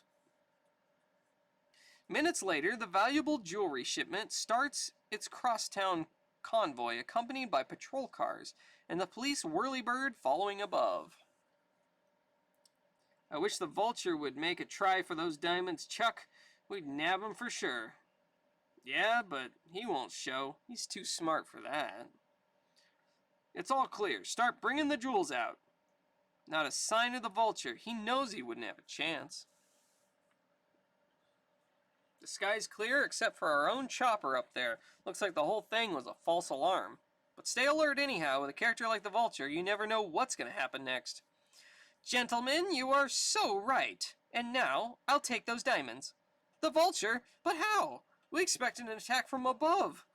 Minutes later, the valuable jewelry shipment starts its crosstown convoy accompanied by patrol cars and the police whirlybird following above. I wish the vulture would make a try for those diamonds, Chuck. We'd nab him for sure. Yeah, but he won't show. He's too smart for that. It's all clear. Start bringing the jewels out. Not a sign of the vulture. He knows he wouldn't have a chance. The sky's clear except for our own chopper up there. Looks like the whole thing was a false alarm. But stay alert anyhow. With a character like the vulture, you never know what's going to happen next. Gentlemen, you are so right. And now, I'll take those diamonds. The vulture? But how? We expected an attack from above.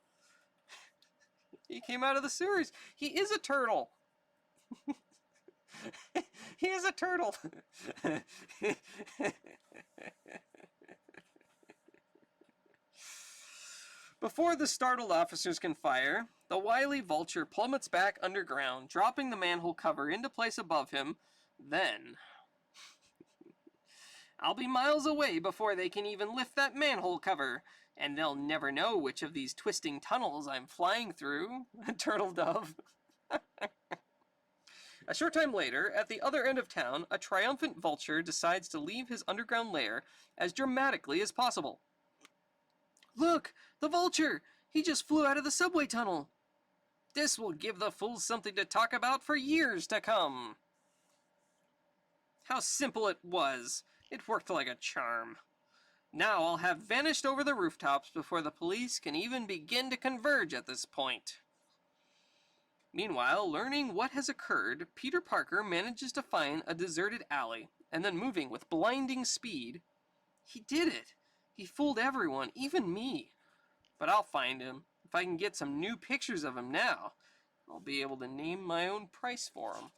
He came out of the sewers. He is a turtle. He is a turtle. Before the startled officers can fire, the wily vulture plummets back underground, dropping the manhole cover into place above him. Then... I'll be miles away before they can even lift that manhole cover, and they'll never know which of these twisting tunnels I'm flying through. Turtle dove. A short time later, at the other end of town, a triumphant vulture decides to leave his underground lair as dramatically as possible. Look! The vulture! He just flew out of the subway tunnel! This will give the fools something to talk about for years to come. How simple it was. It worked like a charm. Now I'll have vanished over the rooftops before the police can even begin to converge at this point. Meanwhile, learning what has occurred, Peter Parker manages to find a deserted alley, and then moving with blinding speed. He did it! He fooled everyone, even me. But I'll find him. If I can get some new pictures of him now, I'll be able to name my own price for him.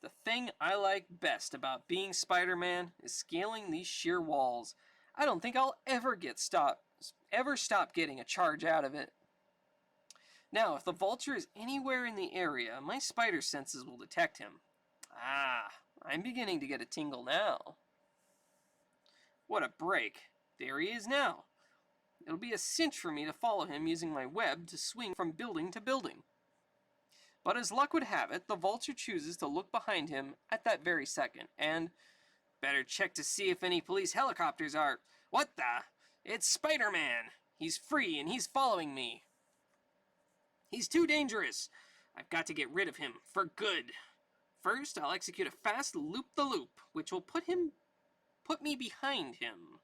The thing I like best about being Spider-Man is scaling these sheer walls. I don't think I'll ever stop getting a charge out of it. Now, if the Vulture is anywhere in the area, my spider senses will detect him. Ah, I'm beginning to get a tingle now. What a break. There he is now. It'll be a cinch for me to follow him using my web to swing from building to building. But as luck would have it, the Vulture chooses to look behind him at that very second, and better check to see if any police helicopters are... What the? It's Spider-Man! He's free and he's following me. He's too dangerous. I've got to get rid of him, for good. First, I'll execute a fast loop-the-loop, which will put me behind him.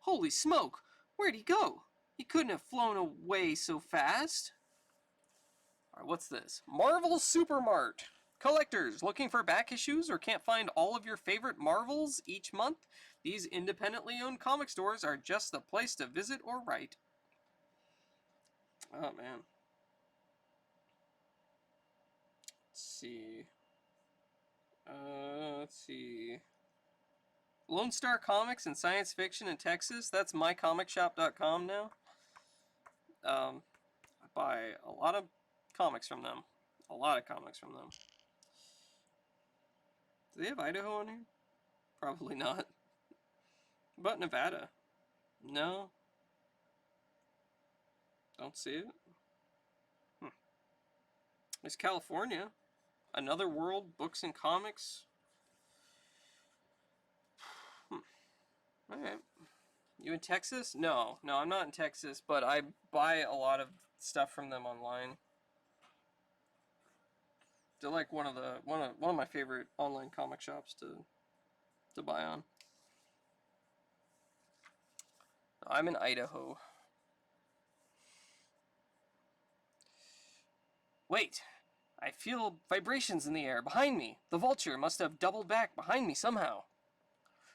Holy smoke! Where'd he go? He couldn't have flown away so fast. Alright, what's this? Marvel Supermart. Collectors looking for back issues or can't find all of your favorite Marvels each month? These independently owned comic stores are just the place to visit or write. Oh, man. Let's see. Lone Star Comics and Science Fiction in Texas. That's mycomicshop.com now. I buy a lot of comics from them. A lot of comics from them. Do they have Idaho on here? Probably not. But Nevada. No. Don't see it. There's California. Another World Books and Comics. Alright. You in Texas? No, I'm not in Texas, but I buy a lot of stuff from them online. They're like one of my favorite online comic shops to buy on. I'm in Idaho. Wait, I feel vibrations in the air behind me. The Vulture must have doubled back behind me somehow.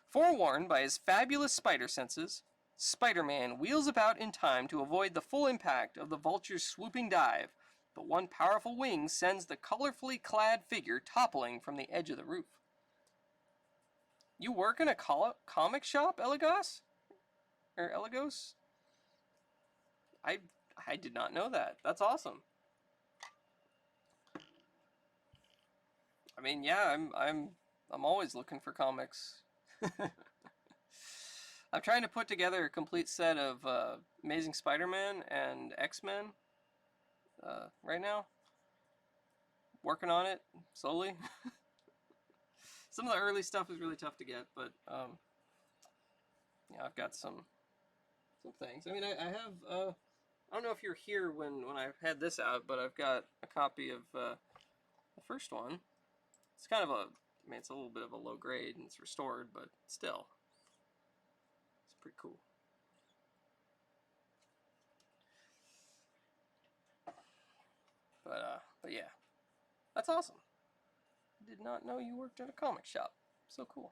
Forewarned by his fabulous spider senses, Spider-Man wheels about in time to avoid the full impact of the Vulture's swooping dive, but one powerful wing sends the colorfully clad figure toppling from the edge of the roof. You work in a comic shop, Elagos? Or Elagos? I did not know that. That's awesome. I mean, yeah, I'm always looking for comics. I'm trying to put together a complete set of Amazing Spider-Man and X-Men right now. Working on it slowly. Some of the early stuff is really tough to get, but yeah, I've got some things. I mean, I have I don't know if you're here when I had this out, but I've got a copy of the first one. It's kind of I mean, it's a little bit of a low grade and it's restored, but still, it's pretty cool. But yeah, that's awesome. I did not know you worked at a comic shop. So cool.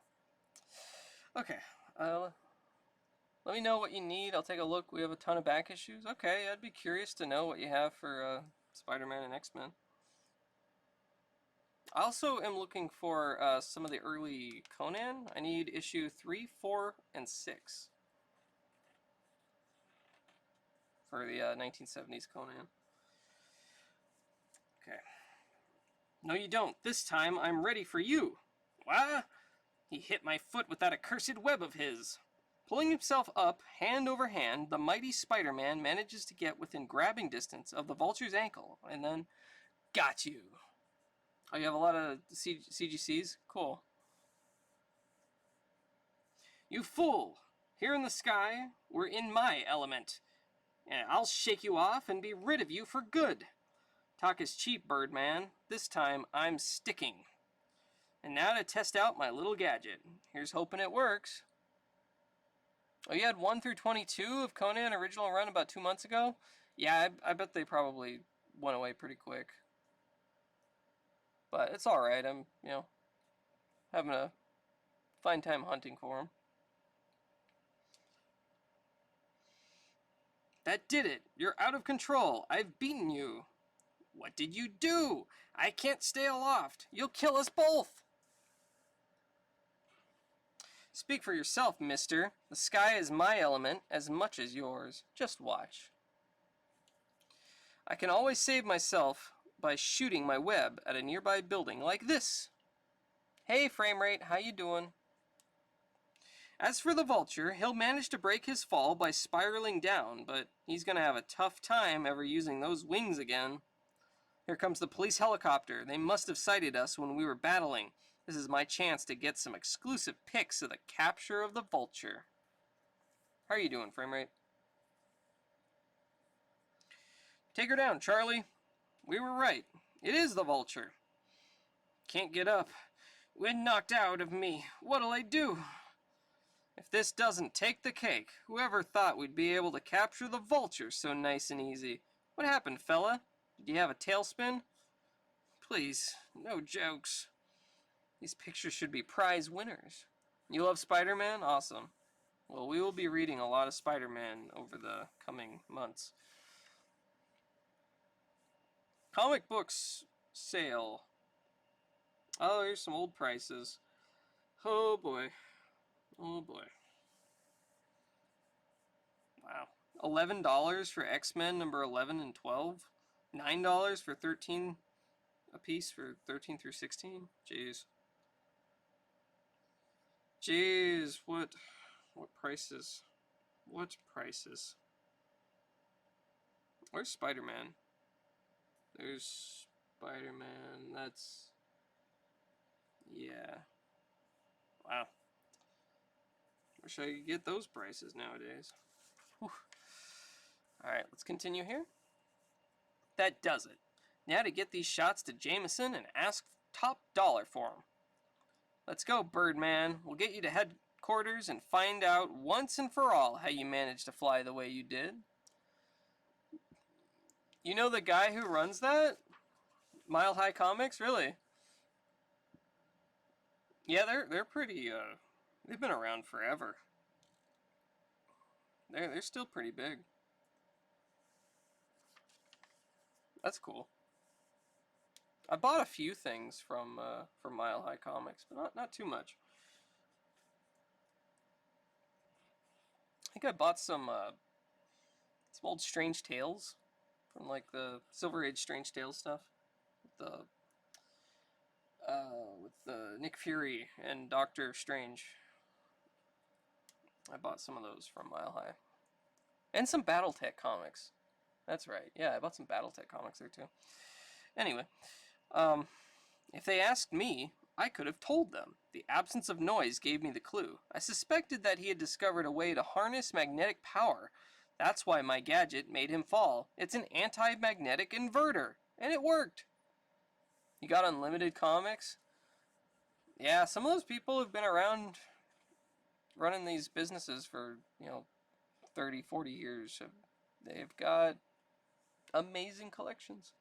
Okay, let me know what you need. I'll take a look. We have a ton of back issues. Okay, I'd be curious to know what you have for Spider-Man and X-Men. I also am looking for some of the early Conan. I need issue 3, 4, and 6 for the 1970s Conan. Okay. No, you don't. This time I'm ready for you. What? He hit my foot with that accursed web of his. Pulling himself up, hand over hand, the mighty Spider-Man manages to get within grabbing distance of the Vulture's ankle, and then... Got you. Oh, you have a lot of CGCs? Cool. You fool! Here in the sky, we're in my element. And I'll shake you off and be rid of you for good. Talk is cheap, Birdman. This time, I'm sticking. And now to test out my little gadget. Here's hoping it works. Oh, you had 1 through 22 of Conan original run about 2 months ago? Yeah, I bet they probably went away pretty quick. But it's alright. I'm, having a fine time hunting for them. That did it. You're out of control. I've beaten you. What did you do? I can't stay aloft. You'll kill us both. Speak for yourself, mister. The sky is my element as much as yours. Just watch. I can always save myself by shooting my web at a nearby building like this. Hey, Framerate, how you doing? As for the vulture, he'll manage to break his fall by spiraling down, but he's gonna have a tough time ever using those wings again. Here comes the police helicopter. They must have sighted us when we were battling. This is my chance to get some exclusive pics of the capture of the vulture. How are you doing, Framerate? Take her down, Charlie. We were right. It is the vulture. Can't get up. Wind knocked out of me. What'll I do? If this doesn't take the cake, whoever thought we'd be able to capture the vulture so nice and easy? What happened, fella? Did you have a tailspin? Please, no jokes. These pictures should be prize winners. You love Spider-Man? Awesome. Well, we will be reading a lot of Spider-Man over the coming months. Comic books sale. Oh, here's some old prices. Oh boy. Oh boy. Wow. $11 for X-Men number 11 and 12. $9 for 13 a piece for 13 through 16. Jeez. Jeez, what prices? What prices? Where's Spider-Man? There's Spider-Man. That's... yeah. Wow. Wish I could get those prices nowadays. Whew. Alright, let's continue here. That does it. Now to get these shots to Jameson and ask top dollar for them. Let's go, Birdman. We'll get you to headquarters and find out once and for all how you managed to fly the way you did. You know the guy who runs that? Mile High Comics? Really? Yeah, they're pretty, they've been around forever. They're still pretty big. That's cool. I bought a few things from Mile High Comics, but not too much. I think I bought some old Strange Tales from like the Silver Age Strange Tales stuff with the Nick Fury and Doctor Strange. I bought some of those from Mile High, and some BattleTech comics. That's right. Yeah, I bought some BattleTech comics there too. Anyway. If they asked me, I could have told them. The absence of noise gave me the clue. I suspected that he had discovered a way to harness magnetic power. That's why my gadget made him fall. It's an anti-magnetic inverter. And it worked. You got unlimited comics? Yeah, some of those people have been around running these businesses for, 30, 40 years. They've got amazing collections.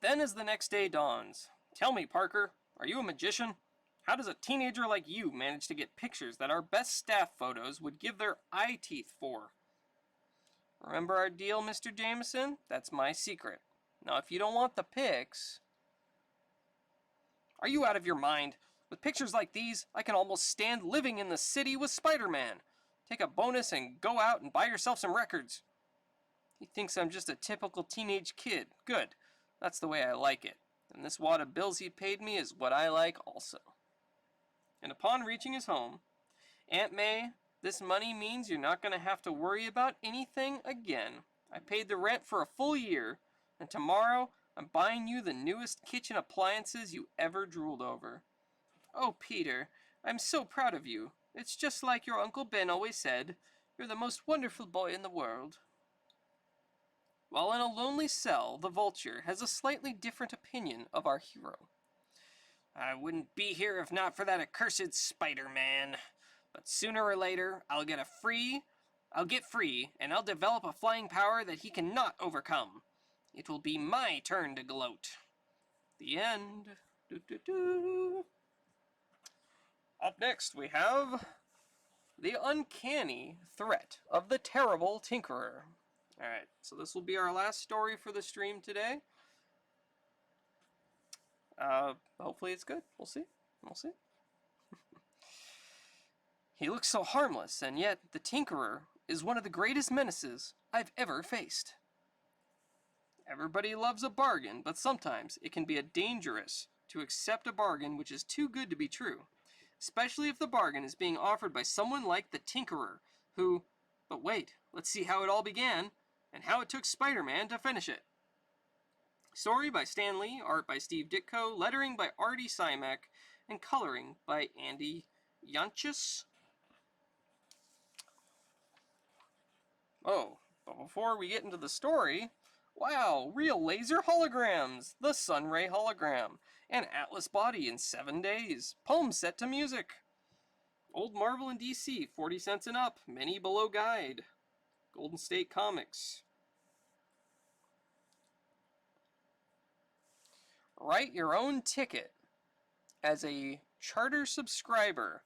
Then as the next day dawns, tell me, Parker, are you a magician? How does a teenager like you manage to get pictures that our best staff photos would give their eye teeth for? Remember our deal, Mr. Jameson? That's my secret. Now, if you don't want the pics... Are you out of your mind? With pictures like these, I can almost stand living in the city with Spider-Man. Take a bonus and go out and buy yourself some records. He thinks I'm just a typical teenage kid. Good. That's the way I like it. And this wad of bills he paid me is what I like also. And upon reaching his home, Aunt May, this money means you're not going to have to worry about anything again. I paid the rent for a full year, and tomorrow I'm buying you the newest kitchen appliances you ever drooled over. Oh, Peter, I'm so proud of you. It's just like your Uncle Ben always said. You're the most wonderful boy in the world. While in a lonely cell, the Vulture has a slightly different opinion of our hero. I wouldn't be here if not for that accursed Spider-Man. But sooner or later, I'll get free, and I'll develop a flying power that he cannot overcome. It will be my turn to gloat. The end. Doo-doo-doo. Up next, we have The Uncanny Threat of the Terrible Tinkerer. Alright, so this will be our last story for the stream today. Hopefully it's good. We'll see. We'll see. He looks so harmless, and yet the Tinkerer is one of the greatest menaces I've ever faced. Everybody loves a bargain, but sometimes it can be dangerous to accept a bargain which is too good to be true, especially if the bargain is being offered by someone like the Tinkerer, who... But wait, let's see how it all began, and how it took Spider-Man to finish it. Story by Stan Lee, art by Steve Ditko, lettering by Artie Simek, and coloring by Andy Yanchus. Oh, but before we get into the story, wow, real laser holograms, the Sunray hologram, and Atlas body in 7 days, poem set to music. Old Marvel and DC, 40 cents and up, many below guide. Golden State Comics. Write your own ticket. As a charter subscriber,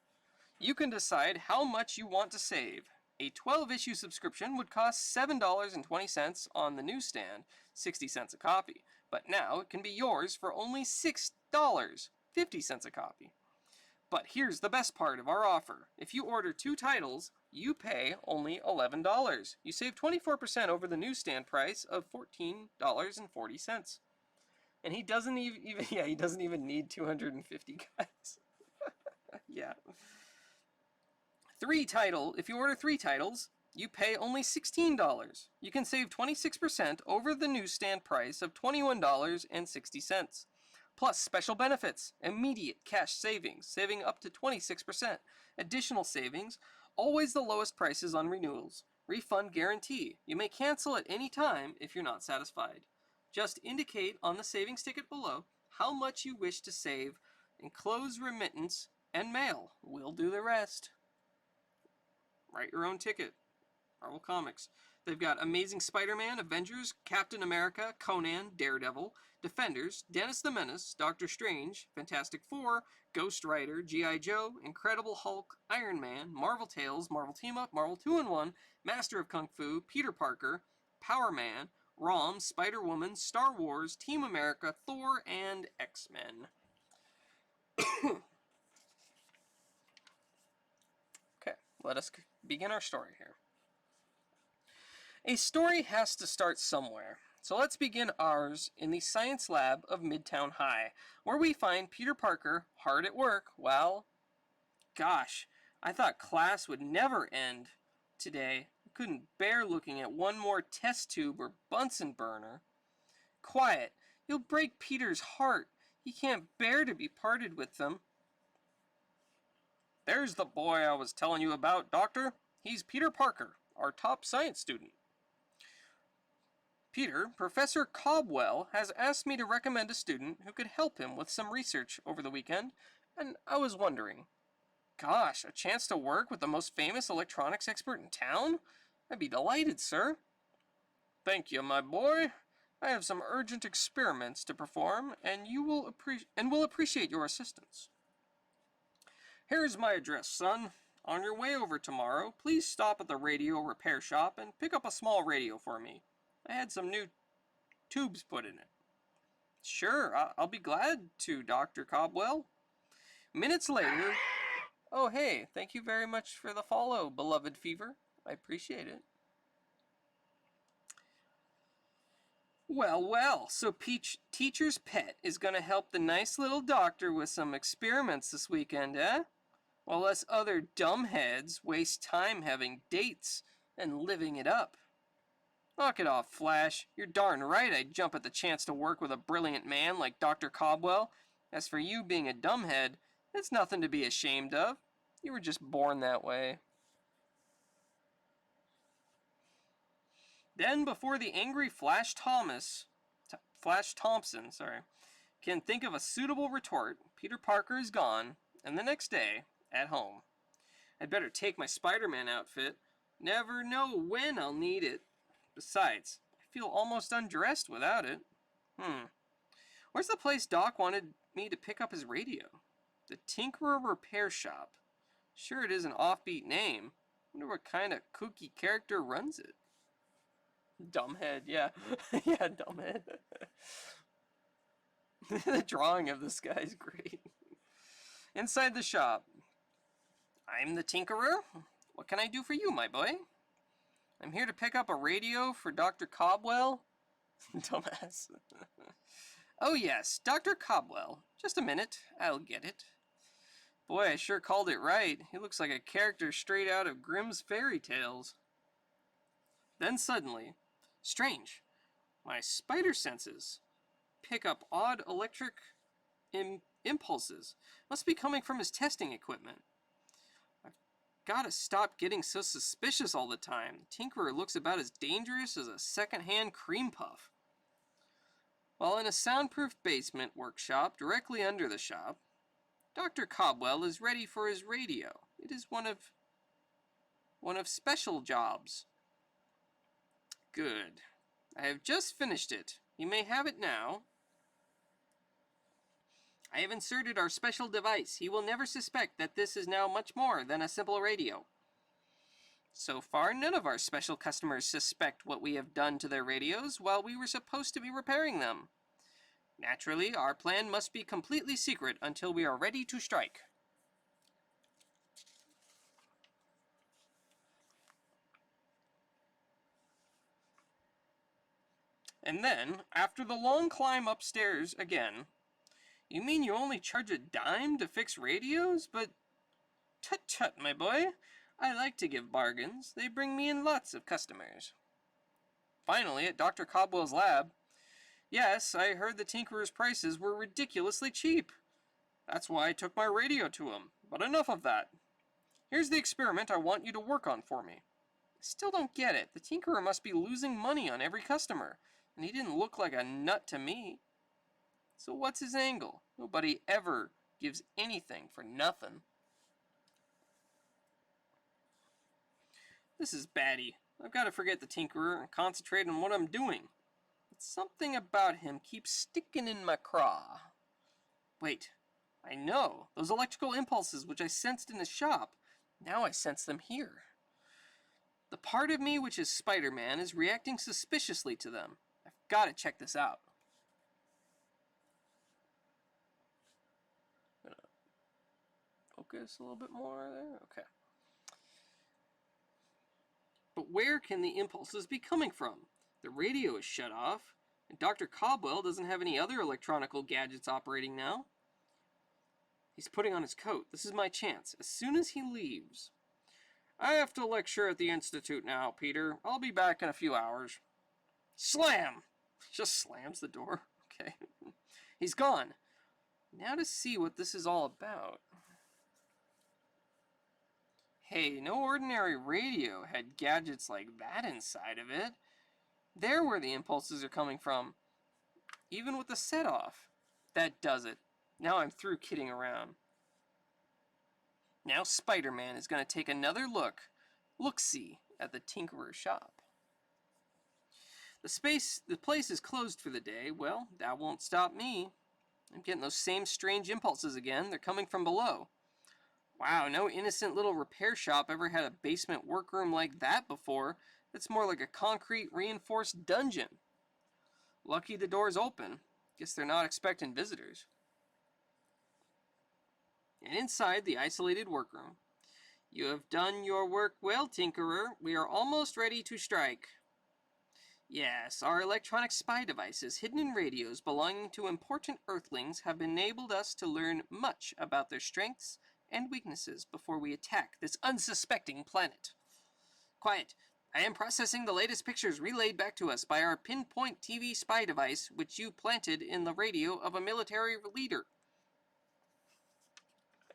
you can decide how much you want to save. A 12-issue subscription would cost $7.20 on the newsstand, 60 cents a copy, but now it can be yours for only $6.50 a copy. But here's the best part of our offer. If you order 2 titles, you pay only $11. You save 24% over the newsstand price of $14.40. And he doesn't even need 250 guys. Yeah. If you order 3 titles, you pay only $16. You can save 26% over the newsstand price of $21.60. Plus special benefits, immediate cash savings, saving up to 26%. Additional savings, always the lowest prices on renewals. Refund guarantee. You may cancel at any time if you're not satisfied. Just indicate on the savings ticket below how much you wish to save, enclose remittance, and mail. We'll do the rest. Write your own ticket. Marvel Comics. They've got Amazing Spider-Man, Avengers, Captain America, Conan, Daredevil, Defenders, Dennis the Menace, Doctor Strange, Fantastic Four, Ghost Rider, G.I. Joe, Incredible Hulk, Iron Man, Marvel Tales, Marvel Team-Up, Marvel 2-in-1, Master of Kung Fu, Peter Parker, Power Man, ROM, Spider-Woman, Star Wars, Team America, Thor, and X-Men. Okay, let us begin our story here. A story has to start somewhere, so let's begin ours in the science lab of Midtown High, where we find Peter Parker hard at work while... Gosh, I thought class would never end today. I couldn't bear looking at one more test tube or Bunsen burner. Quiet, you'll break Peter's heart. He can't bear to be parted with them. There's the boy I was telling you about, Doctor. He's Peter Parker, our top science student. Peter, Professor Cobwell has asked me to recommend a student who could help him with some research over the weekend, and I was wondering, gosh, a chance to work with the most famous electronics expert in town? I'd be delighted, sir. Thank you, my boy. I have some urgent experiments to perform, and will appreciate your assistance. Here's my address, son. On your way over tomorrow, please stop at the radio repair shop and pick up a small radio for me. I had some new tubes put in it. Sure, I'll be glad to, Dr. Cobwell. Minutes later... Oh, hey, thank you very much for the follow, beloved Fever. I appreciate it. Well, so Teacher's Pet is gonna help the nice little doctor with some experiments this weekend, eh? While us other dumbheads waste time having dates and living it up. Knock it off, Flash. You're darn right I'd jump at the chance to work with a brilliant man like Dr. Cobwell. As for you being a dumbhead, it's nothing to be ashamed of. You were just born that way. Then, before the angry Flash Thompson, can think of a suitable retort, Peter Parker is gone, and the next day, at home. I'd better take my Spider-Man outfit. Never know when I'll need it. Besides, I feel almost undressed without it. Where's the place Doc wanted me to pick up his radio? The Tinkerer Repair Shop. Sure, it is an offbeat name. Wonder what kind of kooky character runs it. Dumbhead, yeah. Yeah, Dumbhead. The drawing of this guy is great. Inside the shop. I'm the Tinkerer. What can I do for you, my boy? I'm here to pick up a radio for Dr. Cobwell. Dumbass. Oh yes, Dr. Cobwell. Just a minute, I'll get it. Boy, I sure called it right. He looks like a character straight out of Grimm's fairy tales. Then suddenly, strange, my spider senses pick up odd electric impulses. Must be coming from his testing equipment. I've got to stop getting so suspicious all the time. The Tinkerer looks about as dangerous as a second-hand cream puff. While in a soundproof basement workshop directly under the shop, Dr. Cobwell is ready for his radio. It is one of special jobs. Good. I have just finished it. You may have it now. I have inserted our special device. He will never suspect that this is now much more than a simple radio. So far, none of our special customers suspect what we have done to their radios while we were supposed to be repairing them. Naturally, our plan must be completely secret until we are ready to strike. And then, after the long climb upstairs again, you mean you only charge a dime to fix radios? But tut-tut, my boy. I like to give bargains. They bring me in lots of customers. Finally, at Dr. Cobwell's lab, yes, I heard the Tinkerer's prices were ridiculously cheap. That's why I took my radio to him. But enough of that. Here's the experiment I want you to work on for me. I still don't get it. The Tinkerer must be losing money on every customer, and he didn't look like a nut to me. So what's his angle? Nobody ever gives anything for nothing. This is batty. I've got to forget the Tinkerer and concentrate on what I'm doing. But something about him keeps sticking in my craw. Wait, I know. Those electrical impulses which I sensed in the shop. Now I sense them here. The part of me which is Spider-Man is reacting suspiciously to them. I've got to check this out. Focus a little bit more there. Okay. But where can the impulses be coming from? The radio is shut off, and Dr. Cobwell doesn't have any other electronical gadgets operating now. He's putting on his coat. This is my chance. As soon as he leaves. I have to lecture at the Institute now, Peter. I'll be back in a few hours. Slam! Just slams the door. Okay. He's gone. Now to see what this is all about. Hey, no ordinary radio had gadgets like that inside of it. There where the impulses are coming from. Even with the set-off. That does it. Now I'm through kidding around. Now Spider-Man is going to take another look-see at the Tinkerer's shop. The place is closed for the day. Well, that won't stop me. I'm getting those same strange impulses again. They're coming from below. Wow, no innocent little repair shop ever had a basement workroom like that before. It's more like a concrete reinforced dungeon. Lucky the door's open. Guess they're not expecting visitors. And inside the isolated workroom. You have done your work well, Tinkerer. We are almost ready to strike. Yes, our electronic spy devices hidden in radios belonging to important Earthlings have enabled us to learn much about their strengths and weaknesses before we attack this unsuspecting planet. Quiet. I am processing the latest pictures relayed back to us by our pinpoint TV spy device, which you planted in the radio of a military leader.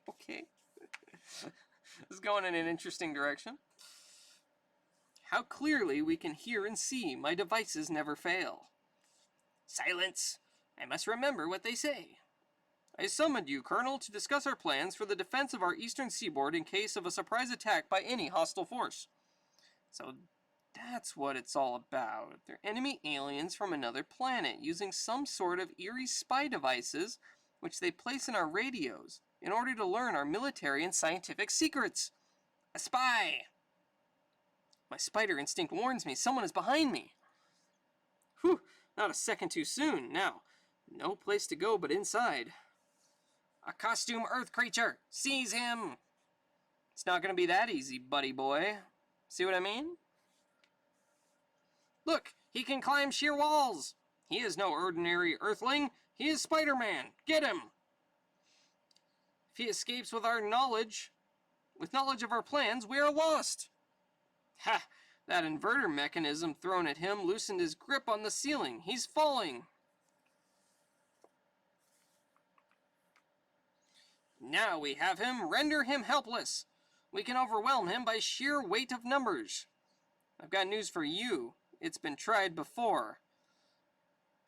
Okay. This is going in an interesting direction. how clearly we can hear and see. My devices never fail. Silence! I must remember what they say. I summoned you, Colonel, to discuss our plans for the defense of our eastern seaboard in case of a surprise attack by any hostile force. So that's what it's all about. They're enemy aliens from another planet using some sort of eerie spy devices which they place in our radios in order to learn our military and scientific secrets. A spy! My spider instinct warns me someone is behind me. Whew, not a second too soon. Now, no place to go but inside. A costume earth creature! Seize him! It's not gonna be that easy, buddy boy. See what I mean? Look, he can climb sheer walls! He is no ordinary earthling. He is Spider-Man. Get him! If he escapes with knowledge of our plans, we are lost! Ha! That inverter mechanism thrown at him loosened his grip on the ceiling. He's falling! Now we have him. Render him helpless. We can overwhelm him by sheer weight of numbers. I've got news for you. It's been tried before.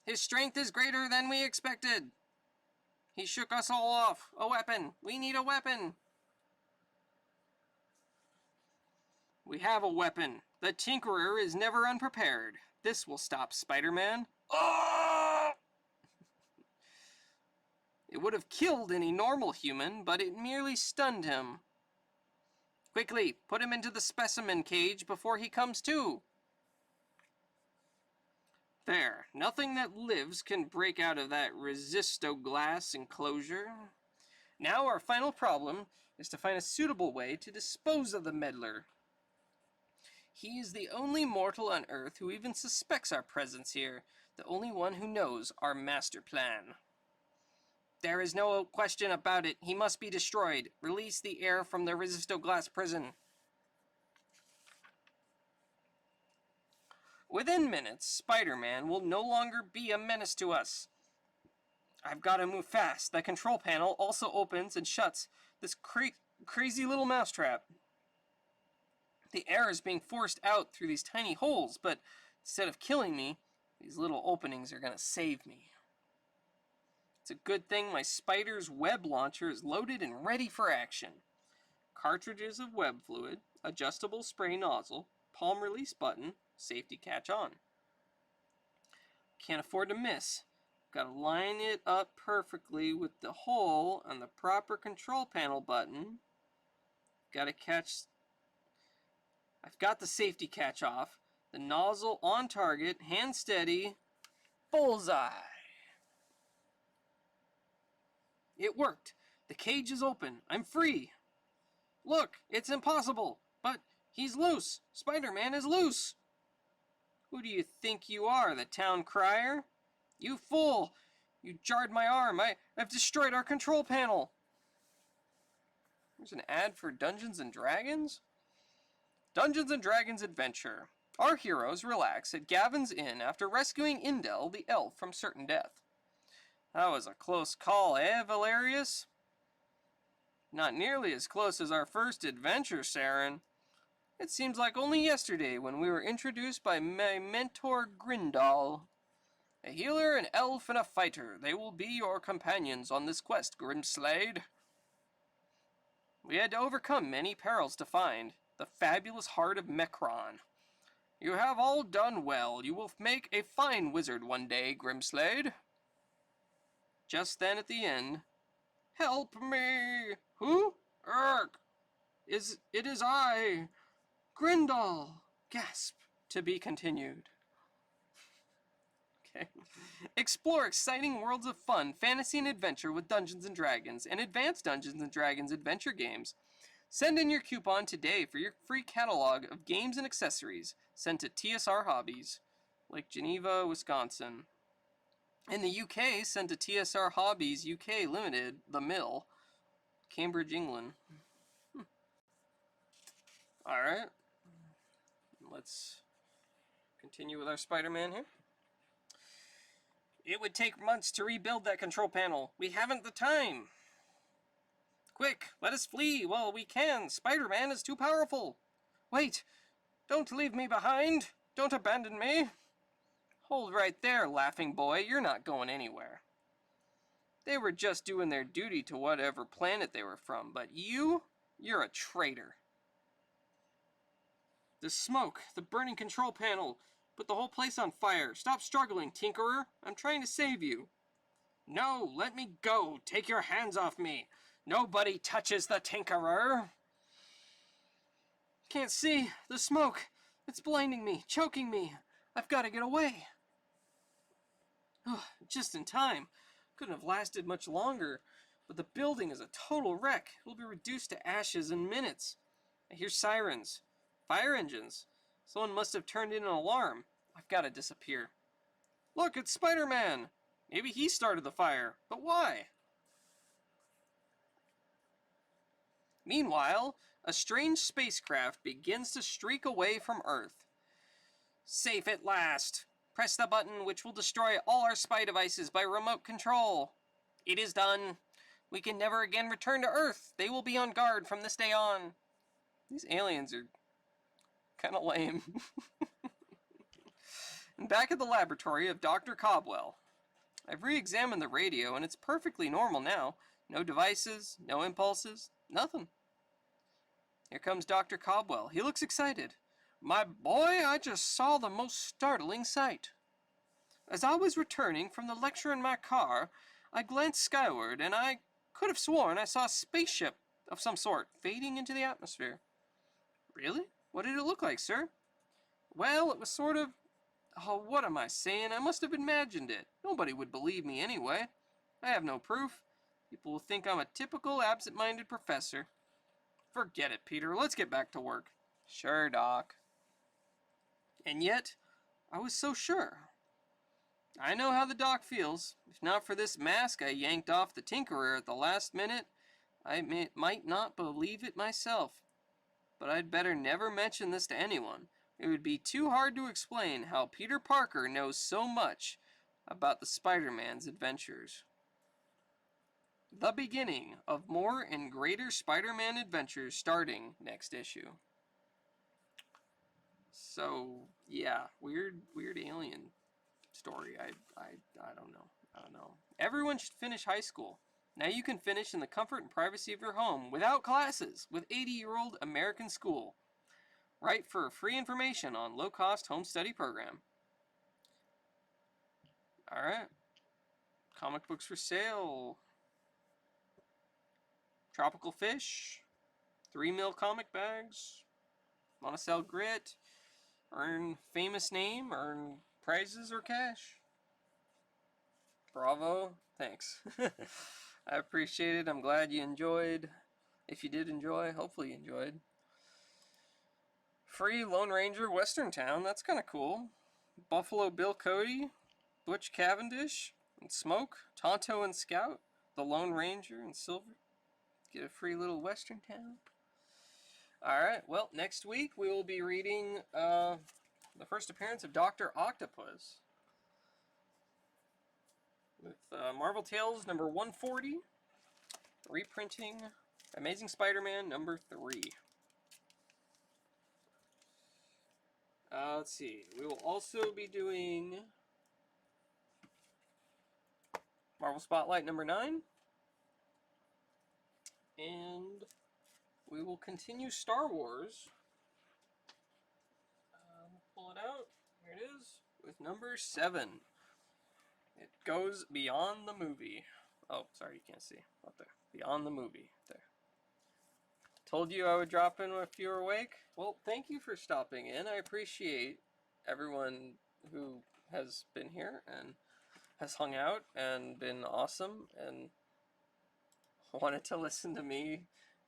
His strength is greater than we expected. He shook us all off. A weapon. We need a weapon. We have a weapon. The Tinkerer is never unprepared. This will stop Spider-Man. Oh! It would have killed any normal human, but it merely stunned him. Quickly, put him into the specimen cage before he comes to. There, nothing that lives can break out of that resistoglass enclosure. Now our final problem is to find a suitable way to dispose of the meddler. He is the only mortal on Earth who even suspects our presence here, the only one who knows our master plan. There is no question about it. He must be destroyed. Release the air from the resistoglass prison. Within minutes, Spider-Man will no longer be a menace to us. I've got to move fast. That control panel also opens and shuts this crazy little mousetrap. The air is being forced out through these tiny holes, but instead of killing me, these little openings are going to save me. It's a good thing my Spider's web launcher is loaded and ready for action. Cartridges of web fluid, adjustable spray nozzle, palm release button, safety catch on. Can't afford to miss. Gotta line it up perfectly with the hole on the proper control panel button. Gotta catch... I've got the safety catch off. The nozzle on target, hand steady, bullseye. It worked. The cage is open. I'm free. Look, it's impossible, but he's loose. Spider-Man is loose. Who do you think you are, the town crier? You fool! You jarred my arm. I've destroyed our control panel. There's an ad for Dungeons & Dragons? Dungeons & Dragons Adventure. Our heroes relax at Gavin's Inn after rescuing Indel, the elf, from certain death. That was a close call, eh, Valerius? Not nearly as close as our first adventure, Saren. It seems like only yesterday when we were introduced by my mentor Grindal. A healer, an elf, and a fighter. They will be your companions on this quest, Grimslade. We had to overcome many perils to find the fabulous heart of Mekron. You have all done well. You will make a fine wizard one day, Grimslade. Just then at the end, help me! Who? Urk! It is I, Grindal! Gasp. To be continued. Okay. Explore exciting worlds of fun, fantasy, and adventure with Dungeons & Dragons and advanced Dungeons & Dragons adventure games. Send in your coupon today for your free catalog of games and accessories sent to TSR Hobbies, Lake Geneva, Wisconsin. In the UK, sent to TSR Hobbies UK Limited, The Mill, Cambridge, England. Alright. Let's continue with our Spider-Man here. It would take months to rebuild that control panel. We haven't the time. Quick, let us flee while we can. Spider-Man is too powerful. Wait, Don't leave me behind! Don't abandon me! Hold right there, laughing boy. You're not going anywhere. They were just doing their duty to whatever planet they were from, but you're a traitor. The smoke, the burning control panel, put the whole place on fire. Stop struggling, Tinkerer. I'm trying to save you. No, let me go. Take your hands off me. Nobody touches the Tinkerer. Can't see. The smoke. It's blinding me, choking me. I've got to get away. Oh, just in time. Couldn't have lasted much longer. But the building is a total wreck. It'll be reduced to ashes in minutes. I hear sirens. Fire engines. Someone must have turned in an alarm. I've got to disappear. Look, it's Spider-Man. Maybe he started the fire. But why? Meanwhile, a strange spacecraft begins to streak away from Earth. Safe at last. Press the button which will destroy all our spy devices by remote control. It is done. We can never again return to Earth. They will be on guard from this day on. These aliens are kind of lame. And back at the laboratory of Dr. Cobwell. I've re-examined the radio and it's perfectly normal now. No devices, no impulses, nothing. Here comes Dr. Cobwell. He looks excited. My boy, I just saw the most startling sight. As I was returning from the lecture in my car, I glanced skyward and I could have sworn I saw a spaceship of some sort fading into the atmosphere. Really? What did it look like, sir? Well, it was sort of... Oh, what am I saying? I must have imagined it. Nobody would believe me anyway. I have no proof. People will think I'm a typical absent-minded professor. Forget it, Peter. Let's get back to work. Sure, Doc. And yet, I was so sure. I know how the doc feels. If not for this mask I yanked off the Tinkerer at the last minute, I might not believe it myself. But I'd better never mention this to anyone. It would be too hard to explain how Peter Parker knows so much about the Spider-Man's adventures. The beginning of more and greater Spider-Man adventures starting next issue. So, yeah, weird alien story. I don't know. Everyone should finish high school. Now you can finish in the comfort and privacy of your home without classes with 80-year-old American School. Write for free information on low-cost home study program. Alright. Comic books for sale. Tropical fish. 3 mil comic bags. Want to sell grit. Earn famous name. Earn prizes or cash. Bravo. Thanks. I appreciate it. I'm glad you enjoyed. If you did enjoy, hopefully you enjoyed. Free Lone Ranger Western Town, that's kind of cool. Buffalo Bill Cody, Butch Cavendish, and Smoke, Tonto and Scout, the Lone Ranger and Silver. Get a free little Western Town. Alright, well, next week we will be reading the first appearance of Dr. Octopus. With Marvel Tales number 140, reprinting Amazing Spider-Man number 3. Let's see. We will also be doing Marvel Spotlight number 9. And we will continue Star Wars. Pull it out. Here it is. With number 7. It goes beyond the movie. Oh, sorry, you can't see. Up there. Beyond the movie. There. Told you I would drop in if you were awake. Well, thank you for stopping in. I appreciate everyone who has been here and has hung out and been awesome and wanted to listen to me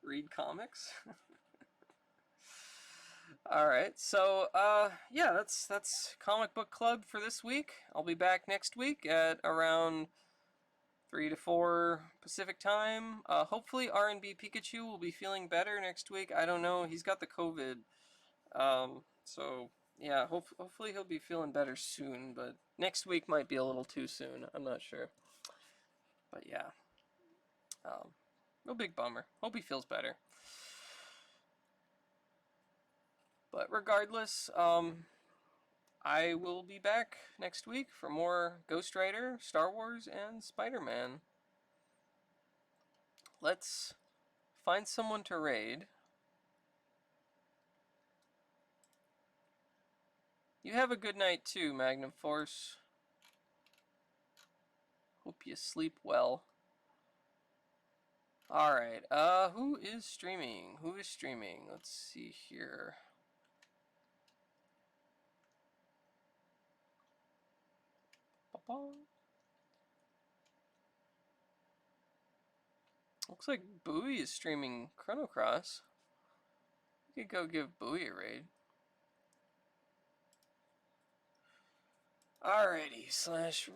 read comics. Alright, so, yeah, that's Comic Book Club for this week. I'll be back next week at around 3 to 4 Pacific time. Hopefully R&B Pikachu will be feeling better next week. I don't know, he's got the COVID. So, yeah, hopefully he'll be feeling better soon, but next week might be a little too soon. I'm not sure. But, yeah. No big bummer. Hope he feels better. But regardless, I will be back next week for more Ghost Rider, Star Wars, and Spider-Man. Let's find someone to raid. You have a good night too, Magnum Force. Hope you sleep well. Alright, who is streaming? Who is streaming? Let's see here. Looks like Bowie is streaming Chrono Cross. We could go give Bowie a raid. Alrighty,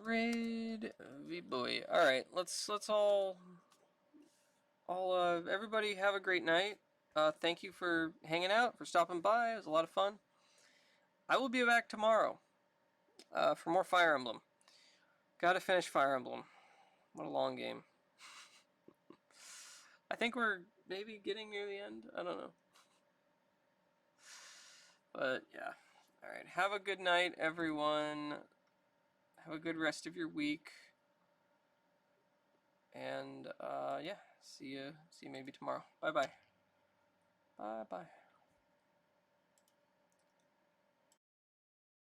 /raid vBowie. Alright, let's all everybody have a great night. Thank you for hanging out, for stopping by. It was a lot of fun. I will be back tomorrow for more Fire Emblem. Gotta finish Fire Emblem. What a long game. I think we're maybe getting near the end. I don't know. But yeah. Alright, have a good night, everyone. Have a good rest of your week. And yeah, see you maybe tomorrow. Bye-bye. Bye-bye.